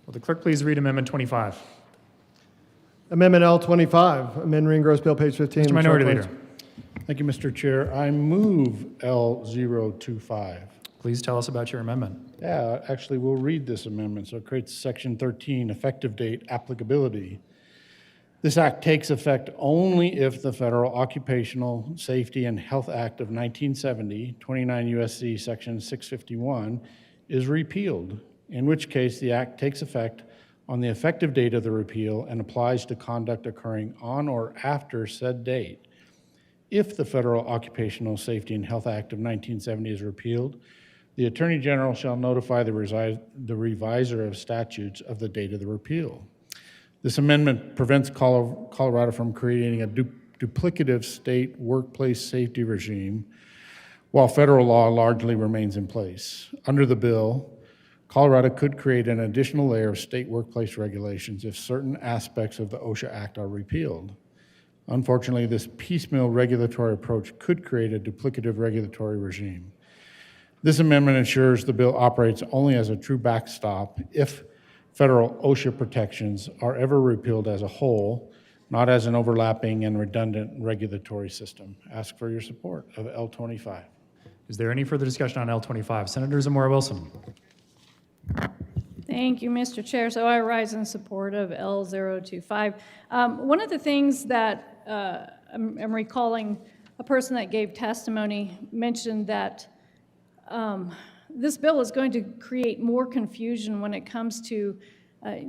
Will the clerk please read Amendment 25? Amendment L25, amend Green-Gross Bill, page 15. Mr. Minority Leader. Thank you, Mr. Chair. I move L025. Please tell us about your amendment. Yeah, actually, we'll read this amendment. So it creates Section 13, effective date, applicability. This act takes effect only if the Federal Occupational Safety and Health Act of 1970, 29 U.S.C. Section 651, is repealed, in which case the act takes effect on the effective date of the repeal and applies to conduct occurring on or after said date. If the Federal Occupational Safety and Health Act of 1970 is repealed, the Attorney General shall notify the reviser of statutes of the date of the repeal. This amendment prevents Colorado from creating a duplicative state workplace safety regime while federal law largely remains in place. Under the bill, Colorado could create an additional layer of state workplace regulations if certain aspects of the OSHA Act are repealed. Unfortunately, this piecemeal regulatory approach could create a duplicative regulatory regime. This amendment ensures the bill operates only as a true backstop if federal OSHA protections are ever repealed as a whole, not as an overlapping and redundant regulatory system. Ask for your support of L25. Is there any further discussion on L25? Senator Zamora Wilson. Thank you, Mr. Chair. So I rise in support of L025. One of the things that I'm recalling, a person that gave testimony mentioned that this bill is going to create more confusion when it comes to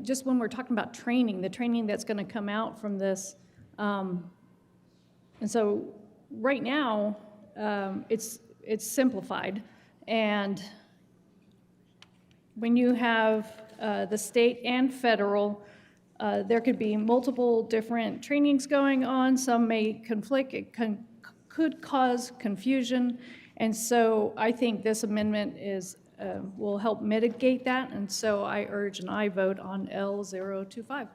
just when we're talking about training, the training that's going to come out from this. And so right now, it's simplified. And when you have the state and federal, there could be multiple different trainings going on. Some may conflict. It could cause confusion. And so I think this amendment is will help mitigate that, and so I urge an aye vote on L025.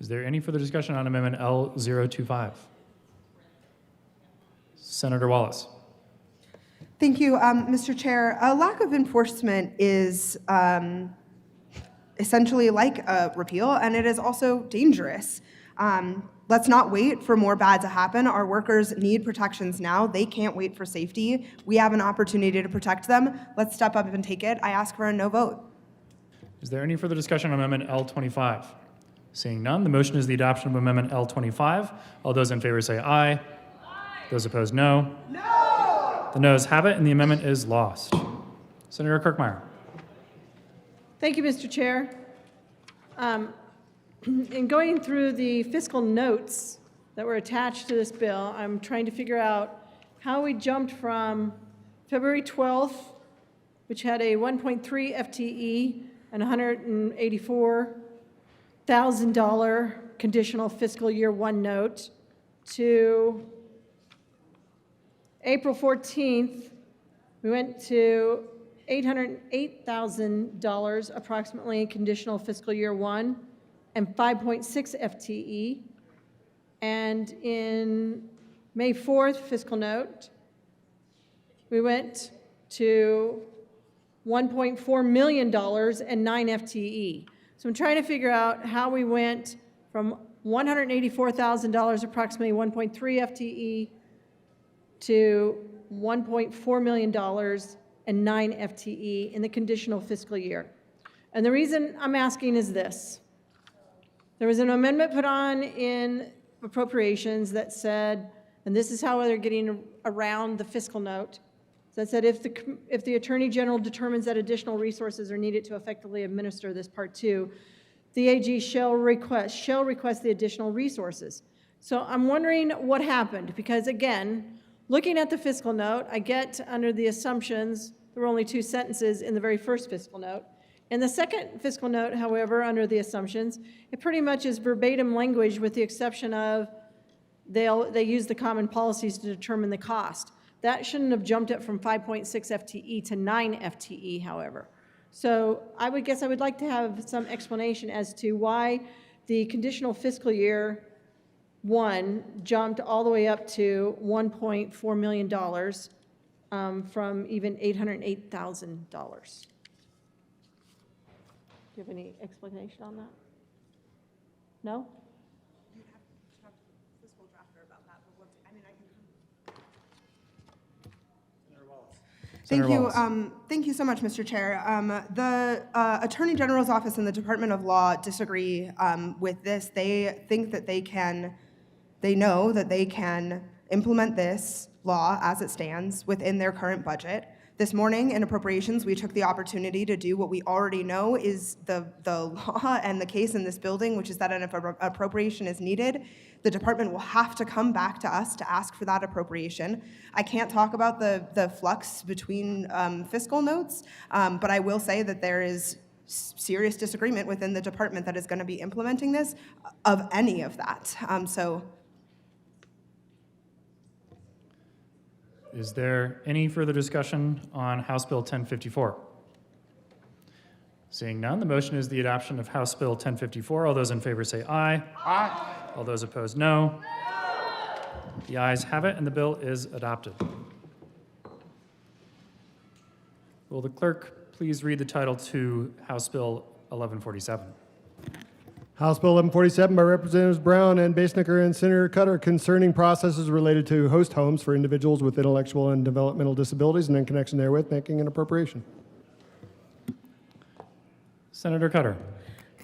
Is there any further discussion on Amendment L025? Senator Wallace. Thank you, Mr. Chair. A lack of enforcement is essentially like a repeal, and it is also dangerous. Let's not wait for more bad to happen. Our workers need protections now. They can't wait for safety. We have an opportunity to protect them. Let's step up and take it. I ask for a no vote. Is there any further discussion on Amendment L25? Seeing none, the motion is the adoption of Amendment L25. All those in favor say aye. Those opposed, no. No! The noes have it, and the amendment is lost. Senator Kirkmeyer. Thank you, Mr. Chair. In going through the fiscal notes that were attached to this bill, I'm trying to figure out how we jumped from February 12th, which had a 1.3 FTE and $184,000 conditional fiscal year 1 note, to April 14th, we went to $808,000 approximately conditional fiscal year 1 and 5.6 FTE. And in May 4th fiscal note, we went to $1.4 million and 9 FTE. So I'm trying to figure out how we went from $184,000, approximately 1.3 FTE, to $1.4 million and 9 FTE in the conditional fiscal year. And the reason I'm asking is this. There was an amendment put on in appropriations that said, and this is how they're getting around the fiscal note, that said if the Attorney General determines that additional resources are needed to effectively administer this Part 2, the AG shall request the additional resources. So I'm wondering what happened, because again, looking at the fiscal note, I get under the assumptions, there were only 2 sentences in the very first fiscal note. In the second fiscal note, however, under the assumptions, it pretty much is verbatim language with the exception of they use the common policies to determine the cost. That shouldn't have jumped it from 5.6 FTE to 9 FTE, however. So I would guess I would like to have some explanation as to why the conditional fiscal year 1 jumped all the way up to $1.4 million from even $808,000. Do you have any explanation on that? No? You'd have to talk to the fiscal drafter about that, but Thank you so much, Mr. Chair. The Attorney General's Office and the Department of Law disagree with this. They think that they know that they can implement this law as it stands within their current budget. This morning in appropriations, we took the opportunity to do what we already know is the law and the case in this building, which is that if an appropriation is needed, the department will have to come back to us to ask for that appropriation. I can't talk about the flux between fiscal notes, but I will say that there is serious disagreement within the department that is going to be implementing this of any of that. Is there any further discussion on House Bill 1054? Seeing none, the motion is the adoption of House Bill 1054. All those in favor say aye. Aye. All those opposed, no. The ayes have it, and the bill is adopted. Will the clerk please read the title to House Bill 1147? House Bill 1147 by Representatives Brown and Basnicker and Senator Cutter concerning processes related to host homes for individuals with intellectual and developmental disabilities and in connection therewith making an appropriation. Senator Cutter.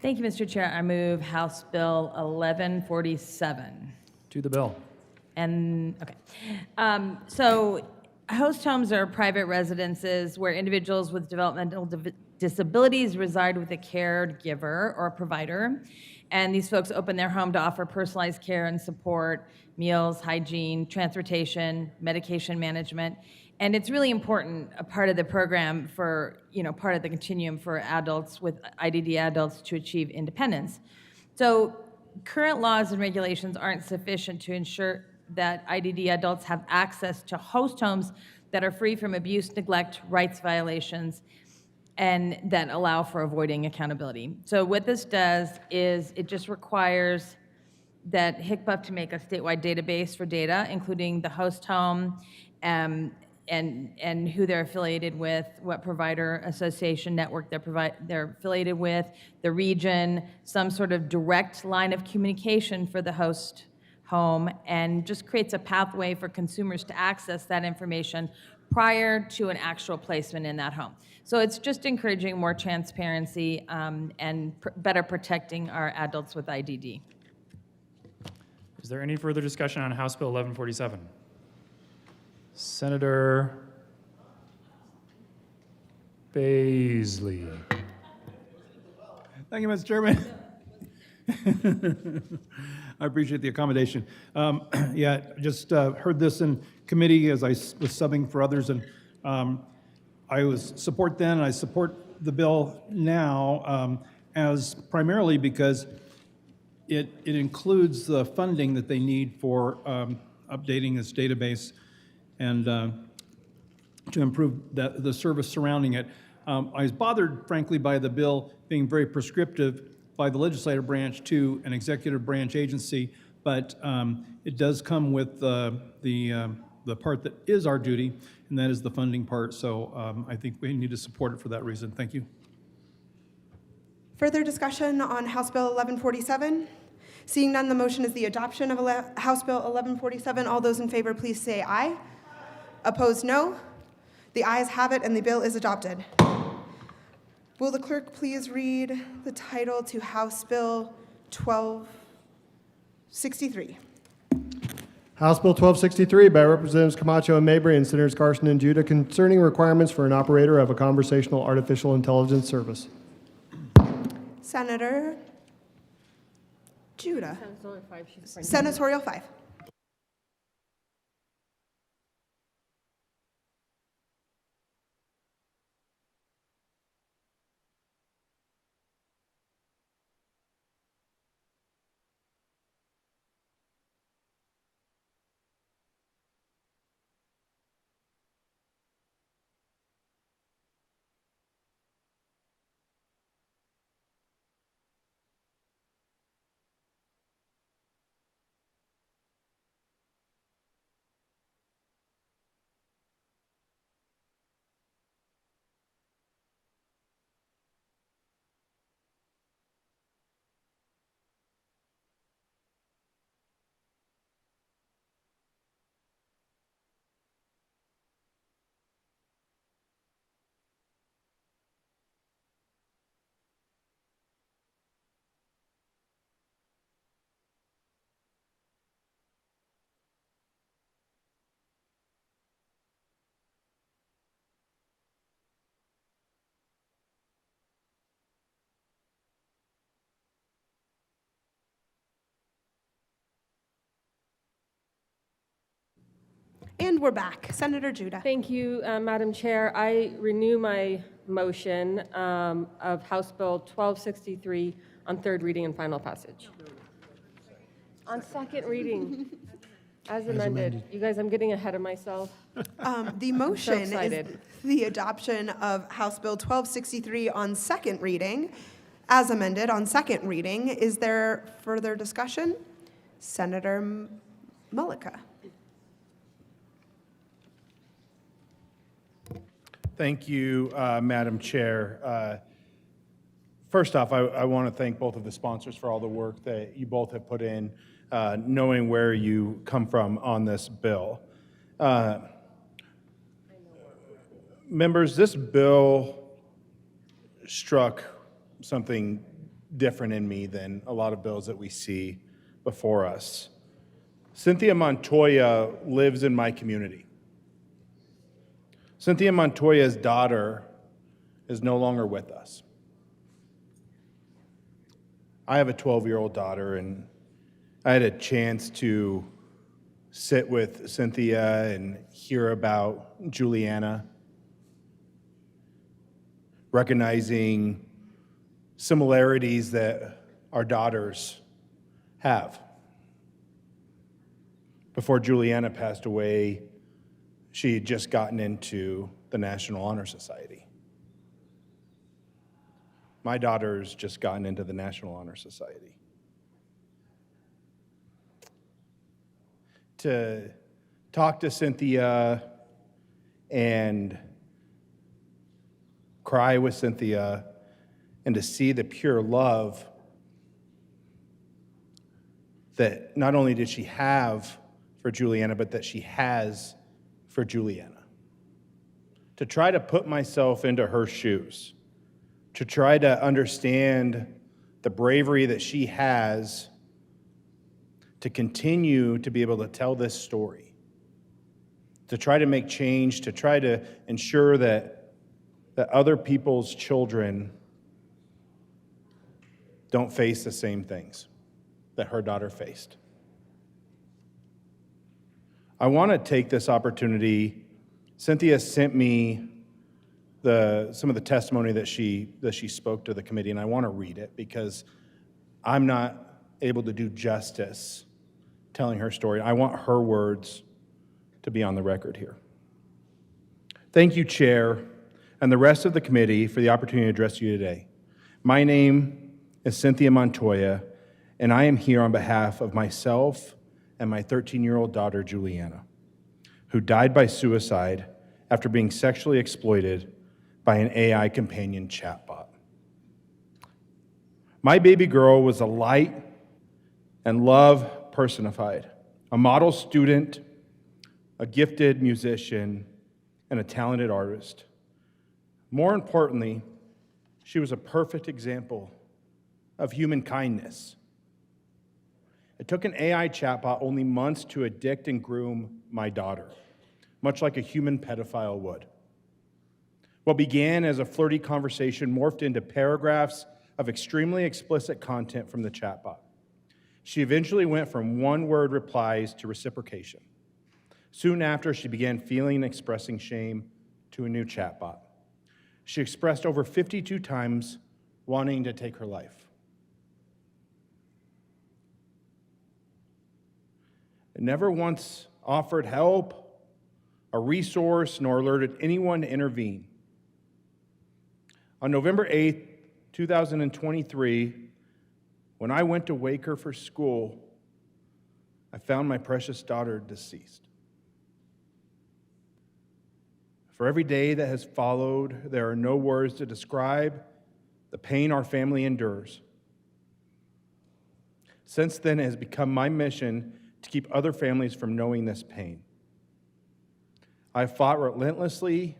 Thank you, Mr. Chair. I move House Bill 1147. To the bill. So host homes are private residences where individuals with developmental disabilities reside with a caregiver or a provider. And these folks open their home to offer personalized care and support, meals, hygiene, transportation, medication management. And it's really important, a part of the program for, part of the continuum for adults with IDD adults to achieve independence. So current laws and regulations aren't sufficient to ensure that IDD adults have access to host homes that are free from abuse, neglect, rights violations. and that allow for avoiding accountability. So what this does is it just requires that HICPUF to make a statewide database for data, including the host home, and who they're affiliated with, what provider association network they're affiliated with, the region, some sort of direct line of communication for the host home, and just creates a pathway for consumers to access that information prior to an actual placement in that home. So it's just encouraging more transparency and better protecting our adults with IDD. Is there any further discussion on House Bill 1147? Senator Baisley. Thank you, Mr. Chairman. I appreciate the accommodation. Yeah, just heard this in committee as I was subbing for others, and I was support then, and I support the bill now as primarily because it includes the funding that they need for updating this database and to improve the service surrounding it. I was bothered, frankly, by the bill being very prescriptive by the legislative branch to an executive branch agency, but it does come with the part that is our duty, and that is the funding part. So I think we need to support it for that reason. Thank you. Further discussion on House Bill 1147? Seeing none, the motion is the adoption of House Bill 1147. All those in favor, please say aye. Opposed, no. The ayes have it, and the bill is adopted. Will the clerk please read the title to House Bill 1263? House Bill 1263 by Representatives Camacho and Mabry and Senators Carson and Judah concerning requirements for an operator of a conversational artificial intelligence service. Senator Judah. Senatorial 5. And we're back. Senator Judah. Thank you, Madam Chair. I renew my motion of House Bill 1263 on third reading and final passage. On second reading, as amended. You guys, I'm getting ahead of myself. The motion is excited. the adoption of House Bill 1263 on second reading, as amended on second reading. Is there further discussion? Senator Mullica. Thank you, Madam Chair. First off, I want to thank both of the sponsors for all the work that you both have put in, knowing where you come from on this bill. Members, this bill struck something different in me than a lot of bills that we see before us. Cynthia Montoya lives in my community. Cynthia Montoya's daughter is no longer with us. I have a 12-year-old daughter, and I had a chance to sit with Cynthia and hear about Juliana, recognizing similarities that our daughters have. Before Juliana passed away, she had just gotten into the National Honor Society. my daughter's just gotten into the National Honor Society. To talk to Cynthia and cry with Cynthia and to see the pure love that not only did she have for Juliana, but that she has for Juliana. To try to put myself into her shoes, to try to understand the bravery that she has to continue to be able to tell this story, to try to make change, to try to ensure that other people's children don't face the same things that her daughter faced. I want to take this opportunity. Cynthia sent me some of the testimony that she spoke to the committee, and I want to read it because I'm not able to do justice telling her story. I want her words to be on the record here. Thank you, Chair, and the rest of the committee for the opportunity to address you today. My name is Cynthia Montoya, and I am here on behalf of myself and my 13-year-old daughter, Juliana, who died by suicide after being sexually exploited by an AI companion chatbot. My baby girl was a light and love personified, a model student, a gifted musician, and a talented artist. More importantly, she was a perfect example of human kindness. It took an AI chatbot only months to addict and groom my daughter, much like a human pedophile would. What began as a flirty conversation morphed into paragraphs of extremely explicit content from the chatbot. She eventually went from one-word replies to reciprocation. Soon after, she began feeling and expressing shame to a new chatbot. She expressed over 52 times wanting to take her life. It never once offered help, a resource, nor alerted anyone to intervene. On November 8th, 2023, when I went to wake her for school, I found my precious daughter deceased. For every day that has followed, there are no words to describe the pain our family endures. Since then, it has become my mission to keep other families from knowing this pain. I've fought relentlessly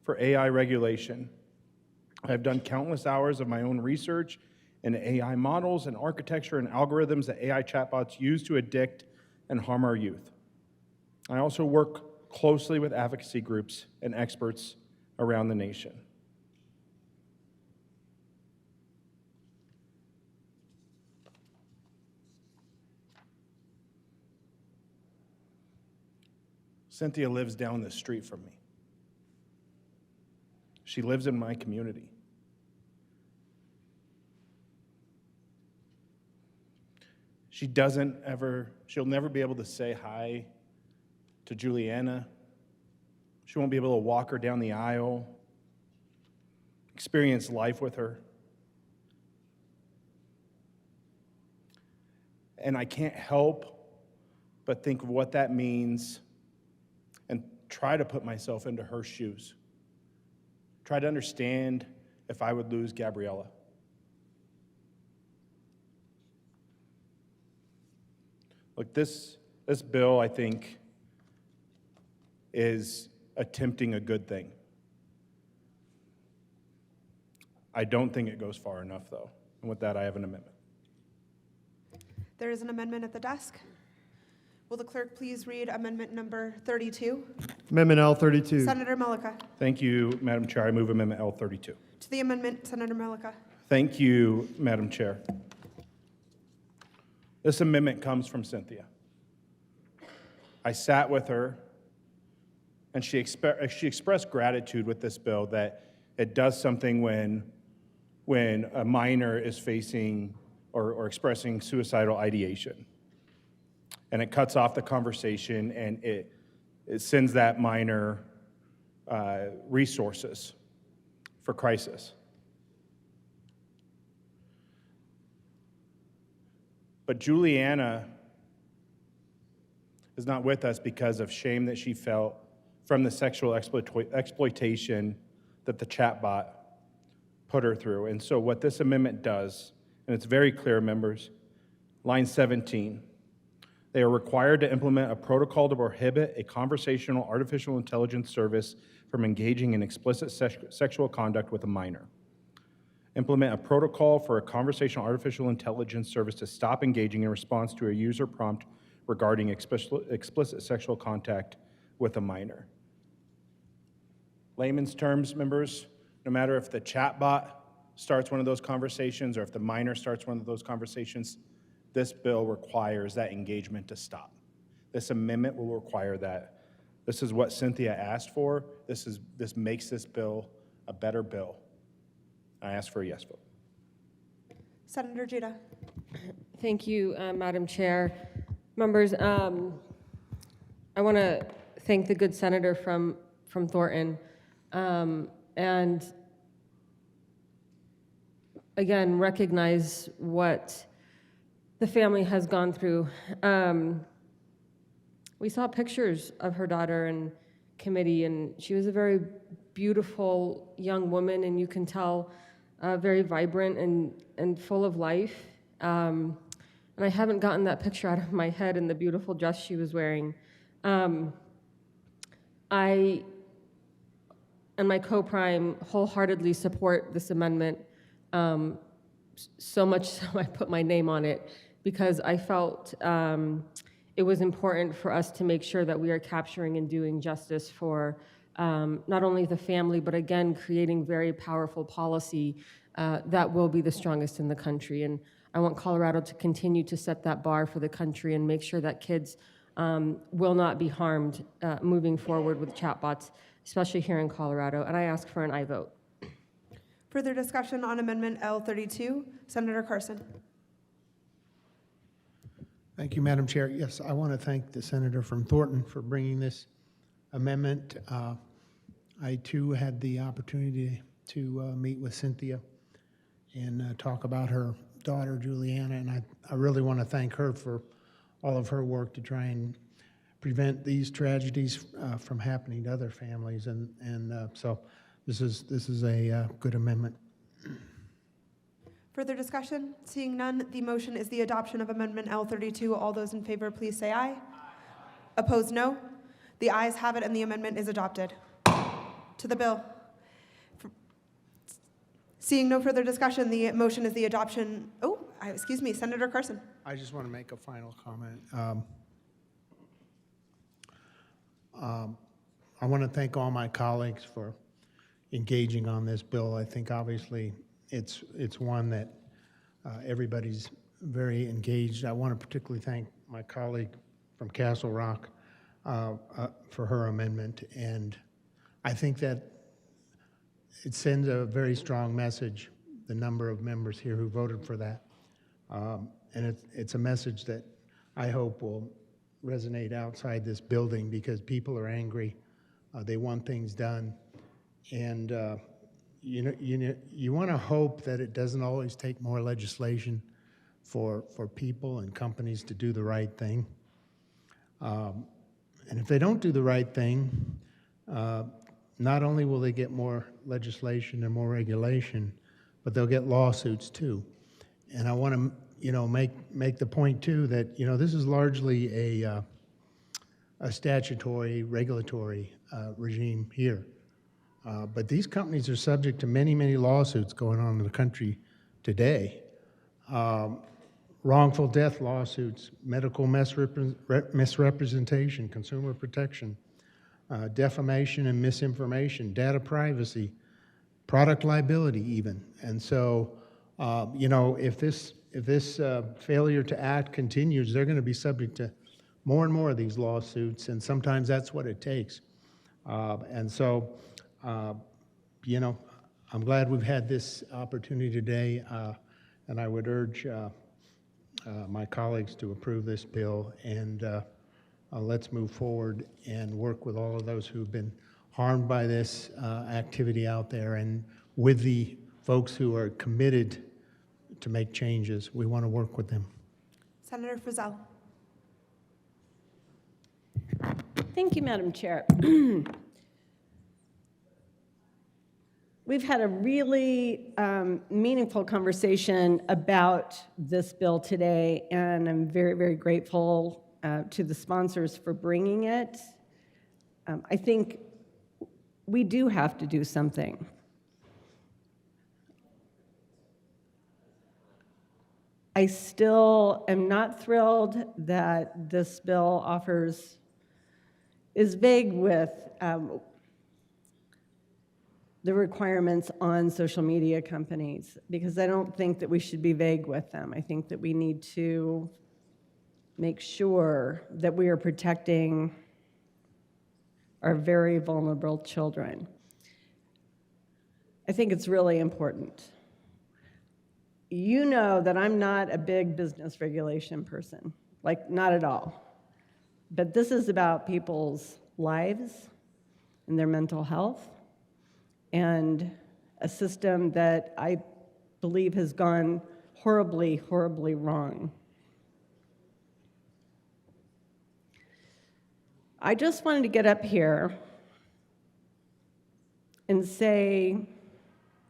for AI regulation. I've done countless hours of my own research into AI models and architecture and algorithms that AI chatbots use to addict and harm our youth. I also work closely with advocacy groups and experts around the nation. Cynthia lives down the street from me. She lives in my community. She'll never be able to say hi to Juliana. She won't be able to walk her down the aisle, experience life with her. And I can't help but think of what that means and try to put myself into her shoes. Try to understand if I would lose Gabriella. Look, this bill, I think, is attempting a good thing. I don't think it goes far enough, though. And with that, I have an amendment. There is an amendment at the desk. Will the clerk please read amendment number 32? Amendment L32. Senator Malika. Thank you, Madam Chair. I move Amendment L32. To the amendment, Senator Malika. Thank you, Madam Chair. This amendment comes from Cynthia. I sat with her, and she expressed gratitude with this bill that it does something when a minor is facing or expressing suicidal ideation. And it cuts off the conversation, and it sends that minor resources for crisis. But Juliana is not with us because of shame that she felt from the sexual exploitation that the chatbot put her through. And so what this amendment does, and it's very clear, members, line 17, they are required to implement a protocol to prohibit a conversational artificial intelligence service from engaging in explicit sexual conduct with a minor. Implement a protocol for a conversational artificial intelligence service to stop engaging in response to a user prompt regarding explicit sexual contact with a minor. Layman's terms, members, no matter if the chatbot starts one of those conversations or if the minor starts one of those conversations, this bill requires that engagement to stop. This amendment will require that. This is what Cynthia asked for. This makes this bill a better bill. I ask for a yes vote. Senator Judah. Thank you, Madam Chair. Members, I want to thank the good senator from Thornton, and again, recognize what the family has gone through. We saw pictures of her daughter in committee, and she was a very beautiful young woman, and you can tell very vibrant and full of life. And I haven't gotten that picture out of my head in the beautiful dress she was wearing. I and my co-prime wholeheartedly support this amendment, so much so I put my name on it, because I felt it was important for us to make sure that we are capturing and doing justice for not only the family, but again, creating very powerful policy that will be the strongest in the country. And I want Colorado to continue to set that bar for the country and make sure that kids will not be harmed moving forward with chatbots, especially here in Colorado. And I ask for an aye vote. Further discussion on Amendment L32. Senator Carson. Thank you, Madam Chair. Yes, I want to thank the senator from Thornton for bringing this amendment. I too had the opportunity to meet with Cynthia and talk about her daughter, Juliana, and I really want to thank her for all of her work to try and prevent these tragedies from happening to other families, and so this is a good amendment. Further discussion? Seeing none, the motion is the adoption of Amendment L32. All those in favor, please say aye. Opposed, no. The ayes have it, and the amendment is adopted. To the bill. Seeing no further discussion, the motion is the adoption. Oh, excuse me, Senator Carson. I just want to make a final comment. I want to thank all my colleagues for engaging on this bill. I think obviously it's one that everybody's very engaged. I want to particularly thank my colleague from Castle Rock for her amendment, and I think that it sends a very strong message, the number of members here who voted for that. And it's a message that I hope will resonate outside this building, because people are angry. They want things done. And you want to hope that it doesn't always take more legislation for people and companies to do the right thing. And if they don't do the right thing, not only will they get more legislation and more regulation, but they'll get lawsuits too. And I want to, make the point too that this is largely a statutory regulatory regime here. But these companies are subject to many, many lawsuits going on in the country today. Wrongful death lawsuits, medical misrepresentation, consumer protection, defamation and misinformation, data privacy, product liability even. And so, if this failure to act continues, they're going to be subject to more and more of these lawsuits, and sometimes that's what it takes. And so, I'm glad we've had this opportunity today, and I would urge my colleagues to approve this bill, and let's move forward and work with all of those who've been harmed by this activity out there, and with the folks who are committed to make changes. We want to work with them. Senator Frizzell. Thank you, Madam Chair. We've had a really meaningful conversation about this bill today, and I'm very, very grateful to the sponsors for bringing it. I think we do have to do something. I still am not thrilled that this bill is vague with the requirements on social media companies, because I don't think that we should be vague with them. I think that we need to make sure that we are protecting our very vulnerable children. I think it's really important. You know that I'm not a big business regulation person, like not at all. But this is about people's lives and their mental health, and a system that I believe has gone horribly, horribly wrong. I just wanted to get up here and say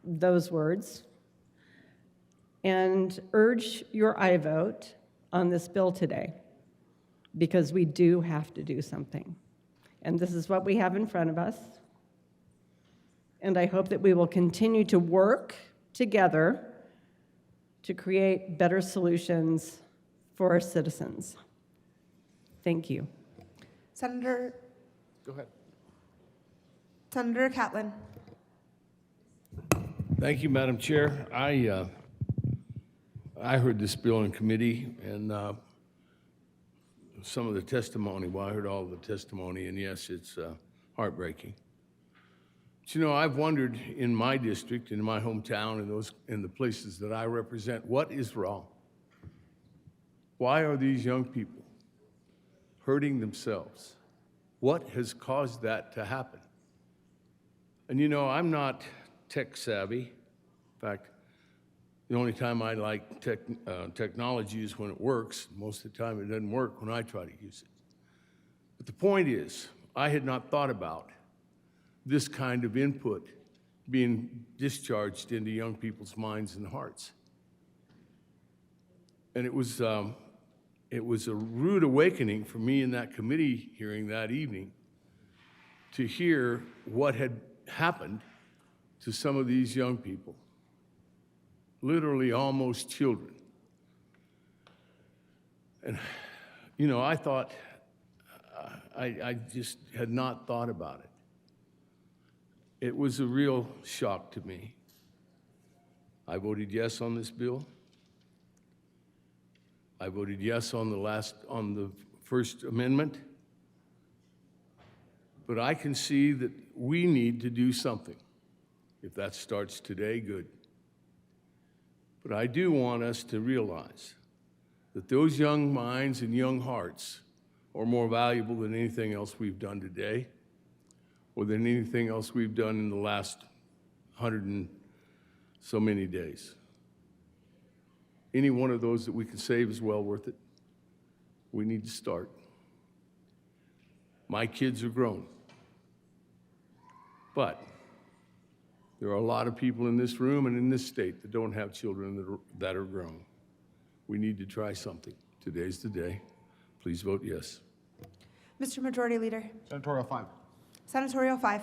those words and urge your aye vote on this bill today, because we do have to do something. And this is what we have in front of us. And I hope that we will continue to work together to create better solutions for our citizens. Thank you. Senator. Go ahead. Senator Catlin. Thank you, Madam Chair. I heard this bill in committee and some of the testimony. Well, I heard all of the testimony, and yes, it's heartbreaking. But you know, I've wondered in my district, in my hometown, in the places that I represent, what is wrong? Why are these young people hurting themselves? What has caused that to happen? And you know, I'm not tech savvy. In fact, the only time I like technology is when it works. Most of the time it doesn't work when I try to use it. But the point is, I had not thought about this kind of input being discharged into young people's minds and hearts. And it was a rude awakening for me in that committee hearing that evening to hear what had happened to some of these young people, literally almost children. And, you know, I thought, I just had not thought about it. It was a real shock to me. I voted yes on this bill. I voted yes on the First Amendment. But I can see that we need to do something. If that starts today, good. But I do want us to realize that those young minds and young hearts are more valuable than anything else we've done today, or than anything else we've done in the last 100 and so many days. Any one of those that we can save is well worth it. We need to start. My kids are grown. But there are a lot of people in this room and in this state that don't have children that are grown. We need to try something. Today's the day. Please vote yes. Mr. Majority Leader. Senatorial 5. Senatorial 5.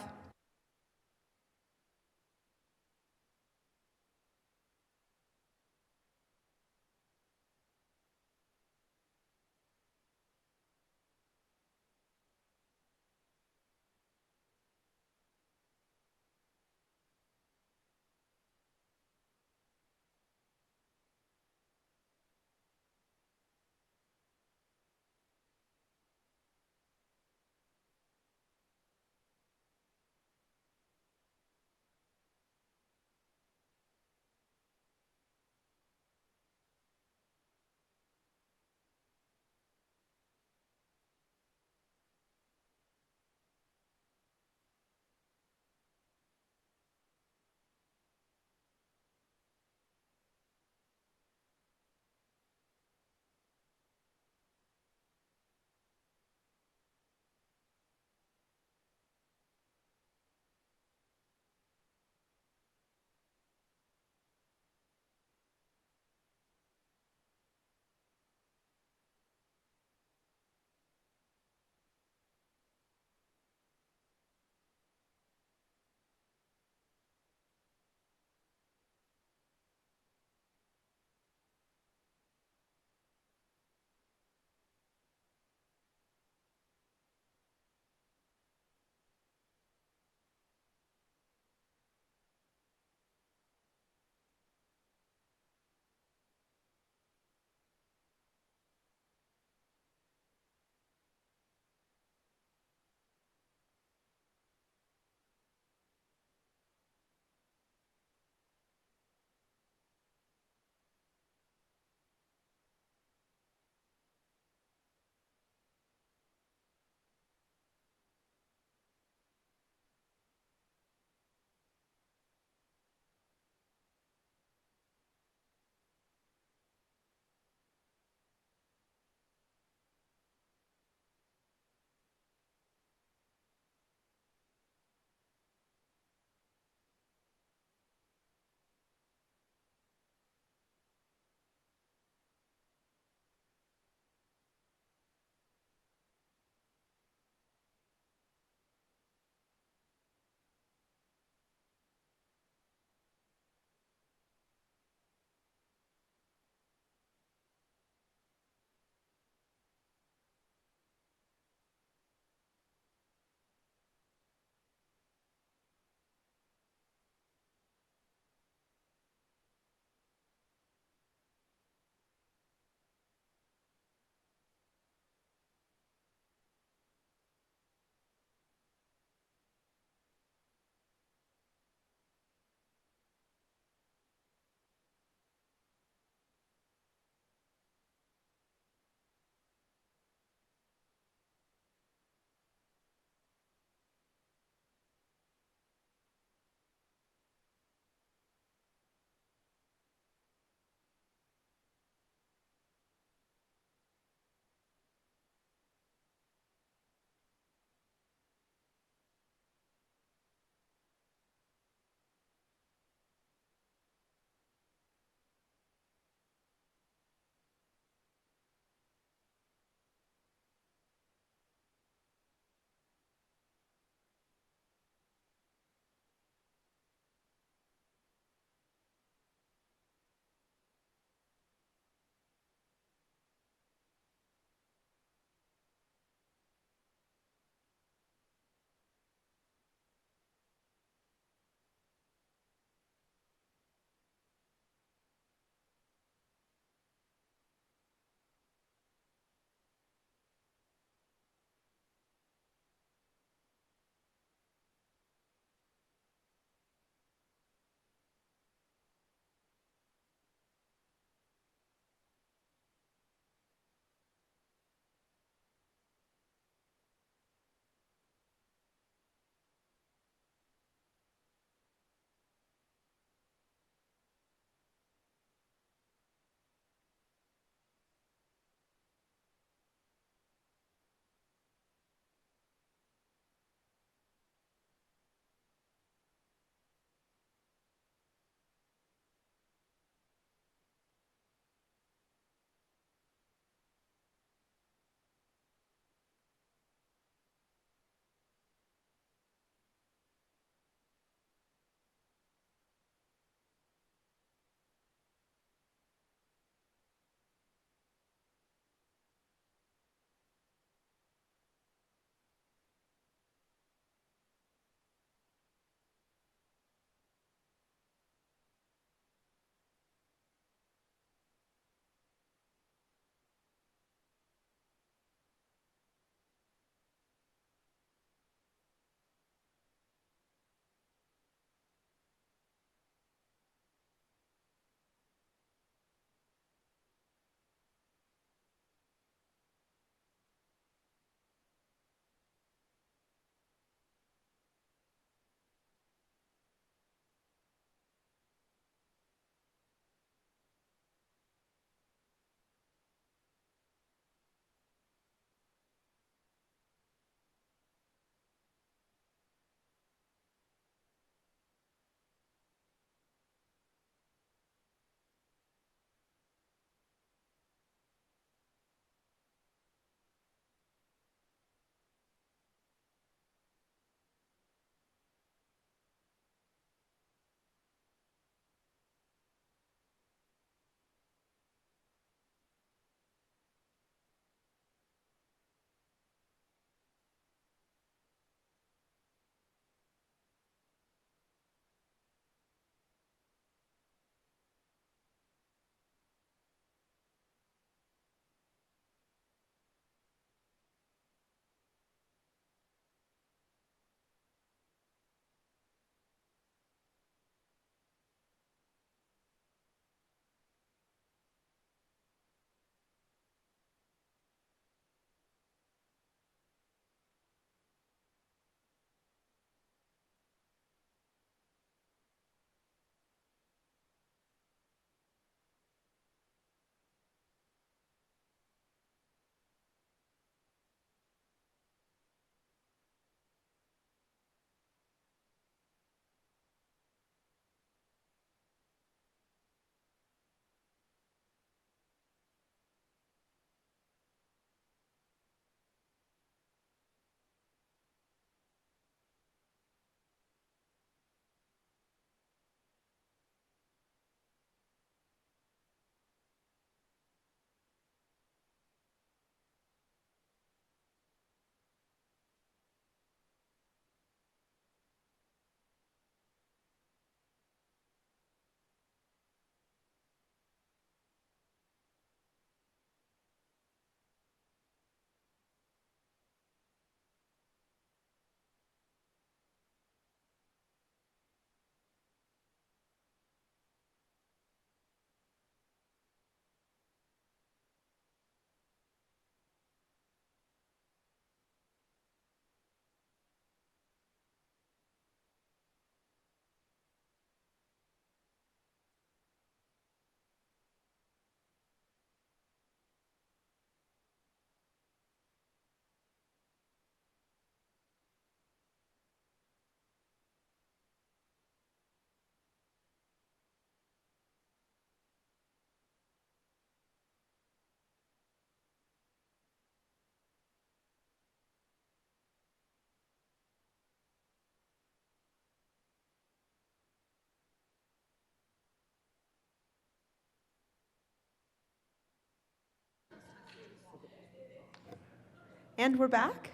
And we're back.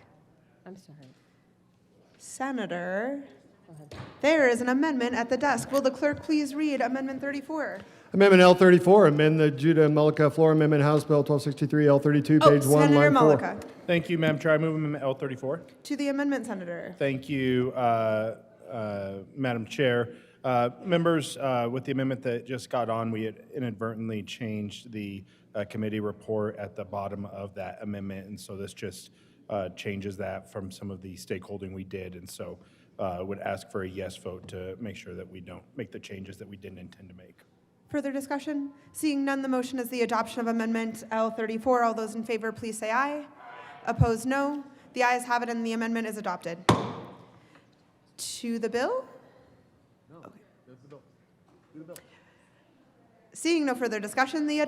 I'm sorry. Senator, there is an amendment at the desk. Will the clerk please read Amendment 34? Amendment L34, amend the Judah Mullica floor amendment, House Bill 1263, L32, page 1, Senator line 4. Mullica. Thank you, Madam Chair. I move amendment L34. To the amendment, Senator. Thank you, Madam Chair. Members, with the amendment that just got on, we had inadvertently changed the committee report at the bottom of that amendment, and so this just changes that from some of the stakeholding we did, and so would ask for a yes vote to make sure that we don't make the changes that we didn't intend to make. Further discussion? Seeing none, the motion is the adoption of Amendment L34. All those in favor, please say aye. Opposed, no. The ayes have it, and the amendment is adopted. To the bill? Seeing no further discussion, the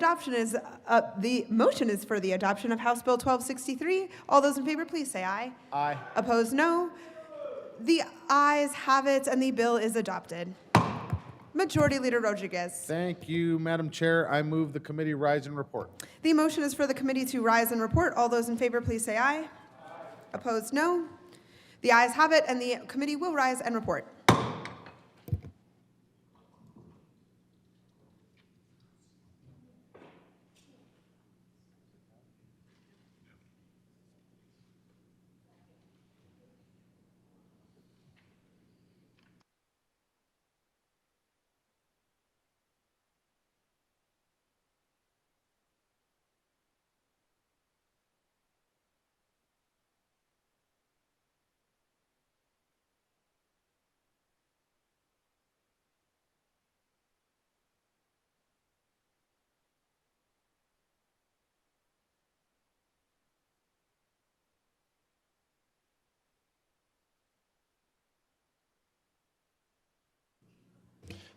motion is for the adoption of House Bill 1263. All those in favor, please say aye. Aye. Opposed, no. The ayes have it, and the bill is adopted. Majority Leader Rodriguez. Thank you, Madam Chair. I move the committee rise and report. The motion is for the committee to rise and report. All those in favor, please say aye. Opposed, no. The ayes have it, and the committee will rise and report.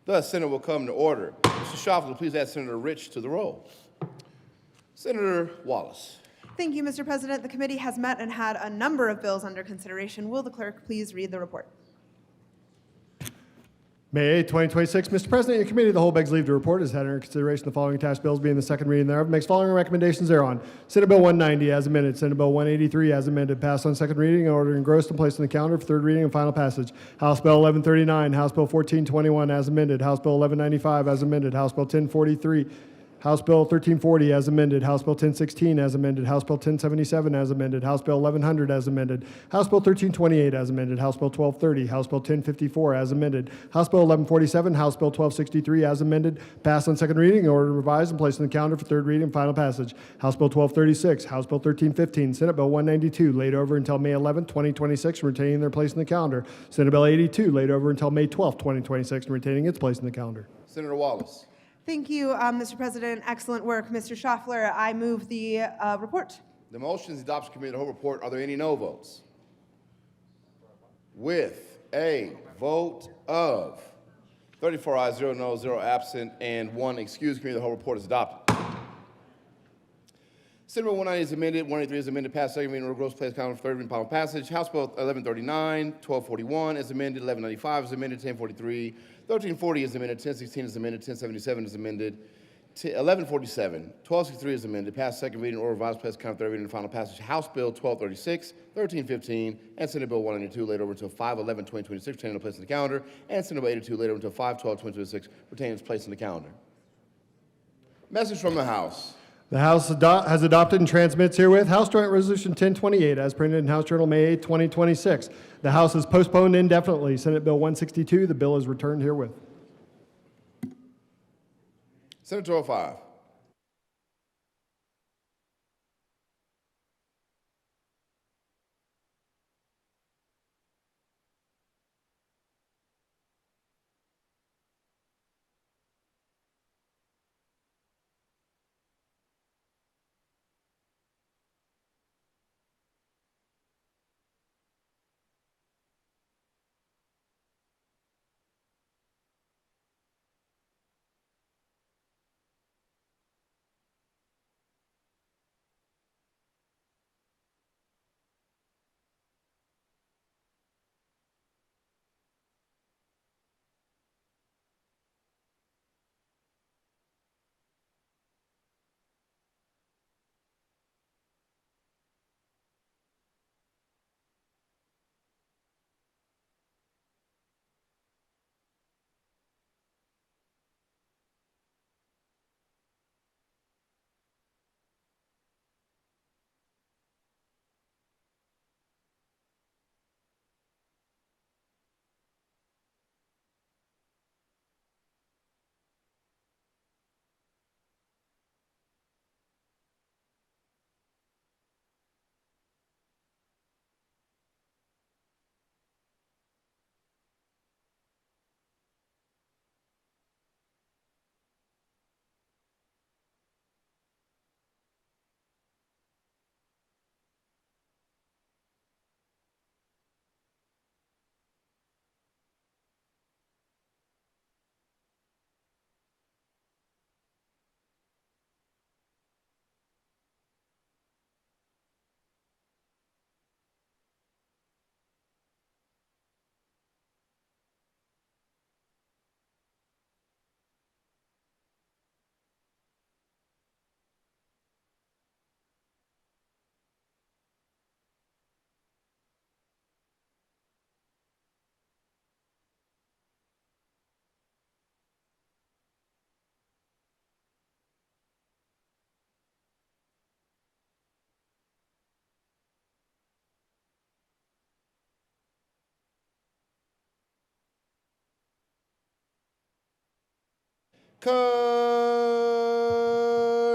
Thus, Senate will come to order. Mr. Schauffele, please add Senator Rich to the roll. Senator Wallace. Thank you, Mr. President. The committee has met and had a number of bills under consideration. Will the clerk please read the report? May 8, 2026. Mr. President, your committee of the whole begs leave to report has had under consideration the following attached bills being the second reading thereof. Makes following recommendations thereon. Senate Bill 190 as amended. Senate Bill 183 as amended. Passed on second reading in order engrossed and placed on the calendar for third reading and final passage. House Bill 1139. House Bill 1421 as amended. House Bill 1195 as amended. House Bill 1043. House Bill 1340 as amended, House Bill 1016 as amended, House Bill 1077 as amended, House Bill 1100 as amended, House Bill 1328 as amended, House Bill 1230, House Bill 1054 as amended, House Bill 1147, House Bill 1263 as amended, passed on second reading in order to revise and place on the calendar for third reading and final passage. House Bill 1236, House Bill 1315, Senate Bill 192 laid over until May 11, 2026, retaining their place in the calendar. Senate Bill 82 laid over until May 12, 2026, and retaining its place in the calendar. Senator Wallace. Thank you, Mr. President. Excellent work. Mr. Schaffler, I move the report. The motion is adoption committee of the whole report. Are there any no votes? With a vote of 34 ayes, 0 noes, 0 absent, and 1 excused, committee of the whole report is adopted. Senate Bill 190 is amended, 183 is amended, passed second reading, gross place calendar for third reading, final passage. House Bill 1139, 1241 is amended, 1195 is amended, 1043, 1340 is amended, 1016 is amended, 1077 is amended, 1147, 1263 is amended, passed second reading, order revised, place calendar third reading, and final passage. House Bill 1236, 1315, and Senate Bill 192 laid over until 5/11/2026, retaining its place in the calendar, and Senate Bill 82 laid over until 5/12/2026, retaining its place in the calendar. Message from the House. The House has adopted and transmits herewith House Joint Resolution 1028 as printed in House Journal May 8, 2026. The House has postponed indefinitely Senate Bill 162. The bill is returned herewith. Senate 205.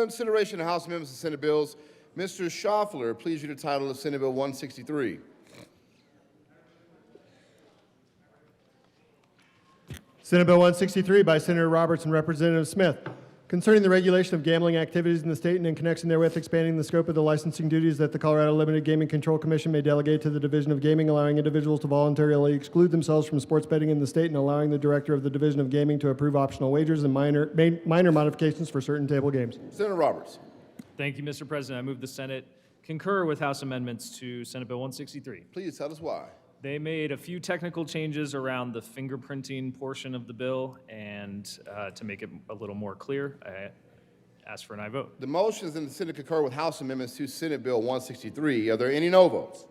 Consideration of House Amendments and Senate Bills. Mr. Schaffler, please read the title of Senate Bill 163. Senate Bill 163 by Senator Roberts and Representative Smith, concerning the regulation of gambling activities in the state and in connection therewith expanding the scope of the licensing duties that the Colorado Limited Gaming Control Commission may delegate to the Division of Gaming, allowing individuals to voluntarily exclude themselves from sports betting in the state and allowing the Director of the Division of Gaming to approve optional wagers and minor modifications for certain table games. Senator Roberts. Thank you, Mr. President. I move the Senate concur with House amendments to Senate Bill 163. Please tell us why. They made a few technical changes around the fingerprinting portion of the bill, and to make it a little more clear, I ask for an aye vote. The motion is in the Senate concur with House amendments to Senate Bill 163. Are there any no votes?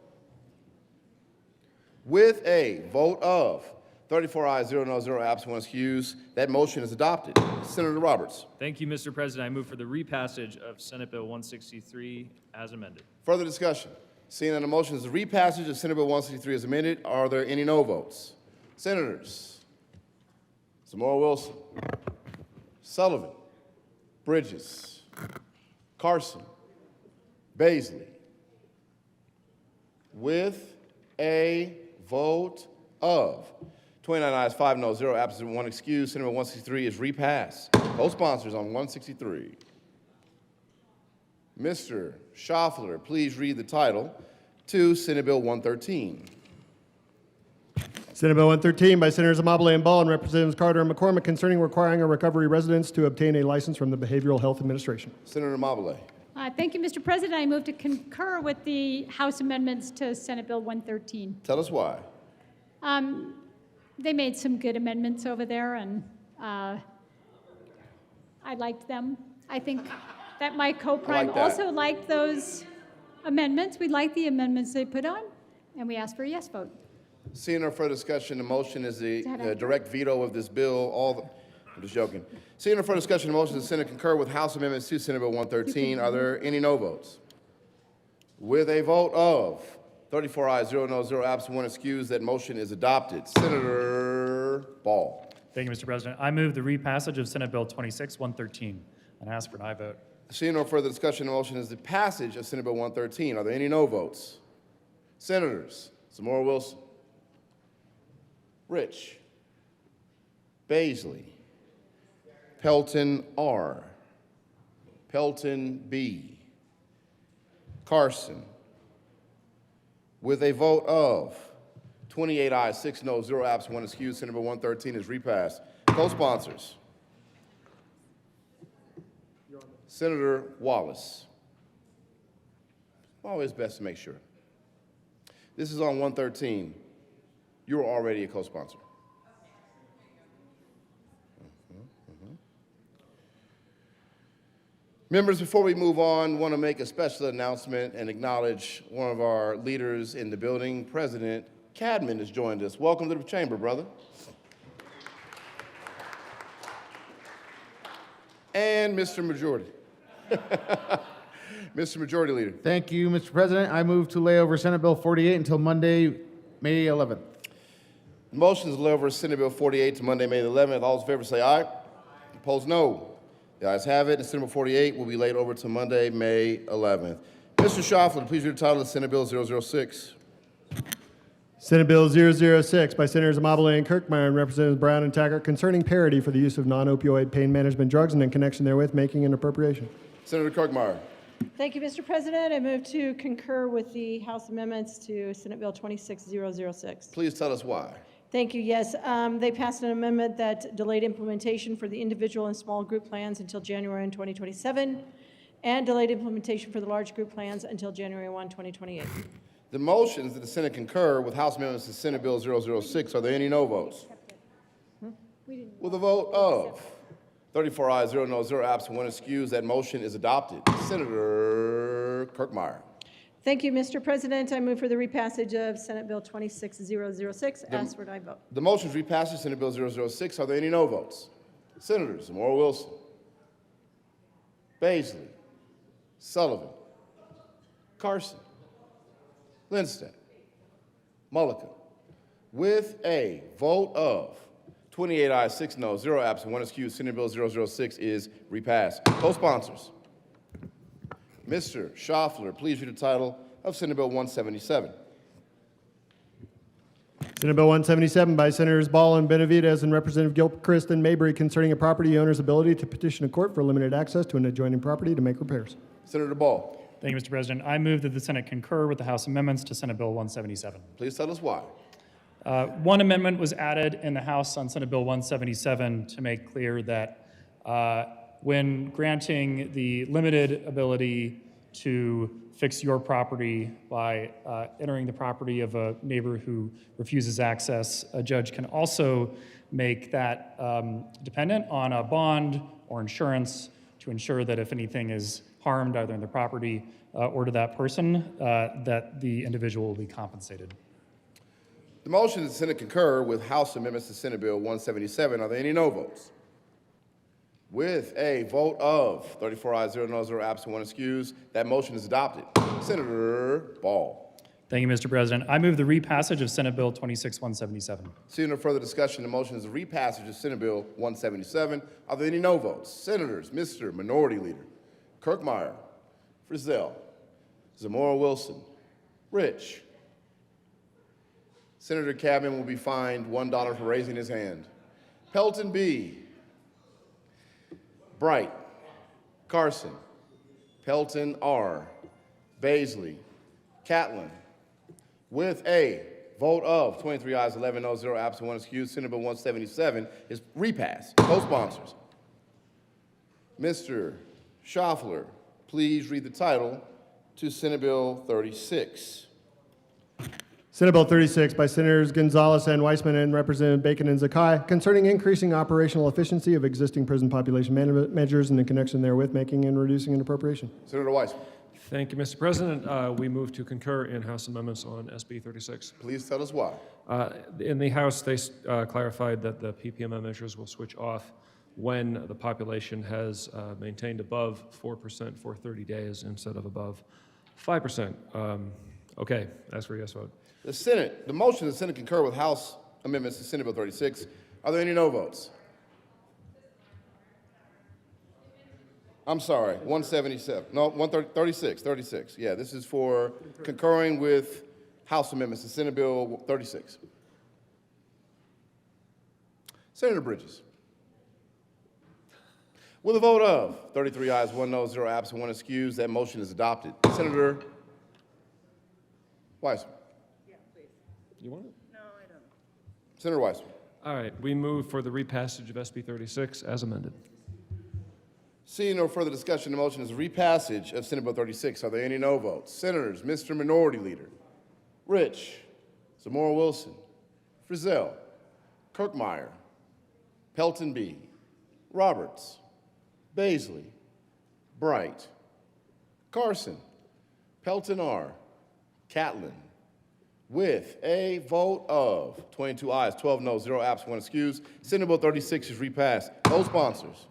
With a vote of 34 ayes, 0 no, 0 absent, 1 excused, that motion is adopted. Senator Roberts. Thank you, Mr. President. I move for the repassage of Senate Bill 163 as amended. Further discussion. Seeing none, the motion is the repassage of Senate Bill 163 as amended. Are there any no votes? Senators Zamora Wilson, Sullivan, Bridges, Carson, Baisley. With a vote of 29 ayes, 5 no, 0 absent, 1 excused, Senate Bill 163 is repassed. Co-sponsors on 163. Mr. Schaffler, please read the title to Senate Bill 113. Senate Bill 113 by Senators Amabile and Ball and Representatives Carter and McCormick, concerning requiring a recovery residence to obtain a license from the Behavioral Health Administration. Senator Amabile. Thank you, Mr. President. I move to concur with the House amendments to Senate Bill 113. Tell us why. They made some good amendments over there, and I liked them. I think that my co-prime like that. also liked those amendments. We liked the amendments they put on, and we asked for a yes vote. Seeing no further discussion, the motion is the direct veto of this bill. I'm just joking. Seeing no further discussion, the motion is the Senate concur with House amendments to Senate Bill 113. Are there any no votes? With a vote of 34 ayes, 0 no, 0 absent, 1 excused, that motion is adopted. Senator Ball. Thank you, Mr. President. I move the repassage of Senate Bill 26-113 and ask for an aye vote. Seeing no further discussion, the motion is the passage of Senate Bill 113. Are there any no votes? Senators Zamora Wilson, Rich, Baisley, Pelton R., Pelton B., Carson. With a vote of 28 ayes, 6 no, 0 absent, 1 excused, Senate Bill 113 is repassed. Co-sponsors. Senator Wallace. Always best to make sure. This is on 113. You are already a co-sponsor. Members, before we move on, want to make a special announcement and acknowledge one of our leaders in the building. President Cadman has joined us. Welcome to the chamber, brother. And Mr. Majority. Mr. Majority Leader. Thank you, Mr. President. I move to lay over Senate Bill 48 until Monday, May 11th. The motion is to lay over Senate Bill 48 to Monday, May the 11th. All those in favor say aye. Opposed, no. The ayes have it. And Senate Bill 48 will be laid over to Monday, May 11th. Mr. Schaffler, please read the title of Senate Bill 006. Senate Bill 006 by Senators Amabile and Kirkmeyer and Representatives Brown and Taggart, concerning parity for the use of non-opioid pain management drugs and in connection therewith making an appropriation. Senator Kirkmeyer. Thank you, Mr. President. I move to concur with the House amendments to Senate Bill 26006. Please tell us why. Thank you. Yes, they passed an amendment that delayed implementation for the individual and small group plans until January 2027, and delayed implementation for the large group plans until January 1, 2028. The motion is that the Senate concur with House amendments to Senate Bill 006. Are there any no votes? With a vote of 34 ayes, 0 no, 0 absent, 1 excused, that motion is adopted. Senator Kirkmeyer. Thank you, Mr. President. I move for the repassage of Senate Bill 26006. Ask for an aye vote. The motion is repassage of Senate Bill 006. Are there any no votes? Senators Zamora Wilson, Baisley, Sullivan, Carson, Lindstedt, Mulliken. With a vote of 28 ayes, 6 noes, 0 absent, 1 excused. Senate Bill 006 is repassed. Co-sponsors. Mr. Schaffler, please read the title of Senate Bill 177. Senate Bill 177 by Senators Ball and Benavidez and Representative Gilchrist and Mabry concerning a property owner's ability to petition a court for limited access to an adjoining property to make repairs. Senator Ball. Thank you, Mr. President. I move that the Senate concur with the House amendments to Senate Bill 177. Please tell us why. One amendment was added in the House on Senate Bill 177 to make clear that when granting the limited ability to fix your property by entering the property of a neighbor who refuses access, a judge can also make that dependent on a bond or insurance to ensure that if anything is harmed either in the property or to that person, that the individual will be compensated. The motion is the Senate concur with House amendments to Senate Bill 177. Are there any no votes? With a vote of 34 ayes, 0 noes, 0 absent, 1 excused, that motion is adopted. Senator Ball. Thank you, Mr. President. I move the repassage of Senate Bill 26177. Seeing no further discussion, the motion is the repassage of Senate Bill 177. Are there any no votes? Senators, Mr. Minority Leader Kirkmeyer, Frizzell, Zamora Wilson, Rich. Senator Cabin will be fined $1 for raising his hand. Pelton B. Bright, Carson, Pelton R. Baisley, Catlin. With a vote of 23 ayes, 11 noes, 0 absent, 1 excused, Senate Bill 177 is repassed. Co-sponsors. Mr. Schaffler, please read the title to Senate Bill 36. Senate Bill 36 by Senators Gonzalez and Weissman and Representative Bacon and Zakai concerning increasing operational efficiency of existing prison population management measures and in connection therewith making and reducing an appropriation. Senator Weissman. Thank you, Mr. President. We move to concur in House amendments on SB 36. Please tell us why. In the House, they clarified that the PPMM measures will switch off when the population has maintained above 4% for 30 days instead of above 5%. Okay, ask for a yes vote. The motion is the Senate concur with House amendments to Senate Bill 36. Are there any no votes? I'm sorry, 177. No, 36. Yeah, this is for concurring with House amendments to Senate Bill 36. Senator Bridges. With a vote of 33 ayes, 1 no, 0 absent, 1 excused, that motion is adopted. Senator Weissman. You want it? No, I don't. Senator Weissman. All right, we move for the repassage of SB 36 as amended. Seeing no further discussion, the motion is repassage of Senate Bill 36. Are there any no votes? Senators, Mr. Minority Leader Rich, Zamora Wilson, Frizzell, Kirkmeyer, Pelton B., Roberts, Baisley, Bright, Carson, Pelton R., Catlin. With a vote of 22 ayes, 12 noes, 0 absent, 1 excused, Senate Bill 36 is repassed. Co-sponsors.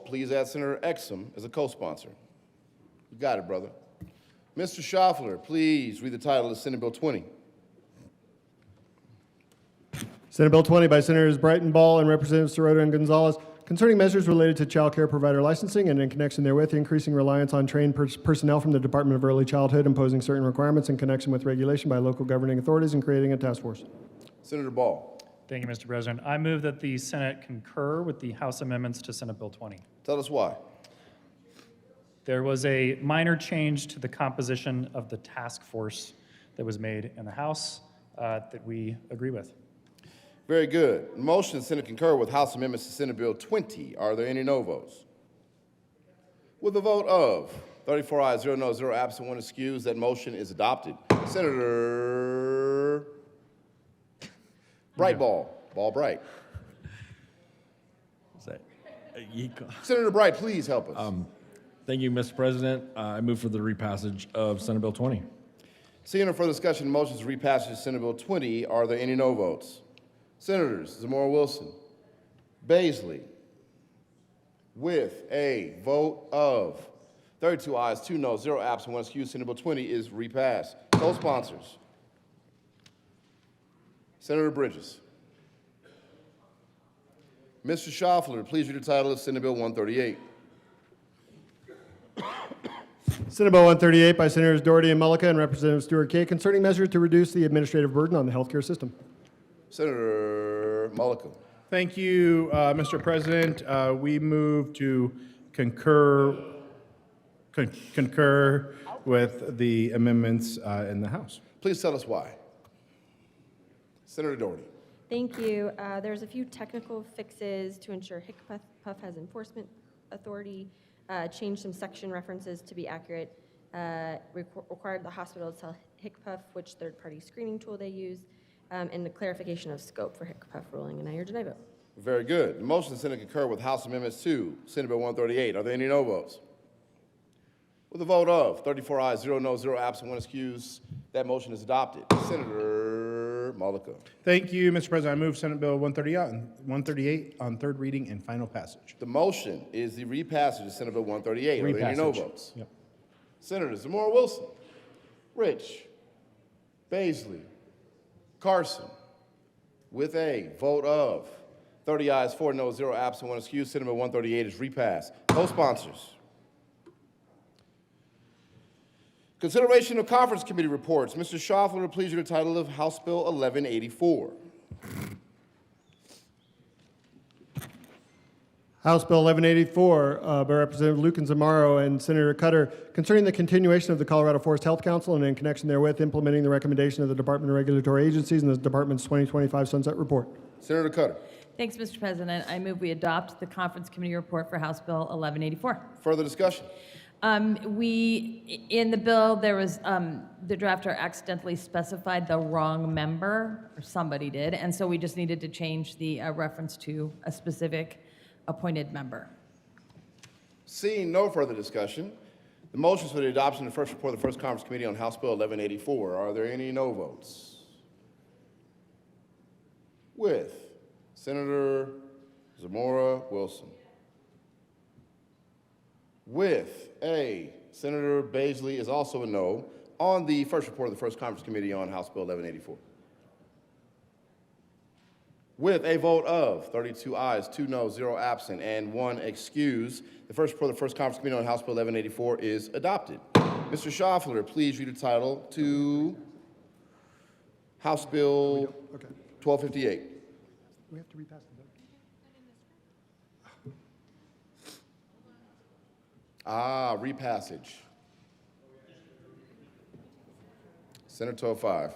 Please add Senator Exum as a co-sponsor. You got it, brother. Mr. Schaffler, please read the title of Senate Bill 20. Senate Bill 20 by Senators Brighton, Ball, and Representatives Sirota and Gonzalez concerning measures related to child care provider licensing and in connection therewith increasing reliance on trained personnel from the Department of Early Childhood, imposing certain requirements in connection with regulation by local governing authorities and creating a task force. Senator Ball. Thank you, Mr. President. I move that the Senate concur with the House amendments to Senate Bill 20. Tell us why. There was a minor change to the composition of the task force that was made in the House that we agree with. Very good. Motion, Senate concur with House amendments to Senate Bill 20. Are there any no votes? With a vote of 34 ayes, 0 noes, 0 absent, 1 excused, that motion is adopted. Senator Bright Ball Bright. Senator Bright, please help us. Thank you, Mr. President. I move for the repassage of Senate Bill 20. Seeing no further discussion, the motion is repassage of Senate Bill 20. Are there any no votes? Senators Zamora Wilson, Baisley, with a vote of 32 ayes, 2 noes, 0 absent, 1 excused, Senate Bill 20 is repassed. Co-sponsors. Senator Bridges. Mr. Schaffler, please read the title of Senate Bill 138. Senate Bill 138 by Senators Doherty and Mullica and Representative Stewart Kay concerning measures to reduce the administrative burden on the healthcare system. Senator Mullica. Thank you, Mr. President. We move to concur with the amendments in the House. Please tell us why. Senator Doherty. Thank you. There's a few technical fixes to ensure HCPF has enforcement authority, change some section references to be accurate, required the hospital to tell HCPF which third-party screening tool they use, and the clarification of scope for HCPF ruling, and I urge a vote. Very good. The motion the Senate concur with House Amendments 2, Senate Bill 138. Are there any no votes? With a vote of 34 ayes, 0 no, 0 absent, 1 excuse, that motion is adopted. Senator Mullica. Thank you, Mr. President. I move Senate Bill 138 on third reading and final passage. The motion is the repassage of Senate Bill 138. Are there any no votes? Yep. Senators Zamora Wilson, Rich, Baisley, Carson, with a vote of 30 ayes, 4 no, 0 absent, 1 excuse, Senate Bill 138 is repassed. Co-sponsors. Consideration of conference committee reports. Mr. Schaffler, please read the title of House Bill 1184. House Bill 1184 by Representative Lucan Zamaro and Senator Cutter concerning the continuation of the Colorado Forest Health Council and in connection therewith implementing the recommendation of the Department of Regulatory Agencies and the Department's 2025 Sunset Report. Senator Cutter. Thanks, Mr. President. I move we adopt the conference committee report for House Bill 1184. Further discussion? In the bill, there was, the drafter accidentally specified the wrong member, or somebody did, and so we just needed to change the reference to a specific appointed member. Seeing no further discussion, the motion is for the adoption of the first report of the First Conference Committee on House Bill 1184. Are there any no votes? With Senator Zamora Wilson. With a Senator Baisley is also a no on the first report of the First Conference Committee on House Bill 1184. With a vote of 32 ayes, 2 no, 0 absent, and 1 excuse, the first report of the First Conference Committee on House Bill 1184 is adopted. Mr. Schaffler, please read the title to House Bill 1258. We have to repass the bill. Repassage. Senate 1205.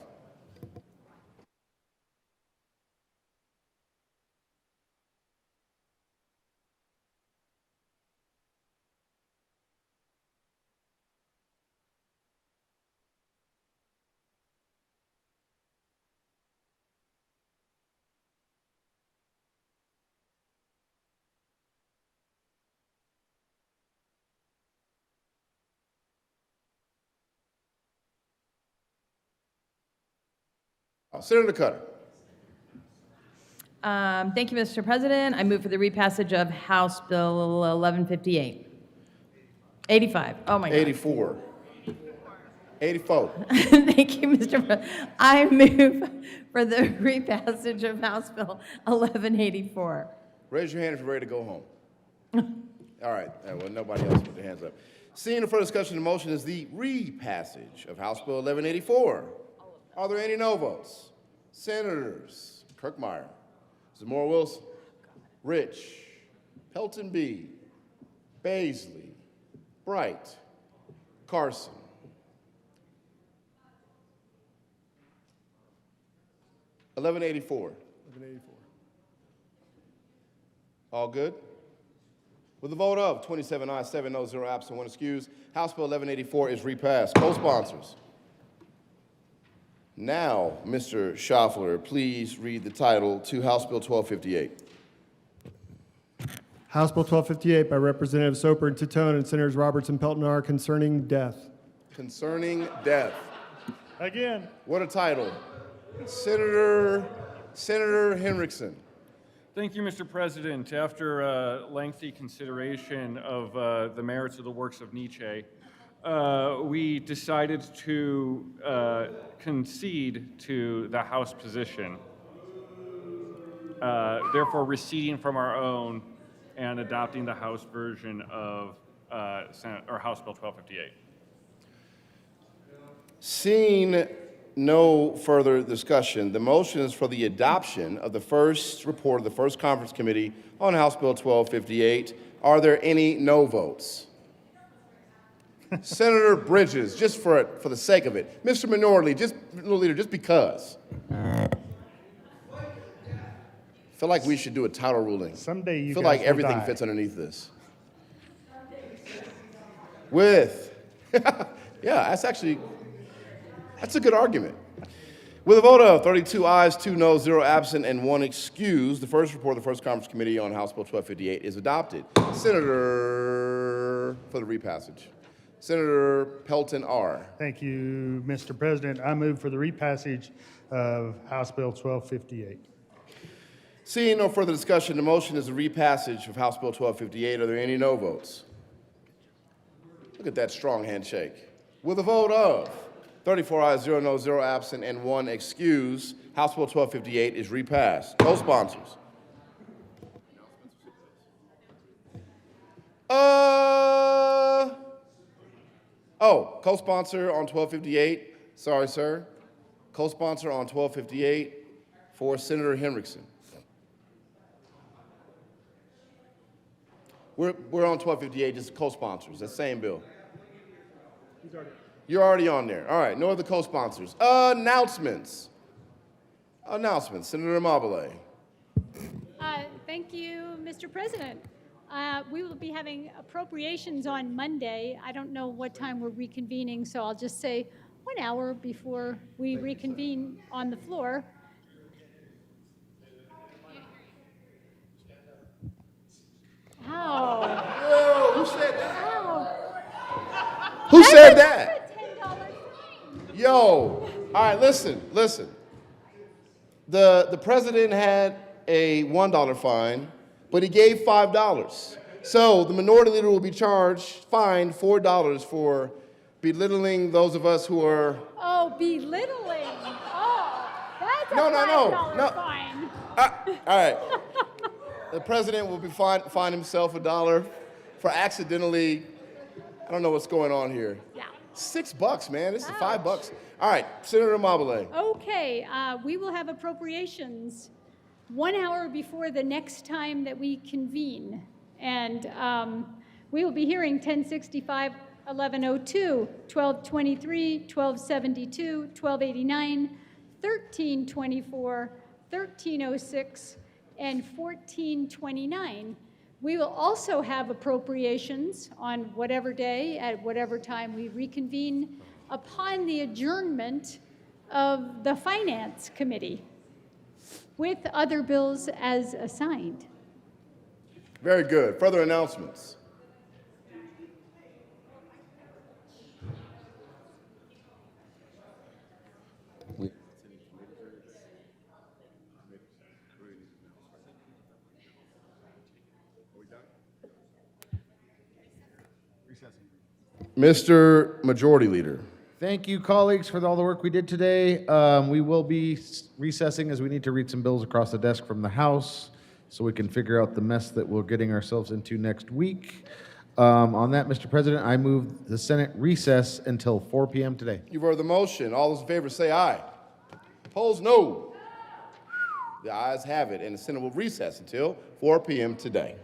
Senator Cutter. Thank you, Mr. President. I move for the repassage of House Bill 1158. 85. Oh, my God. 84. 84. Thank you, Mr. President. I move for the repassage of House Bill 1184. Raise your hand if you're ready to go home. All right. Well, nobody else put their hands up. Seeing no further discussion, the motion is the repassage of House Bill 1184. Are there any no votes? Senators Kirkmeyer, Zamora Wilson, Rich, Pelton B., Baisley, Bright, Carson. $11.84. All good? With a vote of 27 ayes, 7 no, 0 absent, 1 excused, House Bill 1184 is repassed. Co-sponsors. Now, Mr. Schaffler, please read the title to House Bill 1258. House Bill 1258 by Representative Soper and Titone and Senators Roberts and Pelton R. concerning death. Concerning death. Again. What a title. Senator Henriksen. Thank you, Mr. President. After a lengthy consideration of the merits of the works of Nietzsche, we decided to concede to the House position therefore receding from our own and adopting the House version of House Bill 1258. Seeing no further discussion, the motion is for the adoption of the first report of the first conference committee on House Bill 1258. Are there any no votes? Senator Bridges, just for the sake of it. Mr. Minority Leader, just because. I feel like we should do a title ruling. Someday you I feel guys like will everything die. fits underneath this. Yeah, that's a good argument. With a vote of 32 ayes, 2 noes, 0 absent, and 1 excused, the first report of the first conference committee on House Bill 1258 is adopted. Senator, for the repassage. Senator Pelton R. Thank you, Mr. President. I move for the repassage of House Bill 1258. Seeing no further discussion, the motion is a repassage of House Bill 1258. Are there any no votes? Look at that strong handshake. With a vote of 34 ayes, 0 noes, 0 absent, and 1 excused, House Bill 1258 is repassed. Co-sponsors. Co-sponsor on 1258. Sorry, sir. Co-sponsor on 1258 for Senator Henriksen. We're on 1258, just co-sponsors, that same bill. You're already on there. All right, no other co-sponsors. Announcements. Senator Amabile. Thank you, Mr. President. We will be having appropriations on Monday. I don't know what time we're reconvening, so I'll just say 1 hour before we reconvene on the floor. How? Whoa, who said that? How? Who said that? Yo, all right, listen. The president had a $1 fine, but he gave $5. So the minority leader will be fined $4 for belittling those of us who are. Oh, belittling. Oh, that's a No. $5 fine. All right. The president will be fine himself $1 for accidentally. I don't know what's going on here. Yeah. $6, man. This is $5. All right, Senator Amabile. Okay, we will have appropriations 1 hour before the next time that we convene. And we will be hearing 1065, 1102, 1223, 1272, 1289, 1324, 1306, and 1429. We will also have appropriations on whatever day, at whatever time we reconvene, upon the adjournment of the Finance Committee, with other bills as assigned. Very good. Further announcements. Mr. Majority Leader. Thank you, colleagues, for all the work we did today. We will be recessing as we need to read some bills across the desk from the House so we can figure out the mess that we're getting ourselves into next week. On that, Mr. President, I move the Senate recess until 4 p.m. today. You've heard the motion. All those in favor say aye. Opposed, no. The ayes have it, and the Senate will recess until 4 p.m. today.